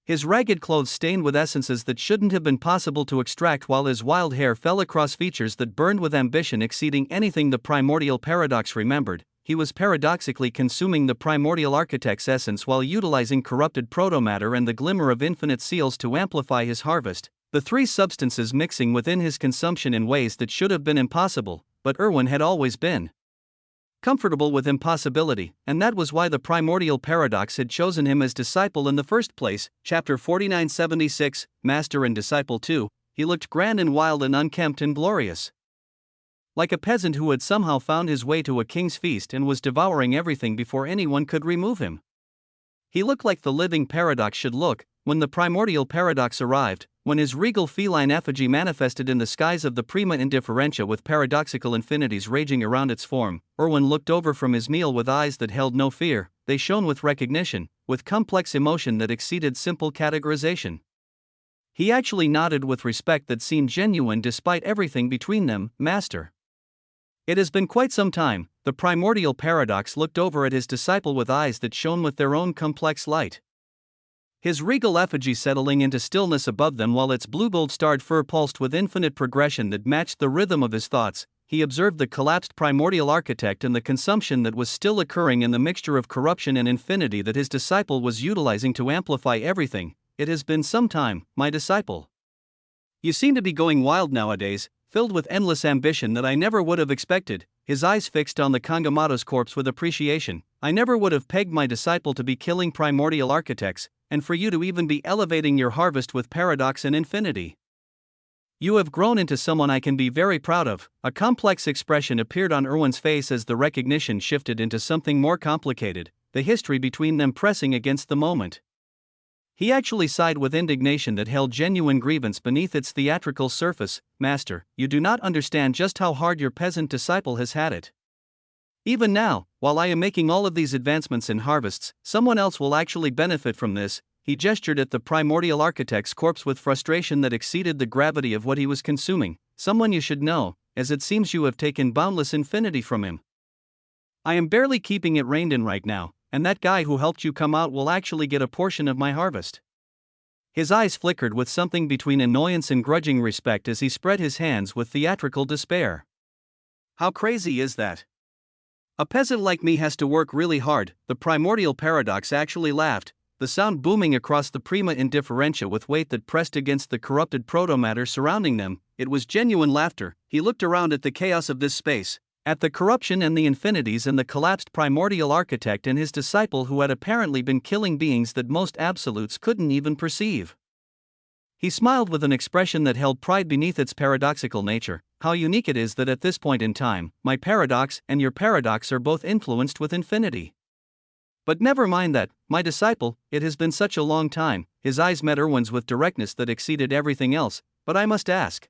S1: His ragged clothes stained with essences that shouldn't have been possible to extract, while his wild hair fell across features that burned with ambition exceeding anything the primordial paradox remembered. He was paradoxically consuming the primordial architect's essence while utilizing corrupted protomatter and the glimmer of infinite seals to amplify his harvest, the three substances mixing within his consumption in ways that should have been impossible, but Irwin had always been comfortable with impossibility, and that was why the primordial paradox had chosen him as disciple in the first place. Chapter 4976, Master and Disciple 2. He looked grand and wild and unkempt and glorious, like a peasant who had somehow found his way to a king's feast and was devouring everything before anyone could remove him. He looked like the living paradox should look when the primordial paradox arrived, when his regal feline effigy manifested in the skies of the prima indifferentia with paradoxical infinities raging around its form. Irwin looked over from his meal with eyes that held no fear, they shone with recognition, with complex emotion that exceeded simple categorization. He actually nodded with respect that seemed genuine despite everything between them. Master. It has been quite some time. The primordial paradox looked over at his disciple with eyes that shone with their own complex light. His regal effigy settling into stillness above them while its blue-gold-starred fur pulsed with infinite progression that matched the rhythm of his thoughts. He observed the collapsed primordial architect and the consumption that was still occurring in the mixture of corruption and infinity that his disciple was utilizing to amplify everything. It has been some time, my disciple. You seem to be going wild nowadays, filled with endless ambition that I never would have expected. his eyes fixed on the Kangamato's corpse with appreciation. "I never would have pegged my disciple to be killing primordial architects, and for you to even be elevating your harvest with paradox and infinity. You have grown into someone I can be very proud of." A complex expression appeared on Erwin's face as the recognition shifted into something more complicated, the history between them pressing against the moment. He actually sighed with indignation that held genuine grievance beneath its theatrical surface. "Master, you do not understand just how hard your peasant disciple has had it. Even now, while I am making all of these advancements in harvests, someone else will actually benefit from this." He gestured at the primordial architect's corpse with frustration that exceeded the gravity of what he was consuming. "Someone you should know, as it seems you have taken boundless infinity from him. I am barely keeping it reined in right now, and that guy who helped you come out will actually get a portion of my harvest." His eyes flickered with something between annoyance and grudging respect as he spread his hands with theatrical despair. "How crazy is that? A peasant like me has to work really hard." The primordial paradox actually laughed, the sound booming across the prima indifferentia with weight that pressed against the corrupted protomatter surrounding them. It was genuine laughter. He looked around at the chaos of this space, at the corruption and the infinities and the collapsed primordial architect and his disciple who had apparently been killing beings that most absolutes couldn't even perceive. He smiled with an expression that held pride beneath its paradoxical nature. "How unique it is that at this point in time, my paradox and your paradox are both influenced with infinity. But never mind that, my disciple, it has been such a long time." His eyes met Erwin's with directness that exceeded everything else. "But I must ask.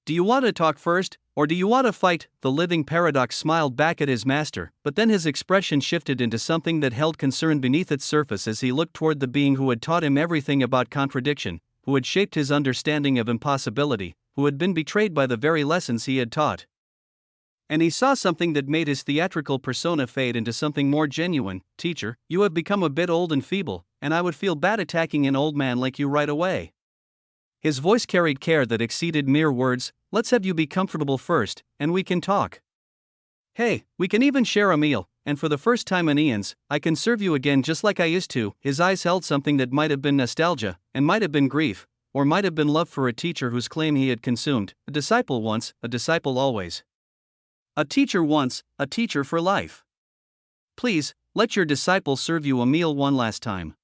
S1: Do you want to talk first, or do you want to fight?" The living paradox smiled back at his master, but then his expression shifted into something that held concern beneath its surface as he looked toward the being who had taught him everything about contradiction, who had shaped his understanding of impossibility, who had been betrayed by the very lessons he had taught. And he saw something that made his theatrical persona fade into something more genuine. "Teacher, you have become a bit old and feeble, and I would feel bad attacking an old man like you right away." His voice carried care that exceeded mere words. "Let's have you be comfortable first, and we can talk. Hey, we can even share a meal, and for the first time in eons, I can serve you again just like I used to." His eyes held something that might have been nostalgia, and might have been grief, or might have been love for a teacher whose claim he had consumed. A disciple once, a disciple always. A teacher once, a teacher for life. Please, let your disciple serve you a meal one last time."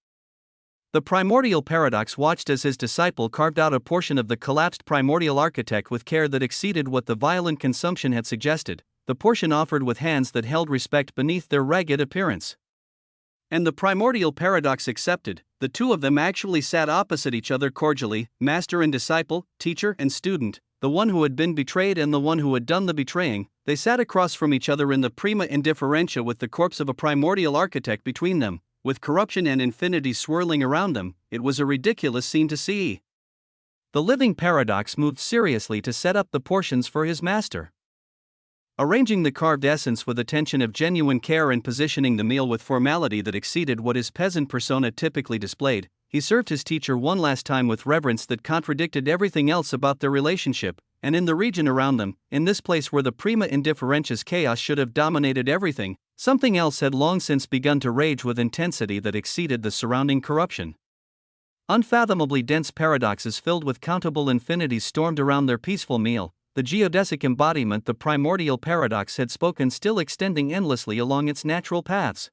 S1: The primordial paradox watched as his disciple carved out a portion of the collapsed primordial architect with care that exceeded what the violent consumption had suggested, the portion offered with hands that held respect beneath their ragged appearance. And the primordial paradox accepted. The two of them actually sat opposite each other cordially, master and disciple, teacher and student, the one who had been betrayed and the one who had done the betraying. They sat across from each other in the prima indifferentia with the corpse of a primordial architect between them, with corruption and infinity swirling around them. It was a ridiculous scene to see. The living paradox moved seriously to set up the portions for his master. Arranging the carved essence with attention of genuine care and positioning the meal with formality that exceeded what his peasant persona typically displayed, he served his teacher one last time with reverence that contradicted everything else about their relationship, and in the region around them, in this place where the prima indifferentia's chaos should have dominated everything, something else had long since begun to rage with intensity that exceeded the surrounding corruption. Unfathomably dense paradoxes filled with countable infinities stormed around their peaceful meal, the geodesic embodiment the primordial paradox had spoken still extending endlessly along its natural paths.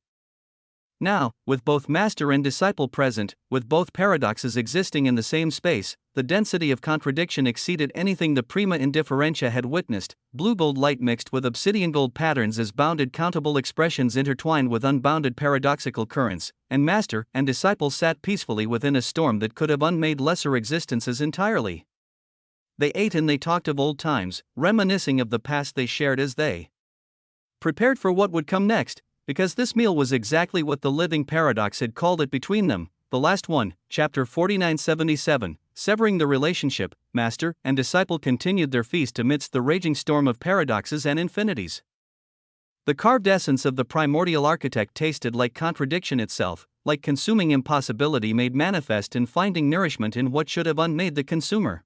S1: Now, with both master and disciple present, with both paradoxes existing in the same space, the density of contradiction exceeded anything the prima indifferentia had witnessed. Blue gold light mixed with obsidian gold patterns as bounded countable expressions intertwined with unbounded paradoxical currents, and master and disciple sat peacefully within a storm that could have unmade lesser existences entirely. They ate and they talked of old times, reminiscing of the past they shared as they prepared for what would come next. Because this meal was exactly what the living paradox had called it between them, the last one. Chapter 4977, Severing the Relationship. Master and disciple continued their feast amidst the raging storm of paradoxes and infinities. The carved essence of the primordial architect tasted like contradiction itself, like consuming impossibility made manifest in finding nourishment in what should have unmade the consumer.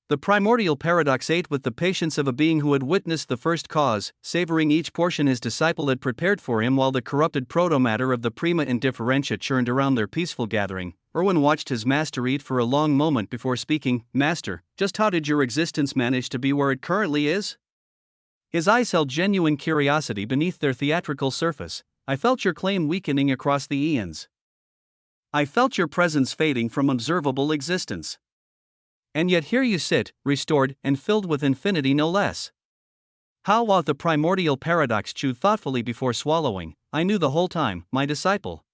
S1: The primordial paradox ate with the patience of a being who had witnessed the first cause, savoring each portion his disciple had prepared for him while the corrupted protomatter of the prima indifferentia churned around their peaceful gathering. Erwin watched his master eat for a long moment before speaking. "Master, just how did your existence manage to be where it currently is?" His eyes held genuine curiosity beneath their theatrical surface. I felt your claim weakening across the eons.
S2: I felt your presence fading from observable existence.
S1: And yet here you sit, restored and filled with infinity no less. How while the primordial paradox chewed thoughtfully before swallowing, I knew the whole time, my disciple.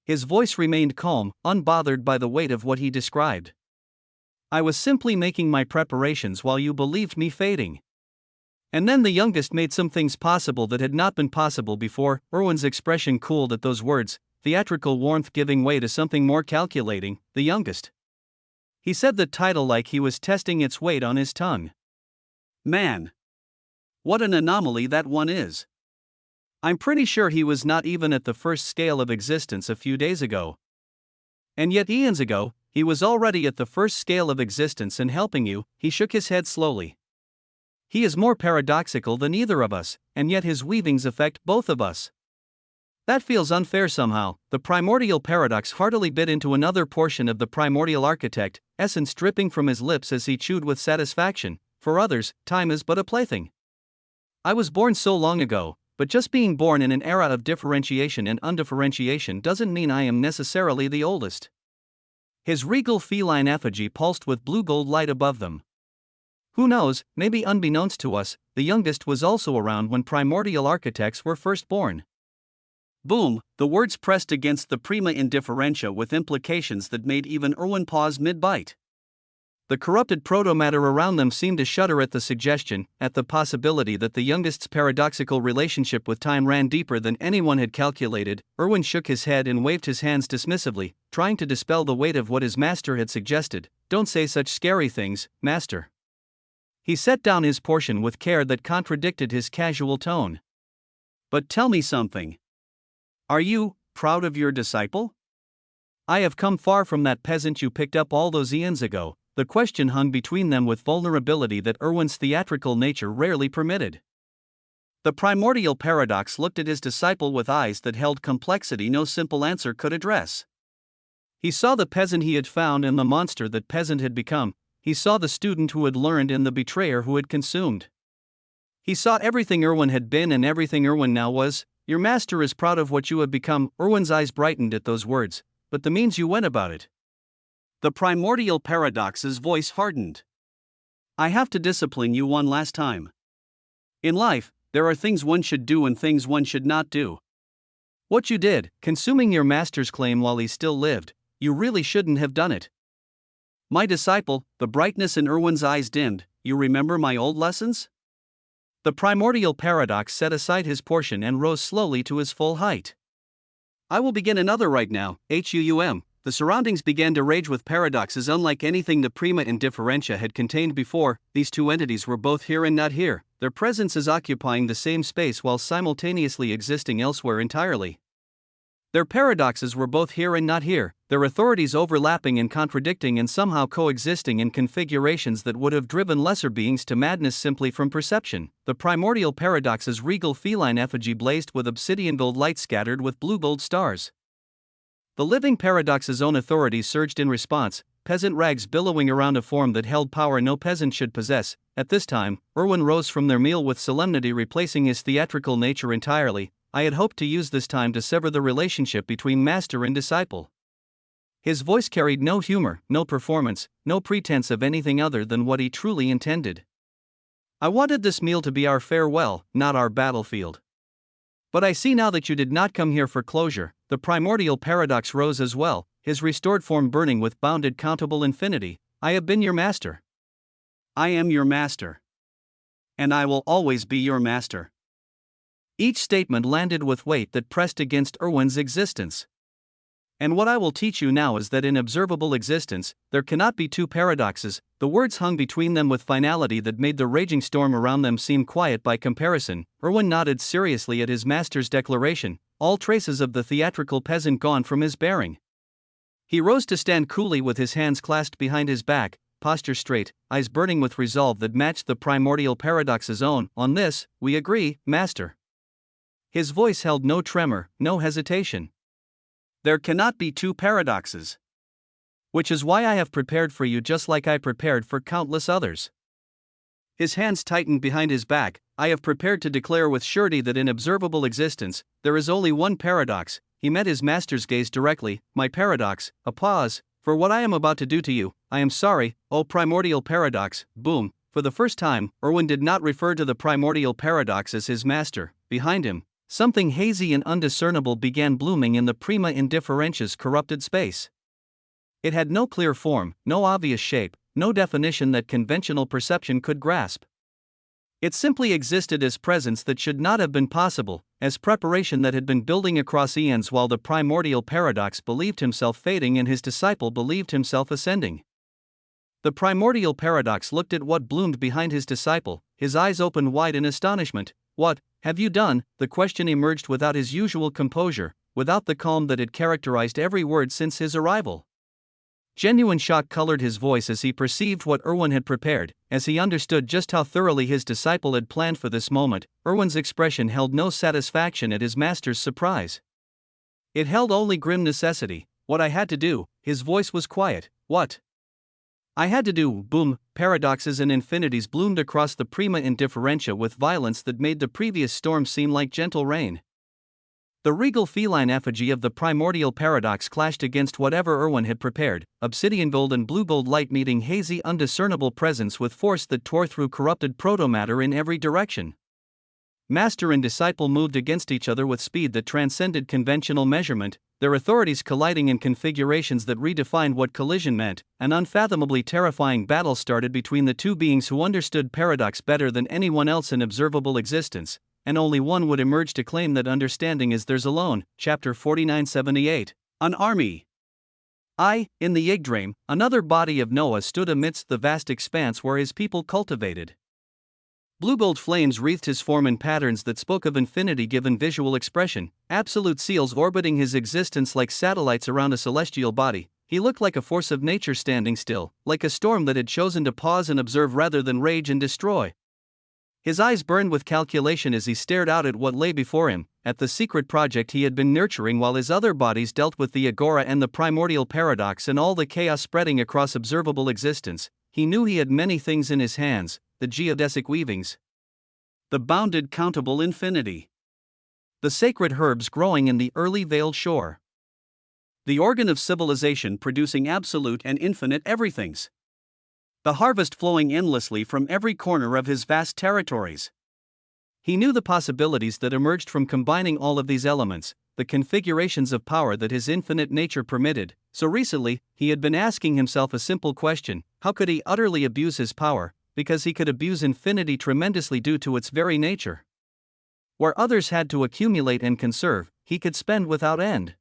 S1: His voice remained calm, unbothered by the weight of what he described. I was simply making my preparations while you believed me fading. And then the youngest made some things possible that had not been possible before. Irwin's expression cooled at those words, theatrical warmth giving way to something more calculating. The youngest. He said the title like he was testing its weight on his tongue.
S2: Man. What an anomaly that one is.
S1: I'm pretty sure he was not even at the first scale of existence a few days ago. And yet eons ago, he was already at the first scale of existence and helping you. He shook his head slowly. He is more paradoxical than either of us, and yet his weavings affect both of us. That feels unfair somehow. The primordial paradox heartily bit into another portion of the primordial architect, essence dripping from his lips as he chewed with satisfaction. For others, time is but a plaything. I was born so long ago, but just being born in an era of differentiation and undifferentiation doesn't mean I am necessarily the oldest. His regal feline effigy pulsed with blue-gold light above them. Who knows, maybe unbeknownst to us, the youngest was also around when primordial architects were first born.
S2: Boom, the words pressed against the prima indifferentia with implications that made even Irwin pause mid-bite.
S1: The corrupted protomatter around them seemed to shudder at the suggestion, at the possibility that the youngest's paradoxical relationship with time ran deeper than anyone had calculated. Irwin shook his head and waved his hands dismissively, trying to dispel the weight of what his master had suggested. Don't say such scary things, master. He set down his portion with care that contradicted his casual tone.
S2: But tell me something. Are you proud of your disciple?
S1: I have come far from that peasant you picked up all those eons ago. The question hung between them with vulnerability that Irwin's theatrical nature rarely permitted.
S2: The primordial paradox looked at his disciple with eyes that held complexity no simple answer could address.
S1: He saw the peasant he had found and the monster that peasant had become. He saw the student who had learned and the betrayer who had consumed. He saw everything Irwin had been and everything Irwin now was. Your master is proud of what you have become. Irwin's eyes brightened at those words, but the means you went about it.
S2: The primordial paradox's voice hardened. I have to discipline you one last time. In life, there are things one should do and things one should not do.
S1: What you did, consuming your master's claim while he still lived, you really shouldn't have done it.
S2: My disciple, the brightness in Irwin's eyes dimmed. You remember my old lessons?
S1: The primordial paradox set aside his portion and rose slowly to his full height.
S2: I will begin another right now. HUUM. The surroundings began to rage with paradoxes unlike anything the prima indifferentia had contained before. These two entities were both here and not here, their presences occupying the same space while simultaneously existing elsewhere entirely. Their paradoxes were both here and not here, their authorities overlapping and contradicting and somehow coexisting in configurations that would have driven lesser beings to madness simply from perception. The primordial paradox's regal feline effigy blazed with obsidian gold light scattered with blue gold stars. The living paradox's own authorities surged in response, peasant rags billowing around a form that held power no peasant should possess. At this time, Irwin rose from their meal with solemnity, replacing his theatrical nature entirely. I had hoped to use this time to sever the relationship between master and disciple. His voice carried no humor, no performance, no pretense of anything other than what he truly intended. I wanted this meal to be our farewell, not our battlefield. But I see now that you did not come here for closure. The primordial paradox rose as well, his restored form burning with bounded countable infinity. I have been your master. I am your master. And I will always be your master.
S1: Each statement landed with weight that pressed against Irwin's existence. And what I will teach you now is that in observable existence, there cannot be two paradoxes. The words hung between them with finality that made the raging storm around them seem quiet by comparison. Irwin nodded seriously at his master's declaration, all traces of the theatrical peasant gone from his bearing. He rose to stand coolly with his hands clasped behind his back, posture straight, eyes burning with resolve that matched the primordial paradox's own. On this, we agree, master. His voice held no tremor, no hesitation.
S2: There cannot be two paradoxes.
S1: Which is why I have prepared for you just like I prepared for countless others.
S2: His hands tightened behind his back,
S1: I have prepared to declare with surety that in observable existence, there is only one paradox. He met his master's gaze directly. My paradox, a pause, for what I am about to do to you, I am sorry, O primordial paradox, boom. For the first time, Irwin did not refer to the primordial paradox as his master. Behind him, something hazy and undiscernible began blooming in the prima indifferentia's corrupted space. It had no clear form, no obvious shape, no definition that conventional perception could grasp. It simply existed as presence that should not have been possible, as preparation that had been building across eons while the primordial paradox believed himself fading and his disciple believed himself ascending. The primordial paradox looked at what bloomed behind his disciple, his eyes opened wide in astonishment. What have you done? The question emerged without his usual composure, without the calm that had characterized every word since his arrival. Genuine shock colored his voice as he perceived what Irwin had prepared, as he understood just how thoroughly his disciple had planned for this moment. Irwin's expression held no satisfaction at his master's surprise. It held only grim necessity. What I had to do, his voice was quiet. What I had to do, boom, paradoxes and infinities bloomed across the prima indifferentia with violence that made the previous storm seem like gentle rain. The regal feline effigy of the primordial paradox clashed against whatever Irwin had prepared, obsidian gold and blue gold light meeting hazy undiscernible presence with force that tore through corrupted protomatter in every direction. Master and disciple moved against each other with speed that transcended conventional measurement, their authorities colliding in configurations that redefined what collision meant. An unfathomably terrifying battle started between the two beings who understood paradox better than anyone else in observable existence, and only one would emerge to claim that understanding is theirs alone. Chapter 4978. An army. In the Yggdrasil, another body of Noah stood amidst the vast expanse where his people cultivated. Blue-gold flames wreathed his form in patterns that spoke of infinity given visual expression, absolute seals orbiting his existence like satellites around a celestial body. He looked like a force of nature standing still, like a storm that had chosen to pause and observe rather than rage and destroy. His eyes burned with calculation as he stared out at what lay before him, at the secret project he had been nurturing while his other bodies dealt with the agora and the primordial paradox and all the chaos spreading across observable existence. He knew he had many things in his hands, the geodesic weavings, the bounded countable infinity, the sacred herbs growing in the early veiled shore, the organ of civilization producing absolute and infinite everythings, the harvest flowing endlessly from every corner of his vast territories. He knew the possibilities that emerged from combining all of these elements, the configurations of power that his infinite nature permitted. So recently, he had been asking himself a simple question: how could he utterly abuse his power? Because he could abuse infinity tremendously due to its very nature. Where others had to accumulate and conserve, he could spend without end.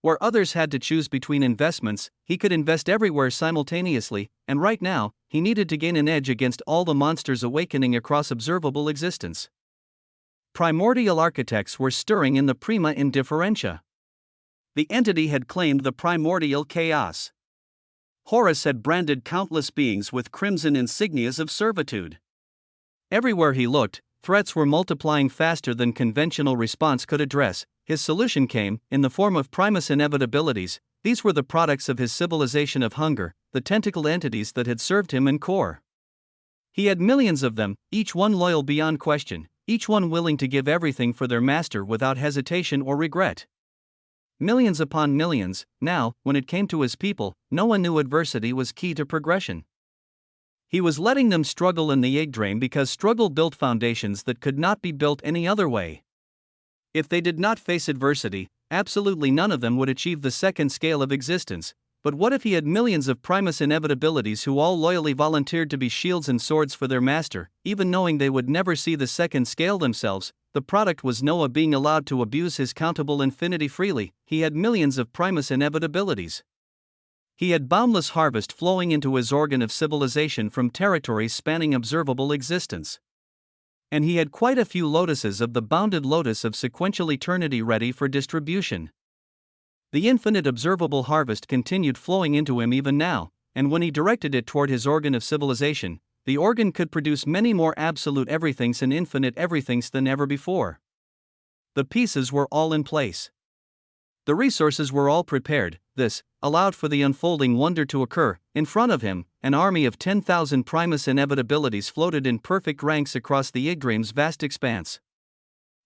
S1: Where others had to choose between investments, he could invest everywhere simultaneously, and right now, he needed to gain an edge against all the monsters awakening across observable existence. Primordial architects were stirring in the prima indifferentia. The entity had claimed the primordial chaos. Horus had branded countless beings with crimson insignias of servitude. Everywhere he looked, threats were multiplying faster than conventional response could address. His solution came, in the form of primus inevitabilities. These were the products of his civilization of hunger, the tentacled entities that had served him in core. He had millions of them, each one loyal beyond question, each one willing to give everything for their master without hesitation or regret. Millions upon millions. Now, when it came to his people, no one knew adversity was key to progression. He was letting them struggle in the Yggdrasil because struggle built foundations that could not be built any other way. If they did not face adversity, absolutely none of them would achieve the second scale of existence. But what if he had millions of primus inevitabilities who all loyally volunteered to be shields and swords for their master, even knowing they would never see the second scale themselves? The product was Noah being allowed to abuse his countable infinity freely. He had millions of primus inevitabilities. He had boundless harvest flowing into his organ of civilization from territories spanning observable existence. And he had quite a few lotuses of the bounded lotus of sequential eternity ready for distribution. The infinite observable harvest continued flowing into him even now, and when he directed it toward his organ of civilization, the organ could produce many more absolute everythings and infinite everythings than ever before. The pieces were all in place. The resources were all prepared. This allowed for the unfolding wonder to occur. In front of him, an army of 10,000 Primus inevitabilities floated in perfect ranks across the Yggdrasil's vast expanse.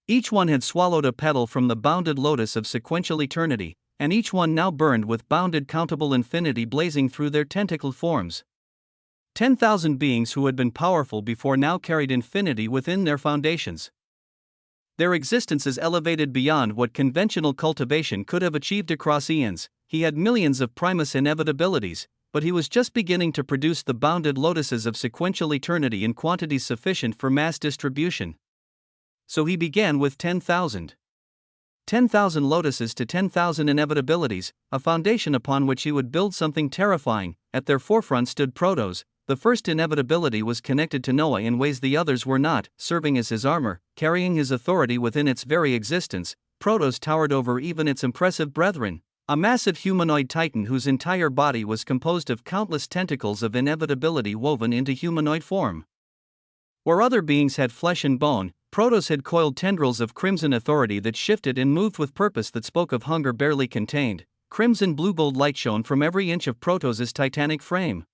S1: Each one had swallowed a petal from the bounded lotus of sequential eternity, and each one now burned with bounded countable infinity blazing through their tentacled forms. 10,000 beings who had been powerful before now carried infinity within their foundations. Their existences elevated beyond what conventional cultivation could have achieved across eons. He had millions of Primus inevitabilities, but he was just beginning to produce the bounded lotuses of sequential eternity in quantities sufficient for mass distribution. So he began with 10,000. 10,000 lotuses to 10,000 inevitabilities, a foundation upon which he would build something terrifying. At their forefront stood Protos. The first inevitability was connected to Noah in ways the others were not, serving as his armor, carrying his authority within its very existence. Protos towered over even its impressive brethren, a massive humanoid titan whose entire body was composed of countless tentacles of inevitability woven into humanoid form. Where other beings had flesh and bone, Protos had coiled tendrils of crimson authority that shifted and moved with purpose that spoke of hunger barely contained. Crimson blue-gold light shone from every inch of Protos' titanic frame.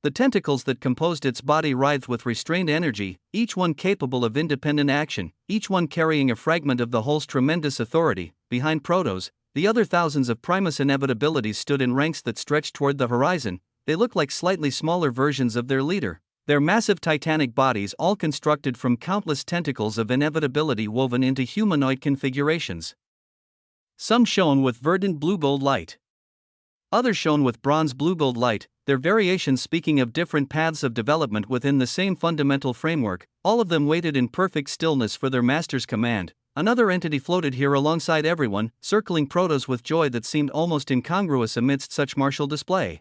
S1: The tentacles that composed its body writhed with restrained energy, each one capable of independent action, each one carrying a fragment of the whole's tremendous authority. Behind Protos, the other thousands of Primus inevitabilities stood in ranks that stretched toward the horizon. They looked like slightly smaller versions of their leader, their massive titanic bodies all constructed from countless tentacles of inevitability woven into humanoid configurations. Some shone with verdant blue-gold light. Others shone with bronze blue-gold light, their variations speaking of different paths of development within the same fundamental framework. All of them waited in perfect stillness for their master's command. Another entity floated here alongside everyone, circling Protos with joy that seemed almost incongruous amidst such martial display.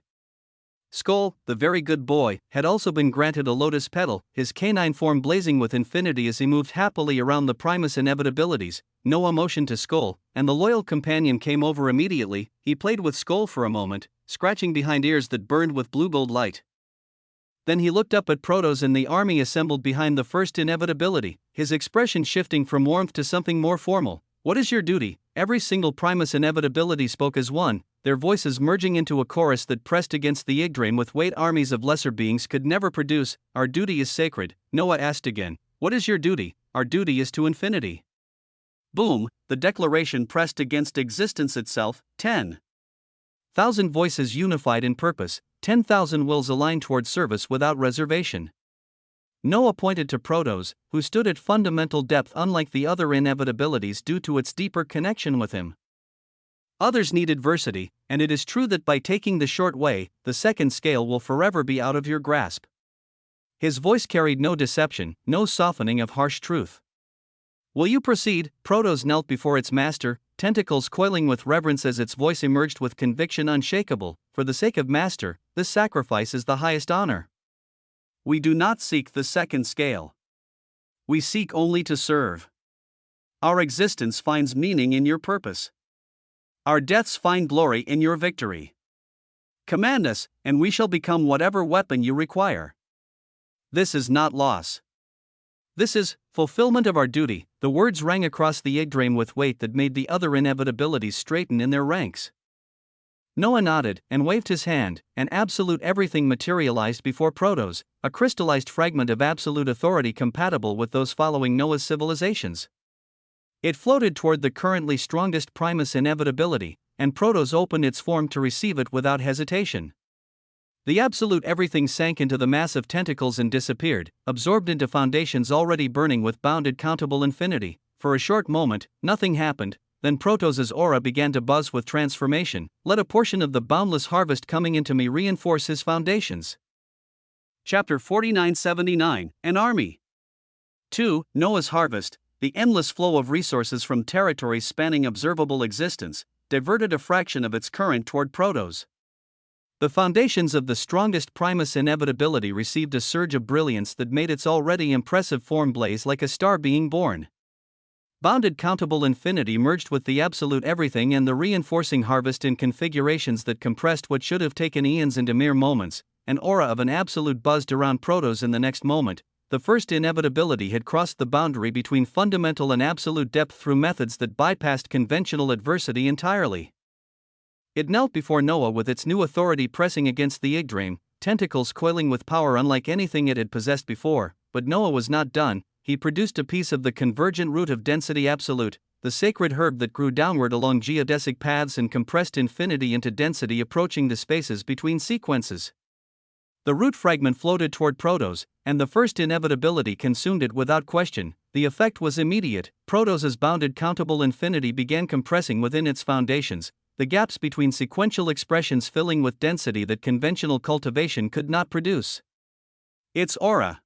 S1: Skull, the very good boy, had also been granted a lotus petal, his canine form blazing with infinity as he moved happily around the Primus inevitabilities. No emotion to Skull, and the loyal companion came over immediately. He played with Skull for a moment, scratching behind ears that burned with blue-gold light. Then he looked up at Protos and the army assembled behind the first inevitability, his expression shifting from warmth to something more formal. "What is your duty?" Every single Primus inevitability spoke as one, their voices merging into a chorus that pressed against the Yggdrasil with weight armies of lesser beings could never produce. "Our duty is sacred," Noah asked again. "What is your duty?" "Our duty is to infinity." Boom, the declaration pressed against existence itself. 10,000 voices unified in purpose, 10,000 wills aligned toward service without reservation. Noah pointed to Protos, who stood at fundamental depth unlike the other inevitabilities due to its deeper connection with him. Others need adversity, and it is true that by taking the short way, the second scale will forever be out of your grasp. His voice carried no deception, no softening of harsh truth. "Will you proceed?" Protos knelt before its master, tentacles coiling with reverence as its voice emerged with conviction unshakable. "For the sake of Master, this sacrifice is the highest honor. We do not seek the second scale. We seek only to serve. Our existence finds meaning in your purpose. Our deaths find glory in your victory. Command us, and we shall become whatever weapon you require. This is not loss. This is fulfillment of our duty." The words rang across the Yggdrasil with weight that made the other inevitabilities straighten in their ranks. Noah nodded and waved his hand, and absolute everything materialized before Protos, a crystallized fragment of absolute authority compatible with those following Noah's civilizations. It floated toward the currently strongest Primus inevitability, and Protos opened its form to receive it without hesitation. The absolute everything sank into the mass of tentacles and disappeared, absorbed into foundations already burning with bounded countable infinity. For a short moment, nothing happened. Then Protos' aura began to buzz with transformation. "Let a portion of the boundless harvest coming into me reinforce his foundations." Chapter 4979, An Army. 2. Noah's Harvest. The endless flow of resources from territories spanning observable existence diverted a fraction of its current toward Protos. The foundations of the strongest Primus inevitability received a surge of brilliance that made its already impressive form blaze like a star being born. Bounded countable infinity merged with the absolute everything and the reinforcing harvest in configurations that compressed what should have taken eons into mere moments. An aura of an absolute buzzed around Protos in the next moment. the first inevitability had crossed the boundary between fundamental and absolute depth through methods that bypassed conventional adversity entirely. It knelt before Noah with its new authority pressing against the Yggdrasil, tentacles coiling with power unlike anything it had possessed before. But Noah was not done. He produced a piece of the convergent root of density absolute, the sacred herb that grew downward along geodesic paths and compressed infinity into density approaching the spaces between sequences. The root fragment floated toward Protos, and the first inevitability consumed it without question. The effect was immediate. Protos' bounded countable infinity began compressing within its foundations, the gaps between sequential expressions filling with density that conventional cultivation could not produce. Its aura,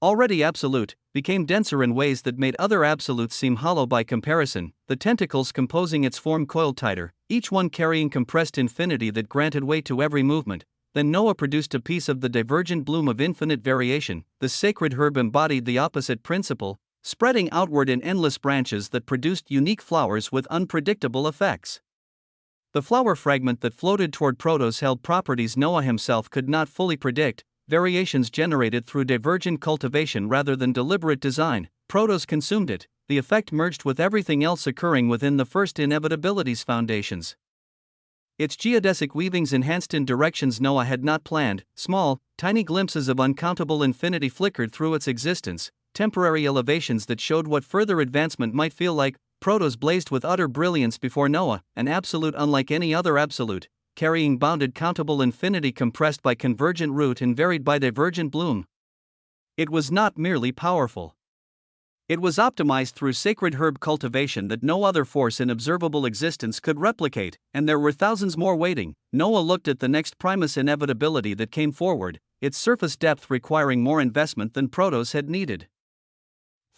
S1: already absolute, became denser in ways that made other absolutes seem hollow by comparison. The tentacles composing its form coiled tighter, each one carrying compressed infinity that granted weight to every movement. Then Noah produced a piece of the divergent bloom of infinite variation. The sacred herb embodied the opposite principle, spreading outward in endless branches that produced unique flowers with unpredictable effects. The flower fragment that floated toward Protos held properties Noah himself could not fully predict, variations generated through divergent cultivation rather than deliberate design. Protos consumed it, the effect merged with everything else occurring within the first inevitability's foundations. Its geodesic weavings enhanced in directions Noah had not planned. Small, tiny glimpses of uncountable infinity flickered through its existence, temporary elevations that showed what further advancement might feel like. Protos blazed with utter brilliance before Noah, an absolute unlike any other absolute, carrying bounded countable infinity compressed by convergent root and varied by divergent bloom. It was not merely powerful. It was optimized through sacred herb cultivation that no other force in observable existence could replicate, and there were thousands more waiting. Noah looked at the next primus inevitability that came forward, its surface depth requiring more investment than Protos had needed.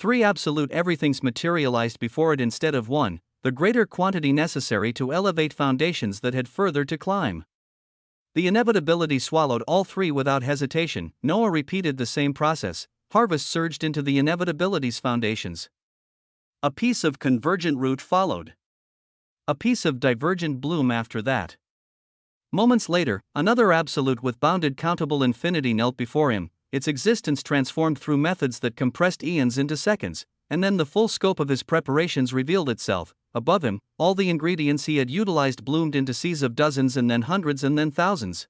S1: 3 absolute everythings materialized before it instead of 1, the greater quantity necessary to elevate foundations that had further to climb. The inevitability swallowed all 3 without hesitation. Noah repeated the same process. Harvest surged into the inevitability's foundations. A piece of convergent root followed. A piece of divergent bloom after that. Moments later, another absolute with bounded countable infinity knelt before him, its existence transformed through methods that compressed eons into seconds, and then the full scope of his preparations revealed itself. Above him, all the ingredients he had utilized bloomed into seas of dozens and then hundreds and then thousands.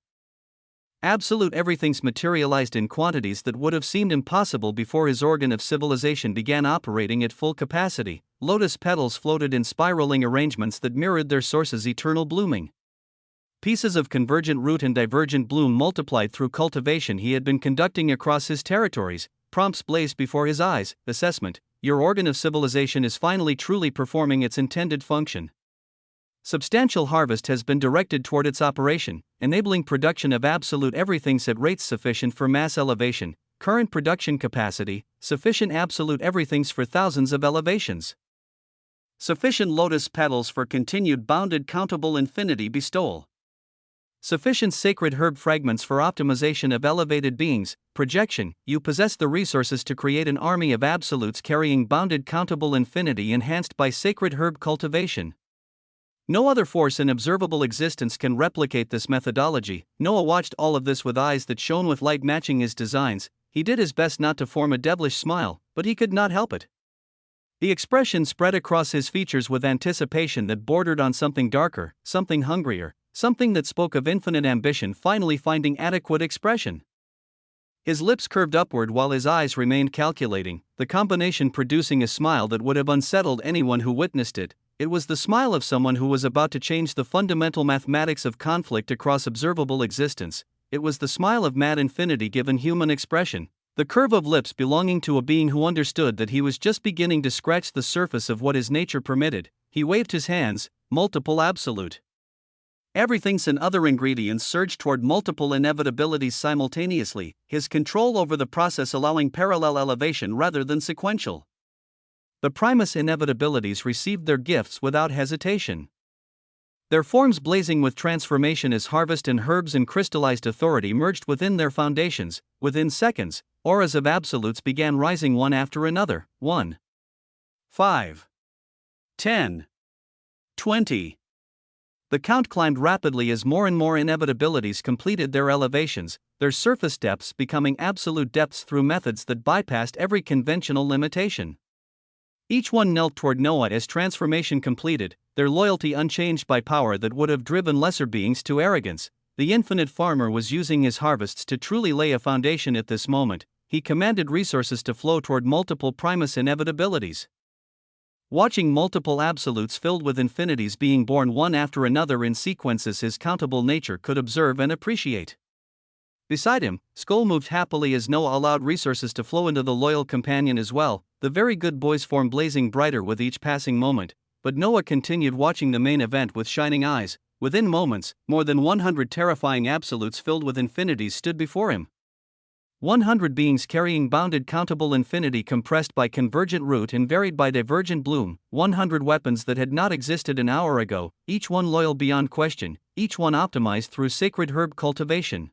S1: Absolute everythings materialized in quantities that would have seemed impossible before his organ of civilization began operating at full capacity. Lotus petals floated in spiraling arrangements that mirrored their source's eternal blooming. Pieces of convergent root and divergent bloom multiplied through cultivation he had been conducting across his territories. Prompts blazed before his eyes. Assessment: your organ of civilization is finally truly performing its intended function. Substantial harvest has been directed toward its operation, enabling production of absolute everythings at rates sufficient for mass elevation. Current production capacity: sufficient absolute everythings for thousands of elevations. Sufficient lotus petals for continued bounded countable infinity bestowal. Sufficient sacred herb fragments for optimization of elevated beings. Projection: you possess the resources to create an army of absolutes carrying bounded countable infinity enhanced by sacred herb cultivation. No other force in observable existence can replicate this methodology. Noah watched all of this with eyes that shone with light matching his designs. He did his best not to form a devilish smile, but he could not help it. The expression spread across his features with anticipation that bordered on something darker, something hungrier, something that spoke of infinite ambition finally finding adequate expression. His lips curved upward while his eyes remained calculating, the combination producing a smile that would have unsettled anyone who witnessed it. It was the smile of someone who was about to change the fundamental mathematics of conflict across observable existence. It was the smile of mad infinity given human expression, the curve of lips belonging to a being who understood that he was just beginning to scratch the surface of what his nature permitted. He waved his hands, multiple absolute everythings and other ingredients surged toward multiple inevitabilities simultaneously, his control over the process allowing parallel elevation rather than sequential. The primus inevitabilities received their gifts without hesitation. Their forms blazing with transformation as harvest and herbs and crystallized authority merged within their foundations. Within seconds, auras of absolutes began rising one after another. 1, 5, 10, 20. The count climbed rapidly as more and more inevitabilities completed their elevations, their surface depths becoming absolute depths through methods that bypassed every conventional limitation. Each one knelt toward Noah as transformation completed, their loyalty unchanged by power that would have driven lesser beings to arrogance. The infinite farmer was using his harvests to truly lay a foundation at this moment. He commanded resources to flow toward multiple primus inevitabilities. Watching multiple absolutes filled with infinities being born one after another in sequences his countable nature could observe and appreciate. Beside him, Skoll moved happily as Noah allowed resources to flow into the loyal companion as well, the very good boy's form blazing brighter with each passing moment, but Noah continued watching the main event with shining eyes. Within moments, more than 100 terrifying absolutes filled with infinities stood before him. 100 beings carrying bounded countable infinity compressed by convergent root and varied by divergent bloom, 100 weapons that had not existed an hour ago, each one loyal beyond question, each one optimized through sacred herb cultivation.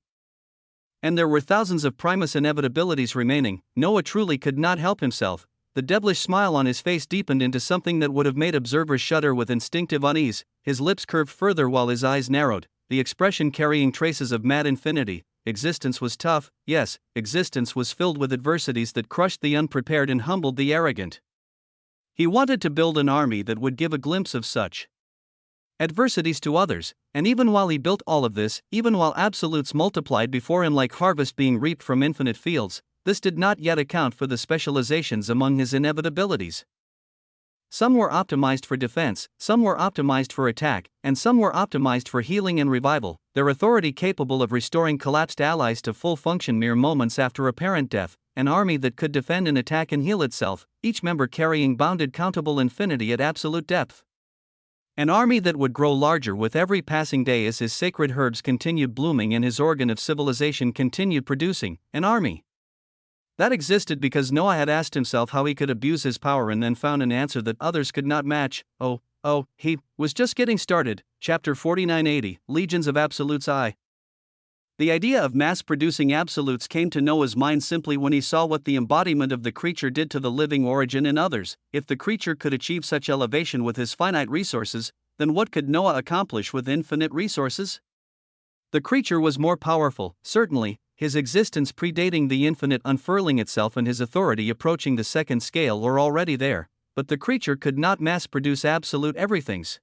S1: And there were thousands of primus inevitabilities remaining. Noah truly could not help himself. The devilish smile on his face deepened into something that would have made observers shudder with instinctive unease. His lips curved further while his eyes narrowed, the expression carrying traces of mad infinity. Existence was tough, yes, existence was filled with adversities that crushed the unprepared and humbled the arrogant. He wanted to build an army that would give a glimpse of such adversities to others, and even while he built all of this, even while absolutes multiplied before him like harvest being reaped from infinite fields, this did not yet account for the specializations among his inevitabilities. Some were optimized for defense, some were optimized for attack, and some were optimized for healing and revival, their authority capable of restoring collapsed allies to full function mere moments after apparent death, an army that could defend and attack and heal itself, each member carrying bounded countable infinity at absolute depth. An army that would grow larger with every passing day as his sacred herbs continued blooming and his organ of civilization continued producing, an army that existed because Noah had asked himself how he could abuse his power and then found an answer that others could not match. He was just getting started. Chapter 4980, Legions of Absolutes I. The idea of mass-producing absolutes came to Noah's mind simply when he saw what the embodiment of the creature did to the living origin in others. If the creature could achieve such elevation with his finite resources, then what could Noah accomplish with infinite resources? The creature was more powerful, certainly, his existence predating the infinite unfurling itself and his authority approaching the second scale were already there, but the creature could not mass-produce absolute everythings.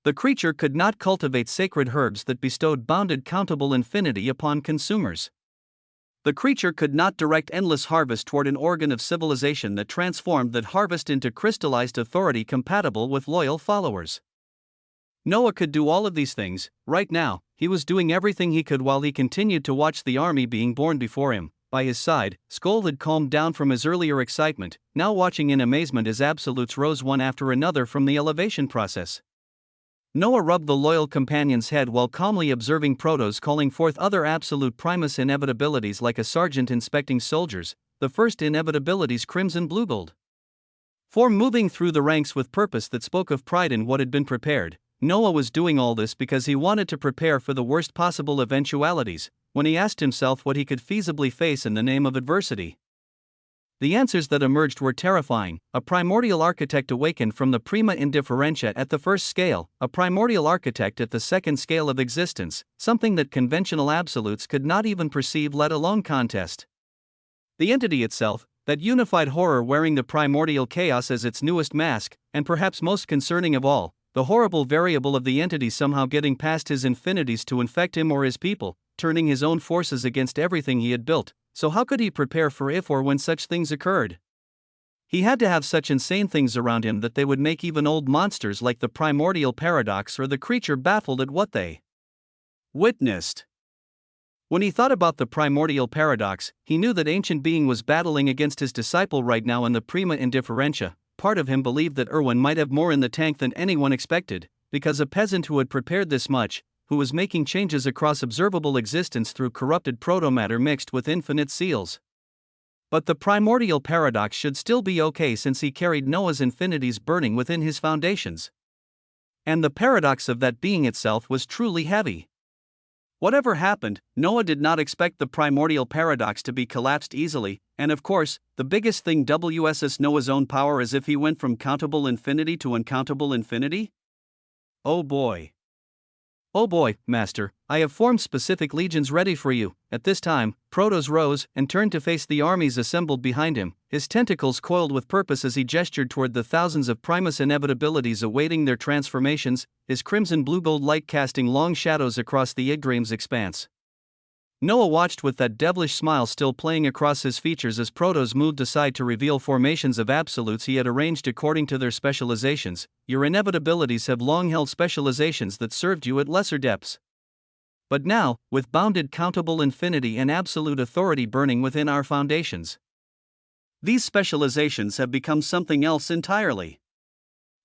S1: The creature could not cultivate sacred herbs that bestowed bounded countable infinity upon consumers. The creature could not direct endless harvest toward an organ of civilization that transformed that harvest into crystallized authority compatible with loyal followers. Noah could do all of these things. Right now, he was doing everything he could while he continued to watch the army being born before him. By his side, Skoll had calmed down from his earlier excitement, now watching in amazement as absolutes rose one after another from the elevation process. Noah rubbed the loyal companion's head while calmly observing Protos calling forth other absolute primus inevitabilities like a sergeant inspecting soldiers, the first inevitabilities crimson bluegold. Form moving through the ranks with purpose that spoke of pride in what had been prepared. Noah was doing all this because he wanted to prepare for the worst possible eventualities, when he asked himself what he could feasibly face in the name of adversity. The answers that emerged were terrifying. A primordial architect awakened from the prima indifferentia at the first scale, a primordial architect at the second scale of existence, something that conventional absolutes could not even perceive let alone contest. The entity itself, that unified horror wearing the primordial chaos as its newest mask, and perhaps most concerning of all, the horrible variable of the entity somehow getting past his infinities to infect him or his people, turning his own forces against everything he had built. So how could he prepare for if or when such things occurred? He had to have such insane things around him that they would make even old monsters like the primordial paradox or the creature baffled at what they witnessed. When he thought about the primordial paradox, he knew that ancient being was battling against his disciple right now in the prima indifferentia. Part of him believed that Erwin might have more in the tank than anyone expected, because a peasant who had prepared this much, who was making changes across observable existence through corrupted protomatter mixed with infinite seals. But the primordial paradox should still be okay since he carried Noah's infinities burning within his foundations. And the paradox of that being itself was truly heavy. Whatever happened, Noah did not expect the primordial paradox to be collapsed easily, and of course, the biggest thing WSS Noah's own power as if he went from countable infinity to uncountable infinity? Oh boy. "Oh boy, Master, I have formed specific legions ready for you." At this time, Protos rose and turned to face the armies assembled behind him, his tentacles coiled with purpose as he gestured toward the thousands of Primus inevitabilities awaiting their transformations, his crimson blue-gold light casting long shadows across the Yggdrasim's expanse. Noah watched with that devilish smile still playing across his features as Protos moved aside to reveal formations of absolutes he had arranged according to their specializations. "Your inevitabilities have long held specializations that served you at lesser depths. But now, with bounded countable infinity and absolute authority burning within our foundations, these specializations have become something else entirely."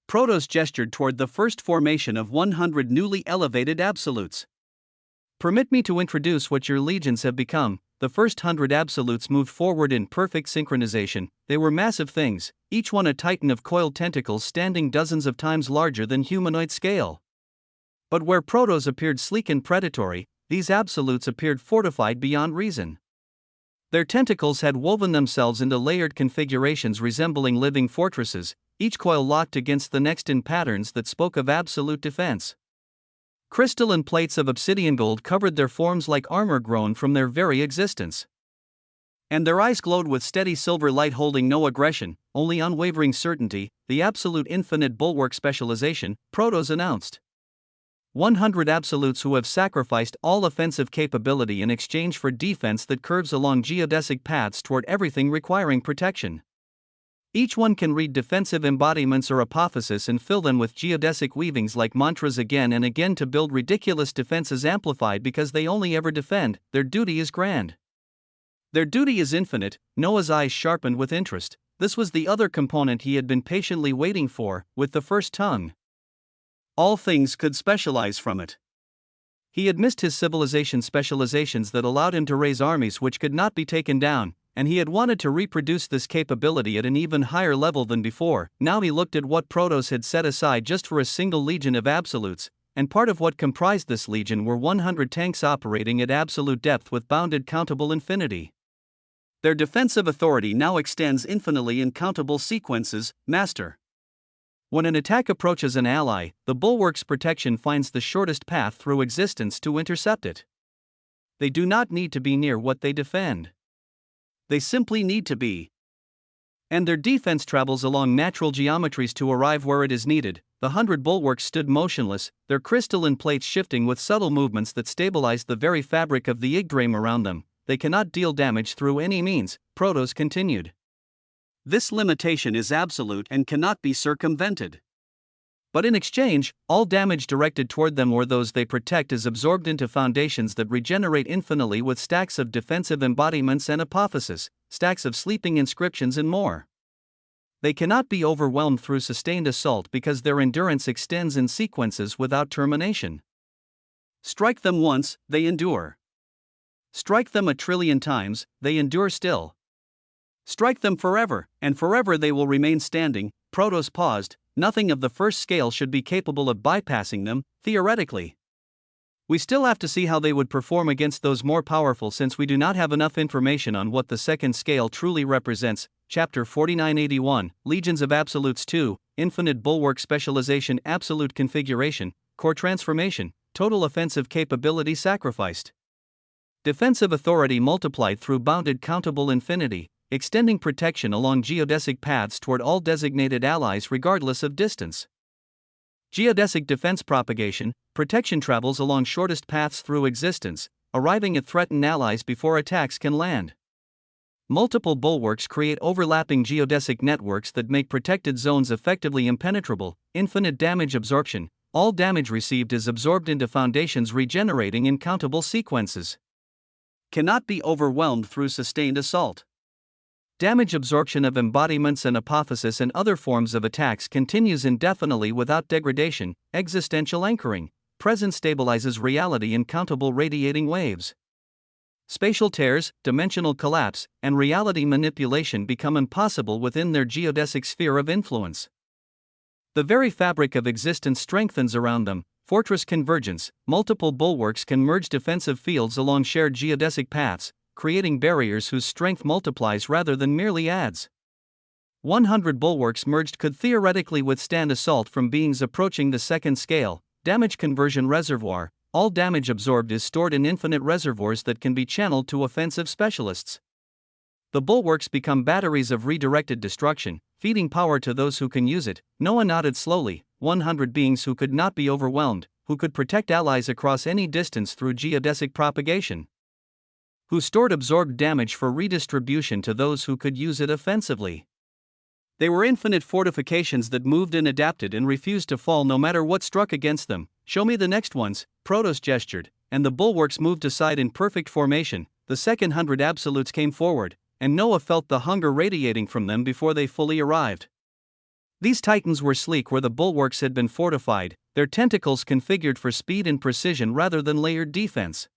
S1: Protos gestured toward the first formation of 100 newly elevated absolutes. "Permit me to introduce what your legions have become." The first 100 absolutes moved forward in perfect synchronization. They were massive things, each one a titan of coiled tentacles standing dozens of times larger than humanoid scale. But where Protos appeared sleek and predatory, these absolutes appeared fortified beyond reason. Their tentacles had woven themselves into layered configurations resembling living fortresses, each coil locked against the next in patterns that spoke of absolute defense. Crystalline plates of obsidian gold covered their forms like armor grown from their very existence. And their eyes glowed with steady silver light holding no aggression, only unwavering certainty, the absolute infinite bulwark specialization, Protos announced. 100 absolutes who have sacrificed all offensive capability in exchange for defense that curves along geodesic paths toward everything requiring protection. Each one can read defensive embodiments or apophysis and fill them with geodesic weavings like mantras again and again to build ridiculous defenses amplified because they only ever defend. Their duty is grand. Their duty is infinite. Noah's eyes sharpened with interest. This was the other component he had been patiently waiting for, with the first tongue. All things could specialize from it. He had missed his civilization specializations that allowed him to raise armies which could not be taken down, and he had wanted to reproduce this capability at an even higher level than before. Now he looked at what Protos had set aside just for a single legion of absolutes, and part of what comprised this legion were 100 tanks operating at absolute depth with bounded countable infinity. Their defensive authority now extends infinitely in countable sequences, Master. When an attack approaches an ally, the bulwark's protection finds the shortest path through existence to intercept it. They do not need to be near what they defend. They simply need to be. And their defense travels along natural geometries to arrive where it is needed. The 100 bulwarks stood motionless, their crystalline plates shifting with subtle movements that stabilized the very fabric of the Yggdrasim around them. They cannot deal damage through any means, Protos continued. This limitation is absolute and cannot be circumvented. But in exchange, all damage directed toward them or those they protect is absorbed into foundations that regenerate infinitely with stacks of defensive embodiments and apophysis, stacks of sleeping inscriptions and more. They cannot be overwhelmed through sustained assault because their endurance extends in sequences without termination. Strike them once, they endure. Strike them a trillion times, they endure still. Strike them forever, and forever they will remain standing. Protos paused. Nothing of the first scale should be capable of bypassing them, theoretically. We still have to see how they would perform against those more powerful since we do not have enough information on what the second scale truly represents. Chapter 4981, Legions of Absolutes 2, Infinite Bulwark Specialization, Absolute Configuration, Core Transformation, Total Offensive Capability Sacrificed. Defensive authority multiplied through bounded countable infinity, extending protection along geodesic paths toward all designated allies regardless of distance. Geodesic defense propagation, protection travels along shortest paths through existence, arriving at threatened allies before attacks can land. Multiple bulwarks create overlapping geodesic networks that make protected zones effectively impenetrable. Infinite damage absorption, all damage received is absorbed into foundations regenerating in countable sequences. Cannot be overwhelmed through sustained assault. Damage absorption of embodiments and apophysis and other forms of attacks continues indefinitely without degradation. Existential anchoring, present stabilizes reality in countable radiating waves. Spatial tears, dimensional collapse, and reality manipulation become impossible within their geodesic sphere of influence. The very fabric of existence strengthens around them. Fortress convergence, multiple bulwarks can merge defensive fields along shared geodesic paths, creating barriers whose strength multiplies rather than merely adds. 100 bulwarks merged could theoretically withstand assault from beings approaching the second scale. Damage conversion reservoir, all damage absorbed is stored in infinite reservoirs that can be channeled to offensive specialists. The bulwarks become batteries of redirected destruction, feeding power to those who can use it. Noah nodded slowly. 100 beings who could not be overwhelmed, who could protect allies across any distance through geodesic propagation, who stored absorbed damage for redistribution to those who could use it offensively. They were infinite fortifications that moved and adapted and refused to fall no matter what struck against them. Show me the next ones, Protos gestured, and the bulwarks moved aside in perfect formation. The second 100 absolutes came forward, and Noah felt the hunger radiating from them before they fully arrived. These titans were sleek where the bulwarks had been fortified, their tentacles configured for speed and precision rather than layered defense.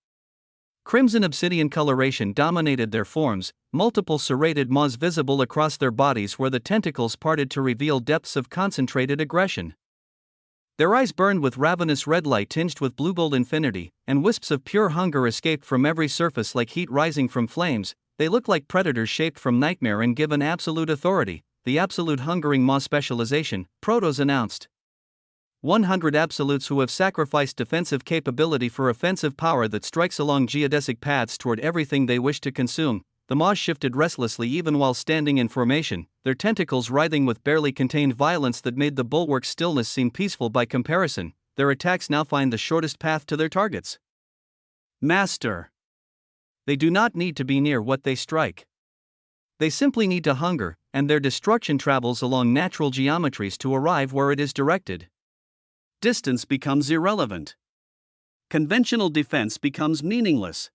S1: Crimson obsidian coloration dominated their forms, multiple serrated maws visible across their bodies where the tentacles parted to reveal depths of concentrated aggression. Their eyes burned with ravenous red light tinged with blue-gold infinity, and wisps of pure hunger escaped from every surface like heat rising from flames. They looked like predators shaped from nightmare and given absolute authority. The absolute hungering maw specialization, Protos announced. 100 absolutes who have sacrificed defensive capability for offensive power that strikes along geodesic paths toward everything they wish to consume. The maws shifted restlessly even while standing in formation, their tentacles writhing with barely contained violence that made the bulwark's stillness seem peaceful by comparison. Their attacks now find the shortest path to their targets. Master. They do not need to be near what they strike. They simply need to hunger, and their destruction travels along natural geometries to arrive where it is directed. Distance becomes irrelevant. Conventional defense becomes meaningless.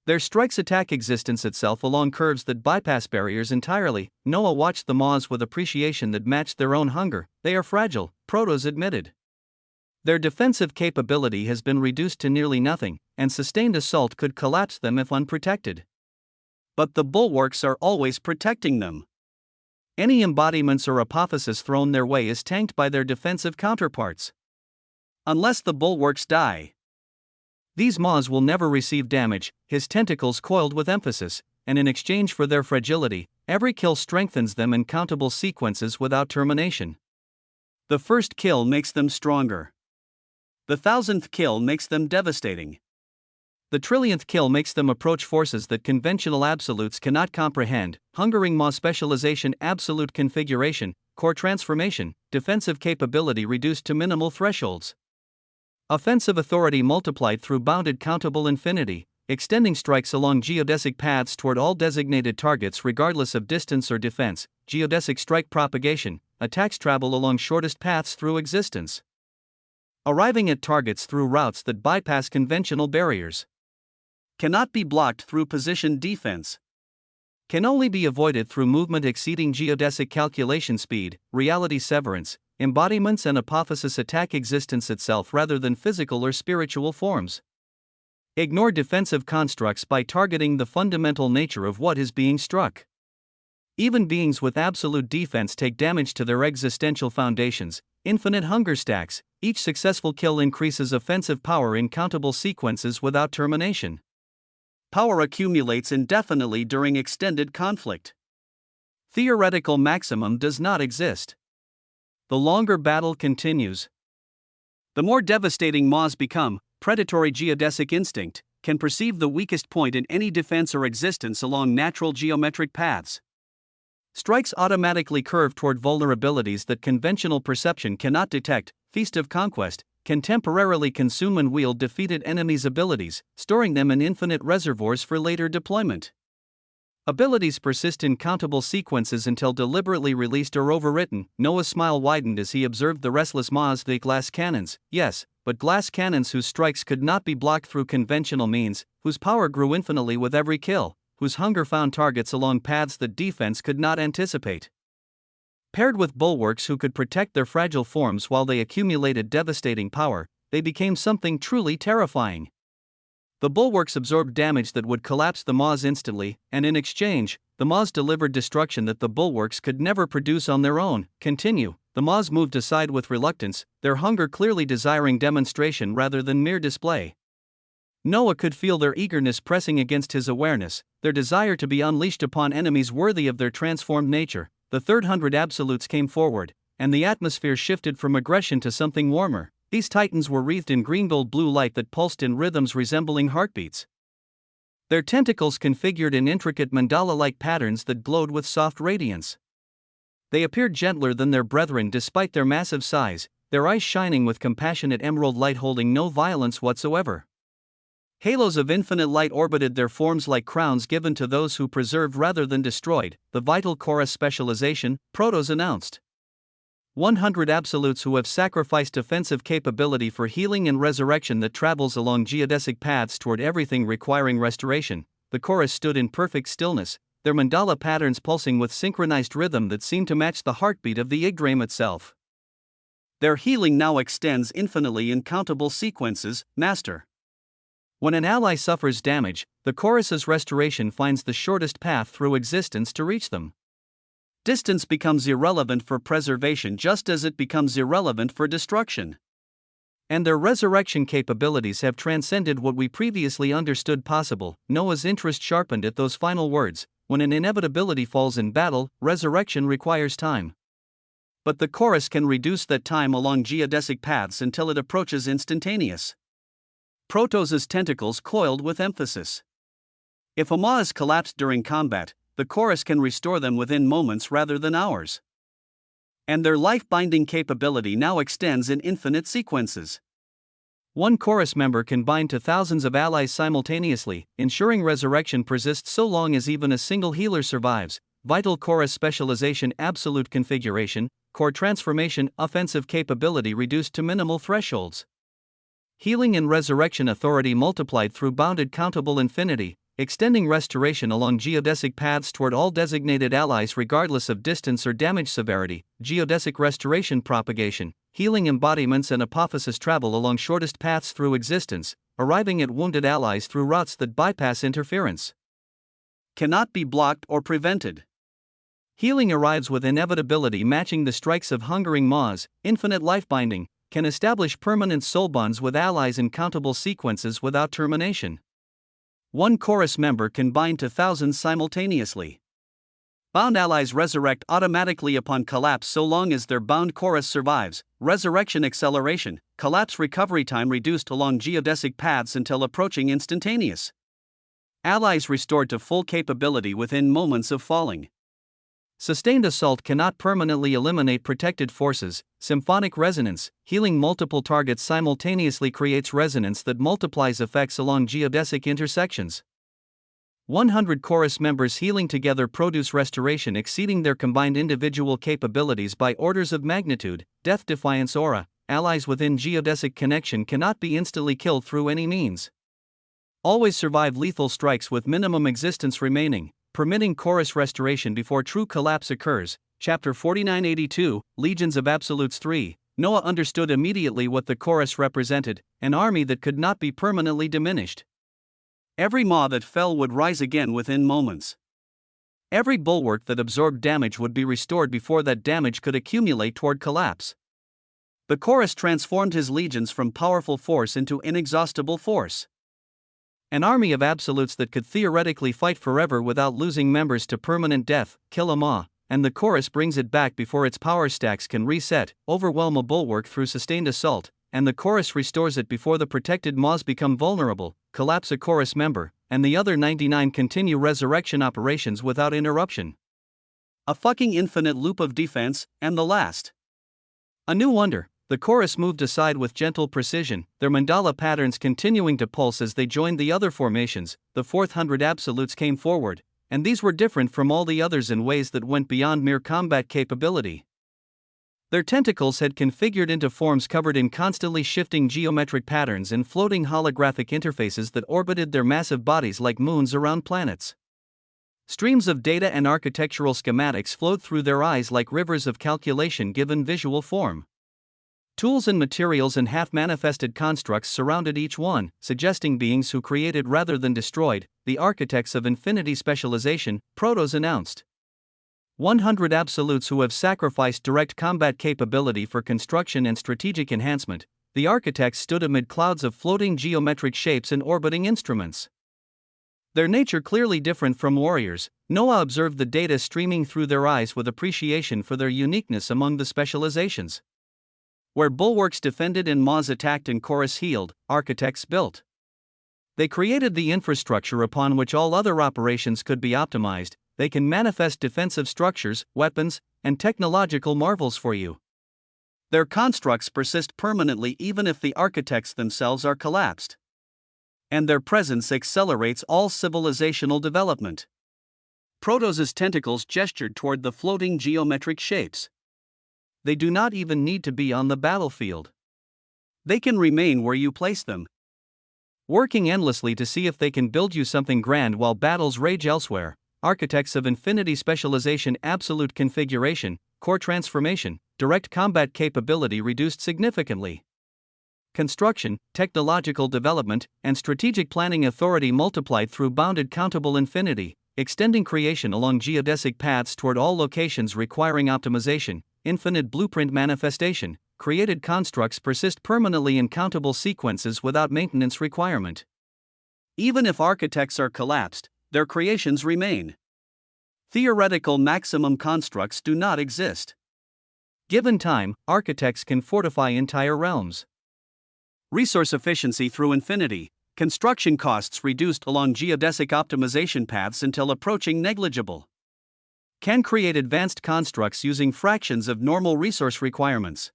S1: Their strikes attack existence itself along curves that bypass barriers entirely. Noah watched the maws with appreciation that matched their own hunger. They are fragile, Protos admitted. Their defensive capability has been reduced to nearly nothing, and sustained assault could collapse them if unprotected. But the bulwarks are always protecting them. Any embodiments or apophysis thrown their way is tanked by their defensive counterparts. Unless the bulwarks die. These maws will never receive damage, his tentacles coiled with emphasis, and in exchange for their fragility, every kill strengthens them in countable sequences without termination. The first kill makes them stronger. The 1,000th kill makes them devastating. The 1,000,000,000th kill makes them approach forces that conventional absolutes cannot comprehend. Hungering maw specialization, absolute configuration, core transformation, defensive capability reduced to minimal thresholds. Offensive authority multiplied through bounded countable infinity, extending strikes along geodesic paths toward all designated targets regardless of distance or defense. Geodesic strike propagation, attacks travel along shortest paths through existence, arriving at targets through routes that bypass conventional barriers. Cannot be blocked through position defense. Can only be avoided through movement exceeding geodesic calculation speed. Reality severance, embodiments and apophysis attack existence itself rather than physical or spiritual forms. Ignore defensive constructs by targeting the fundamental nature of what is being struck. Even beings with absolute defense take damage to their existential foundations. Infinite hunger stacks, each successful kill increases offensive power in countable sequences without termination. Power accumulates indefinitely during extended conflict. Theoretical maximum does not exist. The longer battle continues, the more devastating maws become. Predatory geodesic instinct can perceive the weakest point in any defense or existence along natural geometric paths. Strikes automatically curve toward vulnerabilities that conventional perception cannot detect. Feast of Conquest can temporarily consume and wield defeated enemies' abilities, storing them in infinite reservoirs for later deployment. Abilities persist in countable sequences until deliberately released or overwritten. Noah's smile widened as he observed the restless maws. The glass cannons, yes, but glass cannons whose strikes could not be blocked through conventional means, whose power grew infinitely with every kill, whose hunger found targets along paths that defense could not anticipate. Paired with bulwarks who could protect their fragile forms while they accumulated devastating power, they became something truly terrifying. The bulwarks absorbed damage that would collapse the maws instantly, and in exchange, the maws delivered destruction that the bulwarks could never produce on their own. Continue. The maws moved aside with reluctance, their hunger clearly desiring demonstration rather than mere display. Noah could feel their eagerness pressing against his awareness, their desire to be unleashed upon enemies worthy of their transformed nature. The third 100 absolutes came forward, and the atmosphere shifted from aggression to something warmer. These titans were wreathed in green-gold blue light that pulsed in rhythms resembling heartbeats. Their tentacles configured in intricate mandala-like patterns that glowed with soft radiance. They appeared gentler than their brethren despite their massive size, their eyes shining with compassionate emerald light holding no violence whatsoever. Halos of infinite light orbited their forms like crowns given to those who preserved rather than destroyed, the vital chorus specialization, Protos announced. 100 absolutes who have sacrificed offensive capability for healing and resurrection that travels along geodesic paths toward everything requiring restoration. The chorus stood in perfect stillness, their mandala patterns pulsing with synchronized rhythm that seemed to match the heartbeat of the Yggdrasil itself. Their healing now extends infinitely in countable sequences, Master. When an ally suffers damage, the chorus's restoration finds the shortest path through existence to reach them. Distance becomes irrelevant for preservation just as it becomes irrelevant for destruction. And their resurrection capabilities have transcended what we previously understood possible. Noah's interest sharpened at those final words. When an inevitability falls in battle, resurrection requires time. But the chorus can reduce that time along geodesic paths until it approaches instantaneous. Protos' tentacles coiled with emphasis. If a maw is collapsed during combat, the chorus can restore them within moments rather than hours. And their life-binding capability now extends in infinite sequences. One chorus member can bind to thousands of allies simultaneously, ensuring resurrection persists so long as even a single healer survives. Vital chorus specialization, absolute configuration, core transformation, offensive capability reduced to minimal thresholds. Healing and resurrection authority multiplied through bounded countable infinity, extending restoration along geodesic paths toward all designated allies regardless of distance or damage severity. Geodesic restoration propagation, healing embodiments and apophysis travel along shortest paths through existence, arriving at wounded allies through routes that bypass interference. Cannot be blocked or prevented. Healing arrives with inevitability matching the strikes of hungering maws, infinite life binding, can establish permanent soul bonds with allies in countable sequences without termination. One chorus member can bind to thousands simultaneously. Bound allies resurrect automatically upon collapse so long as their bound chorus survives. Resurrection acceleration, collapse recovery time reduced along geodesic paths until approaching instantaneous. Allies restored to full capability within moments of falling. Sustained assault cannot permanently eliminate protected forces. Symphonic resonance, healing multiple targets simultaneously creates resonance that multiplies effects along geodesic intersections. 100 chorus members healing together produce restoration exceeding their combined individual capabilities by orders of magnitude. Death Defiance Aura, allies within geodesic connection cannot be instantly killed through any means. Always survive lethal strikes with minimum existence remaining, permitting chorus restoration before true collapse occurs. Chapter 4982, Legions of Absolutes 3. Noah understood immediately what the chorus represented, an army that could not be permanently diminished. Every maw that fell would rise again within moments. Every bulwark that absorbed damage would be restored before that damage could accumulate toward collapse. The chorus transformed his legions from powerful force into inexhaustible force. An army of absolutes that could theoretically fight forever without losing members to permanent death. Kill a maw, and the chorus brings it back before its power stacks can reset. Overwhelm a bulwark through sustained assault, and the chorus restores it before the protected maws become vulnerable. Collapse a chorus member, and the other 99 continue resurrection operations without interruption. A fucking infinite loop of defense, and the last. A new wonder. The chorus moved aside with gentle precision, their mandala patterns continuing to pulse as they joined the other formations. The 400 absolutes came forward, and these were different from all the others in ways that went beyond mere combat capability. Their tentacles had configured into forms covered in constantly shifting geometric patterns and floating holographic interfaces that orbited their massive bodies like moons around planets. Streams of data and architectural schematics flowed through their eyes like rivers of calculation given visual form. Tools and materials and half-manifested constructs surrounded each one, suggesting beings who created rather than destroyed. The architects of infinity specialization, Protos announced. 100 absolutes who have sacrificed direct combat capability for construction and strategic enhancement. The architects stood amid clouds of floating geometric shapes and orbiting instruments. Their nature clearly different from warriors, Noah observed the data streaming through their eyes with appreciation for their uniqueness among the specializations.
S2: Where bulwarks defended and maws attacked and chorus healed, architects built. They created the infrastructure upon which all other operations could be optimized. They can manifest defensive structures, weapons, and technological marvels for you. Their constructs persist permanently even if the architects themselves are collapsed. And their presence accelerates all civilizational development. Protoss' tentacles gestured toward the floating geometric shapes. They do not even need to be on the battlefield. They can remain where you place them, working endlessly to see if they can build you something grand while battles rage elsewhere. Architects of infinity specialization, absolute configuration, core transformation, direct combat capability reduced significantly. Construction, technological development, and strategic planning authority multiplied through bounded countable infinity, extending creation along geodesic paths toward all locations requiring optimization. Infinite blueprint manifestation, created constructs persist permanently in countable sequences without maintenance requirement. Even if architects are collapsed, their creations remain. Theoretical maximum constructs do not exist. Given time, architects can fortify entire realms. Resource efficiency through infinity, construction costs reduced along geodesic optimization paths until approaching negligible. Can create advanced constructs using fractions of normal resource requirements.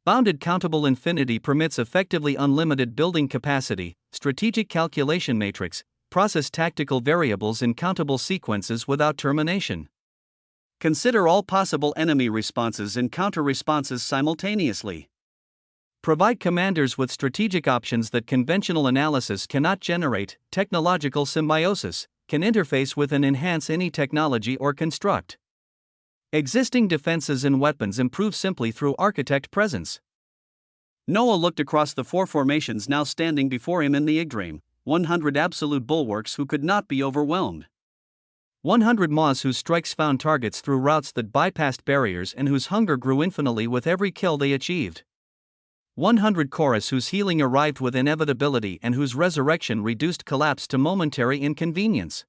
S2: Bounded countable infinity permits effectively unlimited building capacity, strategic calculation matrix, process tactical variables in countable sequences without termination. Consider all possible enemy responses and counter-responses simultaneously. Provide commanders with strategic options that conventional analysis cannot generate. Technological symbiosis can interface with and enhance any technology or construct. Existing defenses and weapons improve simply through architect presence. Noah looked across the four formations now standing before him in the Yggdrasil, 100 absolute bulwarks who could not be overwhelmed. 100 maws whose strikes found targets through routes that bypassed barriers and whose hunger grew infinitely with every kill they achieved. 100 chorus whose healing arrived with inevitability and whose resurrection reduced collapse to momentary inconvenience.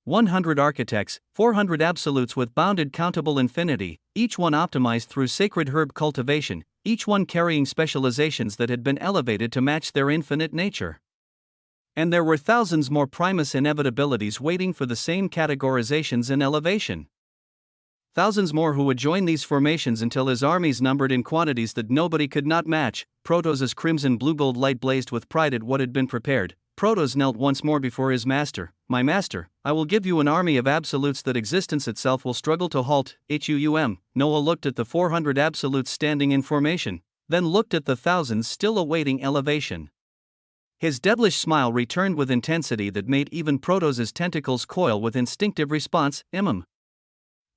S2: 100 architects, 400 absolutes with bounded countable infinity, each one optimized through sacred herb cultivation, each one carrying specializations that had been elevated to match their infinite nature. And there were thousands more Primus inevitabilities waiting for the same categorizations and elevation. Thousands more who would join these formations until his armies numbered in quantities that nobody could not match. Protoss' crimson blue-gold light blazed with pride at what had been prepared. Protoss knelt once more before his master. My master, I will give you an army of absolutes that existence itself will struggle to halt. Noah looked at the 400 absolutes standing in formation, then looked at the thousands still awaiting elevation. His devilish smile returned with intensity that made even Protoss' tentacles coil with instinctive response.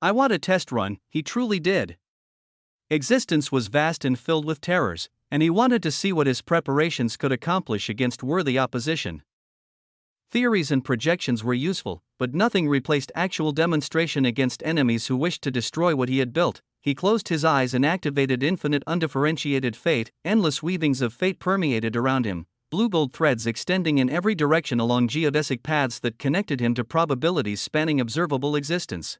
S2: I want a test run. He truly did. Existence was vast and filled with terrors, and he wanted to see what his preparations could accomplish against worthy opposition. Theories and projections were useful, but nothing replaced actual demonstration against enemies who wished to destroy what he had built. He closed his eyes and activated infinite undifferentiated fate. Endless weavings of fate permeated around him, blue-gold threads extending in every direction along geodesic paths that connected him to probabilities spanning observable existence.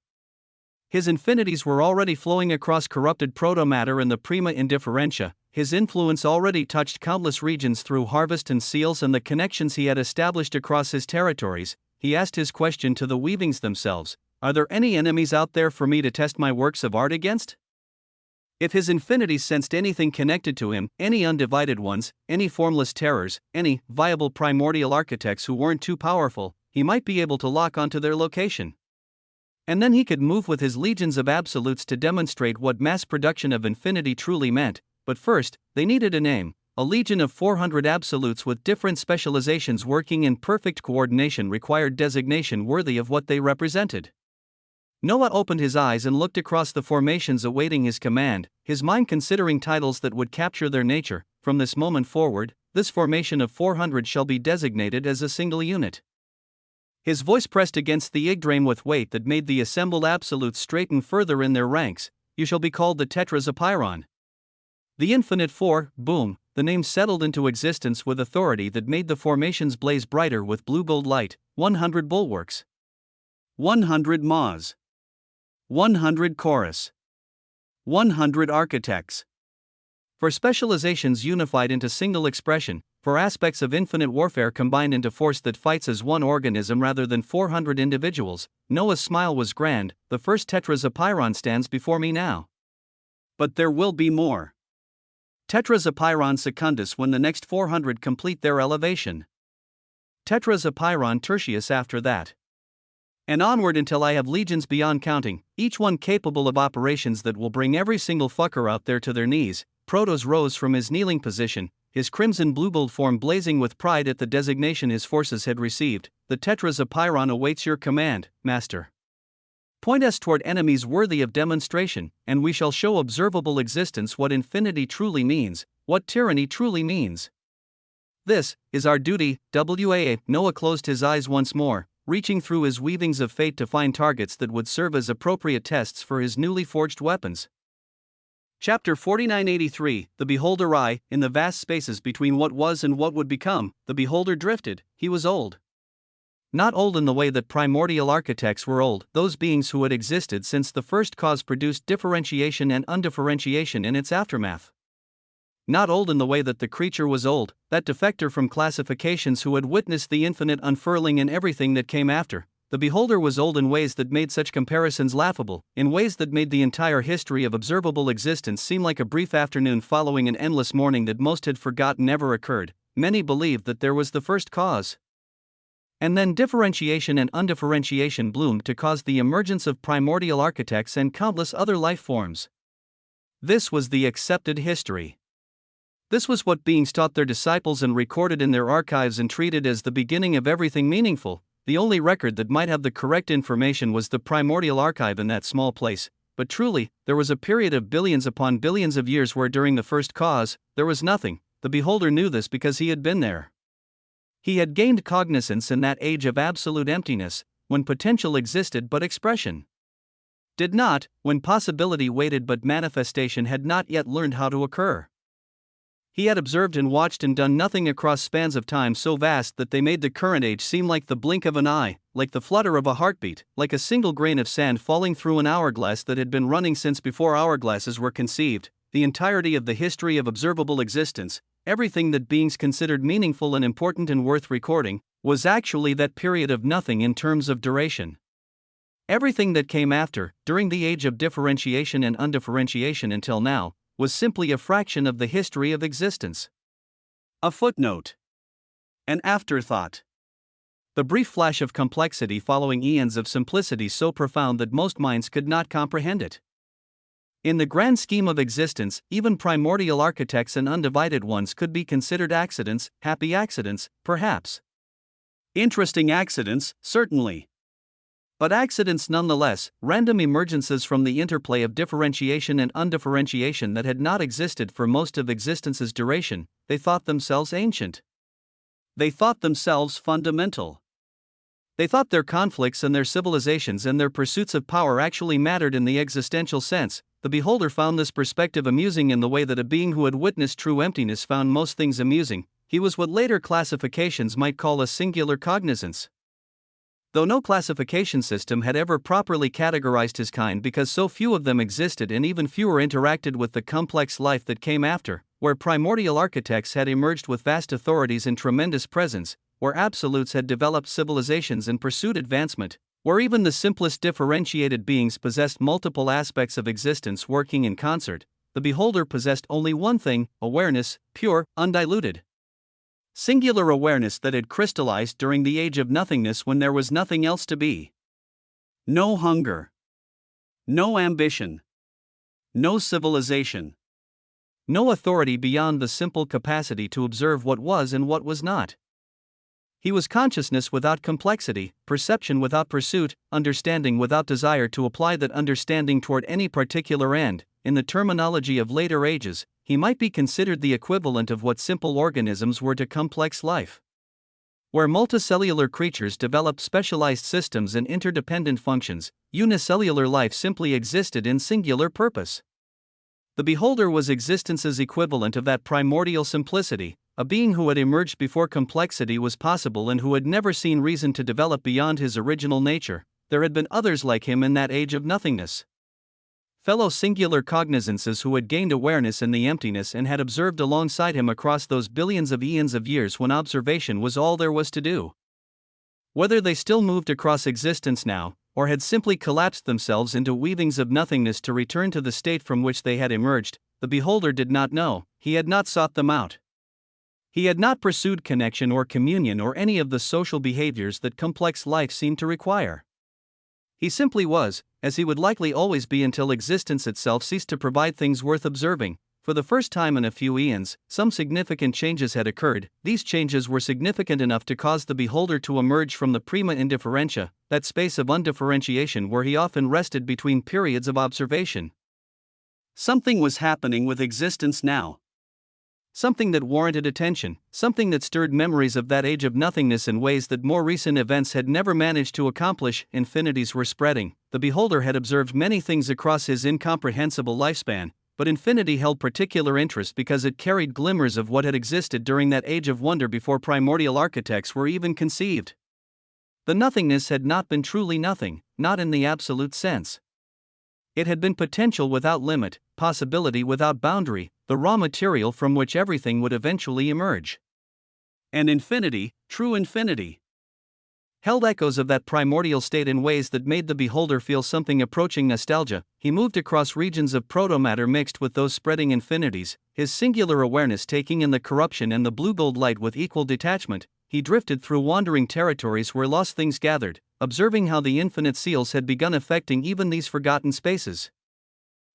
S2: His infinities were already flowing across corrupted protomatter and the prima indifferentia. His influence already touched countless regions through harvest and seals and the connections he had established across his territories. He asked his question to the weavings themselves: are there any enemies out there for me to test my works of art against? If his infinities sensed anything connected to him, any undivided ones, any formless terrors, any viable primordial architects who weren't too powerful, he might be able to lock onto their location. And then he could move with his legions of absolutes to demonstrate what mass production of infinity truly meant. But first, they needed a name. A legion of 400 absolutes with different specializations working in perfect coordination required designation worthy of what they represented. Noah opened his eyes and looked across the formations awaiting his command, his mind considering titles that would capture their nature. From this moment forward, this formation of 400 shall be designated as a single unit. His voice pressed against the Yggdrasil with weight that made the assembled absolutes straighten further in their ranks. You shall be called the Tetrasapyron. The Infinite Four. Boom, the name settled into existence with authority that made the formations blaze brighter with blue-gold light. 100 bulwarks. 100 maws. 100 chorus. 100 architects.
S1: For specializations unified into single expression, for aspects of infinite warfare combined into force that fights as one organism rather than 400 individuals, Noah's smile was grand. The first tetrazopiron stands before me now.
S2: But there will be more. Tetrazopiron secundus when the next 400 complete their elevation.
S1: Tetrazopiron tertius after that. And onward until I have legions beyond counting, each one capable of operations that will bring every single fucker out there to their knees. Protos rose from his kneeling position, his crimson blue-billed form blazing with pride at the designation his forces had received. The tetrazopiron awaits your command, master. Point us toward enemies worthy of demonstration, and we shall show observable existence what infinity truly means, what tyranny truly means. This is our duty, WAA. Noah closed his eyes once more, reaching through his weavings of fate to find targets that would serve as appropriate tests for his newly forged weapons. Chapter 4983, The Beholder. In the vast spaces between what was and what would become, the beholder drifted. He was old. Not old in the way that primordial architects were old, those beings who had existed since the first cause produced differentiation and undifferentiation in its aftermath. Not old in the way that the creature was old, that defector from classifications who had witnessed the infinite unfurling in everything that came after. The beholder was old in ways that made such comparisons laughable, in ways that made the entire history of observable existence seem like a brief afternoon following an endless morning that most had forgotten ever occurred. Many believed that there was the first cause. And then differentiation and undifferentiation bloomed to cause the emergence of primordial architects and countless other life forms. This was the accepted history. This was what beings taught their disciples and recorded in their archives and treated as the beginning of everything meaningful. The only record that might have the correct information was the primordial archive in that small place, but truly, there was a period of billions upon billions of years where during the first cause, there was nothing. The beholder knew this because he had been there. He had gained cognizance in that age of absolute emptiness, when potential existed but expression did not, when possibility waited but manifestation had not yet learned how to occur. He had observed and watched and done nothing across spans of time so vast that they made the current age seem like the blink of an eye, like the flutter of a heartbeat, like a single grain of sand falling through an hourglass that had been running since before hourglasses were conceived. The entirety of the history of observable existence, everything that beings considered meaningful and important and worth recording, was actually that period of nothing in terms of duration. Everything that came after, during the age of differentiation and undifferentiation until now, was simply a fraction of the history of existence. A footnote. An afterthought. The brief flash of complexity following eons of simplicity so profound that most minds could not comprehend it. In the grand scheme of existence, even primordial architects and undivided ones could be considered accidents, happy accidents, perhaps. Interesting accidents, certainly. But accidents nonetheless, random emergences from the interplay of differentiation and undifferentiation that had not existed for most of existence's duration. They thought themselves ancient. They thought themselves fundamental. They thought their conflicts and their civilizations and their pursuits of power actually mattered in the existential sense. The beholder found this perspective amusing in the way that a being who had witnessed true emptiness found most things amusing. He was what later classifications might call a singular cognizance. Though no classification system had ever properly categorized his kind because so few of them existed and even fewer interacted with the complex life that came after, where primordial architects had emerged with vast authorities and tremendous presence, where absolutes had developed civilizations and pursued advancement, where even the simplest differentiated beings possessed multiple aspects of existence working in concert, the beholder possessed only one thing: awareness, pure, undiluted. Singular awareness that had crystallized during the age of nothingness when there was nothing else to be. No hunger. No ambition. No civilization. No authority beyond the simple capacity to observe what was and what was not. He was consciousness without complexity, perception without pursuit, understanding without desire to apply that understanding toward any particular end. In the terminology of later ages, he might be considered the equivalent of what simple organisms were to complex life. Where multicellular creatures developed specialized systems and interdependent functions, unicellular life simply existed in singular purpose. The beholder was existence's equivalent of that primordial simplicity, a being who had emerged before complexity was possible and who had never seen reason to develop beyond his original nature. There had been others like him in that age of nothingness. Fellow singular cognizances who had gained awareness in the emptiness and had observed alongside him across those billions of eons of years when observation was all there was to do. Whether they still moved across existence now, or had simply collapsed themselves into weavings of nothingness to return to the state from which they had emerged, the beholder did not know. He had not sought them out. He had not pursued connection or communion or any of the social behaviors that complex life seemed to require. He simply was, as he would likely always be until existence itself ceased to provide things worth observing. For the first time in a few eons, some significant changes had occurred. These changes were significant enough to cause the beholder to emerge from the prima indifferentia, that space of undifferentiation where he often rested between periods of observation.
S2: Something was happening with existence now.
S1: Something that warranted attention, something that stirred memories of that age of nothingness in ways that more recent events had never managed to accomplish. Infinities were spreading. The beholder had observed many things across his incomprehensible lifespan, but infinity held particular interest because it carried glimmers of what had existed during that age of wonder before primordial architects were even conceived. The nothingness had not been truly nothing, not in the absolute sense. It had been potential without limit, possibility without boundary, the raw material from which everything would eventually emerge.
S2: And infinity, true infinity,
S1: held echoes of that primordial state in ways that made the beholder feel something approaching nostalgia. He moved across regions of protomatter mixed with those spreading infinities, his singular awareness taking in the corruption and the blue-gold light with equal detachment. He drifted through wandering territories where lost things gathered, observing how the infinite seals had begun affecting even these forgotten spaces.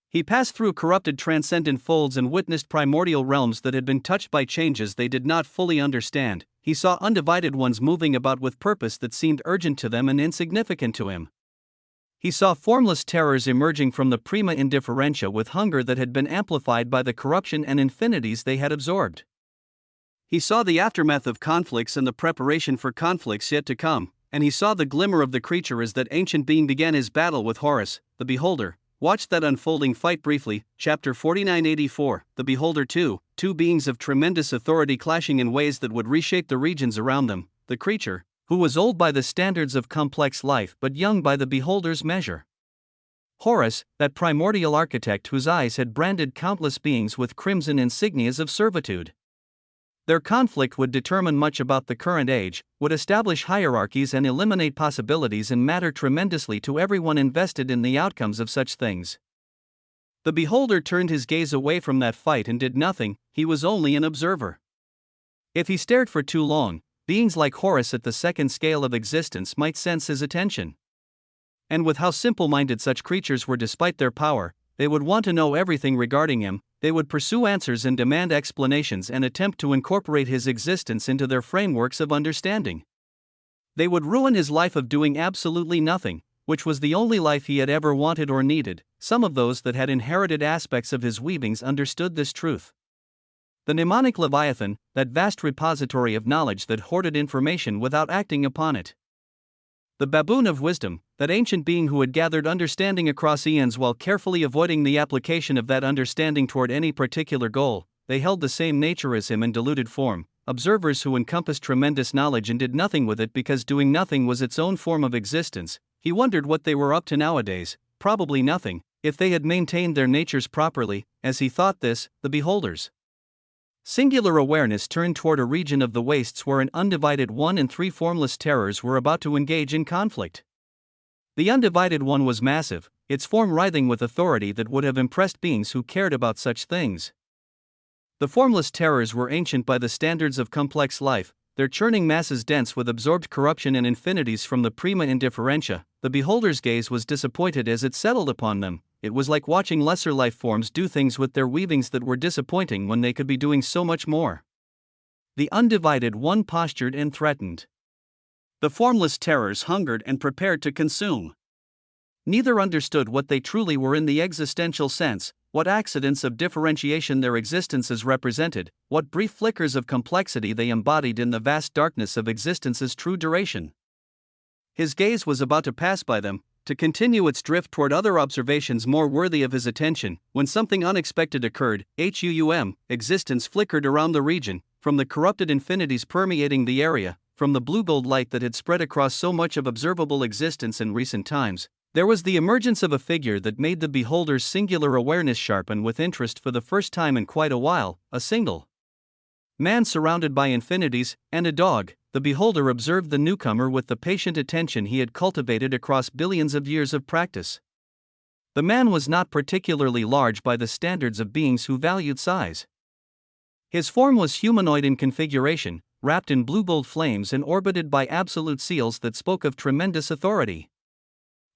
S1: He passed through corrupted transcendent folds and witnessed primordial realms that had been touched by changes they did not fully understand. He saw undivided ones moving about with purpose that seemed urgent to them and insignificant to him. He saw formless terrors emerging from the prima indifferentia with hunger that had been amplified by the corruption and infinities they had absorbed.
S2: He saw the aftermath of conflicts and the preparation for conflicts yet to come, and he saw the glimmer of the creature as that ancient being began his battle with Horus, the beholder. Watched that unfolding fight briefly. Chapter 4984, The Beholder 2, two beings of tremendous authority clashing in ways that would reshape the regions around them. The creature, who was old by the standards of complex life but young by the beholder's measure. Horus, that primordial architect whose eyes had branded countless beings with crimson insignias of servitude. Their conflict would determine much about the current age, would establish hierarchies and eliminate possibilities and matter tremendously to everyone invested in the outcomes of such things. The beholder turned his gaze away from that fight and did nothing. He was only an observer. If he stared for too long, beings like Horus at the second scale of existence might sense his attention. And with how simple-minded such creatures were despite their power, they would want to know everything regarding him. They would pursue answers and demand explanations and attempt to incorporate his existence into their frameworks of understanding. They would ruin his life of doing absolutely nothing, which was the only life he had ever wanted or needed. Some of those that had inherited aspects of his weavings understood this truth. The mnemonic Leviathan, that vast repository of knowledge that hoarded information without acting upon it. The baboon of wisdom, that ancient being who had gathered understanding across eons while carefully avoiding the application of that understanding toward any particular goal. They held the same nature as him in diluted form, observers who encompassed tremendous knowledge and did nothing with it because doing nothing was its own form of existence. He wondered what they were up to nowadays. Probably nothing, if they had maintained their natures properly. As he thought this, the beholder's singular awareness turned toward a region of the wastes where an undivided one and three formless terrors were about to engage in conflict. The undivided one was massive, its form writhing with authority that would have impressed beings who cared about such things. The formless terrors were ancient by the standards of complex life, their churning masses dense with absorbed corruption and infinities from the prima indifferentia. The beholder's gaze was disappointed as it settled upon them. It was like watching lesser life forms do things with their weavings that were disappointing when they could be doing so much more. The undivided one postured and threatened. The formless terrors hungered and prepared to consume. Neither understood what they truly were in the existential sense, what accidents of differentiation their existences represented, what brief flickers of complexity they embodied in the vast darkness of existence's true duration. His gaze was about to pass by them, to continue its drift toward other observations more worthy of his attention, when something unexpected occurred. Existence flickered around the region, from the corrupted infinities permeating the area, from the blue-gold light that had spread across so much of observable existence in recent times.
S1: There was the emergence of a figure that made the beholder's singular awareness sharpen with interest for the first time in quite a while, a single man surrounded by infinities, and a dog. The beholder observed the newcomer with the patient attention he had cultivated across billions of years of practice. The man was not particularly large by the standards of beings who valued size. His form was humanoid in configuration, wrapped in blue-gold flames and orbited by absolute seals that spoke of tremendous authority.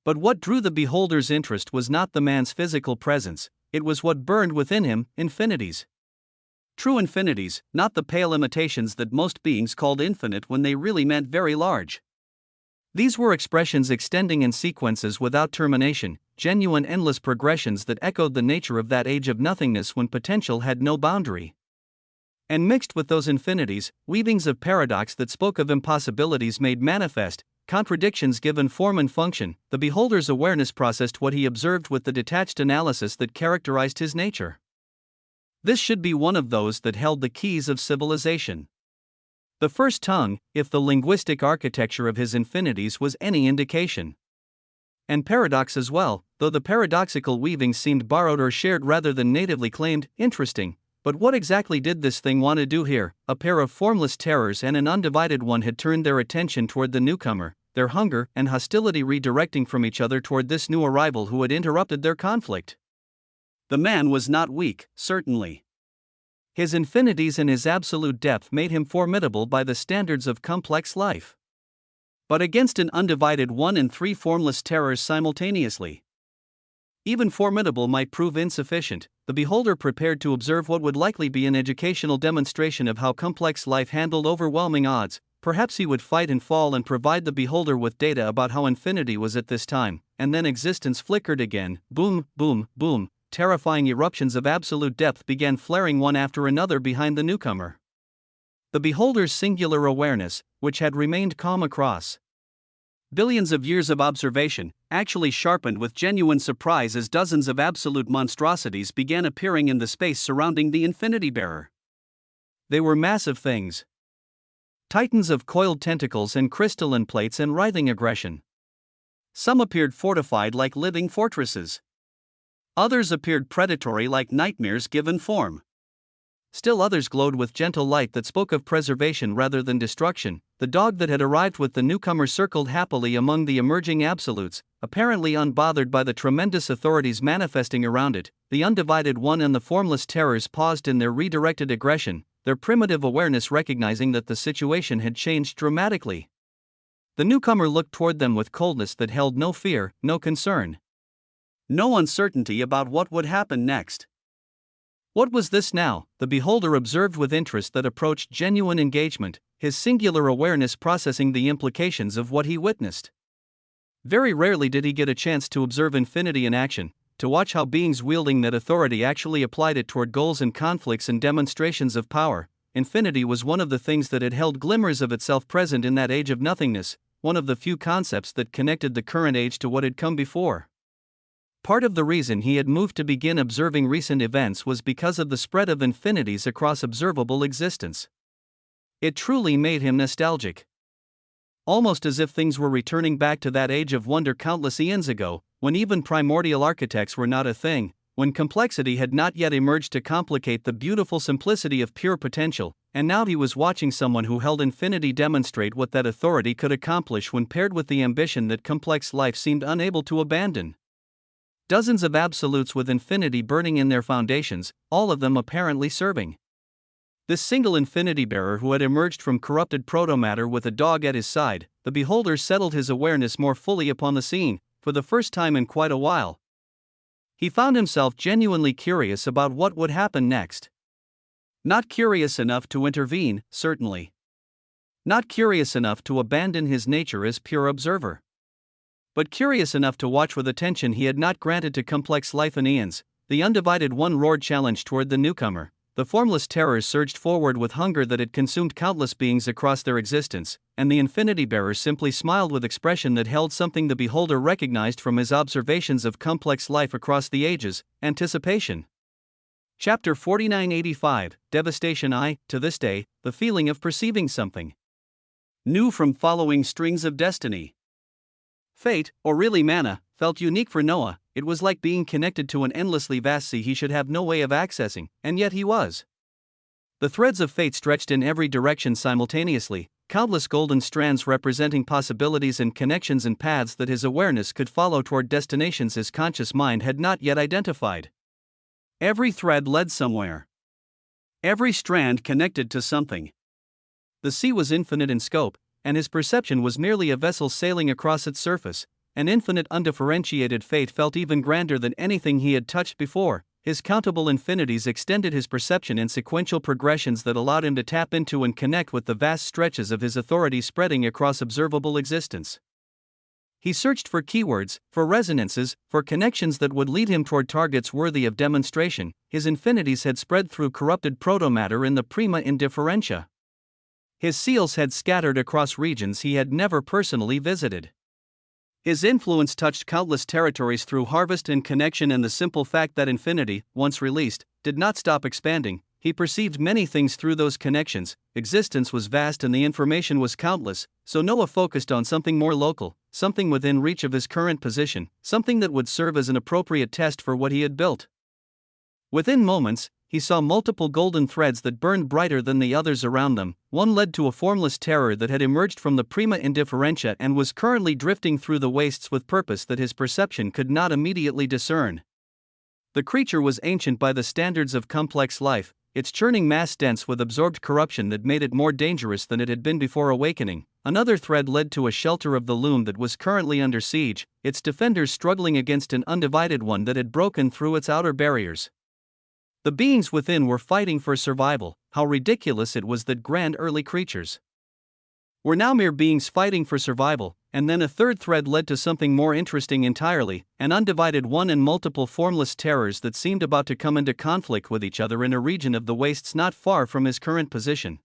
S1: But what drew the beholder's interest was not the man's physical presence, it was what burned within him, infinities. True infinities, not the pale imitations that most beings called infinite when they really meant very large. These were expressions extending in sequences without termination, genuine endless progressions that echoed the nature of that age of nothingness when potential had no boundary. And mixed with those infinities, weavings of paradox that spoke of impossibilities made manifest, contradictions given form and function. The beholder's awareness processed what he observed with the detached analysis that characterized his nature. This should be one of those that held the keys of civilization. The first tongue, if the linguistic architecture of his infinities was any indication. And paradox as well, though the paradoxical weavings seemed borrowed or shared rather than natively claimed. Interesting. But what exactly did this thing want to do here? A pair of formless terrors and an undivided one had turned their attention toward the newcomer, their hunger and hostility redirecting from each other toward this new arrival who had interrupted their conflict. The man was not weak, certainly. His infinities and his absolute depth made him formidable by the standards of complex life. But against an undivided one and three formless terrors simultaneously, even formidable might prove insufficient. The beholder prepared to observe what would likely be an educational demonstration of how complex life handled overwhelming odds. Perhaps he would fight and fall and provide the beholder with data about how infinity was at this time, and then existence flickered again. Boom, boom, boom. Terrifying eruptions of absolute depth began flaring one after another behind the newcomer. The beholder's singular awareness, which had remained calm across billions of years of observation, actually sharpened with genuine surprise as dozens of absolute monstrosities began appearing in the space surrounding the infinity bearer. They were massive things. Titans of coiled tentacles and crystalline plates and writhing aggression. Some appeared fortified like living fortresses. Others appeared predatory like nightmares given form. Still others glowed with gentle light that spoke of preservation rather than destruction. The dog that had arrived with the newcomer circled happily among the emerging absolutes, apparently unbothered by the tremendous authorities manifesting around it. The undivided one and the formless terrors paused in their redirected aggression, their primitive awareness recognizing that the situation had changed dramatically. The newcomer looked toward them with coldness that held no fear, no concern. No uncertainty about what would happen next. What was this now? The beholder observed with interest that approached genuine engagement, his singular awareness processing the implications of what he witnessed. Very rarely did he get a chance to observe infinity in action, to watch how beings wielding that authority actually applied it toward goals and conflicts and demonstrations of power. Infinity was one of the things that had held glimmers of itself present in that age of nothingness, one of the few concepts that connected the current age to what had come before. Part of the reason he had moved to begin observing recent events was because of the spread of infinities across observable existence. It truly made him nostalgic. Almost as if things were returning back to that age of wonder countless eons ago, when even primordial architects were not a thing, when complexity had not yet emerged to complicate the beautiful simplicity of pure potential, and now he was watching someone who held infinity demonstrate what that authority could accomplish when paired with the ambition that complex life seemed unable to abandon. Dozens of absolutes with infinity burning in their foundations, all of them apparently serving this single infinity bearer who had emerged from corrupted protomatter with a dog at his side. The beholder settled his awareness more fully upon the scene, for the first time in quite a while. He found himself genuinely curious about what would happen next. Not curious enough to intervene, certainly. Not curious enough to abandon his nature as pure observer. But curious enough to watch with attention he had not granted to complex life in eons. The undivided one roared challenge toward the newcomer. The formless terrors surged forward with hunger that had consumed countless beings across their existence, and the infinity bearer simply smiled with expression that held something the beholder recognized from his observations of complex life across the ages: anticipation. Chapter 4985, Devastation. To this day, the feeling of perceiving something new from following strings of destiny. Fate, or really mana, felt unique for Noah. It was like being connected to an endlessly vast sea he should have no way of accessing, and yet he was. The threads of fate stretched in every direction simultaneously, countless golden strands representing possibilities and connections and paths that his awareness could follow toward destinations his conscious mind had not yet identified. Every thread led somewhere. Every strand connected to something. The sea was infinite in scope, and his perception was merely a vessel sailing across its surface. An infinite undifferentiated fate felt even grander than anything he had touched before. His countable infinities extended his perception in sequential progressions that allowed him to tap into and connect with the vast stretches of his authority spreading across observable existence. He searched for keywords, for resonances, for connections that would lead him toward targets worthy of demonstration. His infinities had spread through corrupted protomatter in the prima indifferentia. His seals had scattered across regions he had never personally visited. His influence touched countless territories through harvest and connection, and the simple fact that infinity, once released, did not stop expanding. He perceived many things through those connections. Existence was vast and the information was countless, so Noah focused on something more local, something within reach of his current position, something that would serve as an appropriate test for what he had built. Within moments, he saw multiple golden threads that burned brighter than the others around them. One led to a formless terror that had emerged from the prima indifferentia and was currently drifting through the wastes with purpose that his perception could not immediately discern. The creature was ancient by the standards of complex life, its churning mass dense with absorbed corruption that made it more dangerous than it had been before awakening. Another thread led to a shelter of the loom that was currently under siege, its defenders struggling against an undivided one that had broken through its outer barriers. The beings within were fighting for survival. How ridiculous it was that grand early creatures were now mere beings fighting for survival. And then a third thread led to something more interesting entirely, an undivided one and multiple formless terrors that seemed about to come into conflict with each other in a region of the wastes not far from his current position.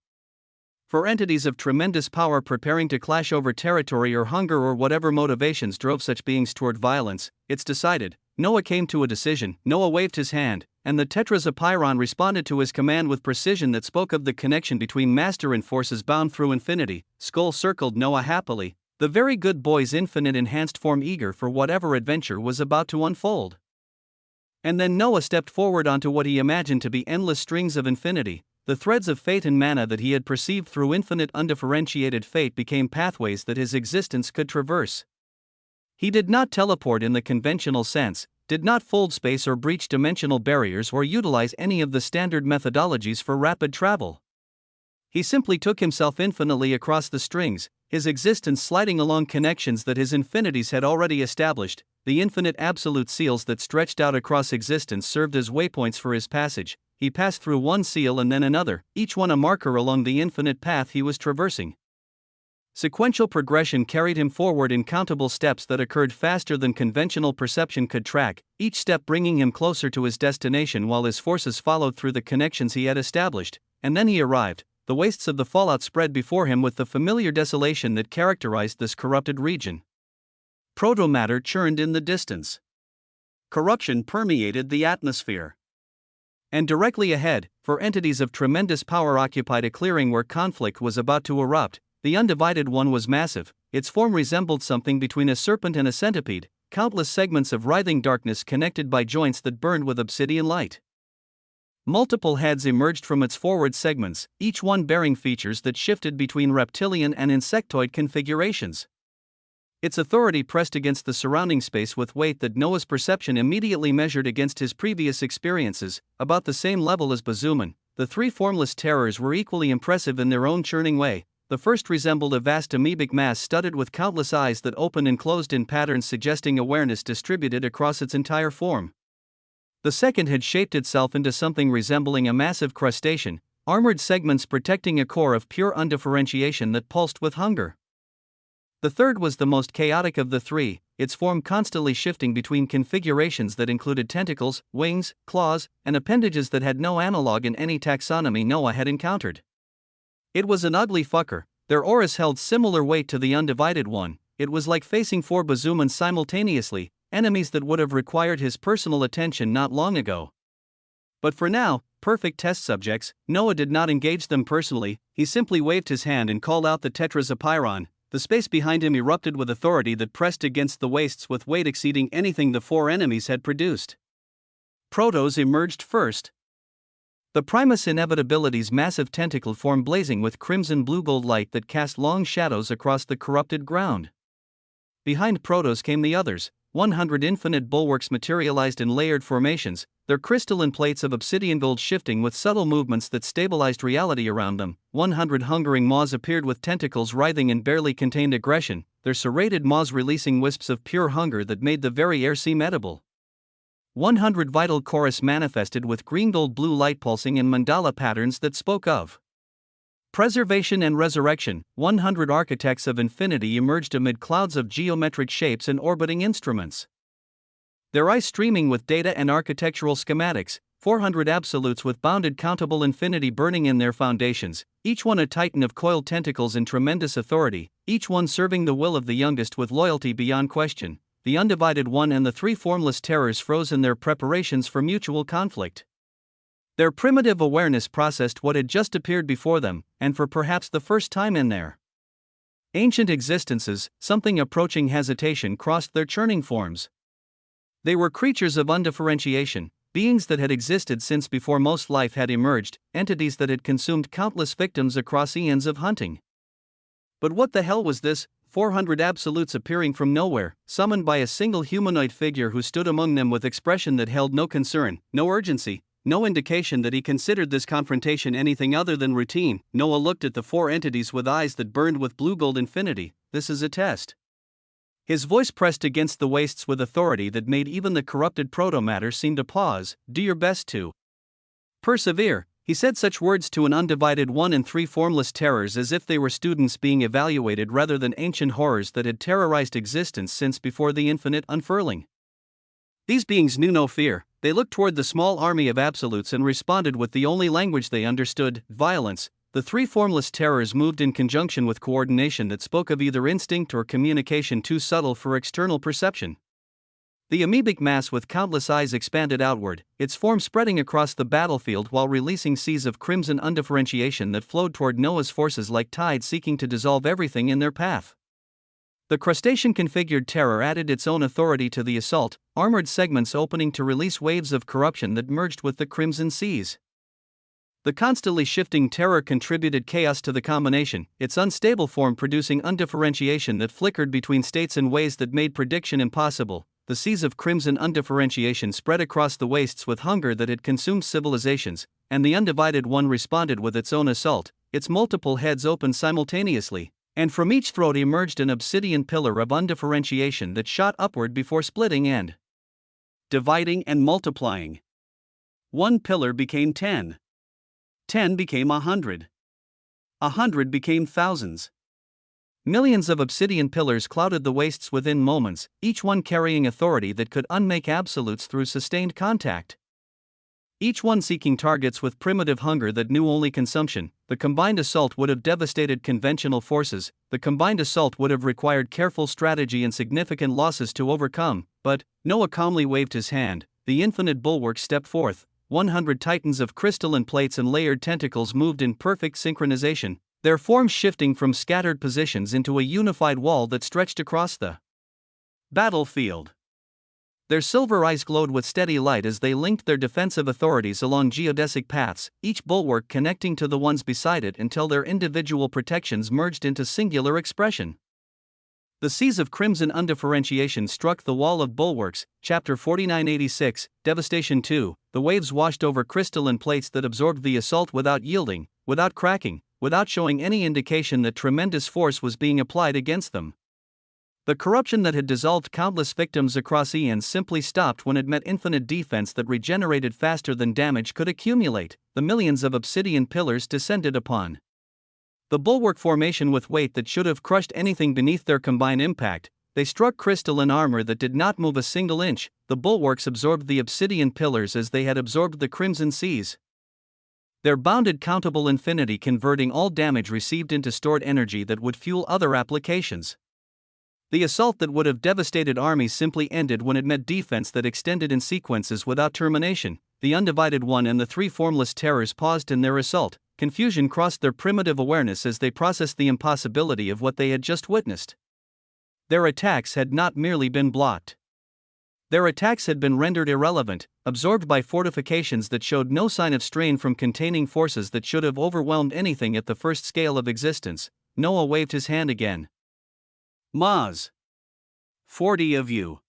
S1: For entities of tremendous power preparing to clash over territory or hunger or whatever motivations drove such beings toward violence, it's decided. Noah came to a decision. Noah waved his hand, and the tetrazopiron responded to his command with precision that spoke of the connection between master and forces bound through infinity. Skull circled Noah happily, the very good boy's infinite enhanced form eager for whatever adventure was about to unfold. And then Noah stepped forward onto what he imagined to be endless strings of infinity. The threads of fate and mana that he had perceived through infinite undifferentiated fate became pathways that his existence could traverse. He did not teleport in the conventional sense, did not fold space or breach dimensional barriers or utilize any of the standard methodologies for rapid travel. He simply took himself infinitely across the strings, his existence sliding along connections that his infinities had already established. The infinite absolute seals that stretched out across existence served as waypoints for his passage. He passed through one seal and then another, each one a marker along the infinite path he was traversing. Sequential progression carried him forward in countable steps that occurred faster than conventional perception could track, each step bringing him closer to his destination while his forces followed through the connections he had established. And then he arrived. The wastes of the fallout spread before him with the familiar desolation that characterized this corrupted region. Protomatter churned in the distance. Corruption permeated the atmosphere. And directly ahead, for entities of tremendous power occupied a clearing where conflict was about to erupt. The undivided one was massive. Its form resembled something between a serpent and a centipede, countless segments of writhing darkness connected by joints that burned with obsidian light. Multiple heads emerged from its forward segments, each one bearing features that shifted between reptilian and insectoid configurations. Its authority pressed against the surrounding space with weight that Noah's perception immediately measured against his previous experiences, about the same level as Bazuman. The three formless terrors were equally impressive in their own churning way. The first resembled a vast amoebic mass studded with countless eyes that opened and closed in patterns suggesting awareness distributed across its entire form. The second had shaped itself into something resembling a massive crustacean, armored segments protecting a core of pure undifferentiation that pulsed with hunger. The third was the most chaotic of the three, its form constantly shifting between configurations that included tentacles, wings, claws, and appendages that had no analog in any taxonomy Noah had encountered. It was an ugly fucker. Their auras held similar weight to the undivided one. It was like facing four Bazumans simultaneously, enemies that would have required his personal attention not long ago. But for now, perfect test subjects, Noah did not engage them personally. He simply waved his hand and called out the tetrazopiron.
S2: the space behind him erupted with authority that pressed against the wastes with weight exceeding anything the four enemies had produced. Protos emerged first. The Primus Inevitability's massive tentacle form blazing with crimson blue-gold light that cast long shadows across the corrupted ground. Behind Protos came the others, 100 infinite bulwarks materialized in layered formations, their crystalline plates of obsidian gold shifting with subtle movements that stabilized reality around them. 100 hungering maws appeared with tentacles writhing in barely contained aggression, their serrated maws releasing wisps of pure hunger that made the very air seem edible. 100 vital chorus manifested with green-gold-blue light pulsing in mandala patterns that spoke of preservation and resurrection. 100 architects of infinity emerged amid clouds of geometric shapes and orbiting instruments, their eyes streaming with data and architectural schematics. 400 absolutes with bounded countable infinity burning in their foundations, each one a titan of coiled tentacles and tremendous authority, each one serving the will of the youngest with loyalty beyond question. The undivided one and the three formless terrors froze in their preparations for mutual conflict. Their primitive awareness processed what had just appeared before them, and for perhaps the first time in their ancient existences, something approaching hesitation crossed their churning forms. They were creatures of undifferentiation, beings that had existed since before most life had emerged, entities that had consumed countless victims across eons of hunting. But what the hell was this? 400 absolutes appearing from nowhere, summoned by a single humanoid figure who stood among them with expression that held no concern, no urgency, no indication that he considered this confrontation anything other than routine. Noah looked at the four entities with eyes that burned with blue-gold infinity. This is a test. His voice pressed against the wastes with authority that made even the corrupted proto-matter seem to pause. Do your best to persevere. He said such words to an undivided one and three formless terrors as if they were students being evaluated rather than ancient horrors that had terrorized existence since before the infinite unfurling. These beings knew no fear. They looked toward the small army of absolutes and responded with the only language they understood, violence. The three formless terrors moved in conjunction with coordination that spoke of either instinct or communication too subtle for external perception. The amoebic mass with countless eyes expanded outward, its form spreading across the battlefield while releasing seas of crimson undifferentiation that flowed toward Noah's forces like tides seeking to dissolve everything in their path. The crustacean-configured terror added its own authority to the assault, armored segments opening to release waves of corruption that merged with the crimson seas. The constantly shifting terror contributed chaos to the combination, its unstable form producing undifferentiation that flickered between states in ways that made prediction impossible. The seas of crimson undifferentiation spread across the wastes with hunger that had consumed civilizations, and the undivided one responded with its own assault. Its multiple heads opened simultaneously, and from each throat emerged an obsidian pillar of undifferentiation that shot upward before splitting and dividing and multiplying. One pillar became 10. 10 became 100. 100 became thousands. Millions of obsidian pillars clouded the wastes within moments, each one carrying authority that could unmake absolutes through sustained contact. Each one seeking targets with primitive hunger that knew only consumption. The combined assault would have devastated conventional forces, the combined assault would have required careful strategy and significant losses to overcome, but Noah calmly waved his hand. The infinite bulwark stepped forth. 100 titans of crystalline plates and layered tentacles moved in perfect synchronization, their forms shifting from scattered positions into a unified wall that stretched across the battlefield. Their silver eyes glowed with steady light as they linked their defensive authorities along geodesic paths, each bulwark connecting to the ones beside it until their individual protections merged into singular expression. The seas of crimson undifferentiation struck the wall of bulwarks. Chapter 4986, Devastation 2. The waves washed over crystalline plates that absorbed the assault without yielding, without cracking, without showing any indication that tremendous force was being applied against them. The corruption that had dissolved countless victims across eons simply stopped when it met infinite defense that regenerated faster than damage could accumulate. The millions of obsidian pillars descended upon the bulwark formation with weight that should have crushed anything beneath their combined impact. They struck crystalline armor that did not move a single inch. The bulwarks absorbed the obsidian pillars as they had absorbed the crimson seas, their bounded countable infinity converting all damage received into stored energy that would fuel other applications. The assault that would have devastated armies simply ended when it met defense that extended in sequences without termination. The undivided one and the three formless terrors paused in their assault,
S1: confusion crossed their primitive awareness as they processed the impossibility of what they had just witnessed. Their attacks had not merely been blocked. Their attacks had been rendered irrelevant, absorbed by fortifications that showed no sign of strain from containing forces that should have overwhelmed anything at the first scale of existence. Noah waved his hand again.
S2: Moz. 40 of you.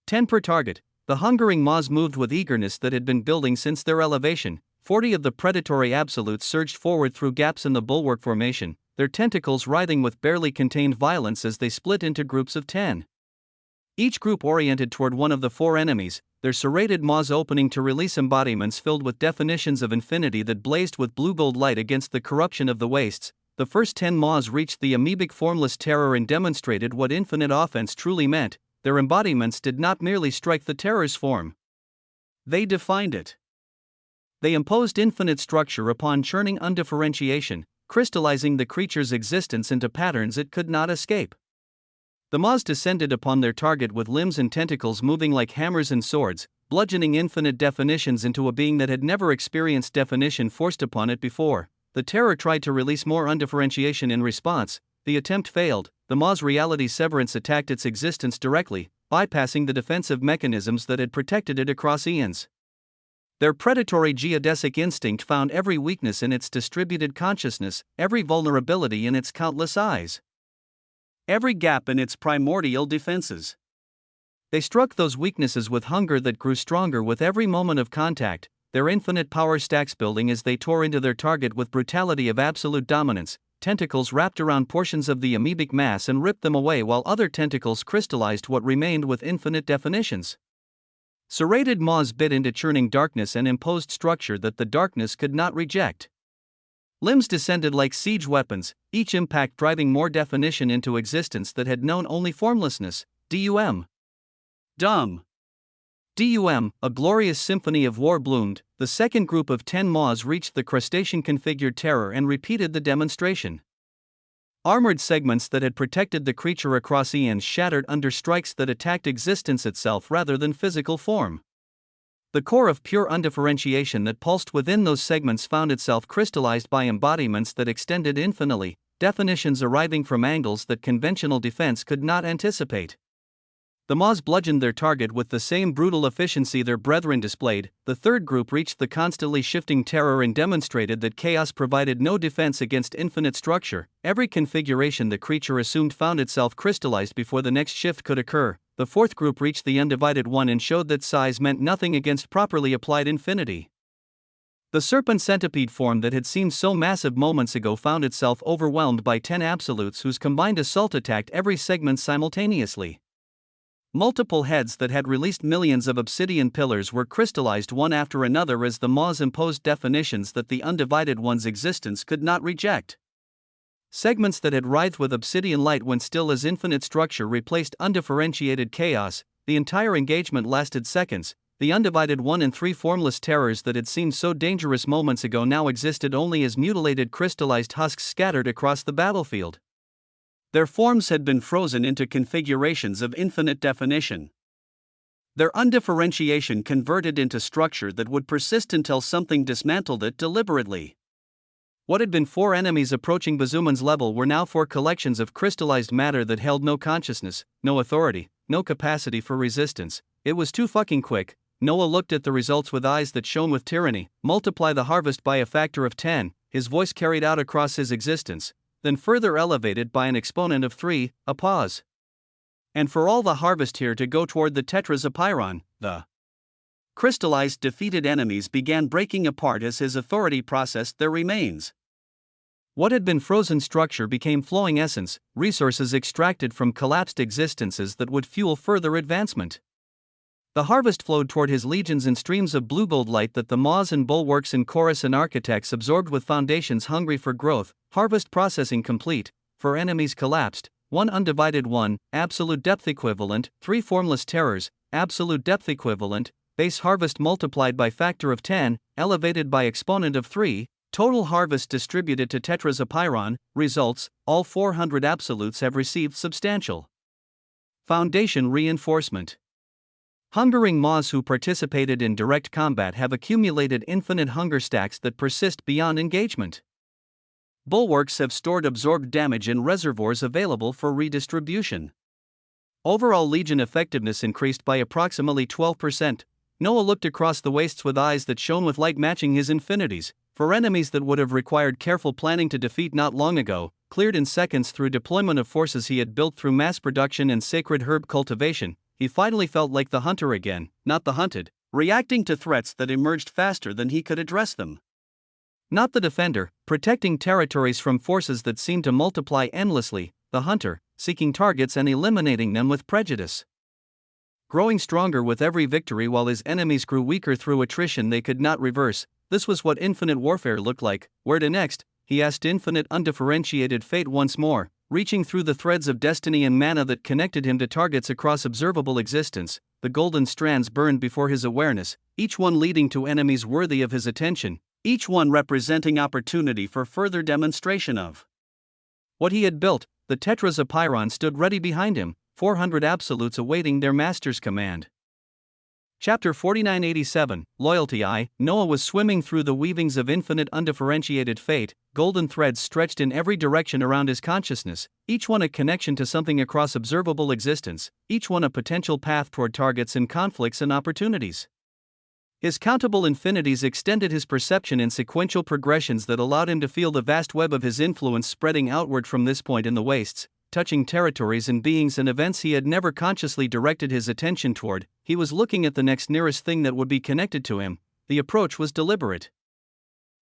S1: 10 per target. The hungering Moz moved with eagerness that had been building since their elevation. 40 of the predatory absolutes surged forward through gaps in the bulwark formation, their tentacles writhing with barely contained violence as they split into groups of 10. Each group oriented toward one of the 4 enemies, their serrated maws opening to release embodiments filled with definitions of infinity that blazed with blue-gold light against the corruption of the wastes. The first 10 maws reached the amoebic formless terror and demonstrated what infinite offense truly meant. Their embodiments did not merely strike the terror's form. They defined it. They imposed infinite structure upon churning undifferentiation, crystallizing the creature's existence into patterns it could not escape. The maws descended upon their target with limbs and tentacles moving like hammers and swords, bludgeoning infinite definitions into a being that had never experienced definition forced upon it before. The terror tried to release more undifferentiation in response. The attempt failed. The maw's reality severance attacked its existence directly, bypassing the defensive mechanisms that had protected it across eons. Their predatory geodesic instinct found every weakness in its distributed consciousness, every vulnerability in its countless eyes, every gap in its primordial defenses. They struck those weaknesses with hunger that grew stronger with every moment of contact, their infinite power stacks building as they tore into their target with brutality of absolute dominance. Tentacles wrapped around portions of the amoebic mass and ripped them away while other tentacles crystallized what remained with infinite definitions. Serrated maws bit into churning darkness and imposed structure that the darkness could not reject. Limbs descended like siege weapons, each impact driving more definition into existence that had known only formlessness. Dumb. Dum, a glorious symphony of war bloomed. The second group of 10 maws reached the crustacean-configured terror and repeated the demonstration. Armored segments that had protected the creature across eons shattered under strikes that attacked existence itself rather than physical form. The core of pure undifferentiation that pulsed within those segments found itself crystallized by embodiments that extended infinitely, definitions arriving from angles that conventional defense could not anticipate. The maws bludgeoned their target with the same brutal efficiency their brethren displayed. The third group reached the constantly shifting terror and demonstrated that chaos provided no defense against infinite structure. Every configuration the creature assumed found itself crystallized before the next shift could occur. The fourth group reached the undivided one and showed that size meant nothing against properly applied infinity. The serpent centipede form that had seemed so massive moments ago found itself overwhelmed by 10 absolutes whose combined assault attacked every segment simultaneously. Multiple heads that had released millions of obsidian pillars were crystallized one after another as the maws imposed definitions that the undivided one's existence could not reject. Segments that had writhed with obsidian light when still as infinite structure replaced undifferentiated chaos. The entire engagement lasted seconds. The undivided one and 3 formless terrors that had seemed so dangerous moments ago now existed only as mutilated crystallized husks scattered across the battlefield. Their forms had been frozen into configurations of infinite definition. Their undifferentiation converted into structure that would persist until something dismantled it deliberately. What had been 4 enemies approaching Bazuman's level were now 4 collections of crystallized matter that held no consciousness, no authority, no capacity for resistance. It was too fucking quick. Noah looked at the results with eyes that shone with tyranny. Multiply the harvest by a factor of 10, his voice carried out across his existence, then further elevated by an exponent of 3, a pause. And for all the harvest here to go toward the tetrazopiron, the crystallized defeated enemies began breaking apart as his authority processed their remains. What had been frozen structure became flowing essence, resources extracted from collapsed existences that would fuel further advancement. The harvest flowed toward his legions in streams of blue gold light that the maws and bulwarks and chorus and architects absorbed with foundations hungry for growth. Harvest processing complete, 4 enemies collapsed, 1 undivided one, absolute depth equivalent, 3 formless terrors, absolute depth equivalent, base harvest multiplied by factor of 10, elevated by exponent of 3, total harvest distributed to tetrazopiron. Results: all 400 absolutes have received substantial foundation reinforcement. Hungering Maws who participated in direct combat have accumulated infinite hunger stacks that persist beyond engagement. Bulwarks have stored absorbed damage in reservoirs available for redistribution. Overall Legion effectiveness increased by approximately 12%. Noah looked across the wastes with eyes that shone with light matching his infinities. For enemies that would have required careful planning to defeat not long ago, cleared in seconds through deployment of forces he had built through mass production and sacred herb cultivation, he finally felt like the hunter again, not the hunted, reacting to threats that emerged faster than he could address them. Not the defender, protecting territories from forces that seemed to multiply endlessly, the hunter, seeking targets and eliminating them with prejudice. Growing stronger with every victory while his enemies grew weaker through attrition they could not reverse, this was what infinite warfare looked like. Where to next? He asked infinite undifferentiated fate once more, reaching through the threads of destiny and mana that connected him to targets across observable existence. The golden strands burned before his awareness, each one leading to enemies worthy of his attention, each one representing opportunity for further demonstration of what he had built. The Tetras of Pyron stood ready behind him, 400 absolutes awaiting their master's command. Chapter 4987, Loyalty. Noah was swimming through the weavings of infinite undifferentiated fate, golden threads stretched in every direction around his consciousness, each one a connection to something across observable existence, each one a potential path toward targets and conflicts and opportunities. His countable infinities extended his perception in sequential progressions that allowed him to feel the vast web of his influence spreading outward from this point in the wastes, touching territories and beings and events he had never consciously directed his attention toward. He was looking at the next nearest thing that would be connected to him. The approach was deliberate.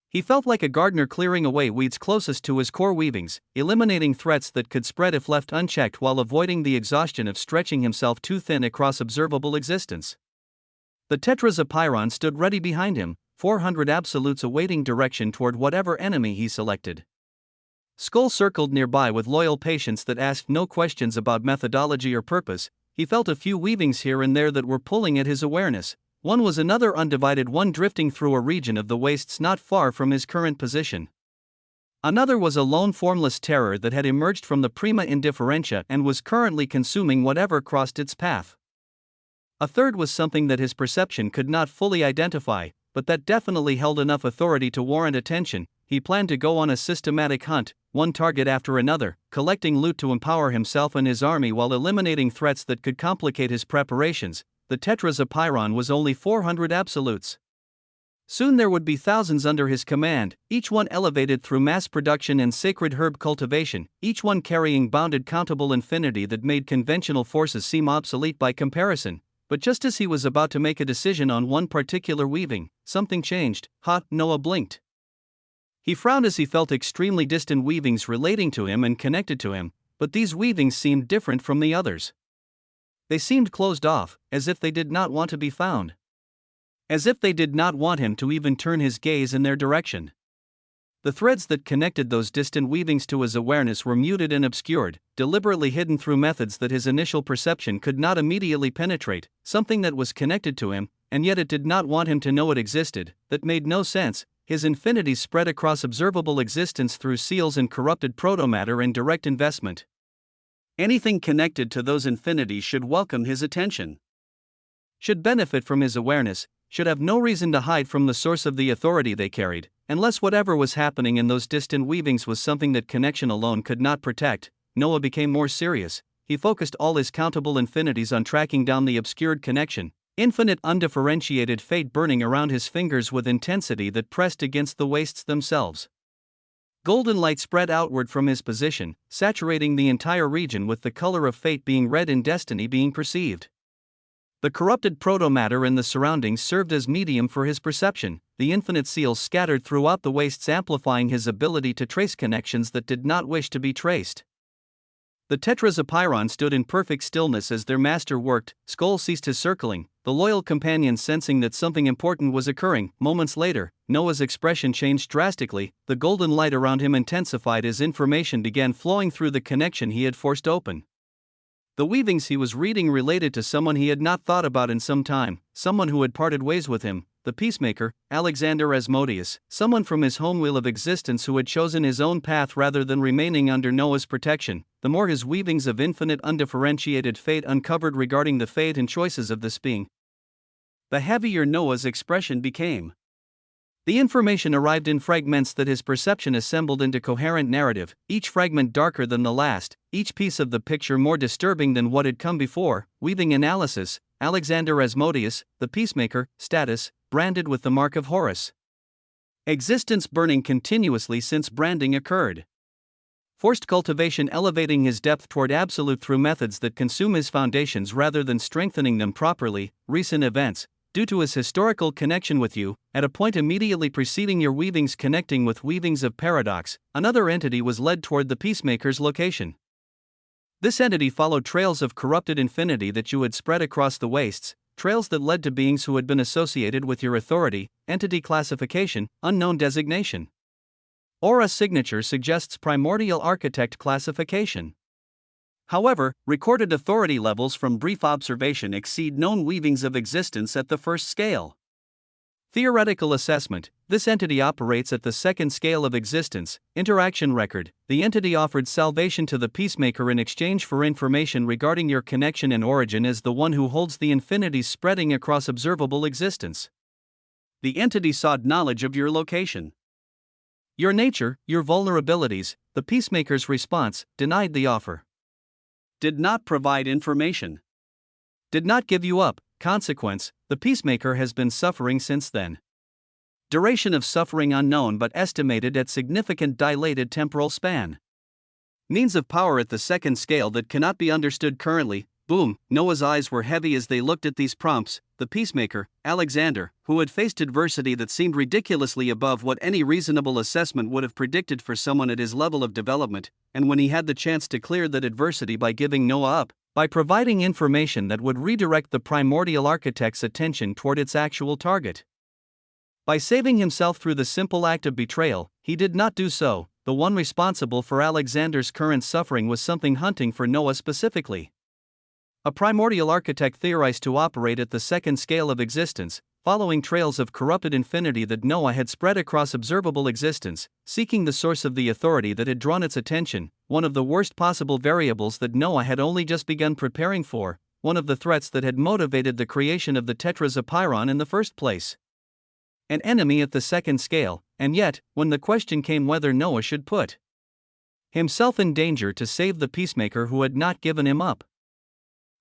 S1: He felt like a gardener clearing away weeds closest to his core weavings, eliminating threats that could spread if left unchecked while avoiding the exhaustion of stretching himself too thin across observable existence. The Tetras of Pyron stood ready behind him, 400 absolutes awaiting direction toward whatever enemy he selected. Skull circled nearby with loyal patience that asked no questions about methodology or purpose. He felt a few weavings here and there that were pulling at his awareness. One was another undivided one drifting through a region of the wastes not far from his current position. Another was a lone formless terror that had emerged from the prima indifferentia and was currently consuming whatever crossed its path. A third was something that his perception could not fully identify, but that definitely held enough authority to warrant attention. He planned to go on a systematic hunt, one target after another, collecting loot to empower himself and his army while eliminating threats that could complicate his preparations. The Tetras of Pyron was only 400 absolutes. Soon there would be thousands under his command, each one elevated through mass production and sacred herb cultivation, each one carrying bounded countable infinity that made conventional forces seem obsolete by comparison. But just as he was about to make a decision on one particular weaving, something changed. Noah blinked. He frowned as he felt extremely distant weavings relating to him and connected to him, but these weavings seemed different from the others. They seemed closed off, as if they did not want to be found. As if they did not want him to even turn his gaze in their direction. The threads that connected those distant weavings to his awareness were muted and obscured, deliberately hidden through methods that his initial perception could not immediately penetrate, something that was connected to him, and yet it did not want him to know it existed. That made no sense. His infinities spread across observable existence through seals and corrupted protomatter and direct investment. Anything connected to those infinities should welcome his attention, should benefit from his awareness, should have no reason to hide from the source of the authority they carried, unless whatever was happening in those distant weavings was something that connection alone could not protect. Noah became more serious. He focused all his countable infinities on tracking down the obscured connection, infinite undifferentiated fate burning around his fingers with intensity that pressed against the wastes themselves. Golden light spread outward from his position, saturating the entire region with the color of fate being read and destiny being perceived. The corrupted protomatter in the surroundings served as medium for his perception, the infinite seals scattered throughout the wastes amplifying his ability to trace connections that did not wish to be traced. The Tetras of Pyron stood in perfect stillness as their master worked. Skull ceased his circling, the loyal companion sensing that something important was occurring. Moments later, Noah's expression changed drastically, the golden light around him intensified as information began flowing through the connection he had forced open. The weavings he was reading related to someone he had not thought about in some time, someone who had parted ways with him, the peacemaker, Alexander Asmodeus, someone from his homewheel of existence who had chosen his own path rather than remaining under Noah's protection. The more his weavings of infinite undifferentiated fate uncovered regarding the fate and choices of this being,
S2: the heavier Noah's expression became.
S1: The information arrived in fragments that his perception assembled into coherent narrative, each fragment darker than the last, each piece of the picture more disturbing than what had come before. Weaving analysis, Alexander Asmodeus, the peacemaker, status, branded with the mark of Horus. Existence burning continuously since branding occurred. Forced cultivation elevating his depth toward absolute through methods that consume his foundations rather than strengthening them properly. Recent events, due to his historical connection with you, at a point immediately preceding your weavings connecting with weavings of paradox, another entity was led toward the peacemaker's location. This entity followed trails of corrupted infinity that you had spread across the wastes, trails that led to beings who had been associated with your authority, entity classification, unknown designation. Aura signature suggests primordial architect classification. However, recorded authority levels from brief observation exceed known weavings of existence at the first scale. Theoretical assessment, this entity operates at the second scale of existence. Interaction record, the entity offered salvation to the peacemaker in exchange for information regarding your connection and origin as the one who holds the infinities spreading across observable existence. The entity sought knowledge of your location. Your nature, your vulnerabilities. The peacemaker's response, denied the offer. Did not provide information. Did not give you up. Consequence, the peacemaker has been suffering since then. Duration of suffering unknown but estimated at significant dilated temporal span. Means of power at the second scale that cannot be understood currently. Boom, Noah's eyes were heavy as they looked at these prompts. The peacemaker, Alexander, who had faced adversity that seemed ridiculously above what any reasonable assessment would have predicted for someone at his level of development, and when he had the chance to clear that adversity by giving Noah up, by providing information that would redirect the primordial architect's attention toward its actual target. By saving himself through the simple act of betrayal, he did not do so. The one responsible for Alexander's current suffering was something hunting for Noah specifically. A primordial architect theorized to operate at the second scale of existence, following trails of corrupted infinity that Noah had spread across observable existence, seeking the source of the authority that had drawn its attention, one of the worst possible variables that Noah had only just begun preparing for, one of the threats that had motivated the creation of the tetrazopiron in the first place. An enemy at the second scale, and yet, when the question came whether Noah should put himself in danger to save the peacemaker who had not given him up,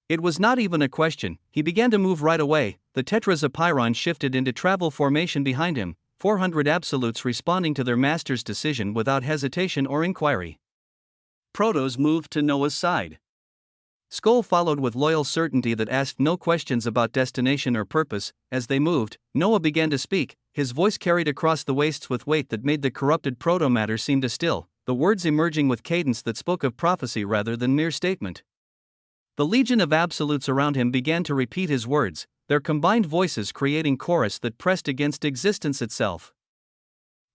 S1: it was not even a question. He began to move right away. The tetrazopiron shifted into travel formation behind him, 400 absolutes responding to their master's decision without hesitation or inquiry. Protos moved to Noah's side. Skull followed with loyal certainty that asked no questions about destination or purpose. As they moved, Noah began to speak, his voice carried across the wastes with weight that made the corrupted proto-matter seem to still, the words emerging with cadence that spoke of prophecy rather than mere statement. The legion of absolutes around him began to repeat his words, their combined voices creating chorus that pressed against existence itself.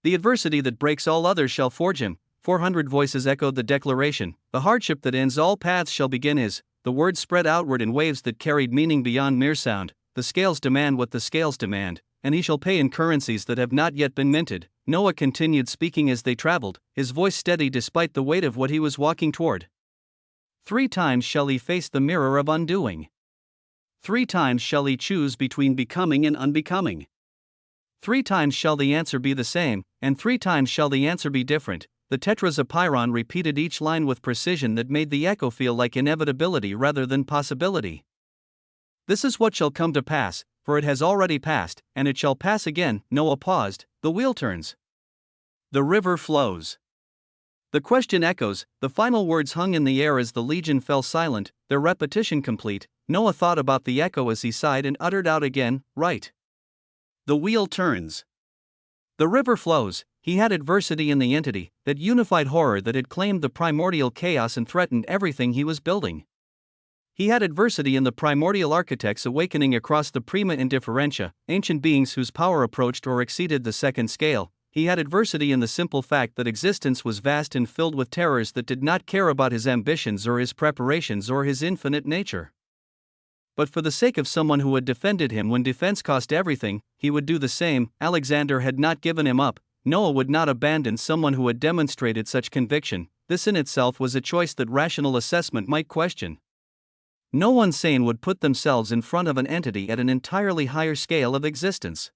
S1: The adversity that breaks all others shall forge him. 400 voices echoed the declaration. The hardship that ends all paths shall begin his. The words spread outward in waves that carried meaning beyond mere sound. The scales demand what the scales demand, and he shall pay in currencies that have not yet been minted. Noah continued speaking as they traveled, his voice steady despite the weight of what he was walking toward. 3 times shall he face the mirror of undoing. 3 times shall he choose between becoming and unbecoming. 3 times shall the answer be the same, and 3 times shall the answer be different. The tetrazopiron repeated each line with precision that made the echo feel like inevitability rather than possibility. This is what shall come to pass, for it has already passed, and it shall pass again. Noah paused, the wheel turns. The river flows. The question echoes, the final words hung in the air as the legion fell silent, their repetition complete. Noah thought about the echo as he sighed and uttered out again, right. The wheel turns. The river flows. He had adversity in the entity, that unified horror that had claimed the primordial chaos and threatened everything he was building. He had adversity in the primordial architects awakening across the prima indifferentia, ancient beings whose power approached or exceeded the second scale. He had adversity in the simple fact that existence was vast and filled with terrors that did not care about his ambitions or his preparations or his infinite nature. But for the sake of someone who had defended him when defense cost everything, he would do the same. Alexander had not given him up. Noah would not abandon someone who had demonstrated such conviction. This in itself was a choice that rational assessment might question. No one sane would put themselves in front of an entity at an entirely higher scale of existence.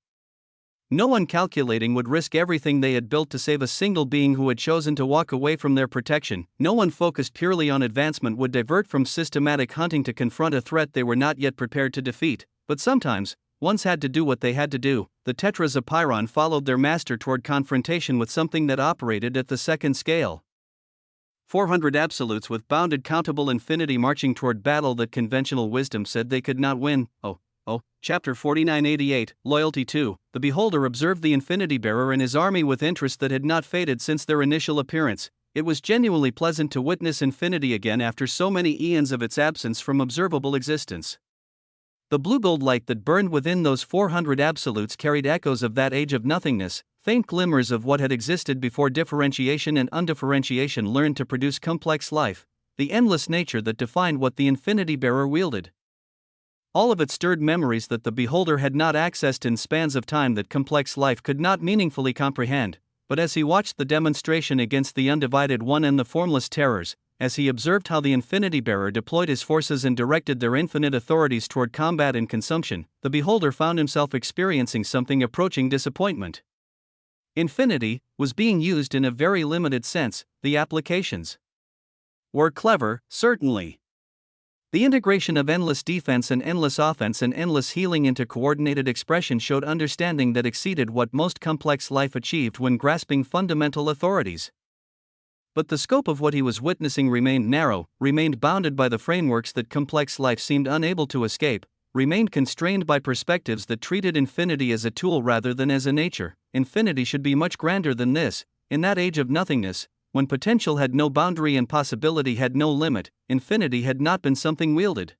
S1: No one calculating would risk everything they had built to save a single being who had chosen to walk away from their protection. No one focused purely on advancement would divert from systematic hunting to confront a threat they were not yet prepared to defeat. But sometimes, ones had to do what they had to do. The Tetrasopyron followed their master toward confrontation with something that operated at the second scale. 400 absolutes with bounded countable infinity marching toward battle that conventional wisdom said they could not win. Chapter 4988, Loyalty 2. The beholder observed the infinity bearer and his army with interest that had not faded since their initial appearance. It was genuinely pleasant to witness infinity again after so many eons of its absence from observable existence. The blue-gold light that burned within those 400 absolutes carried echoes of that age of nothingness, faint glimmers of what had existed before differentiation and undifferentiation learned to produce complex life, the endless nature that defined what the infinity bearer wielded. All of it stirred memories that the beholder had not accessed in spans of time that complex life could not meaningfully comprehend, but as he watched the demonstration against the undivided one and the formless terrors, as he observed how the infinity bearer deployed his forces and directed their infinite authorities toward combat and consumption, the beholder found himself experiencing something approaching disappointment. Infinity was being used in a very limited sense. The applications were clever, certainly. The integration of endless defense and endless offense and endless healing into coordinated expression showed understanding that exceeded what most complex life achieved when grasping fundamental authorities. But the scope of what he was witnessing remained narrow, remained bounded by the frameworks that complex life seemed unable to escape, remained constrained by perspectives that treated infinity as a tool rather than as a nature. Infinity should be much grander than this. In that age of nothingness, when potential had no boundary and possibility had no limit, infinity had not been something wielded.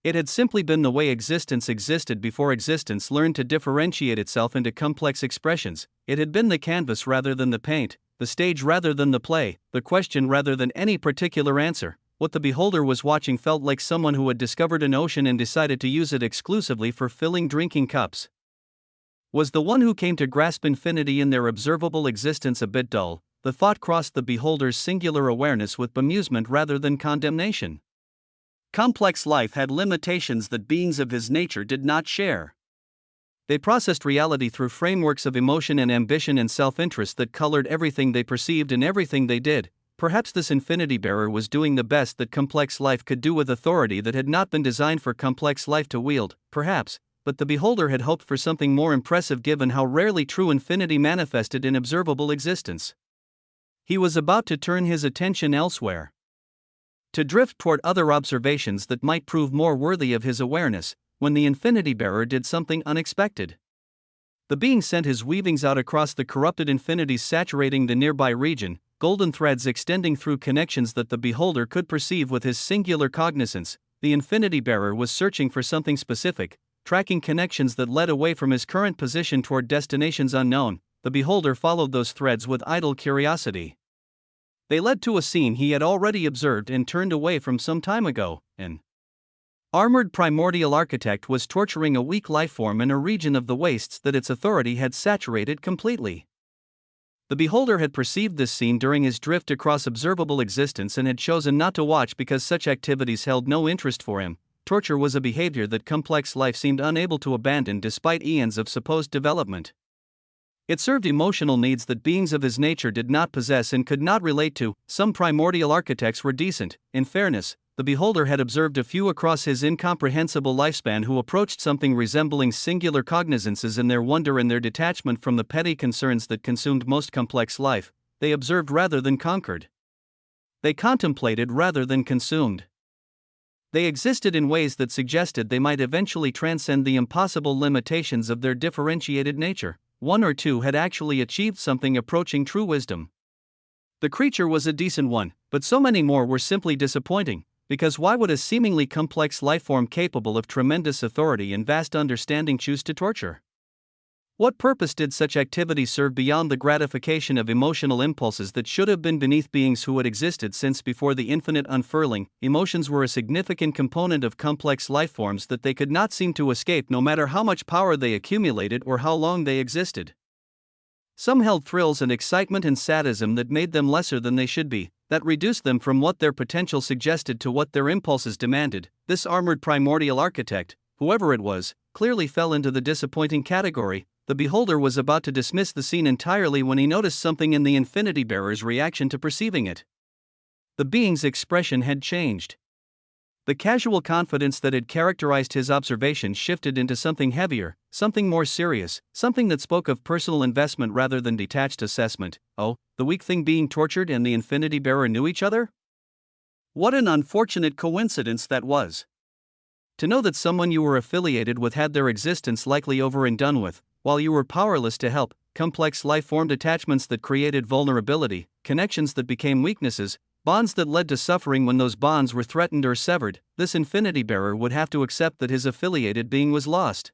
S1: It had simply been the way existence existed before existence learned to differentiate itself into complex expressions. It had been the canvas rather than the paint, the stage rather than the play, the question rather than any particular answer. What the beholder was watching felt like someone who had discovered an ocean and decided to use it exclusively for filling drinking cups. Was the one who came to grasp infinity in their observable existence a bit dull? The thought crossed the beholder's singular awareness with bemusement rather than condemnation. Complex life had limitations that beings of his nature did not share. They processed reality through frameworks of emotion and ambition and self-interest that colored everything they perceived and everything they did. Perhaps this infinity bearer was doing the best that complex life could do with authority that had not been designed for complex life to wield, perhaps, but the beholder had hoped for something more impressive given how rarely true infinity manifested in observable existence. He was about to turn his attention elsewhere, to drift toward other observations that might prove more worthy of his awareness, when the infinity bearer did something unexpected. The being sent his weavings out across the corrupted infinities saturating the nearby region, golden threads extending through connections that the beholder could perceive with his singular cognizance. The infinity bearer was searching for something specific, tracking connections that led away from his current position toward destinations unknown. The beholder followed those threads with idle curiosity. They led to a scene he had already observed and turned away from some time ago. An armored primordial architect was torturing a weak lifeform in a region of the wastes that its authority had saturated completely. The beholder had perceived this scene during his drift across observable existence and had chosen not to watch because such activities held no interest for him. Torture was a behavior that complex life seemed unable to abandon despite eons of supposed development. It served emotional needs that beings of his nature did not possess and could not relate to. Some primordial architects were decent. In fairness, the beholder had observed a few across his incomprehensible lifespan who approached something resembling singular cognizances in their wonder and their detachment from the petty concerns that consumed most complex life. They observed rather than conquered. They contemplated rather than consumed. They existed in ways that suggested they might eventually transcend the impossible limitations of their differentiated nature. One or two had actually achieved something approaching true wisdom. The creature was a decent one, but so many more were simply disappointing, because why would a seemingly complex lifeform capable of tremendous authority and vast understanding choose to torture? What purpose did such activity serve beyond the gratification of emotional impulses that should have been beneath beings who had existed since before the infinite unfurling? Emotions were a significant component of complex lifeforms that they could not seem to escape no matter how much power they accumulated or how long they existed. Some held thrills and excitement and sadism that made them lesser than they should be. that reduced them from what their potential suggested to what their impulses demanded. This armored primordial architect, whoever it was, clearly fell into the disappointing category. The beholder was about to dismiss the scene entirely when he noticed something in the Infinity Bearer's reaction to perceiving it. The being's expression had changed. The casual confidence that had characterized his observation shifted into something heavier, something more serious, something that spoke of personal investment rather than detached assessment. Oh, the weak thing being tortured and the Infinity Bearer knew each other? What an unfortunate coincidence that was. To know that someone you were affiliated with had their existence likely over and done with, while you were powerless to help, complex life-formed attachments that created vulnerability, connections that became weaknesses, bonds that led to suffering when those bonds were threatened or severed, this Infinity Bearer would have to accept that his affiliated being was lost.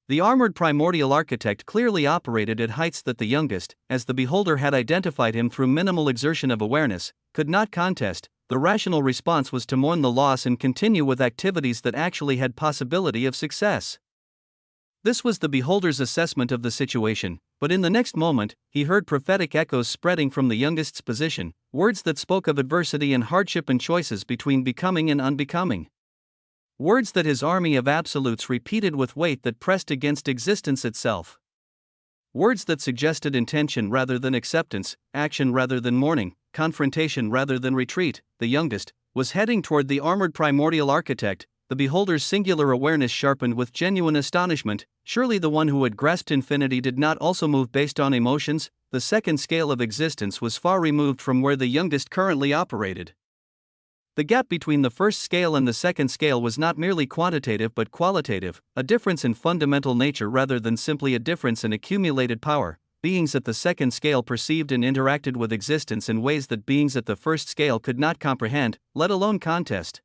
S1: The armored primordial architect clearly operated at heights that the youngest, as the beholder had identified him through minimal exertion of awareness, could not contest. The rational response was to mourn the loss and continue with activities that actually had possibility of success. This was the beholder's assessment of the situation, but in the next moment, he heard prophetic echoes spreading from the youngest's position, words that spoke of adversity and hardship and choices between becoming and unbecoming. Words that his army of absolutes repeated with weight that pressed against existence itself. Words that suggested intention rather than acceptance, action rather than mourning, confrontation rather than retreat. The youngest was heading toward the armored primordial architect. The beholder's singular awareness sharpened with genuine astonishment. Surely the one who had grasped infinity did not also move based on emotions. The second scale of existence was far removed from where the youngest currently operated. The gap between the first scale and the second scale was not merely quantitative but qualitative, a difference in fundamental nature rather than simply a difference in accumulated power. Beings at the second scale perceived and interacted with existence in ways that beings at the first scale could not comprehend, let alone contest.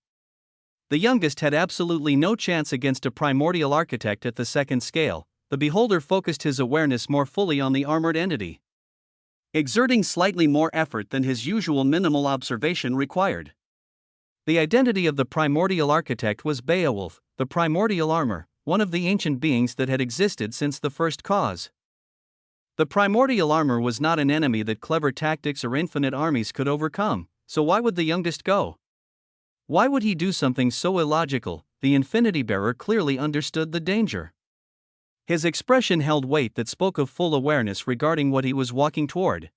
S1: The youngest had absolutely no chance against a primordial architect at the second scale. The beholder focused his awareness more fully on the armored entity, exerting slightly more effort than his usual minimal observation required. The identity of the primordial architect was Beowulf, the primordial armor, one of the ancient beings that had existed since the first cause. The primordial armor was not an enemy that clever tactics or infinite armies could overcome, so why would the youngest go? Why would he do something so illogical? The Infinity Bearer clearly understood the danger. His expression held weight that spoke of full awareness regarding what he was walking toward.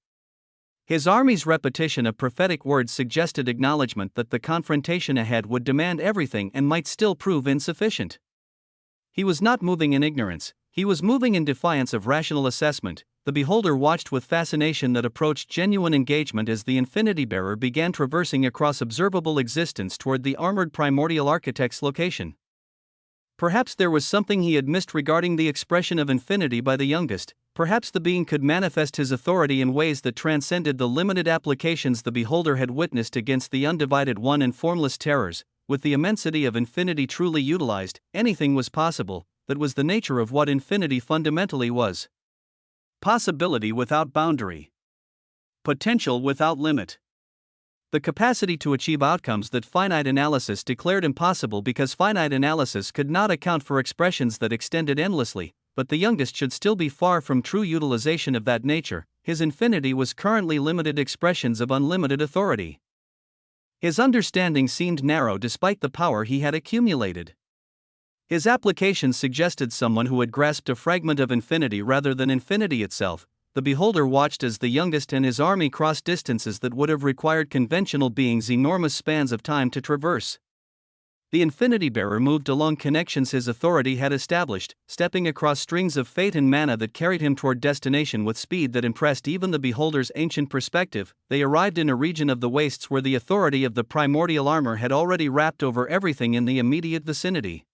S1: His army's repetition of prophetic words suggested acknowledgement that the confrontation ahead would demand everything and might still prove insufficient. He was not moving in ignorance, he was moving in defiance of rational assessment. The beholder watched with fascination that approached genuine engagement as the Infinity Bearer began traversing across observable existence toward the armored primordial architect's location. Perhaps there was something he had missed regarding the expression of infinity by the youngest. Perhaps the being could manifest his authority in ways that transcended the limited applications the beholder had witnessed against the undivided one and formless terrors. With the immensity of infinity truly utilized, anything was possible. That was the nature of what infinity fundamentally was. Possibility without boundary. Potential without limit. The capacity to achieve outcomes that finite analysis declared impossible because finite analysis could not account for expressions that extended endlessly. But the youngest should still be far from true utilization of that nature. His infinity was currently limited expressions of unlimited authority. His understanding seemed narrow despite the power he had accumulated. His applications suggested someone who had grasped a fragment of infinity rather than infinity itself. The beholder watched as the youngest and his army crossed distances that would have required conventional beings enormous spans of time to traverse. The Infinity Bearer moved along connections his authority had established, stepping across strings of fate and mana that carried him toward destination with speed that impressed even the beholder's ancient perspective. They arrived in a region of the wastes where the authority of the primordial armor had already wrapped over everything in the immediate vicinity.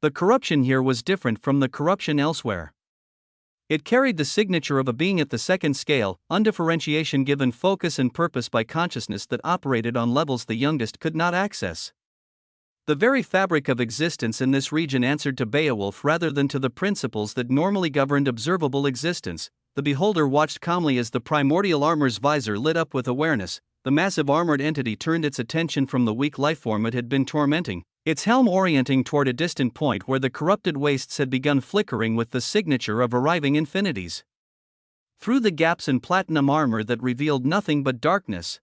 S1: The corruption here was different from the corruption elsewhere. It carried the signature of a being at the second scale, undifferentiation given focus and purpose by consciousness that operated on levels the youngest could not access. The very fabric of existence in this region answered to Beowulf rather than to the principles that normally governed observable existence. The beholder watched calmly as the primordial armor's visor lit up with awareness. The massive armored entity turned its attention from the weak lifeform it had been tormenting, its helm orienting toward a distant point where the corrupted wastes had begun flickering with the signature of arriving infinities. Through the gaps in platinum armor that revealed nothing but darkness,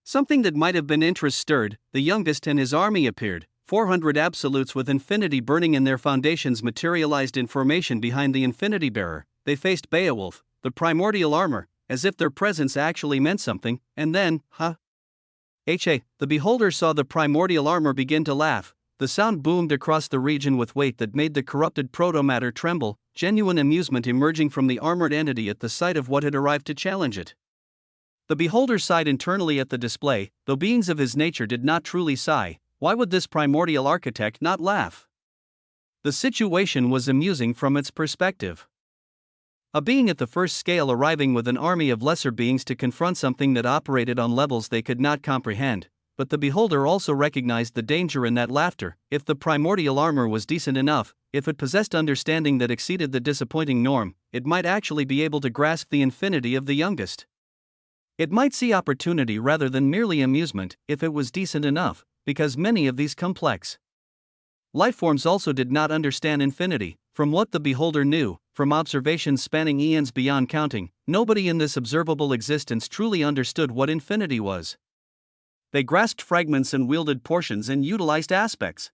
S2: Something that might have been interest stirred, the youngest and his army appeared. 400 absolutes with infinity burning in their foundations materialized in formation behind the infinity bearer. They faced Beowulf, the primordial armor, as if their presence actually meant something, and then, the beholder saw the primordial armor begin to laugh. The sound boomed across the region with weight that made the corrupted protomatter tremble, genuine amusement emerging from the armored entity at the sight of what had arrived to challenge it. The beholder sighed internally at the display, though beings of his nature did not truly sigh. Why would this primordial architect not laugh? The situation was amusing from its perspective. A being at the first scale arriving with an army of lesser beings to confront something that operated on levels they could not comprehend, but the beholder also recognized the danger in that laughter. If the primordial armor was decent enough, if it possessed understanding that exceeded the disappointing norm, it might actually be able to grasp the infinity of the youngest. It might see opportunity rather than merely amusement, if it was decent enough, because many of these complex lifeforms also did not understand infinity. From what the beholder knew, from observations spanning eons beyond counting, nobody in this observable existence truly understood what infinity was. They grasped fragments and wielded portions and utilized aspects.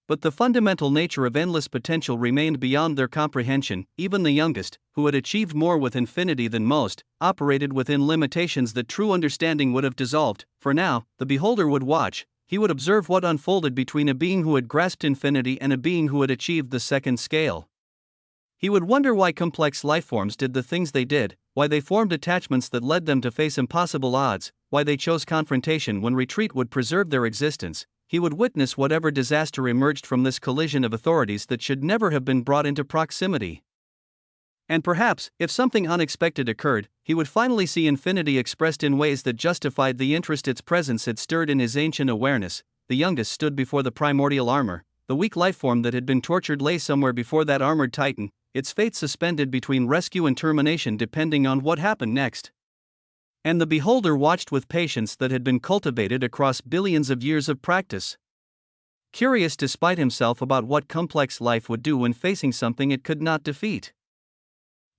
S2: But the fundamental nature of endless potential remained beyond their comprehension. Even the youngest, who had achieved more with infinity than most, operated within limitations that true understanding would have dissolved. For now, the beholder would watch. He would observe what unfolded between a being who had grasped infinity and a being who had achieved the second scale. He would wonder why complex lifeforms did the things they did, why they formed attachments that led them to face impossible odds, why they chose confrontation when retreat would preserve their existence. He would witness whatever disaster emerged from this collision of authorities that should never have been brought into proximity. And perhaps, if something unexpected occurred, he would finally see infinity expressed in ways that justified the interest its presence had stirred in his ancient awareness. The youngest stood before the primordial armor. The weak lifeform that had been tortured lay somewhere before that armored titan, its fate suspended between rescue and termination depending on what happened next. And the beholder watched with patience that had been cultivated across billions of years of practice. Curious despite himself about what complex life would do when facing something it could not defeat.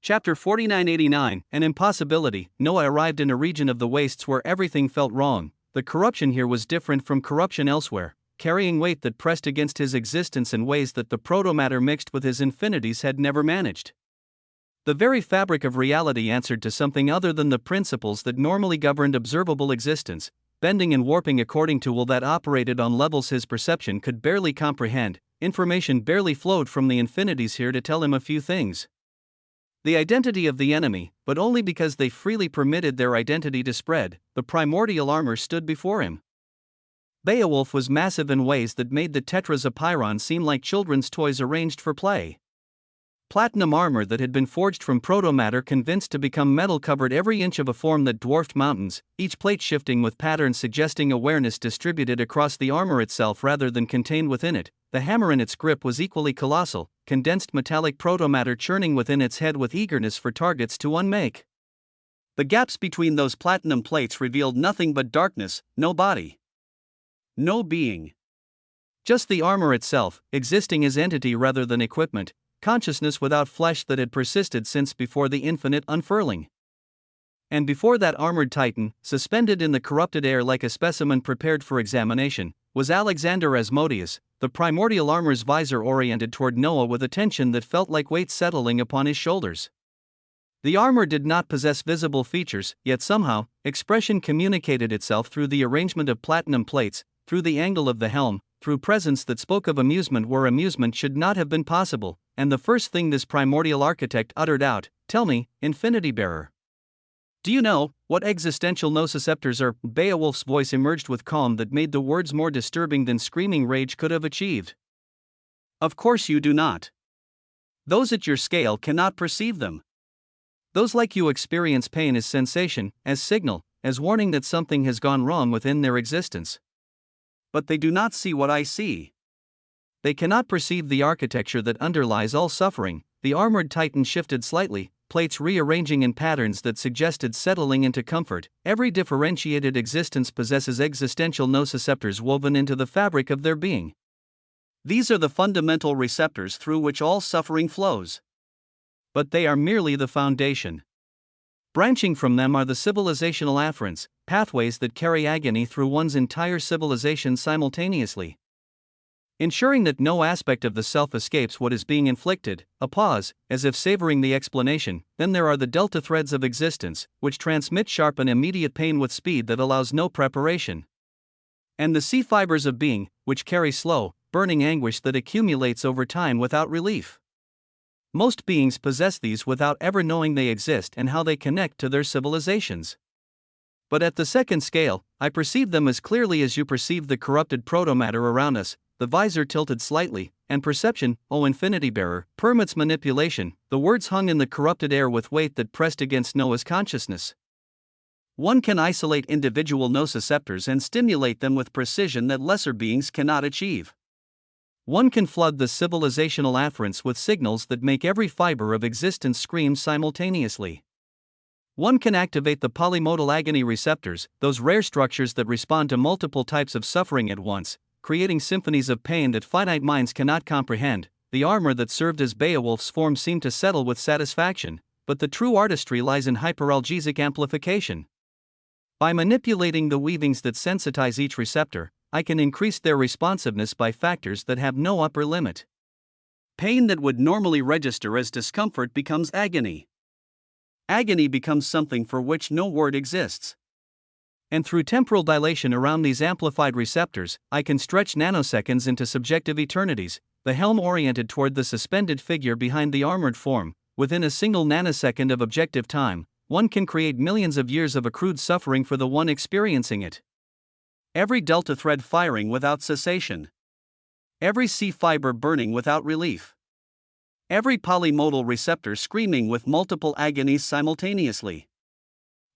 S2: Chapter 4989, An Impossibility. Noah arrived in a region of the wastes where everything felt wrong. The corruption here was different from corruption elsewhere, carrying weight that pressed against his existence in ways that the protomatter mixed with his infinities had never managed. The very fabric of reality answered to something other than the principles that normally governed observable existence, bending and warping according to will that operated on levels his perception could barely comprehend. Information barely flowed from the infinities here to tell him a few things. The identity of the enemy, but only because they freely permitted their identity to spread. The primordial armor stood before him. Beowulf was massive in ways that made the tetrapyron seem like children's toys arranged for play. Platinum armor that had been forged from protomatter convinced to become metal covered every inch of a form that dwarfed mountains, each plate shifting with patterns suggesting awareness distributed across the armor itself rather than contained within it. The hammer in its grip was equally colossal, condensed metallic protomatter churning within its head with eagerness for targets to unmake. The gaps between those platinum plates revealed nothing but darkness, no body, no being. Just the armor itself, existing as entity rather than equipment, consciousness without flesh that had persisted since before the infinite unfurling. And before that armored titan, suspended in the corrupted air like a specimen prepared for examination, was Alexander Asmodeus, the primordial armor's visor oriented toward Noah with attention that felt like weight settling upon his shoulders. The armor did not possess visible features, yet somehow, expression communicated itself through the arrangement of platinum plates, through the angle of the helm, through presence that spoke of amusement where amusement should not have been possible. And the first thing this primordial architect uttered out, "Tell me, infinity bearer. Do you know what existential nociceptors are?" Beowulf's voice emerged with calm that made the words more disturbing than screaming rage could have achieved. "Of course you do not. Those at your scale cannot perceive them. Those like you experience pain as sensation, as signal, as warning that something has gone wrong within their existence. But they do not see what I see. They cannot perceive the architecture that underlies all suffering." The armored titan shifted slightly, plates rearranging in patterns that suggested settling into comfort. Every differentiated existence possesses existential nociceptors woven into the fabric of their being. These are the fundamental receptors through which all suffering flows. But they are merely the foundation. Branching from them are the civilizational afferents,
S1: pathways that carry agony through one's entire civilization simultaneously. Ensuring that no aspect of the self escapes what is being inflicted, a pause, as if savoring the explanation. Then there are the delta threads of existence, which transmit sharp and immediate pain with speed that allows no preparation. And the C fibers of being, which carry slow, burning anguish that accumulates over time without relief. Most beings possess these without ever knowing they exist and how they connect to their civilizations. But at the second scale, I perceive them as clearly as you perceive the corrupted protomatter around us, the visor tilted slightly, and perception, O infinity bearer, permits manipulation. The words hung in the corrupted air with weight that pressed against Noah's consciousness. One can isolate individual nociceptors and stimulate them with precision that lesser beings cannot achieve. One can flood the civilizational afferents with signals that make every fiber of existence scream simultaneously. One can activate the polymodal agony receptors, those rare structures that respond to multiple types of suffering at once, creating symphonies of pain that finite minds cannot comprehend. The armor that served as Beowulf's form seemed to settle with satisfaction, but the true artistry lies in hyperalgesic amplification. By manipulating the weavings that sensitize each receptor, I can increase their responsiveness by factors that have no upper limit. Pain that would normally register as discomfort becomes agony. Agony becomes something for which no word exists. And through temporal dilation around these amplified receptors, I can stretch nanoseconds into subjective eternities, the helm oriented toward the suspended figure behind the armored form. Within a single nanosecond of objective time, one can create millions of years of accrued suffering for the one experiencing it. Every delta thread firing without cessation. Every C fiber burning without relief. Every polymodal receptor screaming with multiple agonies simultaneously.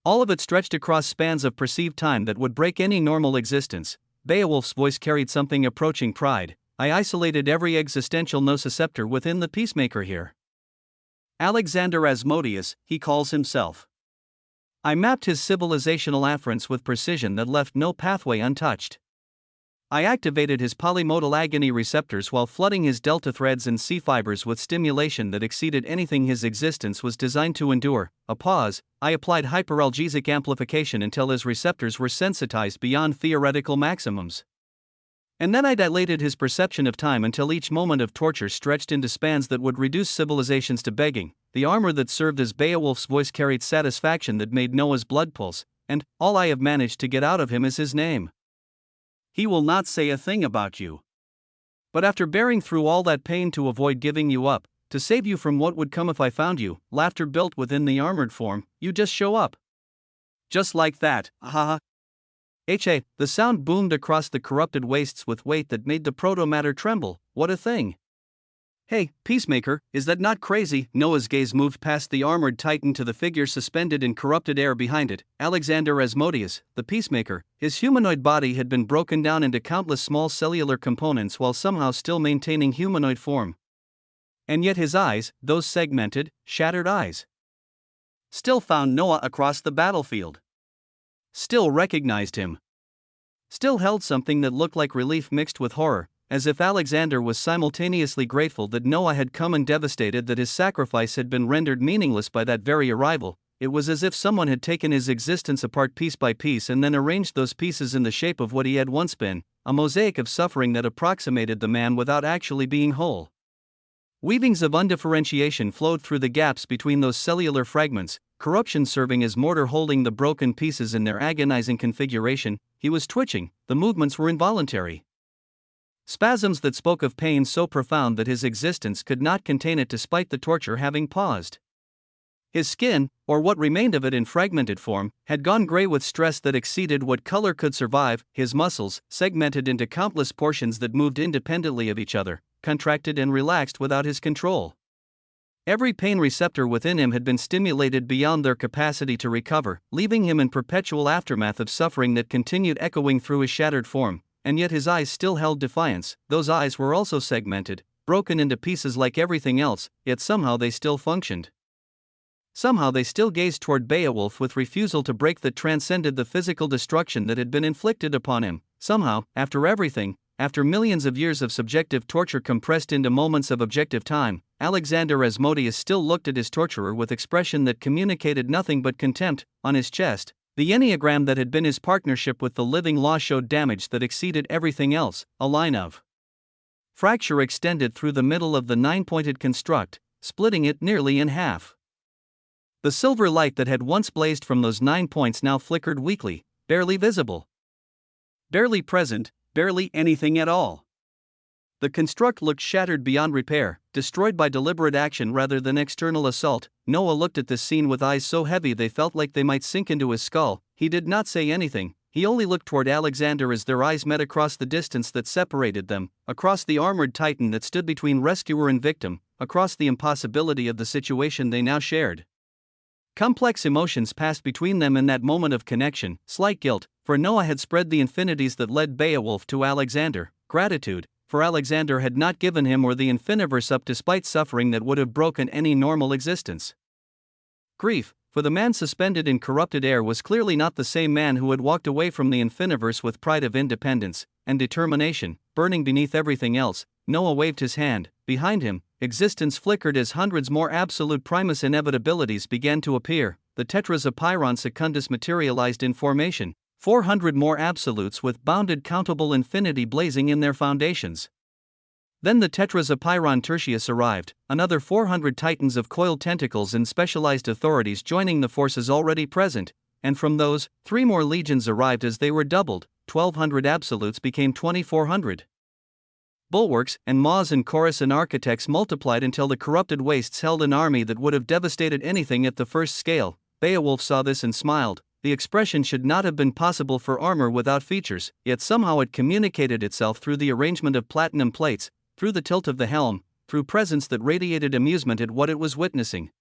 S1: All of it stretched across spans of perceived time that would break any normal existence. Beowulf's voice carried something approaching pride. I isolated every existential nociceptor within the peacemaker here. Alexander Asmodeus, he calls himself. I mapped his civilizational afferents with precision that left no pathway untouched. I activated his polymodal agony receptors while flooding his delta threads and C fibers with stimulation that exceeded anything his existence was designed to endure. A pause, I applied hyperalgesic amplification until his receptors were sensitized beyond theoretical maximums. And then I dilated his perception of time until each moment of torture stretched into spans that would reduce civilizations to begging. The armor that served as Beowulf's voice carried satisfaction that made Noah's blood pulse, and all I have managed to get out of him is his name. He will not say a thing about you. But after bearing through all that pain to avoid giving you up, to save you from what would come if I found you, laughter built within the armored form, you just show up. Just like that, haha. The sound boomed across the corrupted wastes with weight that made the protomatter tremble. What a thing. Hey, peacemaker, is that not crazy? Noah's gaze moved past the armored titan to the figure suspended in corrupted air behind it. Alexander Asmodeus, the peacemaker. His humanoid body had been broken down into countless small cellular components while somehow still maintaining humanoid form. And yet his eyes, those segmented, shattered eyes, still found Noah across the battlefield. Still recognized him. Still held something that looked like relief mixed with horror, as if Alexander was simultaneously grateful that Noah had come and devastated that his sacrifice had been rendered meaningless by that very arrival. It was as if someone had taken his existence apart piece by piece and then arranged those pieces in the shape of what he had once been, a mosaic of suffering that approximated the man without actually being whole. Weavings of undifferentiation flowed through the gaps between those cellular fragments, corruption serving as mortar holding the broken pieces in their agonizing configuration. He was twitching, the movements were involuntary. Spasms that spoke of pain so profound that his existence could not contain it despite the torture having paused. His skin, or what remained of it in fragmented form, had gone gray with stress that exceeded what color could survive. His muscles, segmented into countless portions that moved independently of each other, contracted and relaxed without his control. Every pain receptor within him had been stimulated beyond their capacity to recover, leaving him in perpetual aftermath of suffering that continued echoing through his shattered form. And yet his eyes still held defiance. Those eyes were also segmented, broken into pieces like everything else, yet somehow they still functioned. Somehow they still gazed toward Beowulf with refusal to break that transcended the physical destruction that had been inflicted upon him. Somehow, after everything, after millions of years of subjective torture compressed into moments of objective time, Alexander Asmodeus still looked at his torturer with expression that communicated nothing but contempt. On his chest, The enneagram that had been his partnership with the living law showed damage that exceeded everything else, a line of fracture extended through the middle of the 9-pointed construct, splitting it nearly in half. The silver light that had once blazed from those 9 points now flickered weakly, barely visible. Barely present, barely anything at all. The construct looked shattered beyond repair, destroyed by deliberate action rather than external assault. Noah looked at this scene with eyes so heavy they felt like they might sink into his skull. He did not say anything, he only looked toward Alexander as their eyes met across the distance that separated them, across the armored titan that stood between rescuer and victim, across the impossibility of the situation they now shared. Complex emotions passed between them in that moment of connection: slight guilt, for Noah had spread the infinities that led Beowulf to Alexander; gratitude, for Alexander had not given him or the infiniverse up despite suffering that would have broken any normal existence. Grief, for the man suspended in corrupted air was clearly not the same man who had walked away from the infiniverse with pride of independence and determination, burning beneath everything else. Noah waved his hand. Behind him, existence flickered as hundreds more absolute primus inevitabilities began to appear. The tetras of Pyrrhon Secundus materialized in formation, 400 more absolutes with bounded countable infinity blazing in their foundations. Then the tetras of Pyrrhon Tertius arrived, another 400 titans of coiled tentacles and specialized authorities joining the forces already present, and from those, 3 more legions arrived as they were doubled. 1,200 absolutes became 2,400. Bulwarks and maws and chorus and architects multiplied until the corrupted wastes held an army that would have devastated anything at the first scale. Beowulf saw this and smiled. The expression should not have been possible for armor without features, yet somehow it communicated itself through the arrangement of platinum plates, through the tilt of the helm, through presence that radiated amusement at what it was witnessing.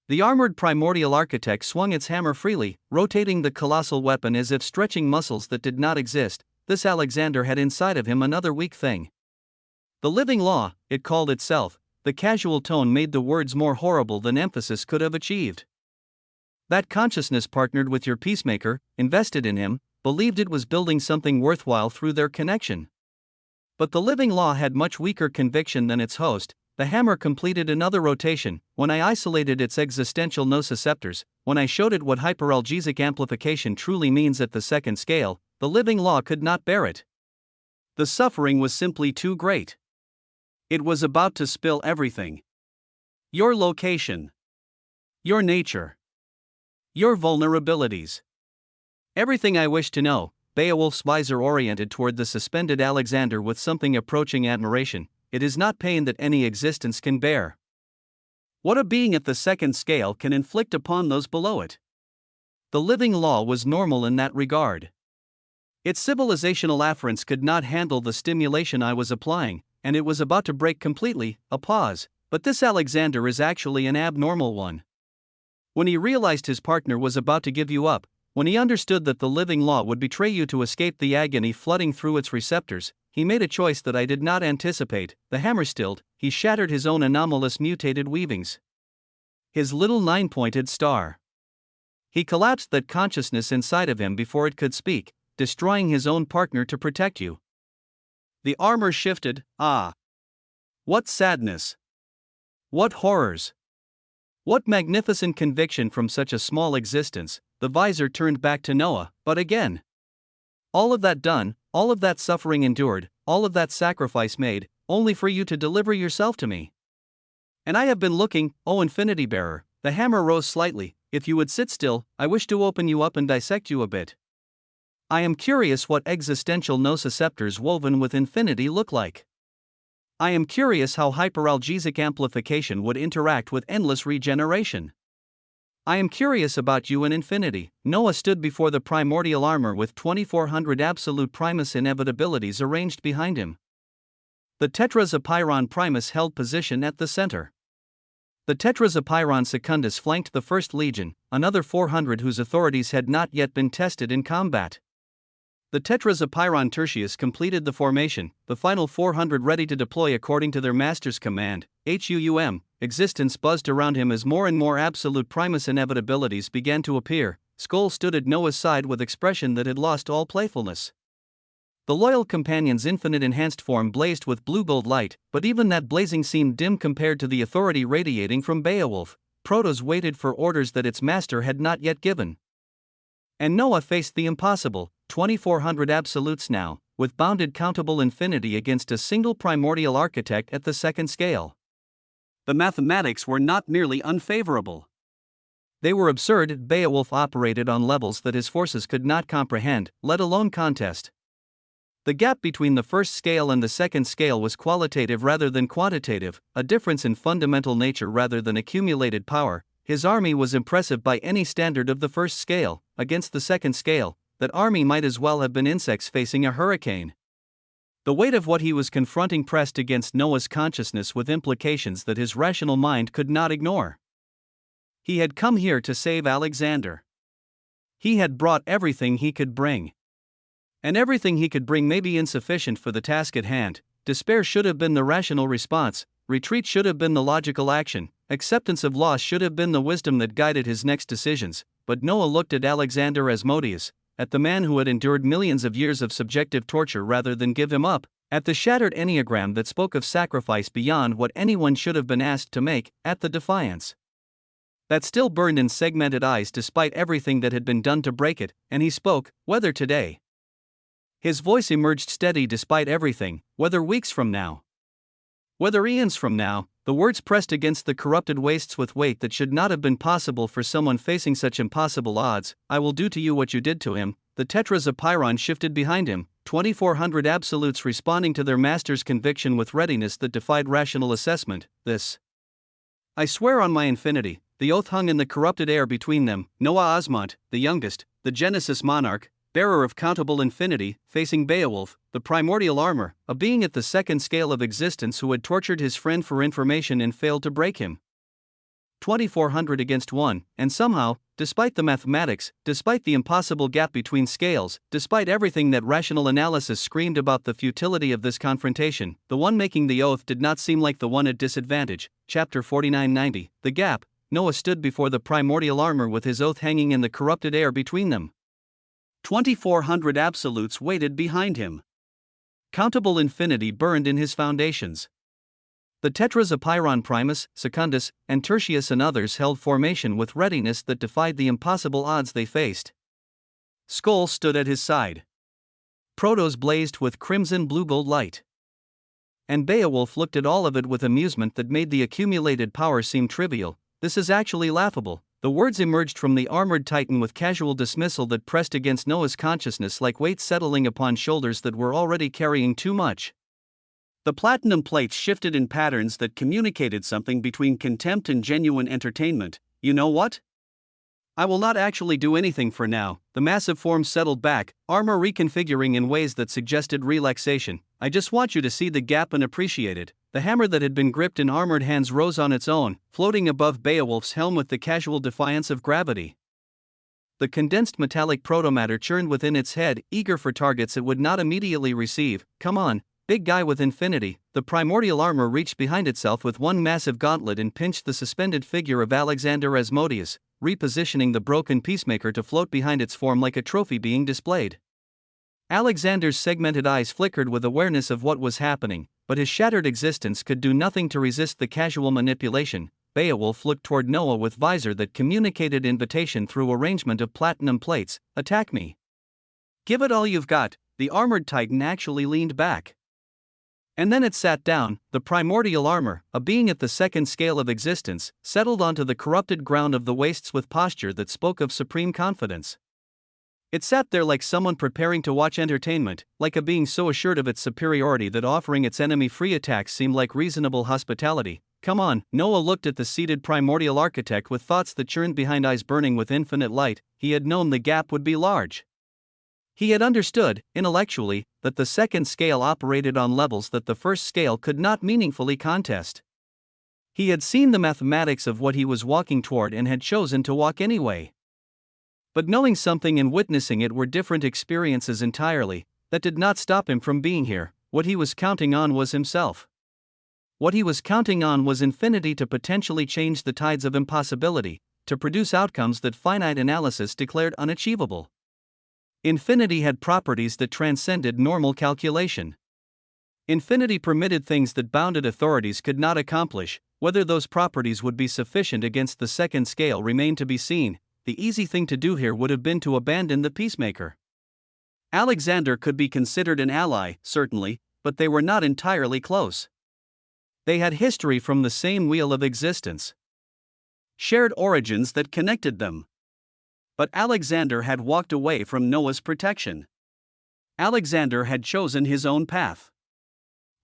S1: The armored primordial architect swung its hammer freely, rotating the colossal weapon as if stretching muscles that did not exist. This Alexander had inside of him another weak thing. The living law, it called itself. The casual tone made the words more horrible than emphasis could have achieved. That consciousness partnered with your peacemaker, invested in him, believed it was building something worthwhile through their connection. But the living law had much weaker conviction than its host. The hammer completed another rotation. When I isolated its existential nociceptors, when I showed it what hyperalgesic amplification truly means at the second scale, the living law could not bear it. The suffering was simply too great. It was about to spill everything. Your location. Your nature. Your vulnerabilities. Everything I wish to know. Beowulf's visor oriented toward the suspended Alexander with something approaching admiration. It is not pain that any existence can bear. What a being at the second scale can inflict upon those below it. The living law was normal in that regard. Its civilizational afferents could not handle the stimulation I was applying, and it was about to break completely. A pause. But this Alexander is actually an abnormal one. When he realized his partner was about to give you up, when he understood that the living law would betray you to escape the agony flooding through its receptors, he made a choice that I did not anticipate. The hammer stilled, he shattered his own anomalous mutated weavings. His little 9-pointed star. He collapsed that consciousness inside of him before it could speak, destroying his own partner to protect you. The armor shifted. Ah! What sadness! What horrors! What magnificent conviction from such a small existence. The visor turned back to Noah, but again. All of that done, all of that suffering endured, all of that sacrifice made, only for you to deliver yourself to me. And I have been looking, O infinity bearer. The hammer rose slightly. If you would sit still, I wish to open you up and dissect you a bit. I am curious what existential nociceptors woven with infinity look like. I am curious how hyperalgesic amplification would interact with endless regeneration. I am curious about you and infinity. Noah stood before the primordial armor with 2,400 absolute primus inevitabilities arranged behind him. The tetras of Pyrrhon Primus held position at the center. The tetras of Pyrrhon Secundus flanked the first legion, another 400 whose authorities had not yet been tested in combat. The tetras of Pyrrhon Tertius completed the formation, the final 400 ready to deploy according to their master's command. Existence buzzed around him as more and more absolute primus inevitabilities began to appear. Skoll stood at Noah's side with expression that had lost all playfulness. The loyal companion's infinite enhanced form blazed with blue-gold light, but even that blazing seemed dim compared to the authority radiating from Beowulf. Protos waited for orders that its master had not yet given. And Noah faced the impossible, 2400 absolutes now, with bounded countable infinity against a single primordial architect at the second scale.
S2: The mathematics were not merely unfavorable.
S1: They were absurd. Beowulf operated on levels that his forces could not comprehend, let alone contest. The gap between the first scale and the second scale was qualitative rather than quantitative, a difference in fundamental nature rather than accumulated power. His army was impressive by any standard of the first scale. Against the second scale, that army might as well have been insects facing a hurricane. The weight of what he was confronting pressed against Noah's consciousness with implications that his rational mind could not ignore. He had come here to save Alexander. He had brought everything he could bring. And everything he could bring may be insufficient for the task at hand. Despair should have been the rational response, retreat should have been the logical action, acceptance of loss should have been the wisdom that guided his next decisions. But Noah looked at Alexander Asmodeus, at the man who had endured millions of years of subjective torture rather than give him up, at the shattered enneagram that spoke of sacrifice beyond what anyone should have been asked to make, at the defiance that still burned in segmented eyes despite everything that had been done to break it, and he spoke, whether today. His voice emerged steady despite everything, whether weeks from now, whether eons from now. The words pressed against the corrupted wastes with weight that should not have been possible for someone facing such impossible odds. I will do to you what you did to him. The tetras of Pyrrhon shifted behind him, 2400 absolutes responding to their master's conviction with readiness that defied rational assessment. This. I swear on my infinity. The oath hung in the corrupted air between them. Noah Osmont, the youngest, the Genesis monarch, bearer of countable infinity, facing Beowulf, the primordial armor, a being at the second scale of existence who had tortured his friend for information and failed to break him. 2400 against 1, and somehow, despite the mathematics, despite the impossible gap between scales, despite everything that rational analysis screamed about the futility of this confrontation, the one making the oath did not seem like the one at disadvantage. Chapter 4990, The Gap. Noah stood before the primordial armor with his oath hanging in the corrupted air between them.
S2: 2400 absolutes waited behind him.
S1: Countable infinity burned in his foundations. The tetras of Pyrrhon, Primus, Secundus, and Tertius and others held formation with readiness that defied the impossible odds they faced. Skoll stood at his side. Protos blazed with crimson blue-gold light. And Beowulf looked at all of it with amusement that made the accumulated power seem trivial. This is actually laughable. The words emerged from the armored titan with casual dismissal that pressed against Noah's consciousness like weight settling upon shoulders that were already carrying too much.
S2: The platinum plates shifted in patterns that communicated something between contempt and genuine entertainment. You know what? I will not actually do anything for now. The massive forms settled back, armor reconfiguring in ways that suggested relaxation. I just want you to see the gap and appreciate it. The hammer that had been gripped in armored hands rose on its own, floating above Beowulf's helm with the casual defiance of gravity. The condensed metallic protomatter churned within its head, eager for targets it would not immediately receive. Come on, big guy with infinity. The primordial armor reached behind itself with one massive gauntlet and pinched the suspended figure of Alexander Asmodeus, repositioning the broken peacemaker to float behind its form like a trophy being displayed. Alexander's segmented eyes flickered with awareness of what was happening, but his shattered existence could do nothing to resist the casual manipulation. Beowulf looked toward Noah with visor that communicated invitation through arrangement of platinum plates. Attack me. Give it all you've got. The armored titan actually leaned back. And then it sat down. The primordial armor, a being at the second scale of existence, settled onto the corrupted ground of the wastes with posture that spoke of supreme confidence. It sat there like someone preparing to watch entertainment, like a being so assured of its superiority that offering its enemy free attacks seemed like reasonable hospitality. Come on. Noah looked at the seated primordial architect with thoughts that churned behind eyes burning with infinite light. He had known the gap would be large. He had understood, intellectually, that the second scale operated on levels that the first scale could not meaningfully contest. He had seen the mathematics of what he was walking toward and had chosen to walk anyway. But knowing something and witnessing it were different experiences entirely. That did not stop him from being here. What he was counting on was himself. What he was counting on was infinity to potentially change the tides of impossibility, to produce outcomes that finite analysis declared unachievable. Infinity had properties that transcended normal calculation. Infinity permitted things that bounded authorities could not accomplish. Whether those properties would be sufficient against the second scale remained to be seen. the easy thing to do here would have been to abandon the peacemaker. Alexander could be considered an ally, certainly, but they were not entirely close. They had history from the same wheel of existence, shared origins that connected them. But Alexander had walked away from Noah's protection. Alexander had chosen his own path.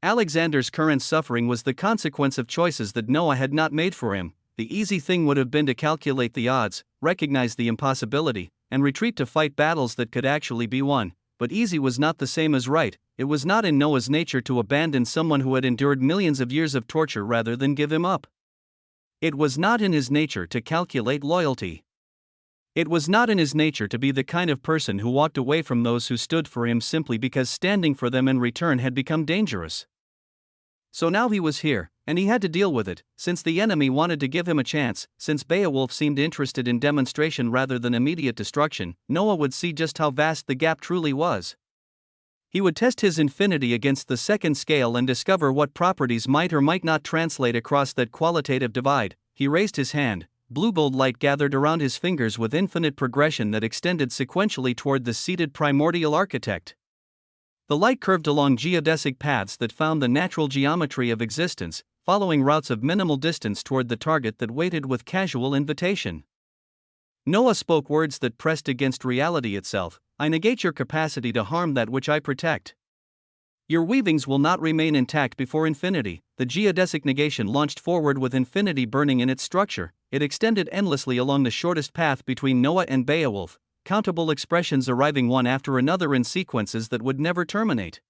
S2: Alexander's current suffering was the consequence of choices that Noah had not made for him. The easy thing would have been to calculate the odds, recognize the impossibility, and retreat to fight battles that could actually be won. But easy was not the same as right. It was not in Noah's nature to abandon someone who had endured millions of years of torture rather than give him up. It was not in his nature to calculate loyalty. It was not in his nature to be the kind of person who walked away from those who stood for him simply because standing for them in return had become dangerous. So now he was here, and he had to deal with it, since the enemy wanted to give him a chance. Since Beowulf seemed interested in demonstration rather than immediate destruction, Noah would see just how vast the gap truly was. He would test his infinity against the second scale and discover what properties might or might not translate across that qualitative divide. He raised his hand. Blue-gold light gathered around his fingers with infinite progression that extended sequentially toward the seated primordial architect. The light curved along geodesic paths that found the natural geometry of existence, following routes of minimal distance toward the target that waited with casual invitation. Noah spoke words that pressed against reality itself. I negate your capacity to harm that which I protect. Your weavings will not remain intact before infinity. The geodesic negation launched forward with infinity burning in its structure. It extended endlessly along the shortest path between Noah and Beowulf, countable expressions arriving one after another in sequences that would never terminate.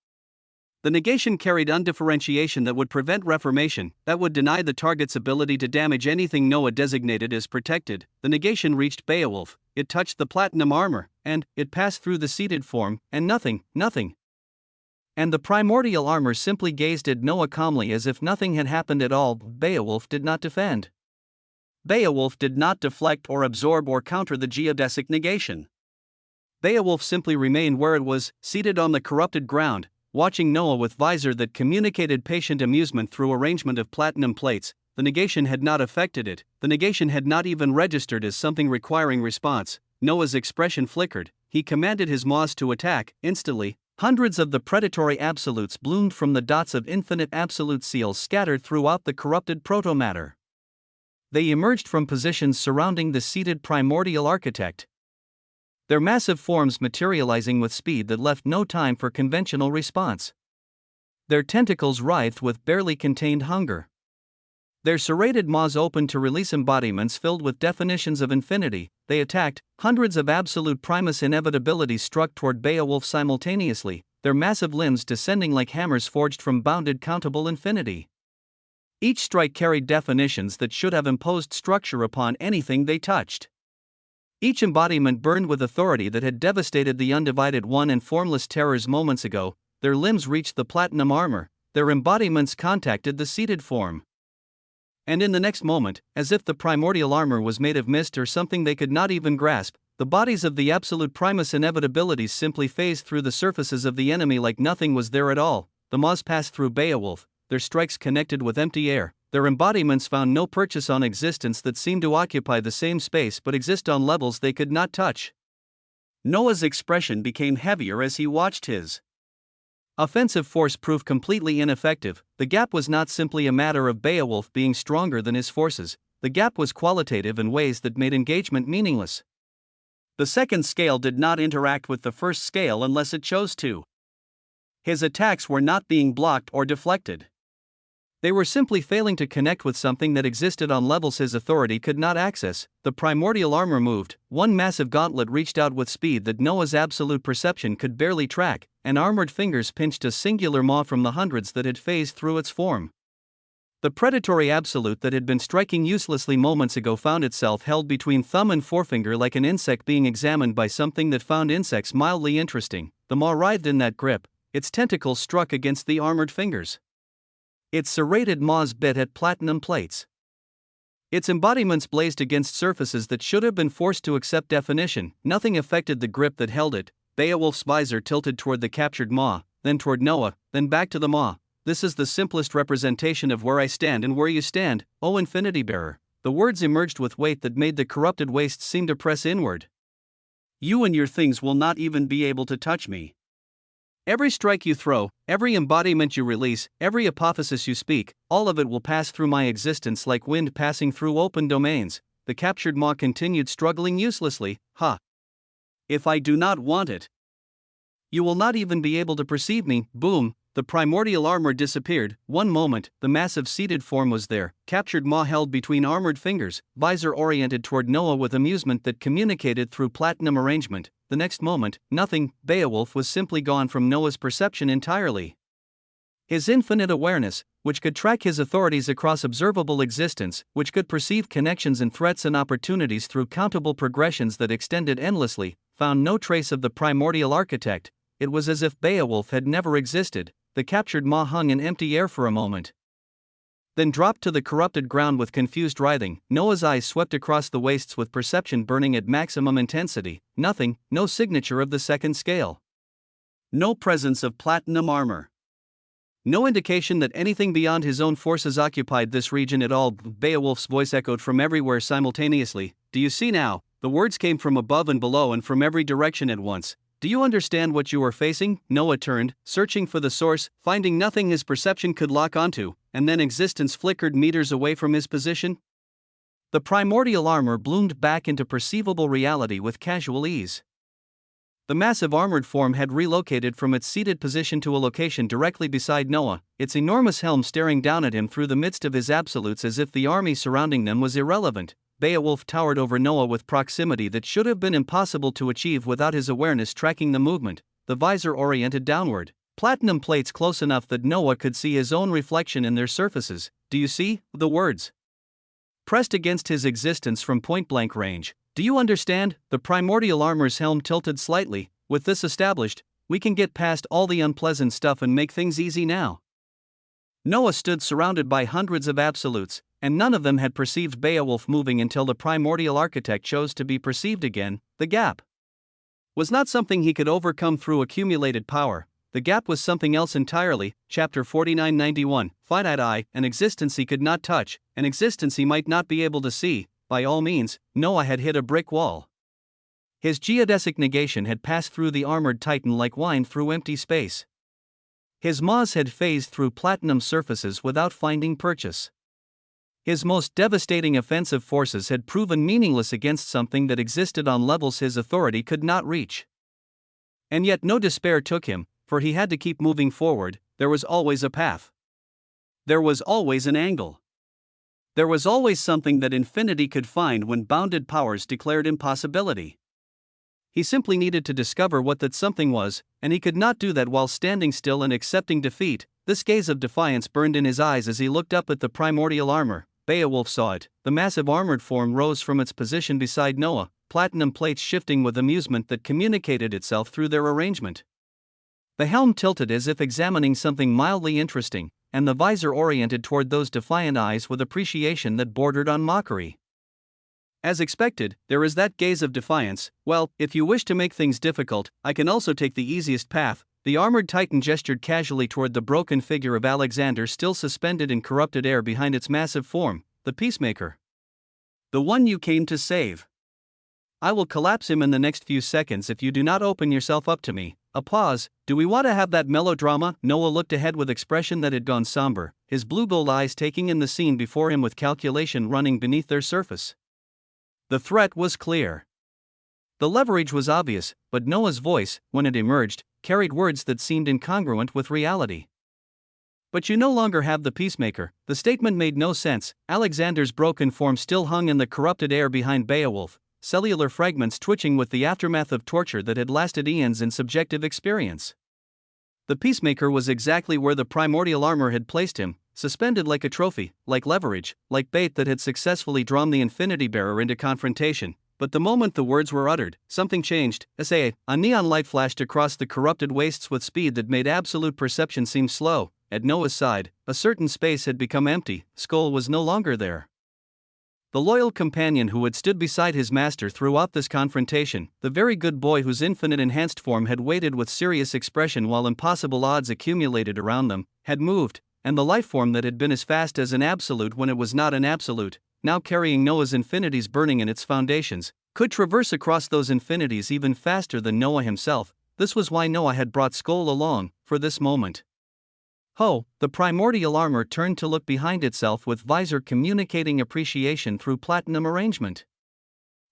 S2: The negation carried undifferentiation that would prevent reformation, that would deny the target's ability to damage anything Noah designated as protected. The negation reached Beowulf, it touched the platinum armor, and it passed through the seated form, and nothing. And the primordial armor simply gazed at Noah calmly as if nothing had happened at all. Beowulf did not defend. Beowulf did not deflect or absorb or counter the geodesic negation. Beowulf simply remained where it was, seated on the corrupted ground, watching Noah with visor that communicated patient amusement through arrangement of platinum plates. The negation had not affected it. The negation had not even registered as something requiring response. Noah's expression flickered. He commanded his maws to attack. Instantly, hundreds of the predatory absolutes bloomed from the dots of infinite absolute seals scattered throughout the corrupted protomatter. They emerged from positions surrounding the seated primordial architect, their massive forms materializing with speed that left no time for conventional response. Their tentacles writhed with barely contained hunger. Their serrated maws opened to release embodiments filled with definitions of infinity. They attacked. Hundreds of absolute primus inevitabilities struck toward Beowulf simultaneously, their massive limbs descending like hammers forged from bounded countable infinity. Each strike carried definitions that should have imposed structure upon anything they touched. Each embodiment burned with authority that had devastated the undivided one and formless terrors moments ago. Their limbs reached the platinum armor, their embodiments contacted the seated form. And in the next moment, as if the primordial armor was made of mist or something they could not even grasp, the bodies of the absolute primus inevitabilities simply phased through the surfaces of the enemy like nothing was there at all. The maws passed through Beowulf, their strikes connected with empty air. Their embodiments found no purchase on existence that seemed to occupy the same space but exist on levels they could not touch. Noah's expression became heavier as he watched his offensive force prove completely ineffective. The gap was not simply a matter of Beowulf being stronger than his forces, the gap was qualitative in ways that made engagement meaningless. The second scale did not interact with the first scale unless it chose to. His attacks were not being blocked or deflected. They were simply failing to connect with something that existed on levels his authority could not access. The primordial armor moved, one massive gauntlet reached out with speed that Noah's absolute perception could barely track, and armored fingers pinched a singular maw from the hundreds that had phased through its form. The predatory absolute that had been striking uselessly moments ago found itself held between thumb and forefinger like an insect being examined by something that found insects mildly interesting. The maw writhed in that grip, its tentacles struck against the armored fingers. Its serrated maws bit at platinum plates. Its embodiments blazed against surfaces that should have been forced to accept definition. Nothing affected the grip that held it. Beowulf's visor tilted toward the captured maw, then toward Noah, then back to the maw. This is the simplest representation of where I stand and where you stand, O Infinity Bearer.
S1: the words emerged with weight that made the corrupted wastes seem to press inward.
S2: You and your things will not even be able to touch me.
S1: Every strike you throw, every embodiment you release, every apotheosis you speak, all of it will pass through my existence like wind passing through open domains. The captured maw continued, struggling uselessly.
S2: If I do not want it,
S1: you will not even be able to perceive me. Boom! The primordial armor disappeared. One moment, the massive seated form was there, captured maw held between armored fingers, visor oriented toward Noah with amusement that communicated through platinum arrangement. The next moment, nothing. Beowulf was simply gone from Noah's perception entirely. His infinite awareness, which could track his authorities across observable existence, which could perceive connections and threats and opportunities through countable progressions that extended endlessly, found no trace of the primordial architect. It was as if Beowulf had never existed. The captured maw hung in empty air for a moment, then dropped to the corrupted ground with confused writhing. Noah's eyes swept across the wastes with perception burning at maximum intensity. Nothing, no signature of the second scale.
S2: No presence of platinum armor.
S1: No indication that anything beyond his own forces occupied this region at all. Beowulf's voice echoed from everywhere simultaneously. Do you see now? The words came from above and below and from every direction at once. Do you understand what you are facing? Noah turned, searching for the source, finding nothing his perception could lock onto, and then existence flickered meters away from his position. The primordial armor bloomed back into perceivable reality with casual ease. The massive armored form had relocated from its seated position to a location directly beside Noah, its enormous helm staring down at him through the midst of his absolutes as if the army surrounding them was irrelevant. Beowulf towered over Noah with proximity that should have been impossible to achieve without his awareness tracking the movement, the visor oriented downward, platinum plates close enough that Noah could see his own reflection in their surfaces. Do you see? The words pressed against his existence from point-blank range. Do you understand? The primordial armor's helm tilted slightly. With this established, we can get past all the unpleasant stuff and make things easy now. Noah stood surrounded by hundreds of absolutes, and none of them had perceived Beowulf moving until the primordial architect chose to be perceived again. The gap was not something he could overcome through accumulated power. The gap was something else entirely. Chapter 4991. Finite eye, an existence he could not touch, an existence he might not be able to see. By all means, Noah had hit a brick wall. His geodesic negation had passed through the armored titan like wine through empty space. His maws had phased through platinum surfaces without finding purchase. His most devastating offensive forces had proven meaningless against something that existed on levels his authority could not reach. And yet no despair took him, for he had to keep moving forward. There was always a path. There was always an angle. There was always something that infinity could find when bounded powers declared impossibility. He simply needed to discover what that something was, and he could not do that while standing still and accepting defeat. This gaze of defiance burned in his eyes as he looked up at the primordial armor. Beowulf saw it. The massive armored form rose from its position beside Noah, platinum plates shifting with amusement that communicated itself through their arrangement. The helm tilted as if examining something mildly interesting, and the visor oriented toward those defiant eyes with appreciation that bordered on mockery. As expected, there is that gaze of defiance. Well, if you wish to make things difficult, I can also take the easiest path. The armored titan gestured casually toward the broken figure of Alexander still suspended in corrupted air behind its massive form, the peacemaker. The one you came to save. I will collapse him in the next few seconds if you do not open yourself up to me. A pause. Do we want to have that melodrama? Noah looked ahead with expression that had gone somber, his blue-gold eyes taking in the scene before him with calculation running beneath their surface. The threat was clear. The leverage was obvious, but Noah's voice, when it emerged, carried words that seemed incongruent with reality. But you no longer have the peacemaker. The statement made no sense. Alexander's broken form still hung in the corrupted air behind Beowulf, cellular fragments twitching with the aftermath of torture that had lasted eons in subjective experience. The peacemaker was exactly where the primordial armor had placed him, suspended like a trophy, like leverage, like bait that had successfully drawn the infinity bearer into confrontation. But the moment the words were uttered, something changed. A neon light flashed across the corrupted wastes with speed that made absolute perception seem slow. At Noah's side, a certain space had become empty. Skull was no longer there. The loyal companion who had stood beside his master throughout this confrontation, the very good boy whose infinite enhanced form had waited with serious expression while impossible odds accumulated around them, had moved, and the life form that had been as fast as an absolute when it was not an absolute, now carrying Noah's infinities burning in its foundations, could traverse across those infinities even faster than Noah himself. This was why Noah had brought Skoll along, for this moment. Ho, the primordial armor turned to look behind itself with visor communicating appreciation through platinum arrangement.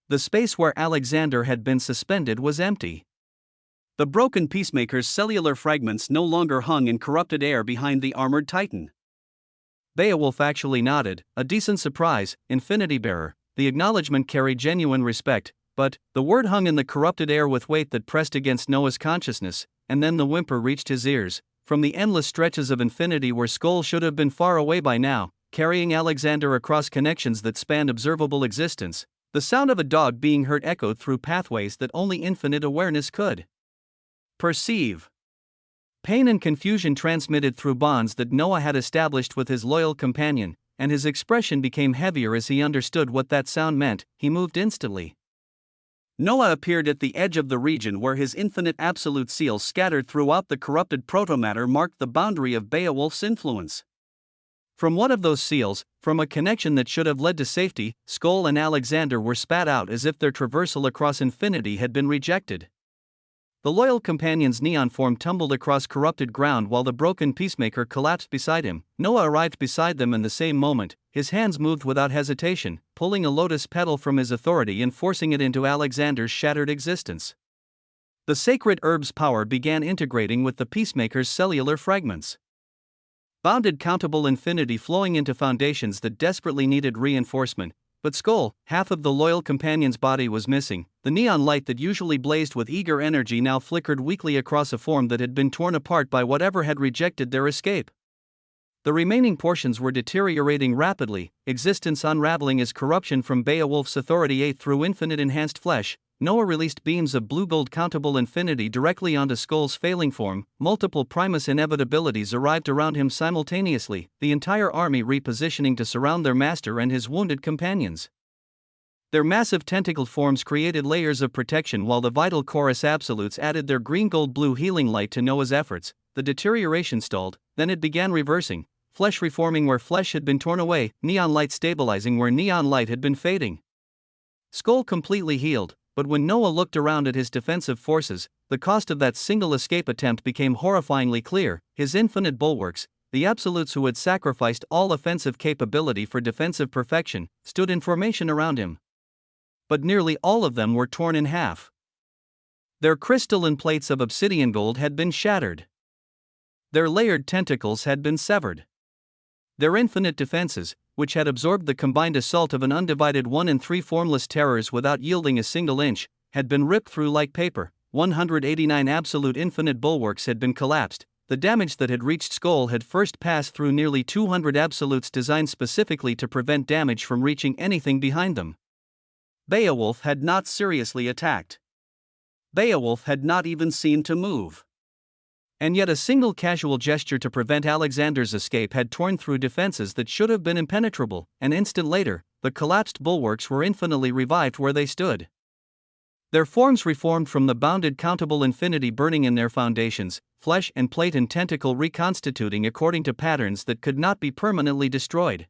S1: The space where Alexander had been suspended was empty. The broken peacemaker's cellular fragments no longer hung in corrupted air behind the armored titan.
S2: Beowulf actually nodded, a decent surprise, Infinity Bearer. The acknowledgement carried genuine respect, but the word hung in the corrupted air with weight that pressed against Noah's consciousness, and then the whimper reached his ears. From the endless stretches of infinity where Skoll should have been far away by now, carrying Alexander across connections that spanned observable existence, the sound of a dog being heard echoed through pathways that only infinite awareness could perceive. Pain and confusion transmitted through bonds that Noah had established with his loyal companion, and his expression became heavier as he understood what that sound meant. He moved instantly. Noah appeared at the edge of the region where his infinite absolute seals scattered throughout the corrupted protomatter marked the boundary of Beowulf's influence. From one of those seals, from a connection that should have led to safety, Skoll and Alexander were spat out as if their traversal across infinity had been rejected. The loyal companion's neon form tumbled across corrupted ground while the broken peacemaker collapsed beside him. Noah arrived beside them in the same moment. His hands moved without hesitation, pulling a lotus petal from his authority and forcing it into Alexander's shattered existence. The sacred herb's power began integrating with the peacemaker's cellular fragments. Bounded countable infinity flowing into foundations that desperately needed reinforcement. But Skoll, half of the loyal companion's body, was missing. The neon light that usually blazed with eager energy now flickered weakly across a form that had been torn apart by whatever had rejected their escape. The remaining portions were deteriorating rapidly, existence unraveling as corruption from Beowulf's authority ate through infinite enhanced flesh. Noah released beams of blue-gold countable infinity directly onto Skoll's failing form. Multiple Primus inevitabilities arrived around him simultaneously, the entire army repositioning to surround their master and his wounded companions. Their massive tentacled forms created layers of protection while the vital chorus absolutes added their green-gold-blue healing light to Noah's efforts. The deterioration stalled, then it began reversing, flesh reforming where flesh had been torn away, neon light stabilizing where neon light had been fading. Skoll completely healed. But when Noah looked around at his defensive forces, the cost of that single escape attempt became horrifyingly clear. His infinite bulwarks, the absolutes who had sacrificed all offensive capability for defensive perfection, stood in formation around him. But nearly all of them were torn in half. Their crystalline plates of obsidian gold had been shattered. Their layered tentacles had been severed. Their infinite defenses, which had absorbed the combined assault of an undivided 1 in 3 formless terrors without yielding a single inch, had been ripped through like paper. 189 absolute infinite bulwarks had been collapsed. The damage that had reached Skoll had first passed through nearly 200 absolutes designed specifically to prevent damage from reaching anything behind them. Beowulf had not seriously attacked. Beowulf had not even seemed to move. And yet a single casual gesture to prevent Alexander's escape had torn through defenses that should have been impenetrable. An instant later, the collapsed bulwarks were infinitely revived where they stood. Their forms reformed from the bounded countable infinity burning in their foundations, flesh and plate and tentacle reconstituting according to patterns that could not be permanently destroyed.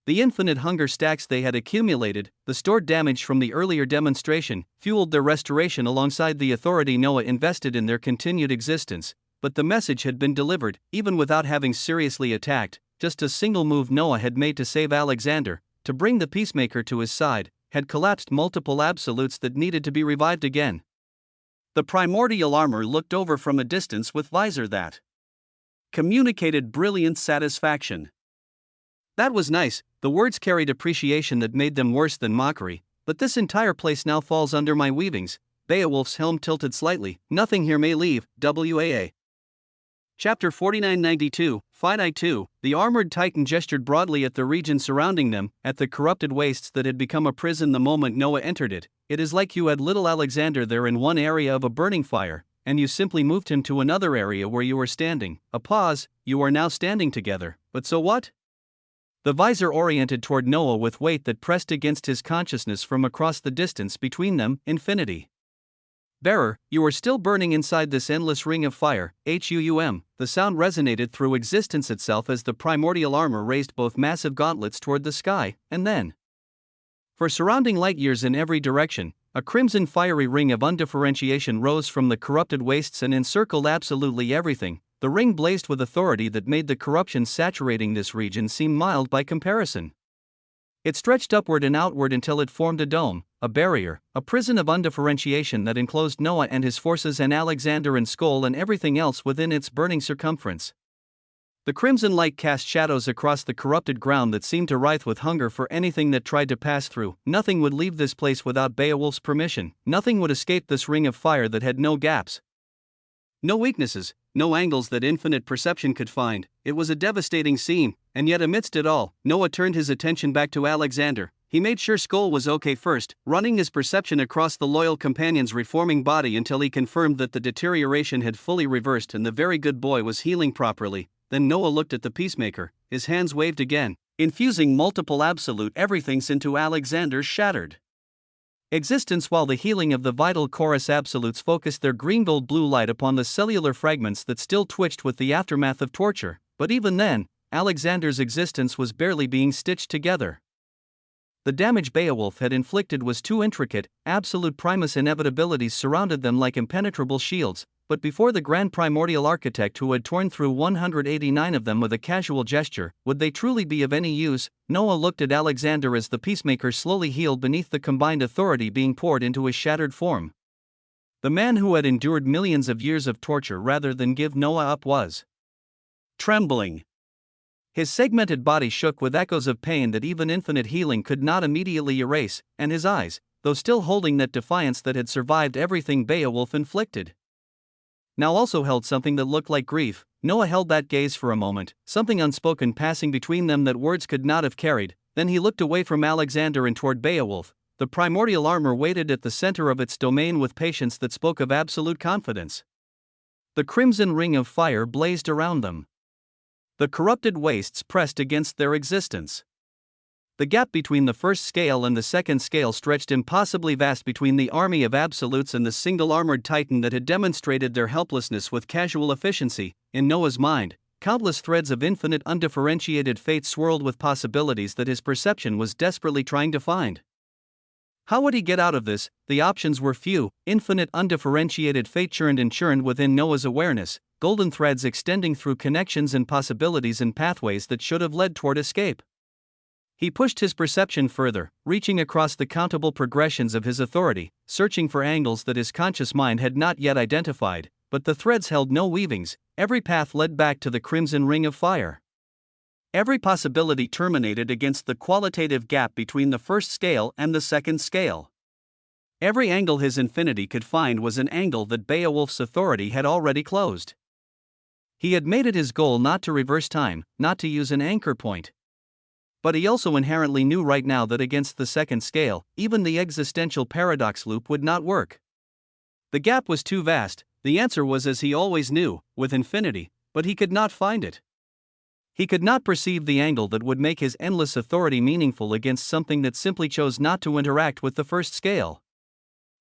S2: The infinite hunger stacks they had accumulated, the stored damage from the earlier demonstration, fueled their restoration alongside the authority Noah invested in their continued existence. But the message had been delivered, even without having seriously attacked. Just a single move Noah had made to save Alexander, to bring the peacemaker to his side, had collapsed multiple absolutes that needed to be revived again. The primordial armor looked over from a distance with visor that communicated brilliant satisfaction. That was nice. The words carried appreciation that made them worse than mockery. But this entire place now falls under my weavings. Beowulf's helm tilted slightly. Nothing here may leave. WAA. Chapter 4992, Finite 2. The armored titan gestured broadly at the region surrounding them, at the corrupted wastes that had become a prison the moment Noah entered it. It is like you had little Alexander there in one area of a burning fire, and you simply moved him to another area where you were standing. A pause. You are now standing together. But so what? The visor oriented toward Noah with weight that pressed against his consciousness from across the distance between them, infinity.
S1: Bearer, you are still burning inside this endless ring of fire, the sound resonated through existence itself as the primordial armor raised both massive gauntlets toward the sky, and then, for surrounding light years in every direction, a crimson fiery ring of undifferentiation rose from the corrupted wastes and encircled absolutely everything. The ring blazed with authority that made the corruption saturating this region seem mild by comparison. It stretched upward and outward until it formed a dome, a barrier, a prison of undifferentiation that enclosed Noah and his forces and Alexander and Skoll and everything else within its burning circumference. The crimson light cast shadows across the corrupted ground that seemed to writhe with hunger for anything that tried to pass through. Nothing would leave this place without Beowulf's permission. Nothing would escape this ring of fire that had no gaps, no weaknesses, no angles that infinite perception could find. It was a devastating scene, and yet amidst it all, Noah turned his attention back to Alexander. He made sure Skoll was okay first, running his perception across the loyal companion's reforming body until he confirmed that the deterioration had fully reversed and the very good boy was healing properly. Then Noah looked at the peacemaker, his hands waved again, infusing multiple absolute everythings into Alexander's shattered existence while the healing of the vital chorus absolutes focused their green-gold blue light upon the cellular fragments that still twitched with the aftermath of torture. But even then, Alexander's existence was barely being stitched together. The damage Beowulf had inflicted was too intricate, absolute primus inevitabilities surrounded them like impenetrable shields, but before the grand primordial architect who had torn through 189 of them with a casual gesture, would they truly be of any use? Noah looked at Alexander as the peacemaker slowly healed beneath the combined authority being poured into his shattered form. The man who had endured millions of years of torture rather than give Noah up was trembling. His segmented body shook with echoes of pain that even infinite healing could not immediately erase, and his eyes, though still holding that defiance that had survived everything Beowulf inflicted, now also held something that looked like grief. Noah held that gaze for a moment, something unspoken passing between them that words could not have carried. Then he looked away from Alexander and toward Beowulf. The primordial armor waited at the center of its domain with patience that spoke of absolute confidence. The crimson ring of fire blazed around them. The corrupted wastes pressed against their existence. The gap between the first scale and the second scale stretched impossibly vast between the army of absolutes and the single armored titan that had demonstrated their helplessness with casual efficiency. In Noah's mind, countless threads of infinite undifferentiated fate swirled with possibilities that his perception was desperately trying to find. How would he get out of this? The options were few. Infinite undifferentiated fate churned and churned within Noah's awareness, golden threads extending through connections and possibilities and pathways that should have led toward escape. He pushed his perception further, reaching across the countable progressions of his authority, searching for angles that his conscious mind had not yet identified, but the threads held no weavings. Every path led back to the crimson ring of fire. Every possibility terminated against the qualitative gap between the first scale and the second scale. Every angle his infinity could find was an angle that Beowulf's authority had already closed. He had made it his goal not to reverse time, not to use an anchor point. But he also inherently knew right now that against the second scale, even the existential paradox loop would not work. The gap was too vast. The answer was as he always knew, with infinity, but he could not find it. He could not perceive the angle that would make his endless authority meaningful against something that simply chose not to interact with the first scale.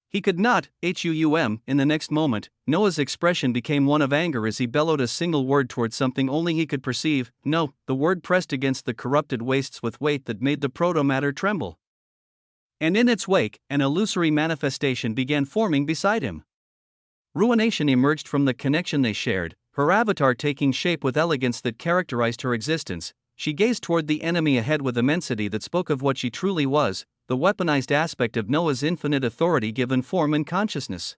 S1: He could not. In the next moment, Noah's expression became one of anger as he bellowed a single word towards something only he could perceive. No, the word pressed against the corrupted wastes with weight that made the proto-matter tremble. And in its wake, an illusory manifestation began forming beside him. Ruination emerged from the connection they shared, her avatar taking shape with elegance that characterized her existence. She gazed toward the enemy ahead with immensity that spoke of what she truly was, the weaponized aspect of Noah's infinite authority given form and consciousness.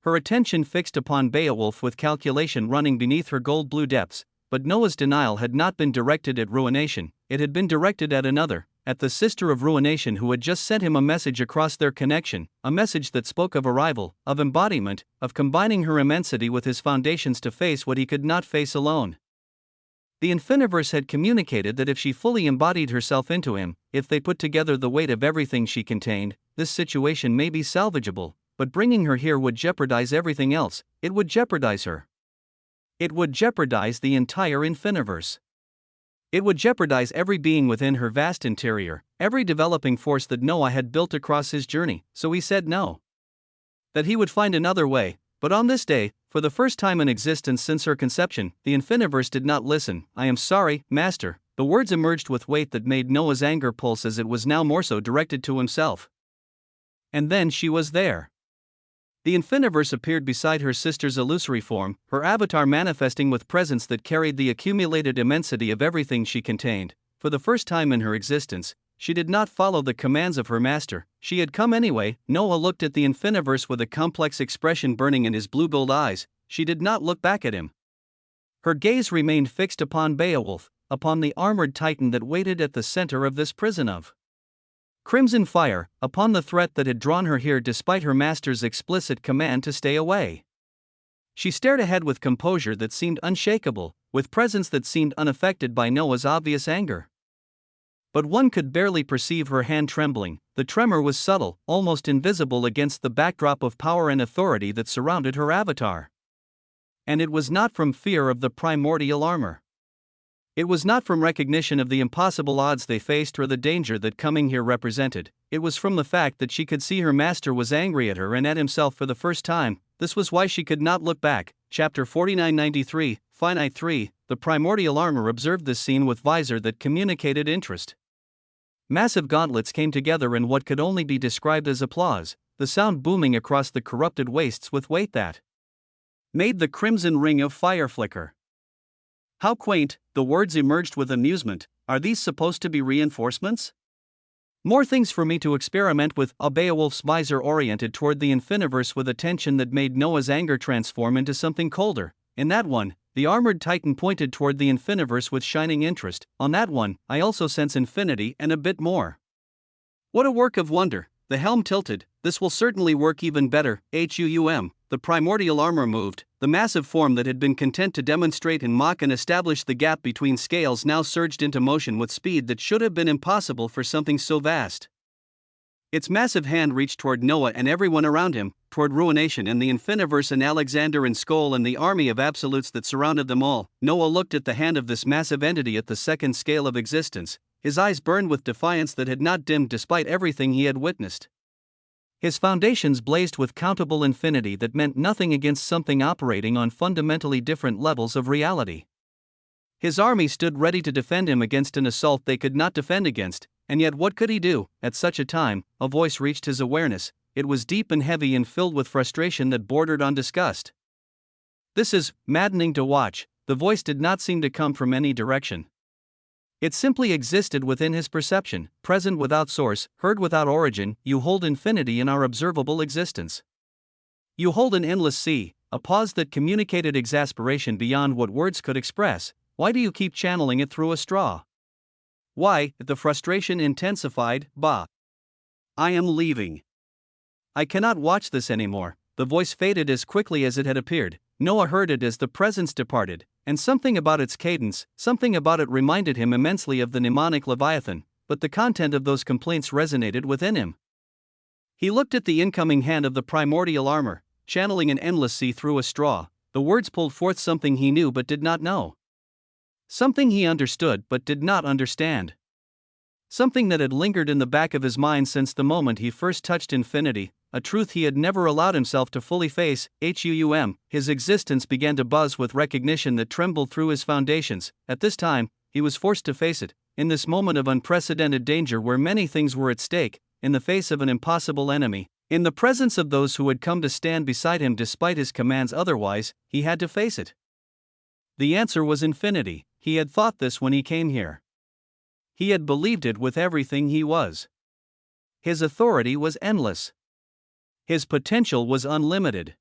S1: Her attention fixed upon Beowulf with calculation running beneath her gold-blue depths, but Noah's denial had not been directed at Ruination, it had been directed at another, at the sister of Ruination who had just sent him a message across their connection, a message that spoke of arrival, of embodiment, of combining her immensity with his foundations to face what he could not face alone. The Infiniverse had communicated that if she fully embodied herself into him, if they put together the weight of everything she contained, this situation may be salvageable, but bringing her here would jeopardize everything else. It would jeopardize her. It would jeopardize the entire Infiniverse. It would jeopardize every being within her vast interior, every developing force that Noah had built across his journey, so he said no. that he would find another way, but on this day, for the first time in existence since her conception, the Infiniverse did not listen. "I am sorry, Master." The words emerged with weight that made Noah's anger pulse, as it was now more so directed to himself. And then she was there. The Infiniverse appeared beside her sister's illusory form, her avatar manifesting with presence that carried the accumulated immensity of everything she contained. For the first time in her existence, she did not follow the commands of her master. She had come anyway. Noah looked at the Infiniverse with a complex expression burning in his blue-billed eyes. She did not look back at him. Her gaze remained fixed upon Beowulf, upon the armored titan that waited at the center of this prison of crimson fire, upon the threat that had drawn her here despite her master's explicit command to stay away. She stared ahead with composure that seemed unshakable, with presence that seemed unaffected by Noah's obvious anger. But one could barely perceive her hand trembling. The tremor was subtle, almost invisible against the backdrop of power and authority that surrounded her avatar. And it was not from fear of the primordial armor. It was not from recognition of the impossible odds they faced or the danger that coming here represented. It was from the fact that she could see her master was angry at her and at himself for the first time. This was why she could not look back. Chapter 4993, Finite 3. The primordial armor observed this scene with visor that communicated interest. Massive gauntlets came together in what could only be described as applause, the sound booming across the corrupted wastes with weight that made the crimson ring of fire flicker. "How quaint," the words emerged with amusement. "Are these supposed to be reinforcements?" "More things for me to experiment with." Beowulf's visor oriented toward the Infiniverse with a tension that made Noah's anger transform into something colder. "In that one," the armored titan pointed toward the Infiniverse with shining interest. "On that one, I also sense infinity and a bit more." "What a work of wonder." The helm tilted. "This will certainly work even better." The primordial armor moved. The massive form that had been content to demonstrate and mock and establish the gap between scales now surged into motion with speed that should have been impossible for something so vast. Its massive hand reached toward Noah and everyone around him, toward Ruination and the Infiniverse and Alexander and Skoll and the army of absolutes that surrounded them all. Noah looked at the hand of this massive entity at the second scale of existence. His eyes burned with defiance that had not dimmed despite everything he had witnessed. His foundations blazed with countable infinity that meant nothing against something operating on fundamentally different levels of reality. His army stood ready to defend him against an assault they could not defend against, and yet what could he do? At such a time, a voice reached his awareness. It was deep and heavy and filled with frustration that bordered on disgust. "This is maddening to watch." The voice did not seem to come from any direction. It simply existed within his perception, present without source, heard without origin. "You hold infinity in our observable existence. You hold an endless sea." A pause that communicated exasperation beyond what words could express. "Why do you keep channeling it through a straw?" "Why?" The frustration intensified. "Bah. I am leaving. I cannot watch this anymore." The voice faded as quickly as it had appeared. Noah heard it as the presence departed, and something about its cadence, something about it reminded him immensely of the mnemonic Leviathan, but the content of those complaints resonated within him. He looked at the incoming hand of the primordial armor, channeling an endless sea through a straw. The words pulled forth something he knew but did not know. Something he understood but did not understand. Something that had lingered in the back of his mind since the moment he first touched infinity, a truth he had never allowed himself to fully face. His existence began to buzz with recognition that trembled through his foundations. At this time, he was forced to face it, in this moment of unprecedented danger where many things were at stake, in the face of an impossible enemy, in the presence of those who had come to stand beside him despite his commands otherwise, he had to face it. The answer was infinity. He had thought this when he came here. He had believed it with everything he was. His authority was endless. His potential was unlimited.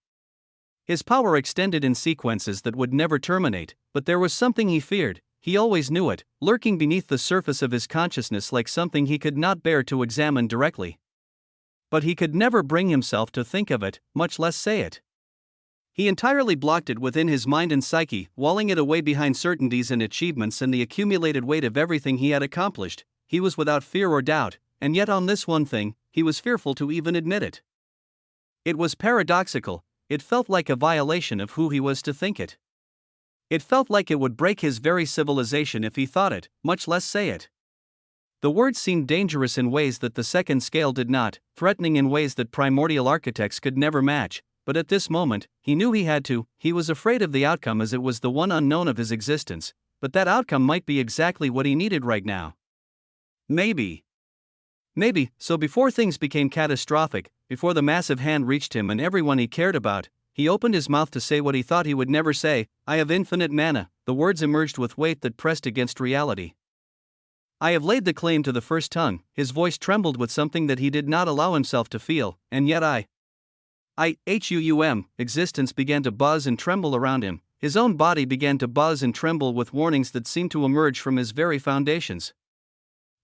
S1: His power extended in sequences that would never terminate, but there was something he feared. He always knew it, lurking beneath the surface of his consciousness like something he could not bear to examine directly. But he could never bring himself to think of it, much less say it. He entirely blocked it within his mind and psyche, walling it away behind certainties and achievements and the accumulated weight of everything he had accomplished. He was without fear or doubt, and yet on this one thing, he was fearful to even admit it. It was paradoxical. It felt like a violation of who he was to think it. It felt like it would break his very civilization if he thought it, much less say it. The words seemed dangerous in ways that the second scale did not, threatening in ways that primordial architects could never match, but at this moment, he knew he had to. He was afraid of the outcome as it was the one unknown of his existence, but that outcome might be exactly what he needed right now. Maybe. So before things became catastrophic, before the massive hand reached him and everyone he cared about, he opened his mouth to say what he thought he would never say. I have infinite mana. The words emerged with weight that pressed against reality. I have laid the claim to the first tongue. His voice trembled with something that he did not allow himself to feel, and yet existence began to buzz and tremble around him. His own body began to buzz and tremble with warnings that seemed to emerge from his very foundations.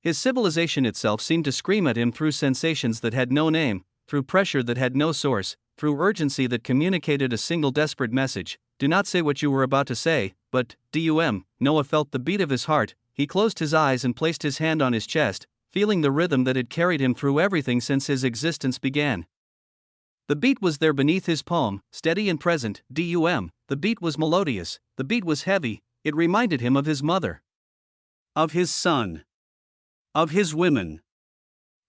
S1: His civilization itself seemed to scream at him through sensations that had no name, through pressure that had no source, through urgency that communicated a single desperate message. Do not say what you were about to say, but, Noah felt the beat of his heart. He closed his eyes and placed his hand on his chest, feeling the rhythm that had carried him through everything since his existence began. The beat was there beneath his palm, steady and present. The beat was melodious, the beat was heavy. It reminded him of his mother, of his son, of his women.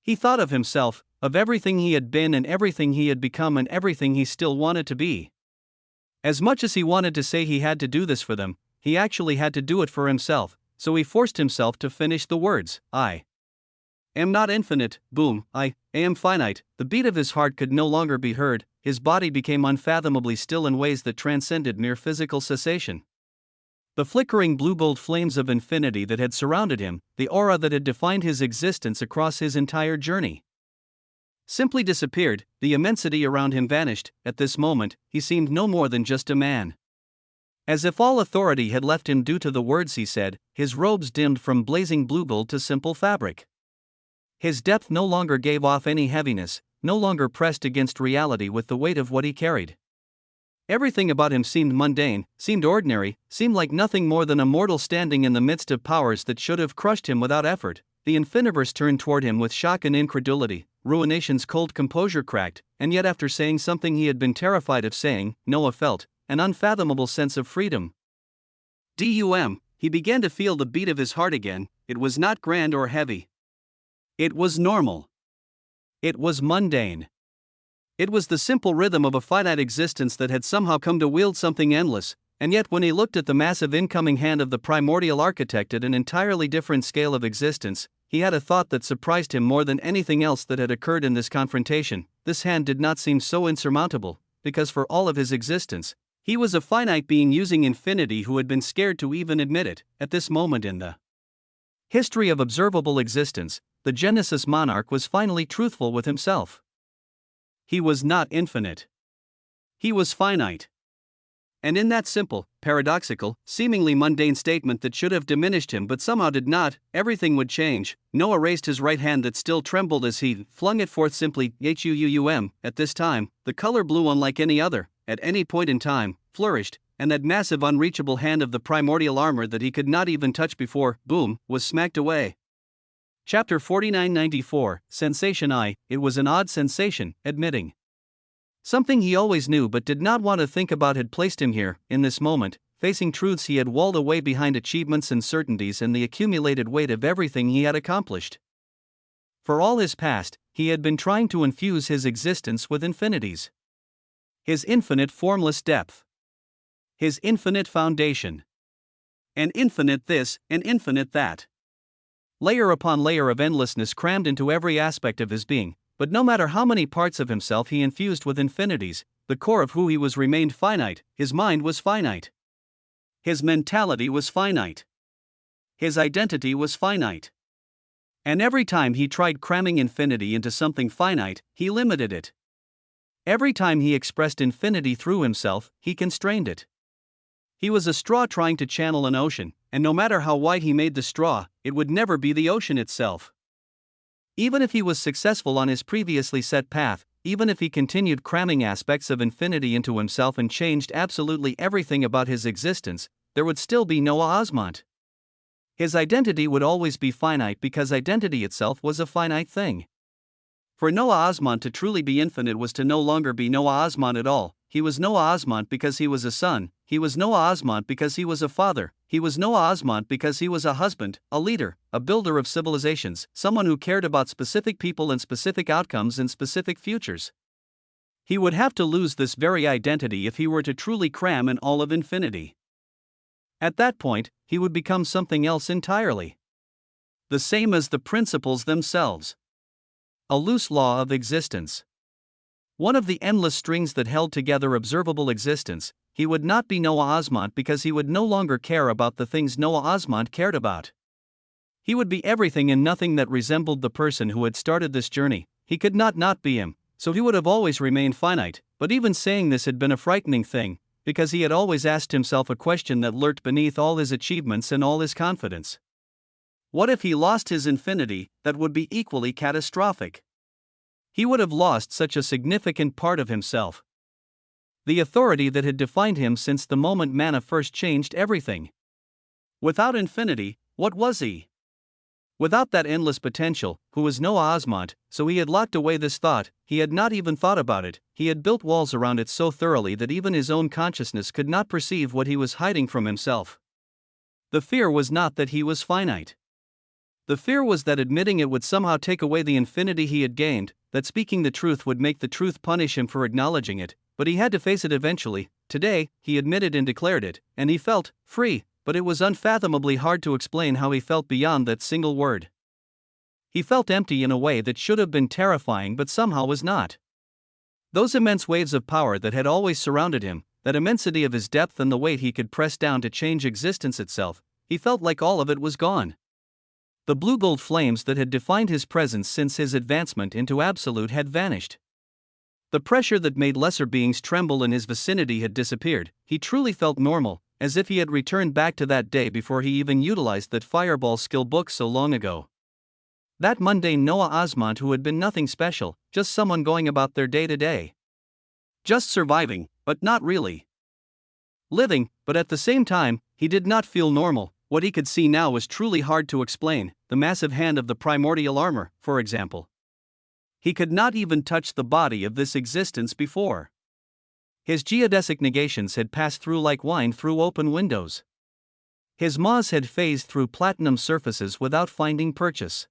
S1: He thought of himself, of everything he had been and everything he had become and everything he still wanted to be. As much as he wanted to say he had to do this for them, he actually had to do it for himself, so he forced himself to finish the words. I am not infinite, boom, I am finite. The beat of his heart could no longer be heard, his body became unfathomably still in ways that transcended mere physical cessation. The flickering blue-gold flames of infinity that had surrounded him, the aura that had defined his existence across his entire journey, simply disappeared. The immensity around him vanished. At this moment, he seemed no more than just a man. As if all authority had left him due to the words he said, his robes dimmed from blazing blue gold to simple fabric. His depth no longer gave off any heaviness, no longer pressed against reality with the weight of what he carried. Everything about him seemed mundane, seemed ordinary, seemed like nothing more than a mortal standing in the midst of powers that should have crushed him without effort. The infiniverse turned toward him with shock and incredulity. Ruination's cold composure cracked, and yet after saying something he had been terrified of saying, Noah felt an unfathomable sense of freedom. He began to feel the beat of his heart again. It was not grand or heavy. It was normal. It was mundane. It was the simple rhythm of a finite existence that had somehow come to wield something endless, and yet when he looked at the massive incoming hand of the primordial architect at an entirely different scale of existence, he had a thought that surprised him more than anything else that had occurred in this confrontation. This hand did not seem so insurmountable, because for all of his existence, he was a finite being using infinity who had been scared to even admit it. At this moment in the history of observable existence, the Genesis monarch was finally truthful with himself. He was not infinite. He was finite. And in that simple, paradoxical, seemingly mundane statement that should have diminished him but somehow did not, everything would change. Noah raised his right hand that still trembled as he flung it forth simply. At this time, the color blue unlike any other, at any point in time, flourished, and that massive unreachable hand of the primordial armor that he could not even touch before, boom, was smacked away. Chapter 4994, Sensation. It was an odd sensation, admitting. Something he always knew but did not want to think about had placed him here, in this moment, facing truths he had walled away behind achievements and certainties and the accumulated weight of everything he had accomplished. For all his past, he had been trying to infuse his existence with infinities. His infinite formless depth. His infinite foundation. An infinite this, an infinite that. Layer upon layer of endlessness crammed into every aspect of his being, but no matter how many parts of himself he infused with infinities, the core of who he was remained finite. His mind was finite. His mentality was finite. His identity was finite. And every time he tried cramming infinity into something finite, he limited it. Every time he expressed infinity through himself, he constrained it. He was a straw trying to channel an ocean, and no matter how wide he made the straw, it would never be the ocean itself. Even if he was successful on his previously set path, even if he continued cramming aspects of infinity into himself and changed absolutely everything about his existence, there would still be Noah Osmont. His identity would always be finite because identity itself was a finite thing. For Noah Osmont to truly be infinite was to no longer be Noah Osmont at all,
S2: he was Noah Osmont because he was a son, he was Noah Osmont because he was a father, he was Noah Osmont because he was a husband, a leader, a builder of civilizations, someone who cared about specific people and specific outcomes and specific futures. He would have to lose this very identity if he were to truly cram in all of infinity. At that point, he would become something else entirely. The same as the principles themselves. A loose law of existence. One of the endless strings that held together observable existence. He would not be Noah Osmont because he would no longer care about the things Noah Osmont cared about. He would be everything and nothing that resembled the person who had started this journey. He could not be him, so he would have always remained finite, but even saying this had been a frightening thing, because he had always asked himself a question that lurked beneath all his achievements and all his confidence. What if he lost his infinity? That would be equally catastrophic. He would have lost such a significant part of himself. The authority that had defined him since the moment manna first changed everything. Without infinity, what was he? Without that endless potential, who was Noah Osmont? So he had locked away this thought, he had not even thought about it, he had built walls around it so thoroughly that even his own consciousness could not perceive what he was hiding from himself. The fear was not that he was finite. The fear was that admitting it would somehow take away the infinity he had gained, that speaking the truth would make the truth punish him for acknowledging it, but he had to face it eventually. Today, he admitted and declared it, and he felt free, but it was unfathomably hard to explain how he felt beyond that single word. He felt empty in a way that should have been terrifying but somehow was not. Those immense waves of power that had always surrounded him, that immensity of his depth and the weight he could press down to change existence itself, he felt like all of it was gone. The blue-gold flames that had defined his presence since his advancement into absolute had vanished. The pressure that made lesser beings tremble in his vicinity had disappeared. He truly felt normal, as if he had returned back to that day before he even utilized that fireball skill book so long ago. That mundane Noah Osmont who had been nothing special, just someone going about their day-to-day. Just surviving, but not really. Living, but at the same time, he did not feel normal. What he could see now was truly hard to explain, the massive hand of the primordial armor, for example. He could not even touch the body of this existence before. His geodesic negations had passed through like wine through open windows. His maws had phased through platinum surfaces without finding purchase.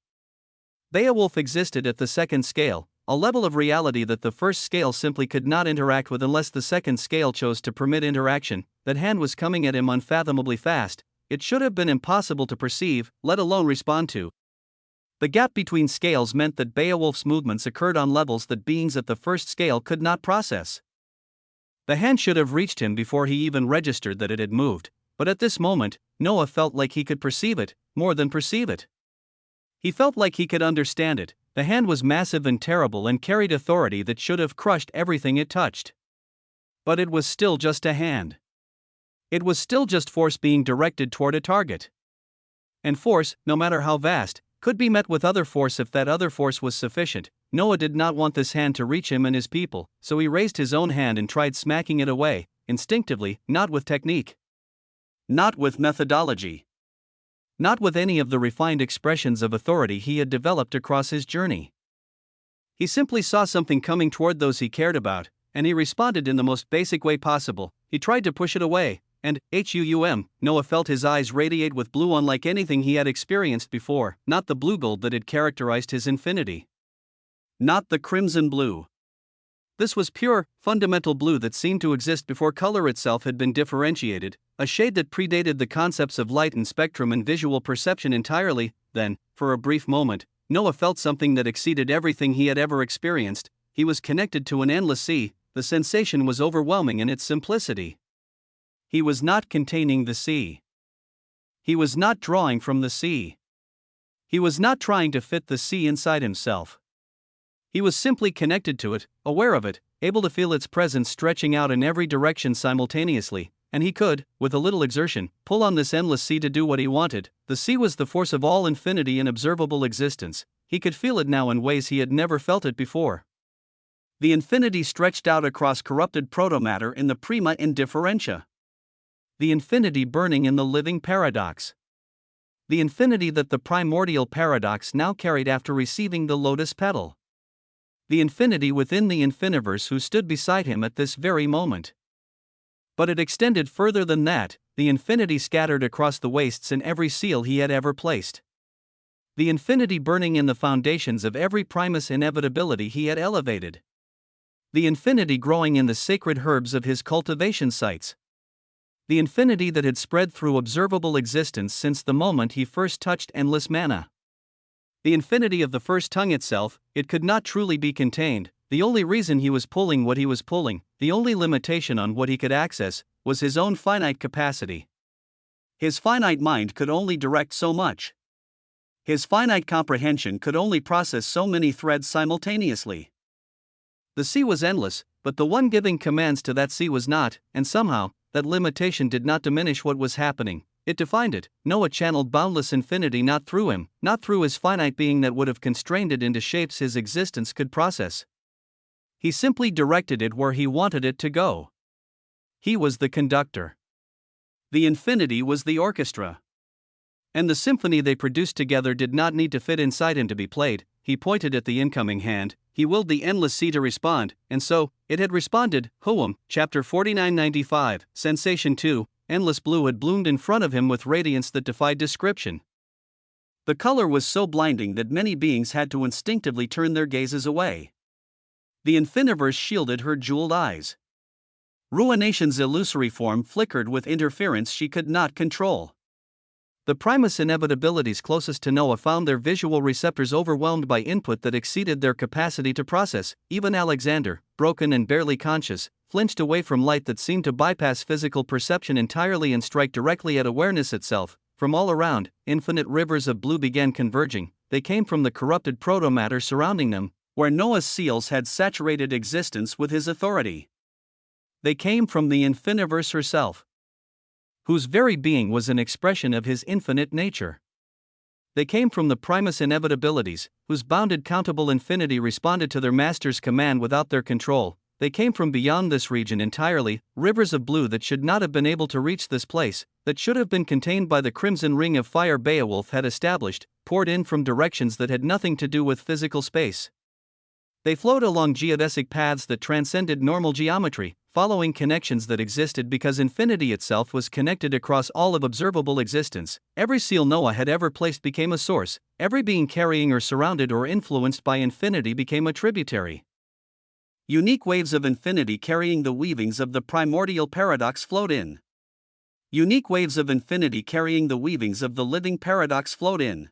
S2: Beowulf existed at the second scale, a level of reality that the first scale simply could not interact with unless the second scale chose to permit interaction. That hand was coming at him unfathomably fast. It should have been impossible to perceive, let alone respond to. The gap between scales meant that Beowulf's movements occurred on levels that beings at the first scale could not process. The hand should have reached him before he even registered that it had moved, but at this moment, Noah felt like he could perceive it, more than perceive it. He felt like he could understand it. The hand was massive and terrible and carried authority that should have crushed everything it touched. But it was still just a hand. It was still just force being directed toward a target. And force, no matter how vast, could be met with other force if that other force was sufficient. Noah did not want this hand to reach him and his people, so he raised his own hand and tried smacking it away, instinctively, not with technique. Not with methodology. Not with any of the refined expressions of authority he had developed across his journey. He simply saw something coming toward those he cared about, and he responded in the most basic way possible. He tried to push it away. And, Noah felt his eyes radiate with blue unlike anything he had experienced before, not the blue gold that had characterized his infinity. Not the crimson blue. This was pure, fundamental blue that seemed to exist before color itself had been differentiated, a shade that predated the concepts of light and spectrum and visual perception entirely. Then, for a brief moment, Noah felt something that exceeded everything he had ever experienced. He was connected to an endless sea. The sensation was overwhelming in its simplicity. He was not containing the sea. He was not drawing from the sea. He was not trying to fit the sea inside himself. He was simply connected to it, aware of it, able to feel its presence stretching out in every direction simultaneously, and he could, with a little exertion, pull on this endless sea to do what he wanted. The sea was the force of all infinity and observable existence. He could feel it now in ways he had never felt it before. The infinity stretched out across corrupted protomatter in the prima indifferentia. The infinity burning in the living paradox. The infinity that the primordial paradox now carried after receiving the lotus petal.
S1: the infinity within the infiniverse who stood beside him at this very moment. But it extended further than that, the infinity scattered across the wastes in every seal he had ever placed. The infinity burning in the foundations of every primus inevitability he had elevated. The infinity growing in the sacred herbs of his cultivation sites. The infinity that had spread through observable existence since the moment he first touched endless manna. The infinity of the first tongue itself, it could not truly be contained. The only reason he was pulling what he was pulling, the only limitation on what he could access, was his own finite capacity. His finite mind could only direct so much. His finite comprehension could only process so many threads simultaneously. The sea was endless, but the one giving commands to that sea was not, and somehow, that limitation did not diminish what was happening. It defined it. Noah channeled boundless infinity not through him, not through his finite being that would have constrained it into shapes his existence could process. He simply directed it where he wanted it to go. He was the conductor. The infinity was the orchestra. And the symphony they produced together did not need to fit inside him to be played. He pointed at the incoming hand, he willed the endless sea to respond, and so, it had responded. Houm, chapter 4995, Sensation 2, endless blue had bloomed in front of him with radiance that defied description. The color was so blinding that many beings had to instinctively turn their gazes away. The infiniverse shielded her jeweled eyes. Ruination's illusory form flickered with interference she could not control. The primus inevitabilities closest to Noah found their visual receptors overwhelmed by input that exceeded their capacity to process. Even Alexander, broken and barely conscious, flinched away from light that seemed to bypass physical perception entirely and strike directly at awareness itself. From all around, infinite rivers of blue began converging. They came from the corrupted protomatter surrounding them, where Noah's seals had saturated existence with his authority. They came from the infiniverse herself, whose very being was an expression of his infinite nature. They came from the primus inevitabilities, whose bounded countable infinity responded to their master's command without their control. They came from beyond this region entirely, rivers of blue that should not have been able to reach this place, that should have been contained by the crimson ring of fire Beowulf had established, poured in from directions that had nothing to do with physical space. They flowed along geodesic paths that transcended normal geometry, following connections that existed because infinity itself was connected across all of observable existence. Every seal Noah had ever placed became a source, every being carrying or surrounded or influenced by infinity became a tributary. Unique waves of infinity carrying the weavings of the primordial paradox flowed in. Unique waves of infinity carrying the weavings of the living paradox flowed in.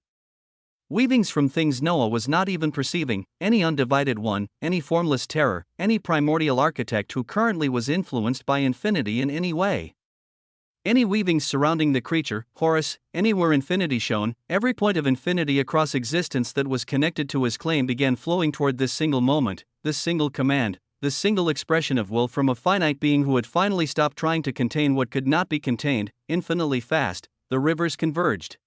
S1: Weavings from things Noah was not even perceiving, any undivided one, any formless terror, any primordial architect who currently was influenced by infinity in any way. Any weavings surrounding the creature, Horus, anywhere infinity shone, every point of infinity across existence that was connected to his claim began flowing toward this single moment, this single command, this single expression of will from a finite being who had finally stopped trying to contain what could not be contained. Infinitely fast, the rivers converged.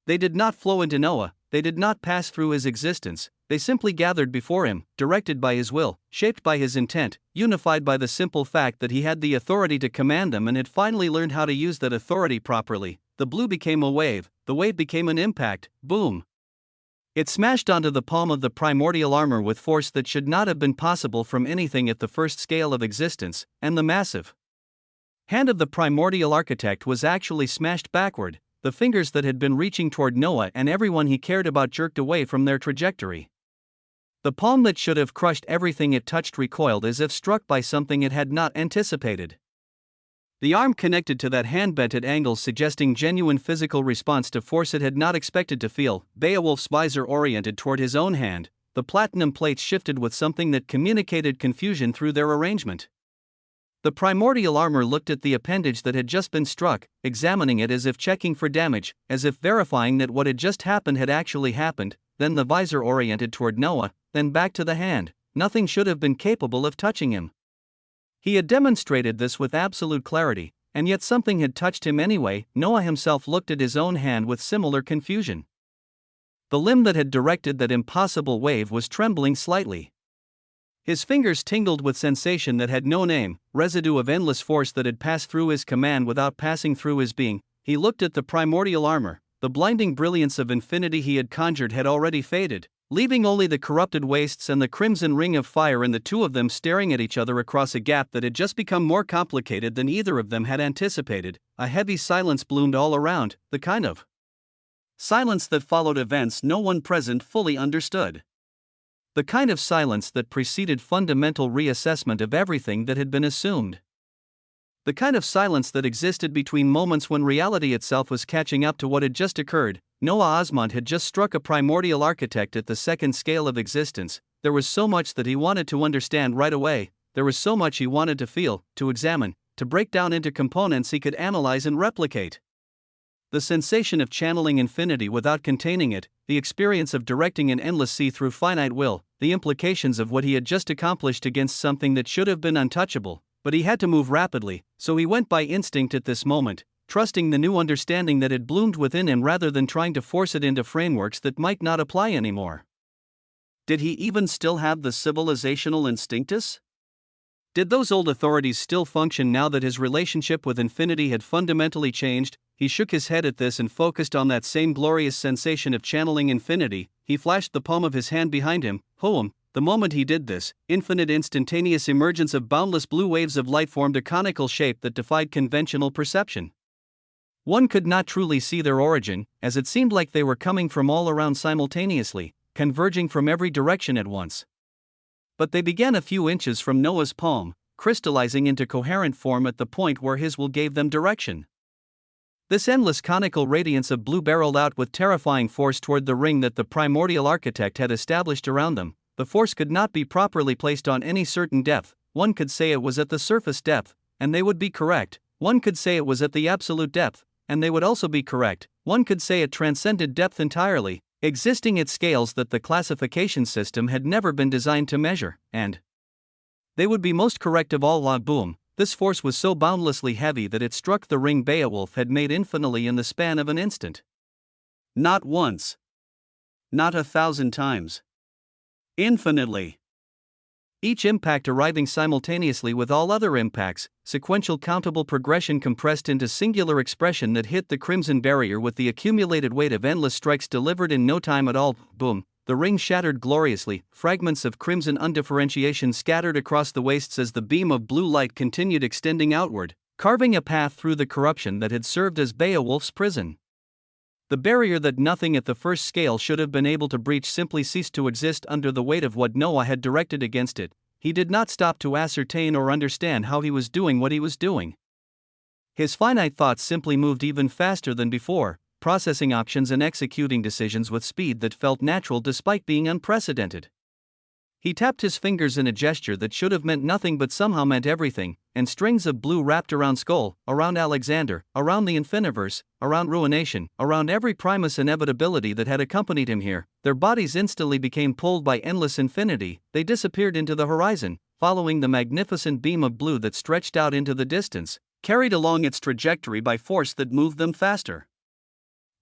S1: They did not flow into Noah, they did not pass through his existence, they simply gathered before him, directed by his will, shaped by his intent, unified by the simple fact that he had the authority to command them and had finally learned how to use that authority properly. The blue became a wave, the wave became an impact, boom. It smashed onto the palm of the primordial armor with force that should not have been possible from anything at the first scale of existence, and the massive hand of the primordial architect was actually smashed backward. The fingers that had been reaching toward Noah and everyone he cared about jerked away from their trajectory. The palm that should have crushed everything it touched recoiled as if struck by something it had not anticipated. The arm connected to that hand bent at angles, suggesting genuine physical response to force it had not expected to feel. Beowulf's visor oriented toward his own hand, the platinum plates shifted with something that communicated confusion through their arrangement. The primordial armor looked at the appendage that had just been struck, examining it as if checking for damage, as if verifying that what had just happened had actually happened. Then the visor oriented toward Noah, then back to the hand. Nothing should have been capable of touching him. He had demonstrated this with absolute clarity, and yet something had touched him anyway. Noah himself looked at his own hand with similar confusion. The limb that had directed that impossible wave was trembling slightly. His fingers tingled with sensation that had no name, residue of endless force that had passed through his command without passing through his being. He looked at the primordial armor. The blinding brilliance of infinity he had conjured had already faded. leaving only the corrupted wastes and the crimson ring of fire and the two of them staring at each other across a gap that had just become more complicated than either of them had anticipated. A heavy silence bloomed all around, the kind of silence that followed events no one present fully understood. The kind of silence that preceded fundamental reassessment of everything that had been assumed. The kind of silence that existed between moments when reality itself was catching up to what had just occurred. Noah Osmond had just struck a primordial architect at the second scale of existence. There was so much that he wanted to understand right away. There was so much he wanted to feel, to examine, to break down into components he could analyze and replicate. The sensation of channeling infinity without containing it, the experience of directing an endless sea through finite will, the implications of what he had just accomplished against something that should have been untouchable. But he had to move rapidly, so he went by instinct at this moment, trusting the new understanding that had bloomed within him rather than trying to force it into frameworks that might not apply anymore. Did he even still have the civilizational instinctus? Did those old authorities still function now that his relationship with infinity had fundamentally changed? He shook his head at this and focused on that same glorious sensation of channeling infinity. He flashed the palm of his hand behind him. Poem. The moment he did this, infinite instantaneous emergence of boundless blue waves of light formed a conical shape that defied conventional perception. One could not truly see their origin, as it seemed like they were coming from all around simultaneously, converging from every direction at once. But they began a few inches from Noah's palm, crystallizing into coherent form at the point where his will gave them direction. This endless conical radiance of blue barreled out with terrifying force toward the ring that the primordial architect had established around them. The force could not be properly placed on any certain depth. One could say it was at the surface depth, and they would be correct. One could say it was at the absolute depth, and they would also be correct. One could say it transcended depth entirely, existing at scales that the classification system had never been designed to measure, and they would be most correct of all. Boom. This force was so boundlessly heavy that it struck the ring Beowulf had made infinitely in the span of an instant. Not once. Not 1,000 times. Infinitely. Each impact arriving simultaneously with all other impacts, sequential countable progression compressed into singular expression that hit the crimson barrier with the accumulated weight of endless strikes delivered in no time at all. Boom. The ring shattered gloriously, fragments of crimson undifferentiation scattered across the wastes as the beam of blue light continued extending outward, carving a path through the corruption that had served as Beowulf's prison. The barrier that nothing at the first scale should have been able to breach simply ceased to exist under the weight of what Noah had directed against it. He did not stop to ascertain or understand how he was doing what he was doing. His finite thoughts simply moved even faster than before, processing options and executing decisions with speed that felt natural despite being unprecedented. He tapped his fingers in a gesture that should have meant nothing but somehow meant everything, and strings of blue wrapped around Skull, around Alexander, around the Infiniverse, around Ruination, around every primus inevitability that had accompanied him here. Their bodies instantly became pulled by endless infinity. They disappeared into the horizon, following the magnificent beam of blue that stretched out into the distance, carried along its trajectory by force that moved them faster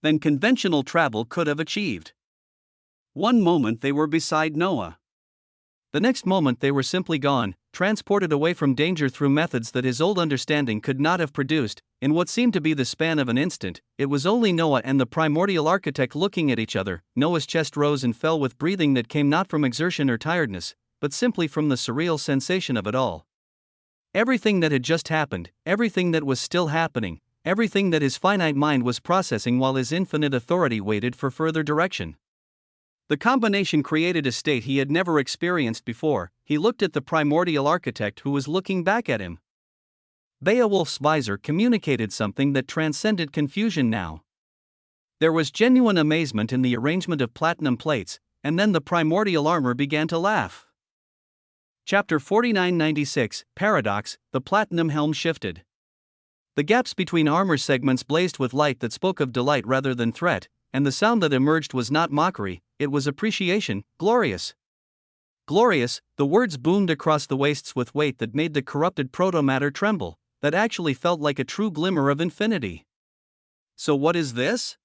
S1: than conventional travel could have achieved. One moment they were beside Noah. The next moment they were simply gone, transported away from danger through methods that his old understanding could not have produced. In what seemed to be the span of an instant, it was only Noah and the primordial architect looking at each other. Noah's chest rose and fell with breathing that came not from exertion or tiredness, but simply from the surreal sensation of it all. Everything that had just happened, everything that was still happening, everything that his finite mind was processing while his infinite authority waited for further direction. The combination created a state he had never experienced before. He looked at the primordial architect who was looking back at him. Beowulf's visor communicated something that transcended confusion now. There was genuine amazement in the arrangement of platinum plates, and then the primordial armor began to laugh. Chapter 4996, Paradox. The platinum helm shifted. The gaps between armor segments blazed with light that spoke of delight rather than threat, and the sound that emerged was not mockery, it was appreciation. Glorious. Glorious, the words boomed across the wastes with weight that made the corrupted protomatter tremble, that actually felt like a true glimmer of infinity. So what is this?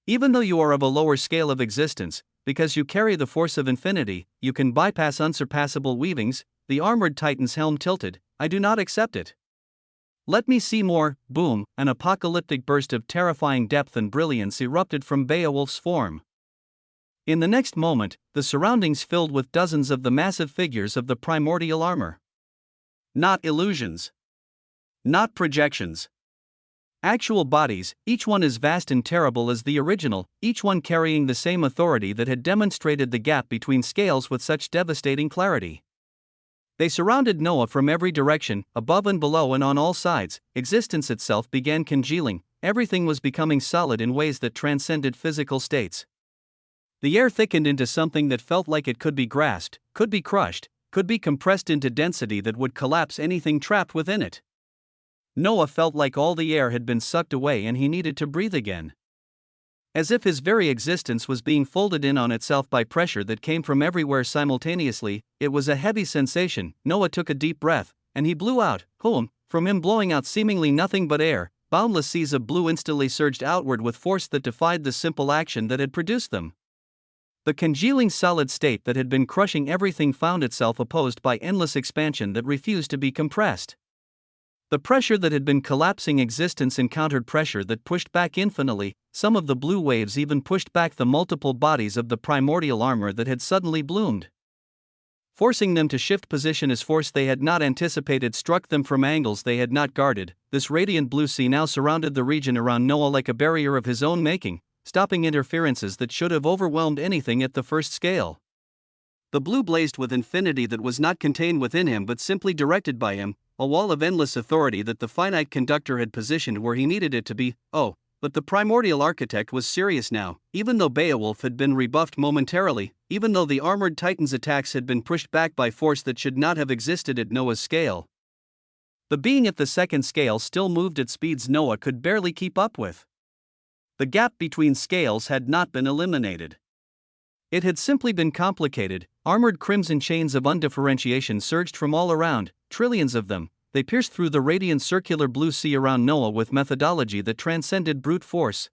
S1: Even though you are of a lower scale of existence, because you carry the force of infinity, you can bypass unsurpassable weavings. The armored titan's helm tilted. I do not accept it. Let me see more. Boom, an apocalyptic burst of terrifying depth and brilliance erupted from Beowulf's form. In the next moment, the surroundings filled with dozens of the massive figures of the primordial armor.
S2: Not illusions. Not projections.
S1: Actual bodies, each one as vast and terrible as the original, each one carrying the same authority that had demonstrated the gap between scales with such devastating clarity. They surrounded Noah from every direction, above and below and on all sides. Existence itself began congealing, everything was becoming solid in ways that transcended physical states. The air thickened into something that felt like it could be grasped, could be crushed, could be compressed into density that would collapse anything trapped within it. Noah felt like all the air had been sucked away and he needed to breathe again. As if his very existence was being folded in on itself by pressure that came from everywhere simultaneously, it was a heavy sensation. Noah took a deep breath, and he blew out. From him blowing out seemingly nothing but air, boundless seas of blue instantly surged outward with force that defied the simple action that had produced them. The congealing solid state that had been crushing everything found itself opposed by endless expansion that refused to be compressed. The pressure that had been collapsing existence encountered pressure that pushed back infinitely. Some of the blue waves even pushed back the multiple bodies of the primordial armor that had suddenly bloomed. Forcing them to shift position as force they had not anticipated struck them from angles they had not guarded. This radiant blue sea now surrounded the region around Noah like a barrier of his own making, stopping interferences that should have overwhelmed anything at the first scale. The blue blazed with infinity that was not contained within him but simply directed by him, a wall of endless authority that the finite conductor had positioned where he needed it to be. But the primordial architect was serious now. Even though Beowulf had been rebuffed momentarily, even though the armored titan's attacks had been pushed back by force that should not have existed at Noah's scale, the being at the second scale still moved at speeds Noah could barely keep up with. The gap between scales had not been eliminated. It had simply been complicated. Armored crimson chains of undifferentiation surged from all around, trillions of them. They pierced through the radiant circular blue sea around Noah with methodology that transcended brute force.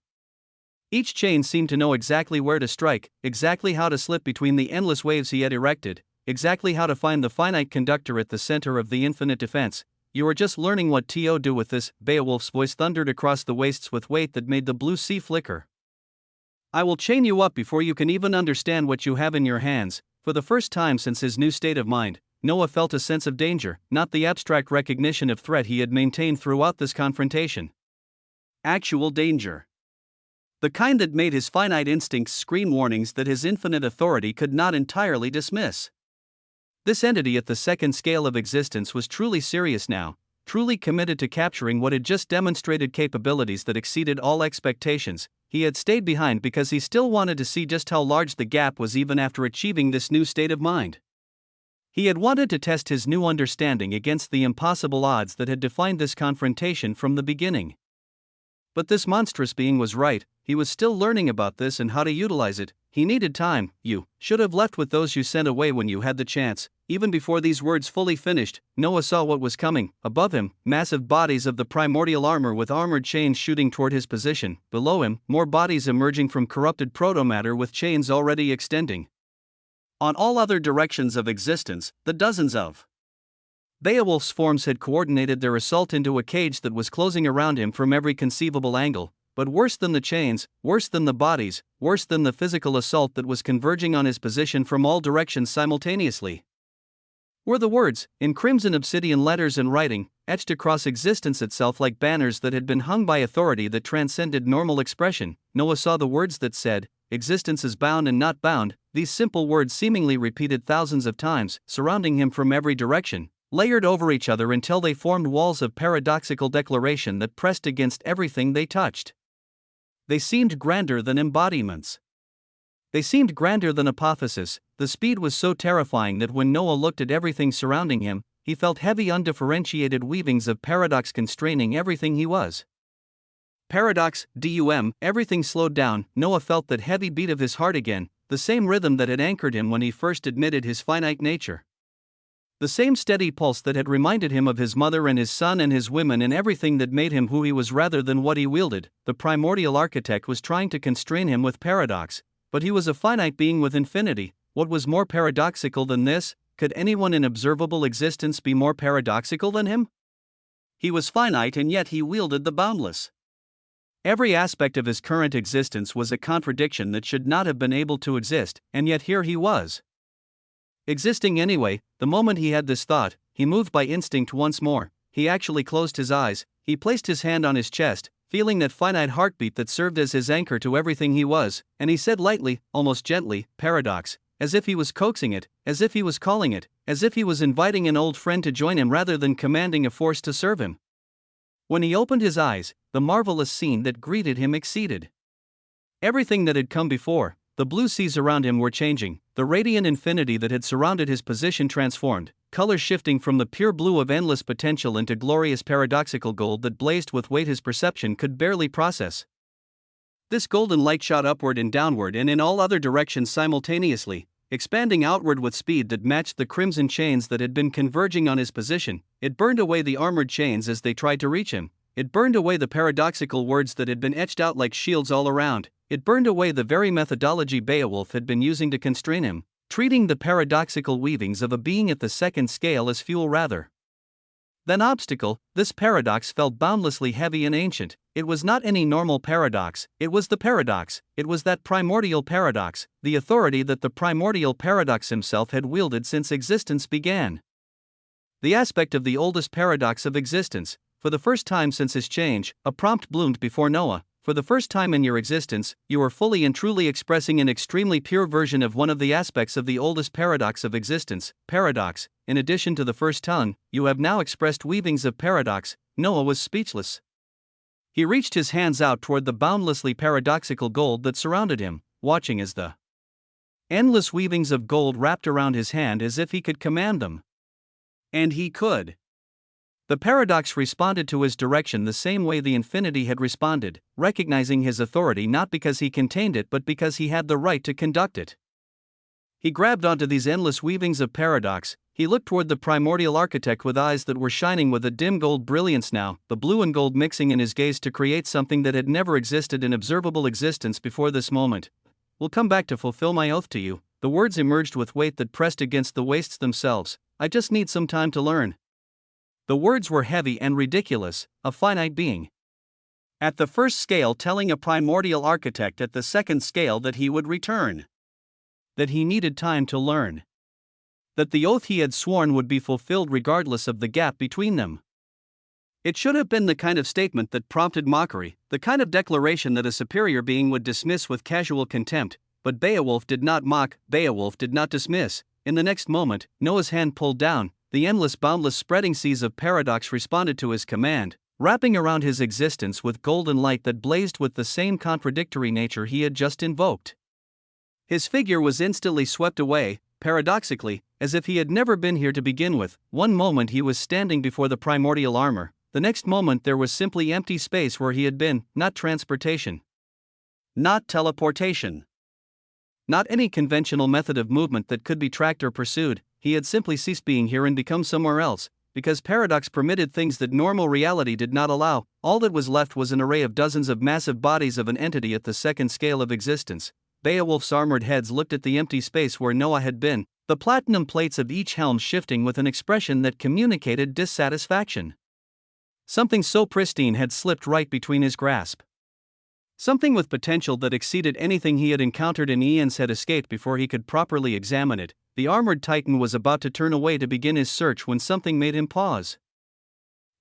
S1: Each chain seemed to know exactly where to strike, exactly how to slip between the endless waves he had erected, exactly how to find the finite conductor at the center of the infinite defense. You are just learning what to do with this, Beowulf's voice thundered across the wastes with weight that made the blue sea flicker. I will chain you up before you can even understand what you have in your hands. For the first time since his new state of mind, Noah felt a sense of danger, not the abstract recognition of threat he had maintained throughout this confrontation. Actual danger. The kind that made his finite instincts scream warnings that his infinite authority could not entirely dismiss. This entity at the second scale of existence was truly serious now, truly committed to capturing what had just demonstrated capabilities that exceeded all expectations. He had stayed behind because he still wanted to see just how large the gap was even after achieving this new state of mind. He had wanted to test his new understanding against the impossible odds that had defined this confrontation from the beginning. But this monstrous being was right, he was still learning about this and how to utilize it. He needed time. You should have left with those you sent away when you had the chance. Even before these words fully finished, Noah saw what was coming. Above him, massive bodies of the primordial armor with armored chains shooting toward his position. Below him, more bodies emerging from corrupted protomatter with chains already extending. On all other directions of existence, the dozens of Beowulf's forms had coordinated their assault into a cage that was closing around him from every conceivable angle. But worse than the chains, worse than the bodies, worse than the physical assault that was converging on his position from all directions simultaneously, were the words, in crimson obsidian letters and writing, etched across existence itself like banners that had been hung by authority that transcended normal expression. Noah saw the words that said, "Existence is bound and not bound." These simple words seemingly repeated thousands of times, surrounding him from every direction, layered over each other until they formed walls of paradoxical declaration that pressed against everything they touched. They seemed grander than embodiments. They seemed grander than apotheosis. The speed was so terrifying that when Noah looked at everything surrounding him, he felt heavy undifferentiated weavings of paradox constraining everything he was. Paradox, everything slowed down. Noah felt that heavy beat of his heart again, the same rhythm that had anchored him when he first admitted his finite nature. The same steady pulse that had reminded him of his mother and his son and his women and everything that made him who he was rather than what he wielded. The primordial architect was trying to constrain him with paradox, but he was a finite being with infinity. What was more paradoxical than this? Could anyone in observable existence be more paradoxical than him? He was finite and yet he wielded the boundless.
S2: Every aspect of his current existence was a contradiction that should not have been able to exist, and yet here he was. Existing anyway. The moment he had this thought, he moved by instinct once more. He actually closed his eyes, he placed his hand on his chest, feeling that finite heartbeat that served as his anchor to everything he was, and he said lightly, almost gently, paradox, as if he was coaxing it, as if he was calling it, as if he was inviting an old friend to join him rather than commanding a force to serve him. When he opened his eyes, the marvelous scene that greeted him exceeded everything that had come before. The blue seas around him were changing, the radiant infinity that had surrounded his position transformed, colors shifting from the pure blue of endless potential into glorious paradoxical gold that blazed with weight his perception could barely process. This golden light shot upward and downward and in all other directions simultaneously, expanding outward with speed that matched the crimson chains that had been converging on his position. It burned away the armored chains as they tried to reach him. It burned away the paradoxical words that had been etched out like shields all around. It burned away the very methodology Beowulf had been using to constrain him, treating the paradoxical weavings of a being at the second scale as fuel rather than obstacle. This paradox felt boundlessly heavy and ancient. It was not any normal paradox, it was the paradox, it was that primordial paradox, the authority that the primordial paradox himself had wielded since existence began. The aspect of the oldest paradox of existence. For the first time since his change, a prompt bloomed before Noah. For the first time in your existence, you are fully and truly expressing an extremely pure version of one of the aspects of the oldest paradox of existence, paradox. In addition to the first tongue, you have now expressed weavings of paradox. Noah was speechless. He reached his hands out toward the boundlessly paradoxical gold that surrounded him, watching as the endless weavings of gold wrapped around his hand as if he could command them. And he could. The paradox responded to his direction the same way the infinity had responded, recognizing his authority not because he contained it but because he had the right to conduct it. He grabbed onto these endless weavings of paradox. He looked toward the primordial architect with eyes that were shining with a dim gold brilliance now, the blue and gold mixing in his gaze to create something that had never existed in observable existence before this moment. "Will come back to fulfill my oath to you." The words emerged with weight that pressed against the wastes themselves. "I just need some time to learn." The words were heavy and ridiculous, a finite being at the first scale telling a primordial architect at the second scale that he would return. That he needed time to learn. That the oath he had sworn would be fulfilled regardless of the gap between them. It should have been the kind of statement that prompted mockery, the kind of declaration that a superior being would dismiss with casual contempt, but Beowulf did not mock, Beowulf did not dismiss. In the next moment, Noah's hand pulled down. The endless boundless spreading seas of paradox responded to his command, wrapping around his existence with golden light that blazed with the same contradictory nature he had just invoked. His figure was instantly swept away, paradoxically, as if he had never been here to begin with. One moment he was standing before the primordial armor, the next moment there was simply empty space where he had been, not transportation, not teleportation, not any conventional method of movement that could be tracked or pursued. He had simply ceased being here and become somewhere else, because paradox permitted things that normal reality did not allow. All that was left was an array of dozens of massive bodies of an entity at the second scale of existence. Beowulf's armored heads looked at the empty space where Noah had been, the platinum plates of each helm shifting with an expression that communicated dissatisfaction. Something so pristine had slipped right between his grasp. Something with potential that exceeded anything he had encountered in eons had escaped before he could properly examine it. The armored titan was about to turn away to begin his search when something made him pause.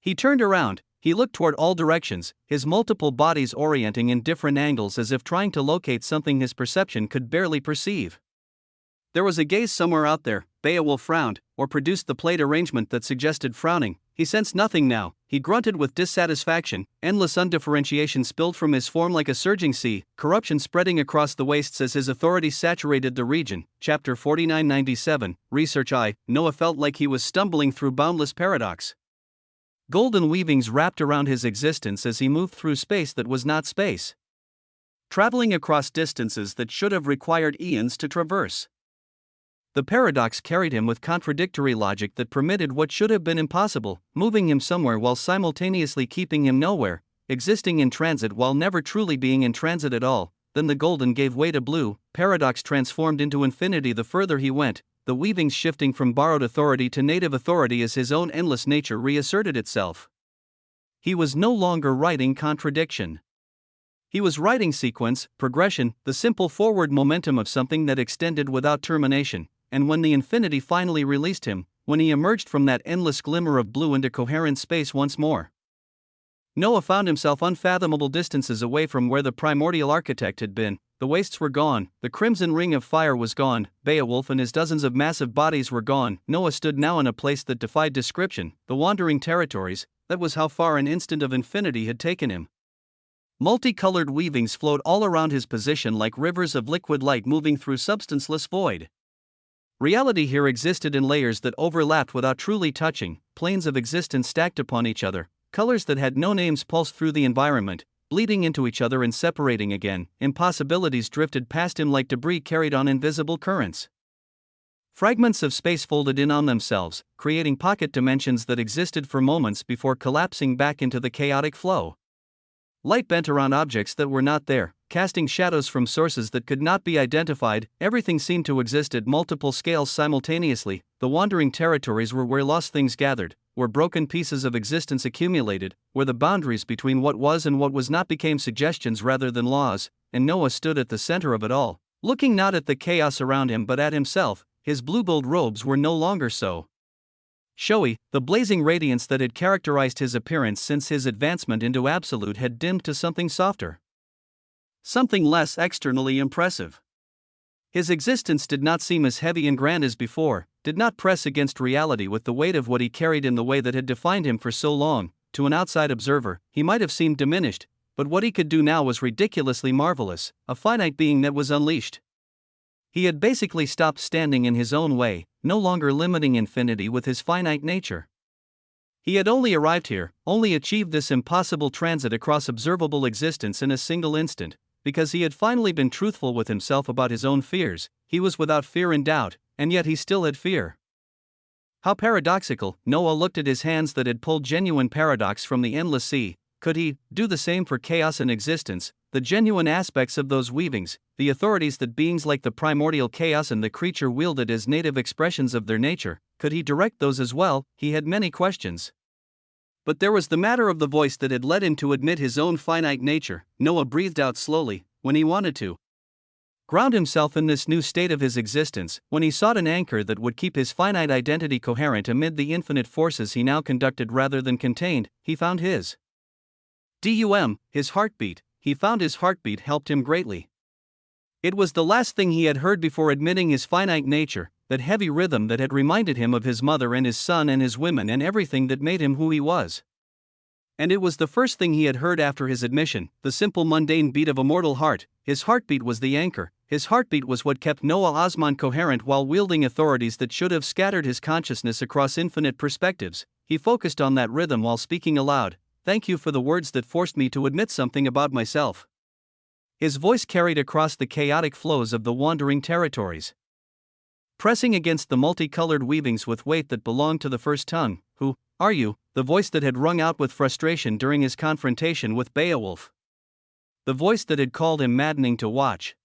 S2: He turned around, he looked toward all directions, his multiple bodies orienting in different angles as if trying to locate something his perception could barely perceive. There was a gaze somewhere out there. Beowulf frowned, or produced the plate arrangement that suggested frowning. He sensed nothing now. He grunted with dissatisfaction. Endless undifferentiation spilled from his form like a surging sea, corruption spreading across the wastes as his authority saturated the region. Chapter 4997, Research I. Noah felt like he was stumbling through boundless paradox. Golden weavings wrapped around his existence as he moved through space that was not space, traveling across distances that should have required eons to traverse. The paradox carried him with contradictory logic that permitted what should have been impossible, moving him somewhere while simultaneously keeping him nowhere, existing in transit while never truly being in transit at all. Then the golden gave way to blue, paradox transformed into infinity the further he went, the weavings shifting from borrowed authority to native authority as his own endless nature reasserted itself. He was no longer writing contradiction.
S1: He was writing sequence, progression, the simple forward momentum of something that extended without termination, and when the infinity finally released him, when he emerged from that endless glimmer of blue into coherent space once more, Noah found himself unfathomable distances away from where the primordial architect had been. The wastes were gone, the crimson ring of fire was gone, Beowulf and his dozens of massive bodies were gone. Noah stood now in a place that defied description, the wandering territories. That was how far an instant of infinity had taken him. Multicolored weavings flowed all around his position like rivers of liquid light moving through substanceless void. Reality here existed in layers that overlapped without truly touching, planes of existence stacked upon each other, colors that had no names pulsed through the environment, bleeding into each other and separating again. Impossibilities drifted past him like debris carried on invisible currents. Fragments of space folded in on themselves, creating pocket dimensions that existed for moments before collapsing back into the chaotic flow. Light bent around objects that were not there, casting shadows from sources that could not be identified. Everything seemed to exist at multiple scales simultaneously. The wandering territories were where lost things gathered, where broken pieces of existence accumulated, where the boundaries between what was and what was not became suggestions rather than laws, and Noah stood at the center of it all, looking not at the chaos around him but at himself. His blue-gold robes were no longer so showy, the blazing radiance that had characterized his appearance since his advancement into absolute had dimmed to something softer, something less externally impressive. His existence did not seem as heavy and grand as before, did not press against reality with the weight of what he carried in the way that had defined him for so long. To an outside observer, he might have seemed diminished, but what he could do now was ridiculously marvelous, a finite being that was unleashed. He had basically stopped standing in his own way, no longer limiting infinity with his finite nature. He had only arrived here, only achieved this impossible transit across observable existence in a single instant, because he had finally been truthful with himself about his own fears. He was without fear and doubt, and yet he still had fear. How paradoxical. Noah looked at his hands that had pulled genuine paradox from the endless sea. Could he do the same for chaos and existence? The genuine aspects of those weavings, the authorities that beings like the primordial chaos and the creature wielded as native expressions of their nature, could he direct those as well? He had many questions. But there was the matter of the voice that had led him to admit his own finite nature. Noah breathed out slowly, when he wanted to ground himself in this new state of his existence, when he sought an anchor that would keep his finite identity coherent amid the infinite forces he now conducted rather than contained. He found his his heartbeat. He found his heartbeat helped him greatly. It was the last thing he had heard before admitting his finite nature, that heavy rhythm that had reminded him of his mother and his son and his women and everything that made him who he was. And it was the first thing he had heard after his admission, the simple mundane beat of a mortal heart. His heartbeat was the anchor. His heartbeat was what kept Noah Osman coherent while wielding authorities that should have scattered his consciousness across infinite perspectives. He focused on that rhythm while speaking aloud. Thank you for the words that forced me to admit something about myself. His voice carried across the chaotic flows of the wandering territories, pressing against the multicolored weavings with weight that belonged to the first tongue. Who are you? The voice that had rung out with frustration during his confrontation with Beowulf. The voice that had called him maddening to watch.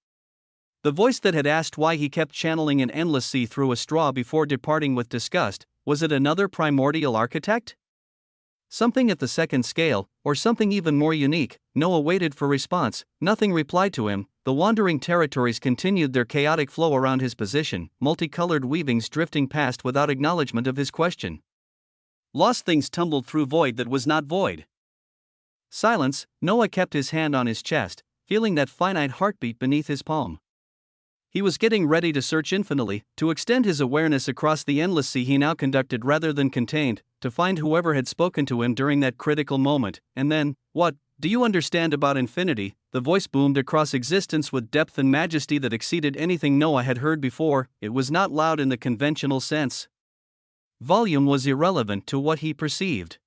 S1: The voice that had asked why he kept channeling an endless sea through a straw before departing with disgust. Was it another primordial architect? Something at the second scale, or something even more unique? Noah waited for response. Nothing replied to him. The wandering territories continued their chaotic flow around his position, multicolored weavings drifting past without acknowledgement of his question. Lost things tumbled through void that was not void. Silence. Noah kept his hand on his chest, feeling that finite heartbeat beneath his palm. He was getting ready to search infinitely, to extend his awareness across the endless sea he now conducted rather than contained, to find whoever had spoken to him during that critical moment. And then, what do you understand about infinity? The voice boomed across existence with depth and majesty that exceeded anything Noah had heard before. It was not loud in the conventional sense. Volume was irrelevant to what he perceived.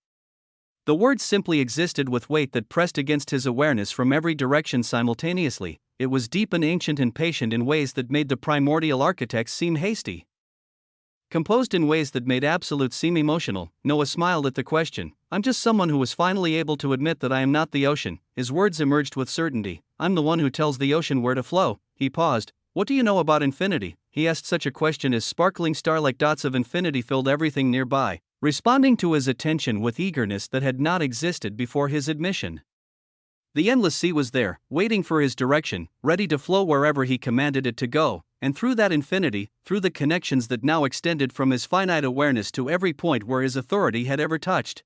S1: The words simply existed with weight that pressed against his awareness from every direction simultaneously. It was deep and ancient and patient in ways that made the primordial architects seem hasty. Composed in ways that made absolute seem emotional. Noah smiled at the question. I'm just someone who was finally able to admit that I am not the ocean. His words emerged with certainty. I'm the one who tells the ocean where to flow. He paused. What do you know about infinity? He asked such a question as sparkling star-like dots of infinity filled everything nearby, responding to his attention with eagerness that had not existed before his admission. The endless sea was there, waiting for his direction, ready to flow wherever he commanded it to go, and through that infinity, through the connections that now extended from his finite awareness to every point where his authority had ever touched.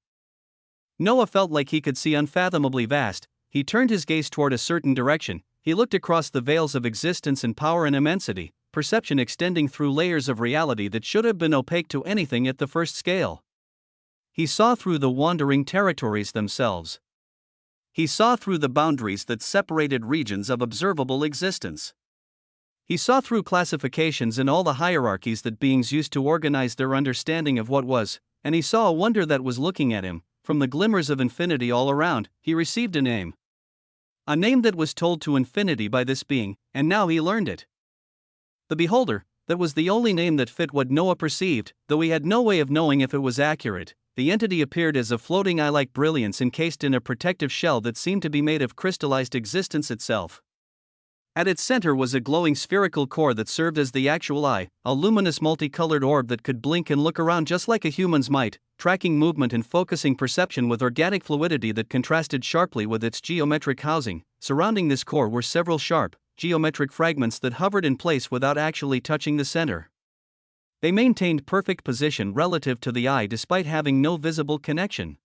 S1: Noah felt like he could see unfathomably vast. He turned his gaze toward a certain direction. He looked across the veils of existence and power and immensity, perception extending through layers of reality that should have been opaque to anything at the first scale. He saw through the wandering territories themselves. He saw through the boundaries that separated regions of observable existence. He saw through classifications and all the hierarchies that beings used to organize their understanding of what was, and he saw a wonder that was looking at him. From the glimmers of infinity all around, he received a name. A name that was told to infinity by this being, and now he learned it. The Beholder, that was the only name that fit what Noah perceived, though he had no way of knowing if it was accurate. The entity appeared as a floating eye-like brilliance encased in a protective shell that seemed to be made of crystallized existence itself. At its center was a glowing spherical core that served as the actual eye, a luminous multicolored orb that could blink and look around just like a human's might, tracking movement and focusing perception with organic fluidity that contrasted sharply with its geometric housing. Surrounding this core were several sharp, geometric fragments that hovered in place without actually touching the center. They maintained perfect position relative to the eye despite having no visible connection.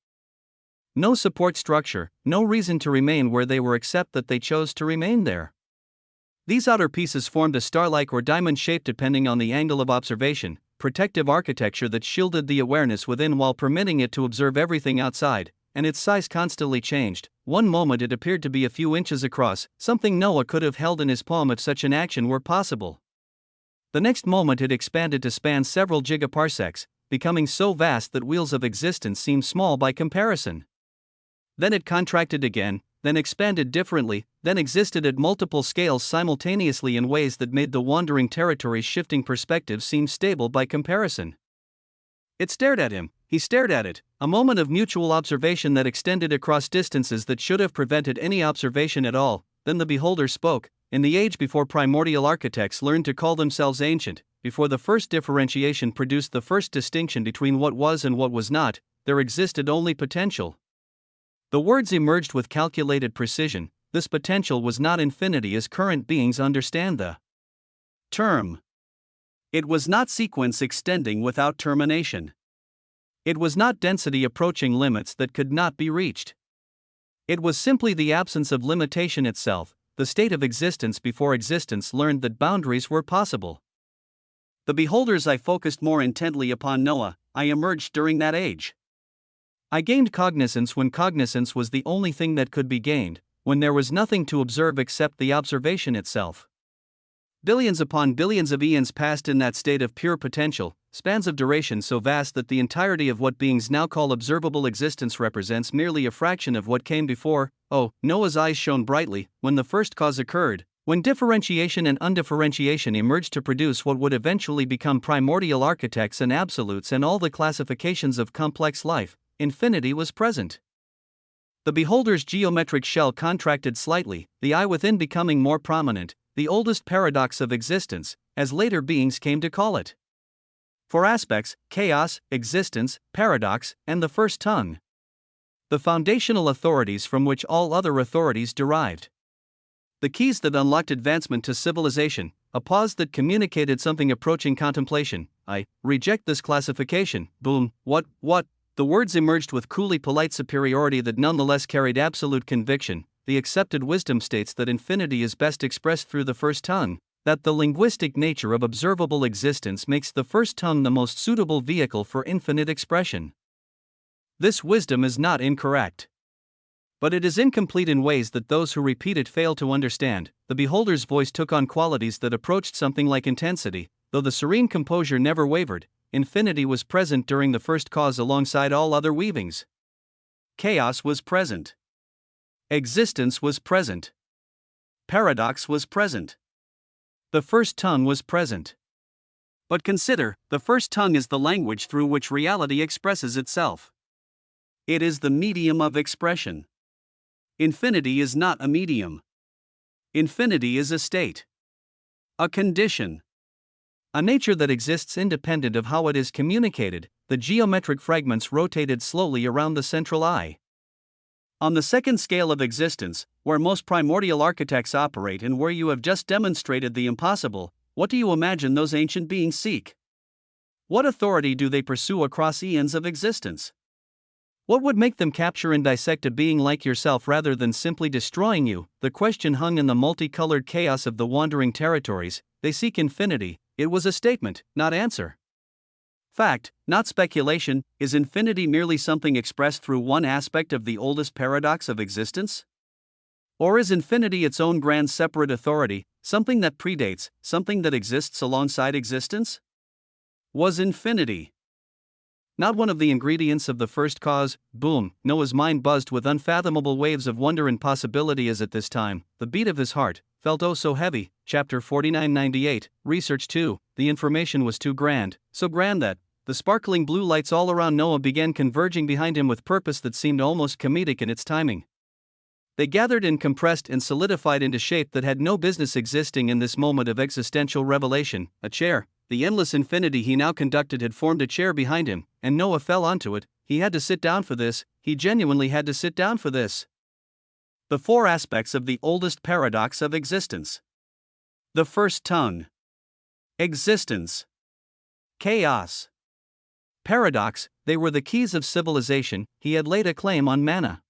S1: No support structure, no reason to remain where they were except that they chose to remain there. These outer pieces formed a star-like or diamond shape depending on the angle of observation, protective architecture that shielded the awareness within while permitting it to observe everything outside, and its size constantly changed. One moment it appeared to be a few inches across, something Noah could have held in his palm if such an action were possible. The next moment it expanded to span several gigaparsecs, becoming so vast that wheels of existence seemed small by comparison. Then it contracted again, then expanded differently, then existed at multiple scales simultaneously in ways that made the wandering territory's shifting perspective seem stable by comparison. It stared at him, he stared at it, a moment of mutual observation that extended across distances that should have prevented any observation at all. Then the Beholder spoke. In the age before primordial architects learned to call themselves ancient, before the first differentiation produced the first distinction between what was and what was not, there existed only potential. The words emerged with calculated precision. This potential was not infinity as current beings understand the term. It was not sequence extending without termination. It was not density approaching limits that could not be reached. It was simply the absence of limitation itself, the state of existence before existence learned that boundaries were possible. The Beholder's eye focused more intently upon Noah. I emerged during that age. I gained cognizance when cognizance was the only thing that could be gained, when there was nothing to observe except the observation itself. Billions upon billions of eons passed in that state of pure potential, spans of duration so vast that the entirety of what beings now call observable existence represents merely a fraction of what came before. Oh, Noah's eyes shone brightly when the first cause occurred, when differentiation and undifferentiation emerged to produce what would eventually become primordial architects and absolutes and all the classifications of complex life. Infinity was present. The Beholder's geometric shell contracted slightly, the eye within becoming more prominent, the oldest paradox of existence, as later beings came to call it. For aspects, chaos, existence, paradox, and the first tongue. The foundational authorities from which all other authorities derived. The keys that unlocked advancement to civilization, a pause that communicated something approaching contemplation. I reject this classification. Boom, what? The words emerged with coolly polite superiority that nonetheless carried absolute conviction. The accepted wisdom states that infinity is best expressed through the first tongue, that the linguistic nature of observable existence makes the first tongue the most suitable vehicle for infinite expression. This wisdom is not incorrect. But it is incomplete in ways that those who repeat it fail to understand. The Beholder's voice took on qualities that approached something like intensity, though the serene composure never wavered. Infinity was present during the first cause alongside all other weavings. Chaos was present. Existence was present. Paradox was present. The first tongue was present. But consider, the first tongue is the language through which reality expresses itself. It is the medium of expression. Infinity is not a medium. Infinity is a state. A condition. A nature that exists independent of how it is communicated. The geometric fragments rotated slowly around the central eye.
S2: On the second scale of existence, where most primordial architects operate and where you have just demonstrated the impossible, what do you imagine those ancient beings seek? What authority do they pursue across eons of existence? What would make them capture and dissect a being like yourself rather than simply destroying you? The question hung in the multicolored chaos of the wandering territories. They seek infinity. It was a statement, not answer. Fact, not speculation. Is infinity merely something expressed through one aspect of the oldest paradox of existence? Or is infinity its own grand separate authority, something that predates, something that exists alongside existence? Was infinity not one of the ingredients of the first cause? Boom, Noah's mind buzzed with unfathomable waves of wonder and possibility as at this time, the beat of his heart felt oh so heavy. Chapter 4998, Research 2, the information was too grand, so grand that the sparkling blue lights all around Noah began converging behind him with purpose that seemed almost comedic in its timing. They gathered and compressed and solidified into shape that had no business existing in this moment of existential revelation. A chair. The endless infinity he now conducted had formed a chair behind him, and Noah fell onto it. He had to sit down for this, he genuinely had to sit down for this. The four aspects of the oldest paradox of existence. The first tongue. Existence. Chaos. Paradox, they were the keys of civilization. He had laid a claim on manna.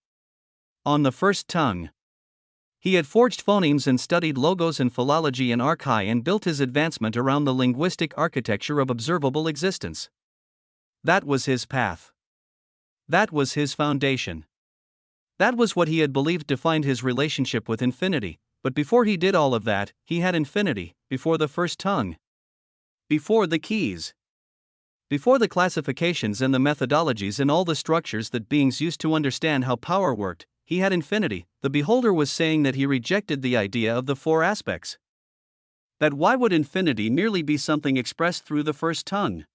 S2: On the first tongue. He had forged phonemes and studied logos and philology and archai and built his advancement around the linguistic architecture of observable existence. That was his path. That was his foundation. That was what he had believed defined his relationship with infinity. But before he did all of that, he had infinity, before the first tongue. Before the keys. Before the classifications and the methodologies and all the structures that beings used to understand how power worked, he had infinity. The beholder was saying that he rejected the idea of the four aspects. That why would infinity merely be something expressed through the first tongue?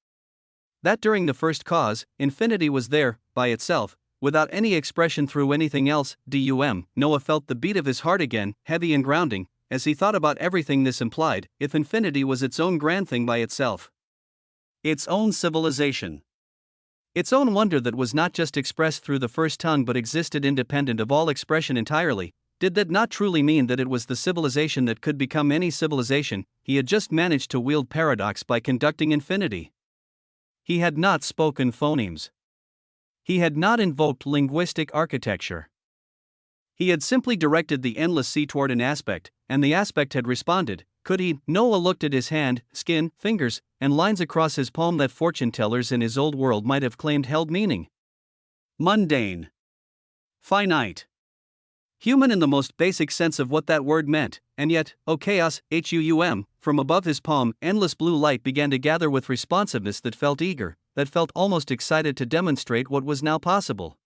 S2: That during the first cause, infinity was there, by itself, without any expression through anything else. Noah felt the beat of his heart again, heavy and grounding, as he thought about everything this implied. If infinity was its own grand thing by itself, its own civilization, its own wonder that was not just expressed through the first tongue but existed independent of all expression entirely, did that not truly mean that it was the civilization that could become any civilization? He had just managed to wield paradox by conducting infinity. He had not spoken phonemes. He had not invoked linguistic architecture. He had simply directed the endless sea toward an aspect, and the aspect had responded. Could he? Noah looked at his hand, skin, fingers, and lines across his palm that fortune tellers in his old world might have claimed held meaning. Mundane. Finite. Human in the most basic sense of what that word meant, and yet, oh chaos, from above his palm, endless blue light began to gather with responsiveness that felt eager, that felt almost excited to demonstrate what was now possible.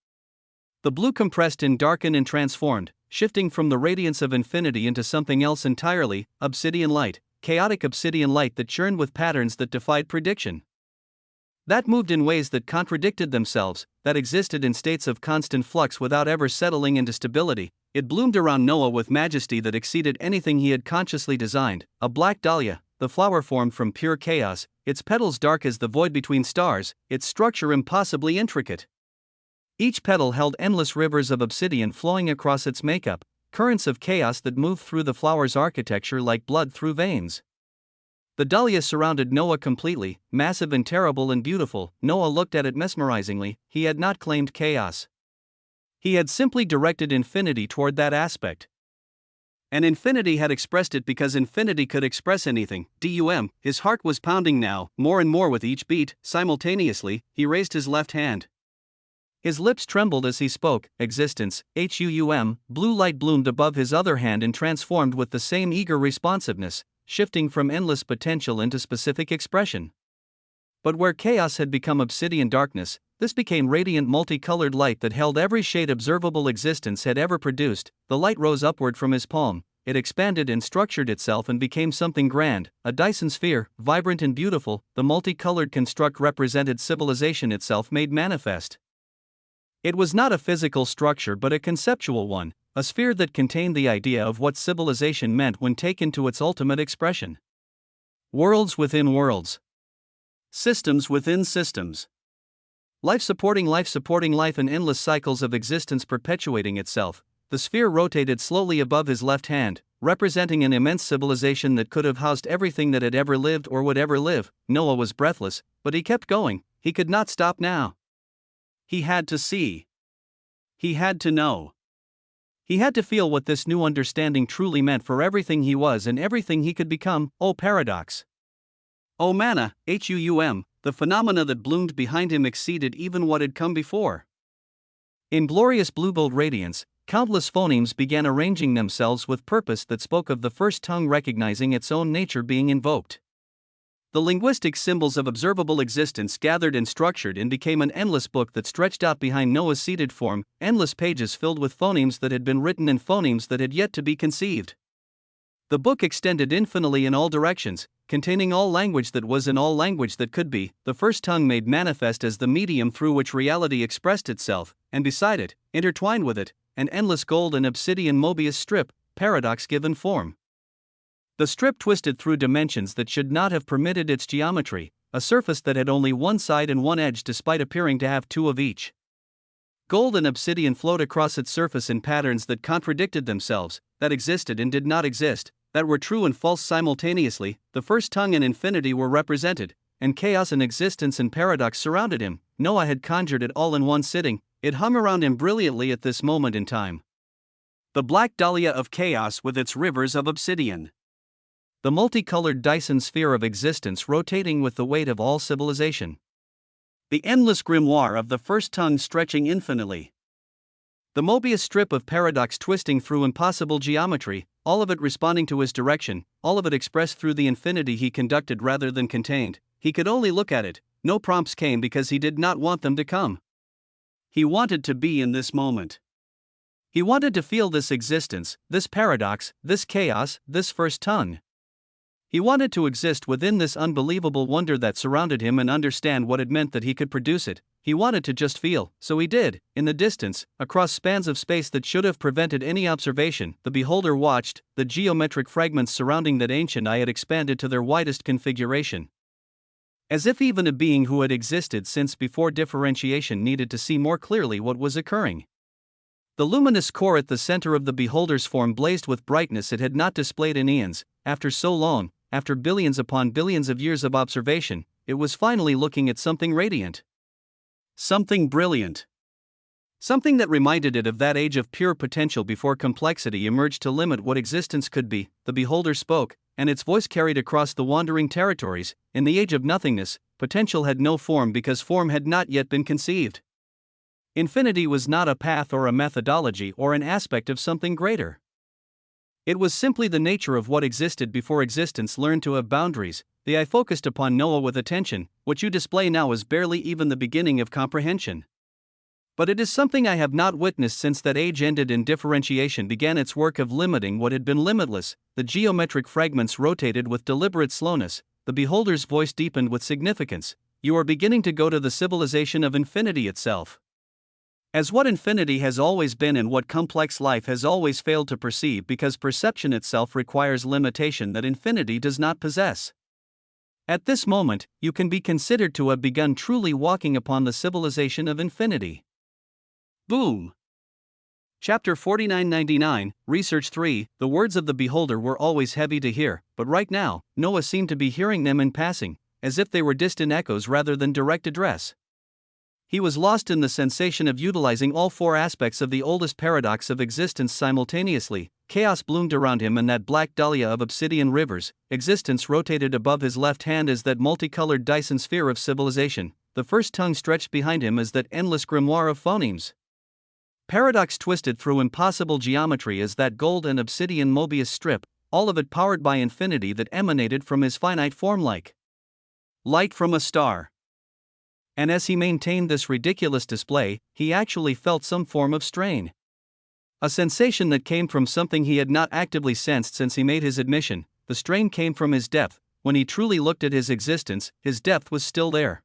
S2: The blue compressed and darkened and transformed, shifting from the radiance of infinity into something else entirely, obsidian light, chaotic obsidian light that churned with patterns that defied prediction. That moved in ways that contradicted themselves, that existed in states of constant flux without ever settling into stability. It bloomed around Noah with majesty that exceeded anything he had consciously designed. A black dahlia, the flower formed from pure chaos, its petals dark as the void between stars, its structure impossibly intricate. Each petal held endless rivers of obsidian flowing across its makeup, currents of chaos that moved through the flower's architecture like blood through veins. The dahlia surrounded Noah completely, massive and terrible and beautiful. Noah looked at it mesmerizingly. He had not claimed chaos. He had simply directed infinity toward that aspect. And infinity had expressed it because infinity could express anything. His heart was pounding now, more and more with each beat. Simultaneously, he raised his left hand. His lips trembled as he spoke. Existence, blue light bloomed above his other hand and transformed with the same eager responsiveness, shifting from endless potential into specific expression. But where chaos had become obsidian darkness, this became radiant multicolored light that held every shade observable existence had ever produced. The light rose upward from his palm, it expanded and structured itself and became something grand, a Dyson sphere, vibrant and beautiful. The multicolored construct represented civilization itself made manifest. It was not a physical structure but a conceptual one, a sphere that contained the idea of what civilization meant when taken to its ultimate expression. Worlds within worlds. Systems within systems.
S1: Life supporting life, and endless cycles of existence perpetuating itself. The sphere rotated slowly above his left hand, representing an immense civilization that could have housed everything that had ever lived or would ever live. Noah was breathless, but he kept going. He could not stop now. He had to see. He had to know. He had to feel what this new understanding truly meant for everything he was and everything he could become. Oh paradox! Oh manna, the phenomena that bloomed behind him exceeded even what had come before. In glorious blue-gold radiance, countless phonemes began arranging themselves with purpose that spoke of the first tongue recognizing its own nature being invoked. The linguistic symbols of observable existence gathered and structured and became an endless book that stretched out behind Noah's seated form, endless pages filled with phonemes that had been written and phonemes that had yet to be conceived. The book extended infinitely in all directions, containing all language that was and all language that could be, the first tongue made manifest as the medium through which reality expressed itself, and beside it, intertwined with it, an endless gold and obsidian Mobius strip, paradox given form. The strip twisted through dimensions that should not have permitted its geometry, a surface that had only one side and one edge despite appearing to have two of each. Gold and obsidian flowed across its surface in patterns that contradicted themselves, that existed and did not exist, that were true and false simultaneously. The first tongue and infinity were represented, and chaos and existence and paradox surrounded him. Noah had conjured it all in one sitting. It hung around him brilliantly at this moment in time. The black dahlia of chaos with its rivers of obsidian. The multicolored Dyson sphere of existence rotating with the weight of all civilization. The endless grimoire of the first tongue stretching infinitely. The Mobius strip of paradox twisting through impossible geometry, all of it responding to his direction, all of it expressed through the infinity he conducted rather than contained. He could only look at it. No prompts came because he did not want them to come. He wanted to be in this moment. He wanted to feel this existence, this paradox, this chaos, this first tongue. He wanted to exist within this unbelievable wonder that surrounded him and understand what it meant that he could produce it. He wanted to just feel, so he did. In the distance, across spans of space that should have prevented any observation, the beholder watched. The geometric fragments surrounding that ancient eye had expanded to their widest configuration. As if even a being who had existed since before differentiation needed to see more clearly what was occurring. The luminous core at the center of the beholder's form blazed with brightness it had not displayed in eons. After so long, after billions upon billions of years of observation, it was finally looking at something radiant. Something brilliant. Something that reminded it of that age of pure potential before complexity emerged to limit what existence could be. The beholder spoke, and its voice carried across the wandering territories. In the age of nothingness, potential had no form because form had not yet been conceived. Infinity was not a path or a methodology or an aspect of something greater. It was simply the nature of what existed before existence learned to have boundaries. The eye focused upon Noah with attention. What you display now is barely even the beginning of comprehension. But it is something I have not witnessed since that age ended and differentiation began its work of limiting what had been limitless. The geometric fragments rotated with deliberate slowness. The beholder's voice deepened with significance. You are beginning to go to the civilization of infinity itself. As what infinity has always been and what complex life has always failed to perceive because perception itself requires limitation that infinity does not possess. At this moment, you can be considered to have begun truly walking upon the civilization of infinity. Boom! Chapter 4999, Research 3. The words of the beholder were always heavy to hear, but right now, Noah seemed to be hearing them in passing, as if they were distant echoes rather than direct address. He was lost in the sensation of utilizing all four aspects of the oldest paradox of existence simultaneously. Chaos bloomed around him in that black dahlia of obsidian rivers. Existence rotated above his left hand as that multicolored Dyson sphere of civilization. The first tongue stretched behind him as that endless grimoire of phonemes. Paradox twisted through impossible geometry as that gold and obsidian Mobius strip, all of it powered by infinity that emanated from his finite form like light from a star. And as he maintained this ridiculous display, he actually felt some form of strain. A sensation that came from something he had not actively sensed since he made his admission. The strain came from his depth. When he truly looked at his existence, his depth was still there.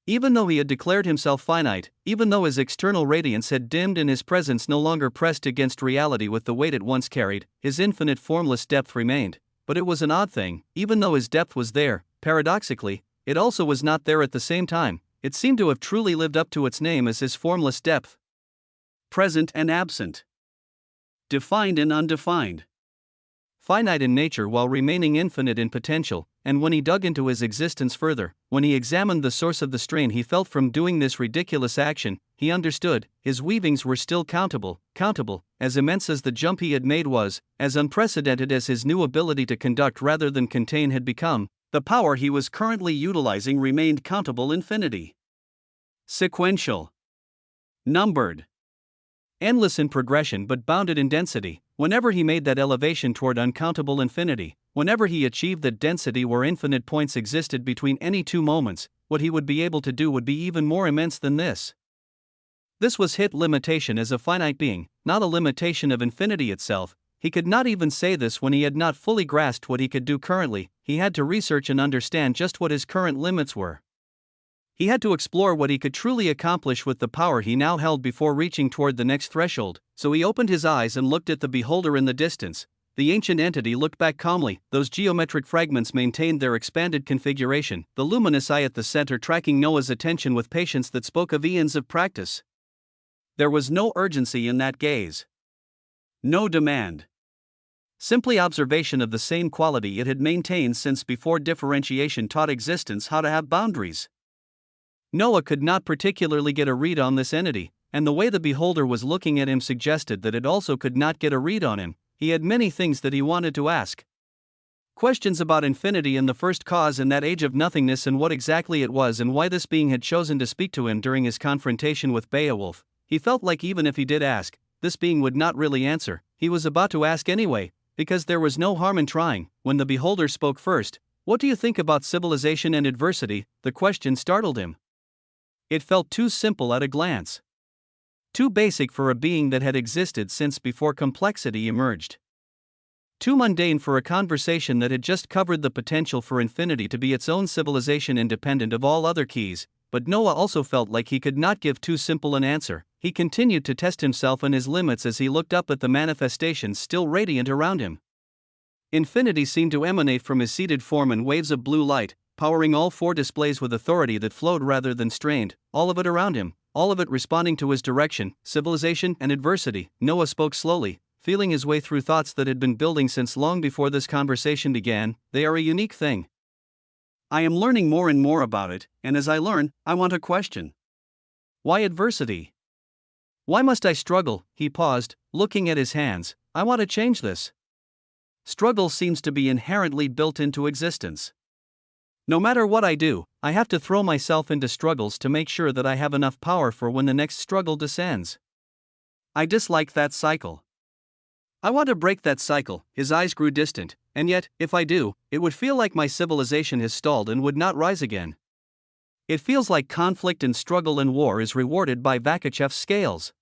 S1: Even though he had declared himself finite, even though his external radiance had dimmed and his presence no longer pressed against reality with the weight it once carried, his infinite formless depth remained. But it was an odd thing. Even though his depth was there, paradoxically, it also was not there at the same time. it seemed to have truly lived up to its name as his formless depth.
S2: Present and absent. Defined and undefined.
S1: Finite in nature while remaining infinite in potential, and when he dug into his existence further, when he examined the source of the strain he felt from doing this ridiculous action, he understood, his weavings were still countable, as immense as the jump he had made was, as unprecedented as his new ability to conduct rather than contain had become, the power he was currently utilizing remained countable infinity. Sequential. Numbered. Endless in progression but bounded in density. Whenever he made that elevation toward uncountable infinity, whenever he achieved that density where infinite points existed between any two moments, what he would be able to do would be even more immense than this. This was his limitation as a finite being, not a limitation of infinity itself. He could not even say this when he had not fully grasped what he could do currently. He had to research and understand just what his current limits were. He had to explore what he could truly accomplish with the power he now held before reaching toward the next threshold, so he opened his eyes and looked at the beholder in the distance. The ancient entity looked back calmly, those geometric fragments maintained their expanded configuration, the luminous eye at the center tracking Noah's attention with patience that spoke of eons of practice. There was no urgency in that gaze. No demand. Simply observation of the same quality it had maintained since before differentiation taught existence how to have boundaries. Noah could not particularly get a read on this entity, and the way the beholder was looking at him suggested that it also could not get a read on him. He had many things that he wanted to ask. Questions about infinity and the first cause in that age of nothingness and what exactly it was and why this being had chosen to speak to him during his confrontation with Beowulf. He felt like even if he did ask, this being would not really answer. He was about to ask anyway, because there was no harm in trying. When the beholder spoke first, "What do you think about civilization and adversity?" the question startled him. It felt too simple at a glance. Too basic for a being that had existed since before complexity emerged. Too mundane for a conversation that had just covered the potential for infinity to be its own civilization independent of all other keys, but Noah also felt like he could not give too simple an answer. He continued to test himself and his limits as he looked up at the manifestations still radiant around him. Infinity seemed to emanate from his seated form in waves of blue light, powering all four displays with authority that flowed rather than strained, all of it around him, all of it responding to his direction, civilization and adversity. Noah spoke slowly, feeling his way through thoughts that had been building since long before this conversation began. They are a unique thing. I am learning more and more about it, and as I learn, I want a question. Why adversity? Why must I struggle? He paused, looking at his hands. I want to change this. Struggle seems to be inherently built into existence. No matter what I do, I have to throw myself into struggles to make sure that I have enough power for when the next struggle descends. I dislike that cycle. I want to break that cycle. His eyes grew distant, and yet, if I do, it would feel like my civilization has stalled and would not rise again. It feels like conflict and struggle and war is rewarded by Vakachev's scales.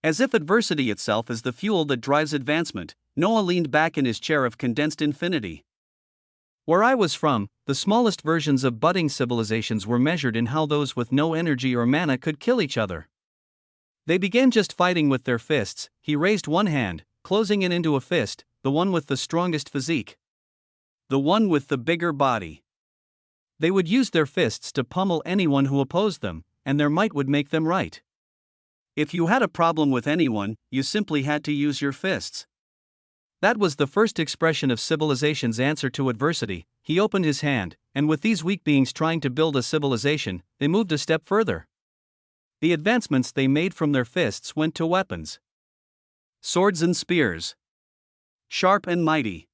S1: As if adversity itself is the fuel that drives advancement, Noah leaned back in his chair of condensed infinity. Where I was from, the smallest versions of budding civilizations were measured in how those with no energy or mana could kill each other. They began just fighting with their fists. He raised one hand, closing it into a fist, the one with the strongest physique. The one with the bigger body. They would use their fists to pummel anyone who opposed them, and their might would make them right. If you had a problem with anyone, you simply had to use your fists. That was the first expression of civilization's answer to adversity. He opened his hand, and with these weak beings trying to build a civilization, they moved a step further. The advancements they made from their fists went to weapons. Swords and spears. Sharp and mighty.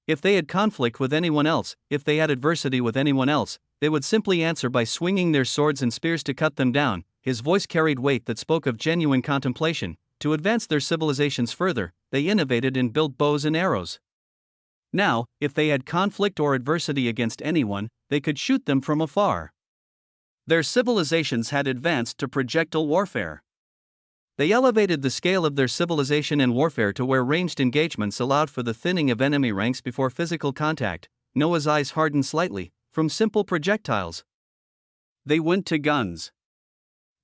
S1: If they had conflict with anyone else, if they had adversity with anyone else, they would simply answer by swinging their swords and spears to cut them down. His voice carried weight that spoke of genuine contemplation. To advance their civilizations further, they innovated and built bows and arrows. Now, if they had conflict or adversity against anyone, they could shoot them from afar. Their civilizations had advanced to projectile warfare. They elevated the scale of their civilization and warfare to where ranged engagements allowed for the thinning of enemy ranks before physical contact. Noah's eyes hardened slightly, from simple projectiles. They went to guns.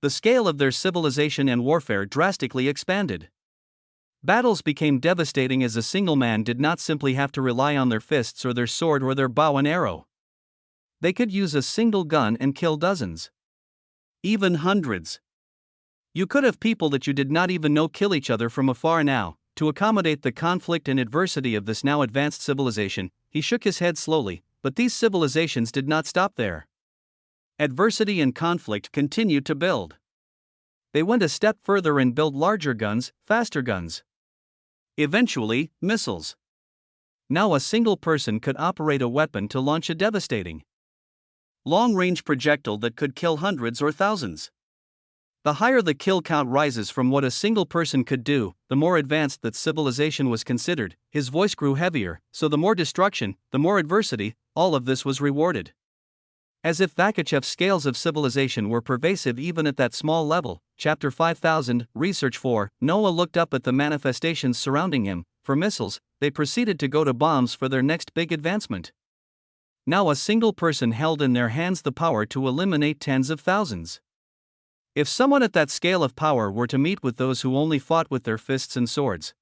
S1: The scale of their civilization and warfare drastically expanded. Battles became devastating as a single man did not simply have to rely on their fists or their sword or their bow and arrow. They could use a single gun and kill dozens,
S2: even hundreds.
S1: You could have people that you did not even know kill each other from afar now. To accommodate the conflict and adversity of this now advanced civilization, he shook his head slowly, but these civilizations did not stop there. Adversity and conflict continued to build. They went a step further and built larger guns, faster guns.
S2: Eventually, missiles.
S1: Now a single person could operate a weapon to launch a devastating,
S2: long-range projectile that could kill hundreds or thousands.
S1: The higher the kill count rises from what a single person could do, the more advanced that civilization was considered. His voice grew heavier, so the more destruction, the more adversity, all of this was rewarded. As if Vakachev's scales of civilization were pervasive even at that small level. Chapter 5000, Research 4. Noah looked up at the manifestations surrounding him. For missiles, they proceeded to go to bombs for their next big advancement. Now a single person held in their hands the power to eliminate tens of thousands. If someone at that scale of power were to meet with those who only fought with their fists and swords,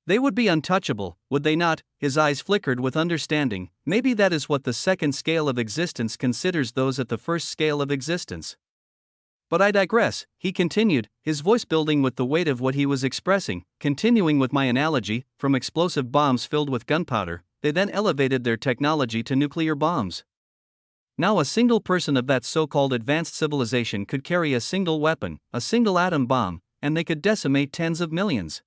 S1: they would be untouchable, would they not? His eyes flickered with understanding. Maybe that is what the second scale of existence considers those at the first scale of existence. But I digress, he continued, his voice building with the weight of what he was expressing. Continuing with my analogy, from explosive bombs filled with gunpowder, they then elevated their technology to nuclear bombs. Now a single person of that so-called advanced civilization could carry a single weapon, a single atom bomb, and they could decimate tens of millions.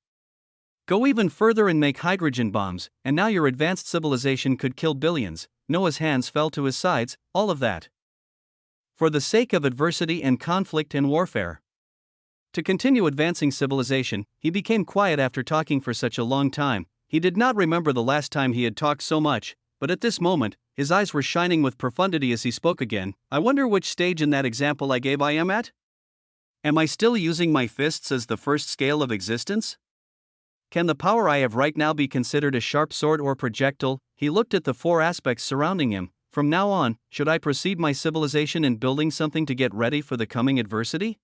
S1: Go even further and make hydrogen bombs, and now your advanced civilization could kill billions. Noah's hands fell to his sides, all of that for the sake of adversity and conflict and warfare. To continue advancing civilization, he became quiet after talking for such a long time. He did not remember the last time he had talked so much, but at this moment, his eyes were shining with profundity as he spoke again. I wonder which stage in that example I gave I am at? Am I still using my fists as the first scale of existence? Can the power I have right now be considered a sharp sword or projectile? He looked at the four aspects surrounding him. From now on, should I proceed my civilization in building something to get ready for the coming adversity?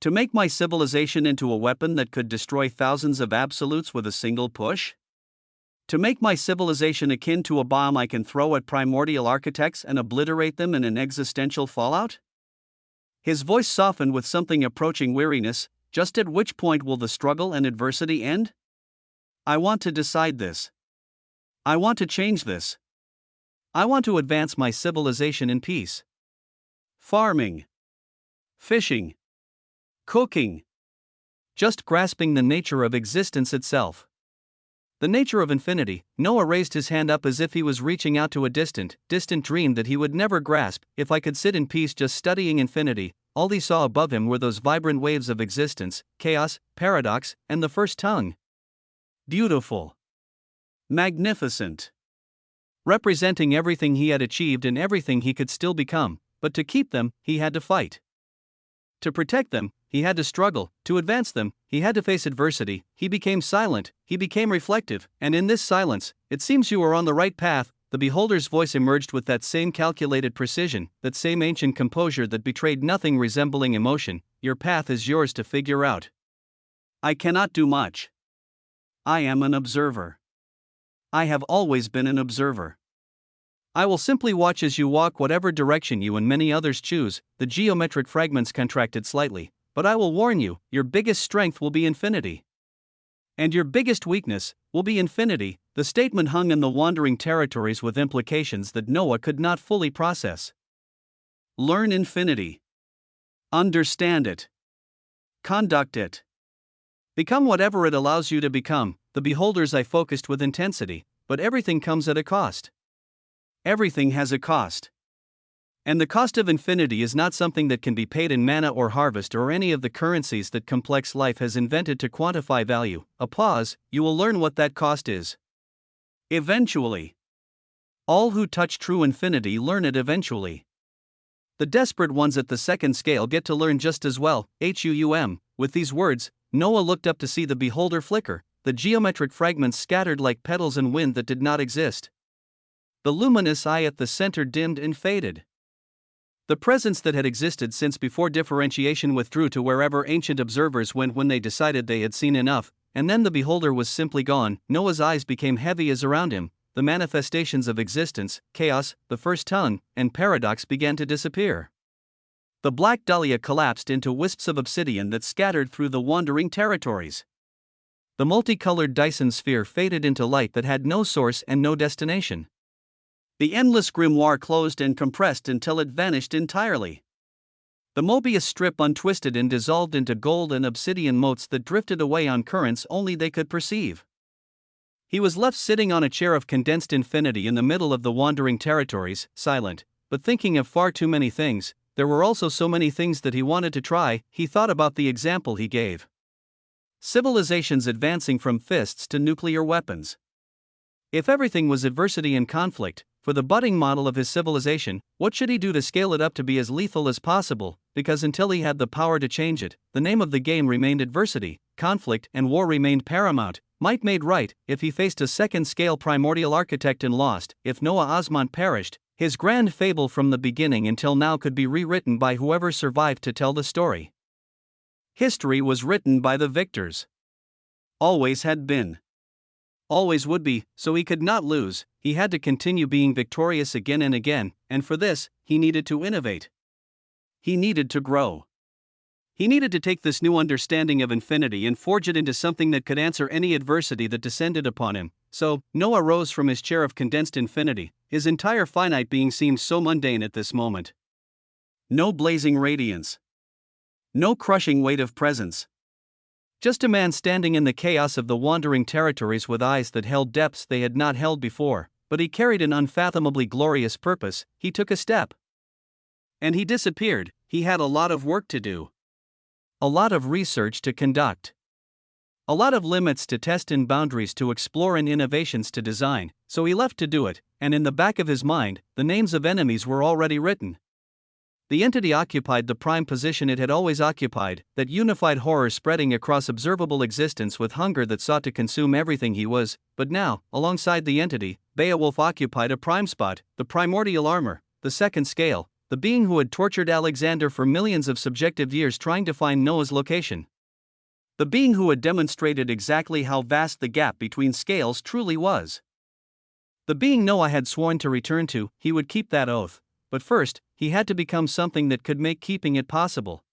S1: To make my civilization into a weapon that could destroy thousands of absolutes with a single push? To make my civilization akin to a bomb I can throw at primordial architects and obliterate them in an existential fallout? His voice softened with something approaching weariness. Just at which point will the struggle and adversity end? I want to decide this. I want to change this. I want to advance my civilization in peace. Farming, fishing, cooking. Just grasping the nature of existence itself. The nature of infinity. Noah raised his hand up as if he was reaching out to a distant dream that he would never grasp. If I could sit in peace just studying infinity, all he saw above him were those vibrant waves of existence, chaos, paradox, and the first tongue. Beautiful. Magnificent. Representing everything he had achieved and everything he could still become, but to keep them, he had to fight. To protect them, he had to struggle. To advance them, he had to face adversity. He became silent, he became reflective, and in this silence, it seems you are on the right path. The beholder's voice emerged with that same calculated precision, that same ancient composure that betrayed nothing resembling emotion. Your path is yours to figure out. I cannot do much. I am an observer. I have always been an observer. I will simply watch as you walk whatever direction you and many others choose. The geometric fragments contracted slightly, but I will warn you, your biggest strength will be infinity. And your biggest weakness will be infinity. The statement hung in the wandering territories with implications that Noah could not fully process. Learn infinity. Understand it. Conduct it. Become whatever it allows you to become. The beholder's eye focused with intensity, but everything comes at a cost. Everything has a cost. And the cost of infinity is not something that can be paid in mana or harvest or any of the currencies that complex life has invented to quantify value. Applause, you will learn what that cost is. Eventually. All who touch true infinity learn it eventually. The desperate ones at the second scale get to learn just as well. With these words, Noah looked up to see the beholder flicker, the geometric fragments scattered like petals in wind that did not exist. The luminous eye at the center dimmed and faded. The presence that had existed since before differentiation withdrew to wherever ancient observers went when they decided they had seen enough, and then the beholder was simply gone. Noah's eyes became heavy as around him, the manifestations of existence, chaos, the first tongue, and paradox began to disappear. The black dahlia collapsed into wisps of obsidian that scattered through the wandering territories. The multicolored Dyson sphere faded into light that had no source and no destination. The endless grimoire closed and compressed until it vanished entirely. The Mobius strip untwisted and dissolved into gold and obsidian motes that drifted away on currents only they could perceive. He was left sitting on a chair of condensed infinity in the middle of the wandering territories, silent, but thinking of far too many things. There were also so many things that he wanted to try. He thought about the example he gave. Civilizations advancing from fists to nuclear weapons. If everything was adversity and conflict, for the budding model of his civilization, what should he do to scale it up to be as lethal as possible? Because until he had the power to change it, the name of the game remained adversity, conflict, and war remained paramount. Might made right, if he faced a second-scale primordial architect and lost, if Noah Osmond perished, his grand fable from the beginning until now could be rewritten by whoever survived to tell the story. History was written by the victors. Always had been. Always would be, so he could not lose. He had to continue being victorious again and again, and for this, he needed to innovate. He needed to grow. He needed to take this new understanding of infinity and forge it into something that could answer any adversity that descended upon him. So, Noah rose from his chair of condensed infinity, his entire finite being seemed so mundane at this moment. No blazing radiance. No crushing weight of presence. Just a man standing in the chaos of the wandering territories with eyes that held depths they had not held before, but he carried an unfathomably glorious purpose. He took a step. And he disappeared. He had a lot of work to do. A lot of research to conduct. A lot of limits to test and boundaries to explore and innovations to design, so he left to do it, and in the back of his mind, the names of enemies were already written. The entity occupied the prime position it had always occupied, that unified horror spreading across observable existence with hunger that sought to consume everything he was, but now, alongside the entity, Beowulf occupied a prime spot, the primordial armor, the second scale, the being who had tortured Alexander for millions of subjective years trying to find Noah's location. The being who had demonstrated exactly how vast the gap between scales truly was. The being Noah had sworn to return to. He would keep that oath. But first, he had to become something that could make keeping it possible.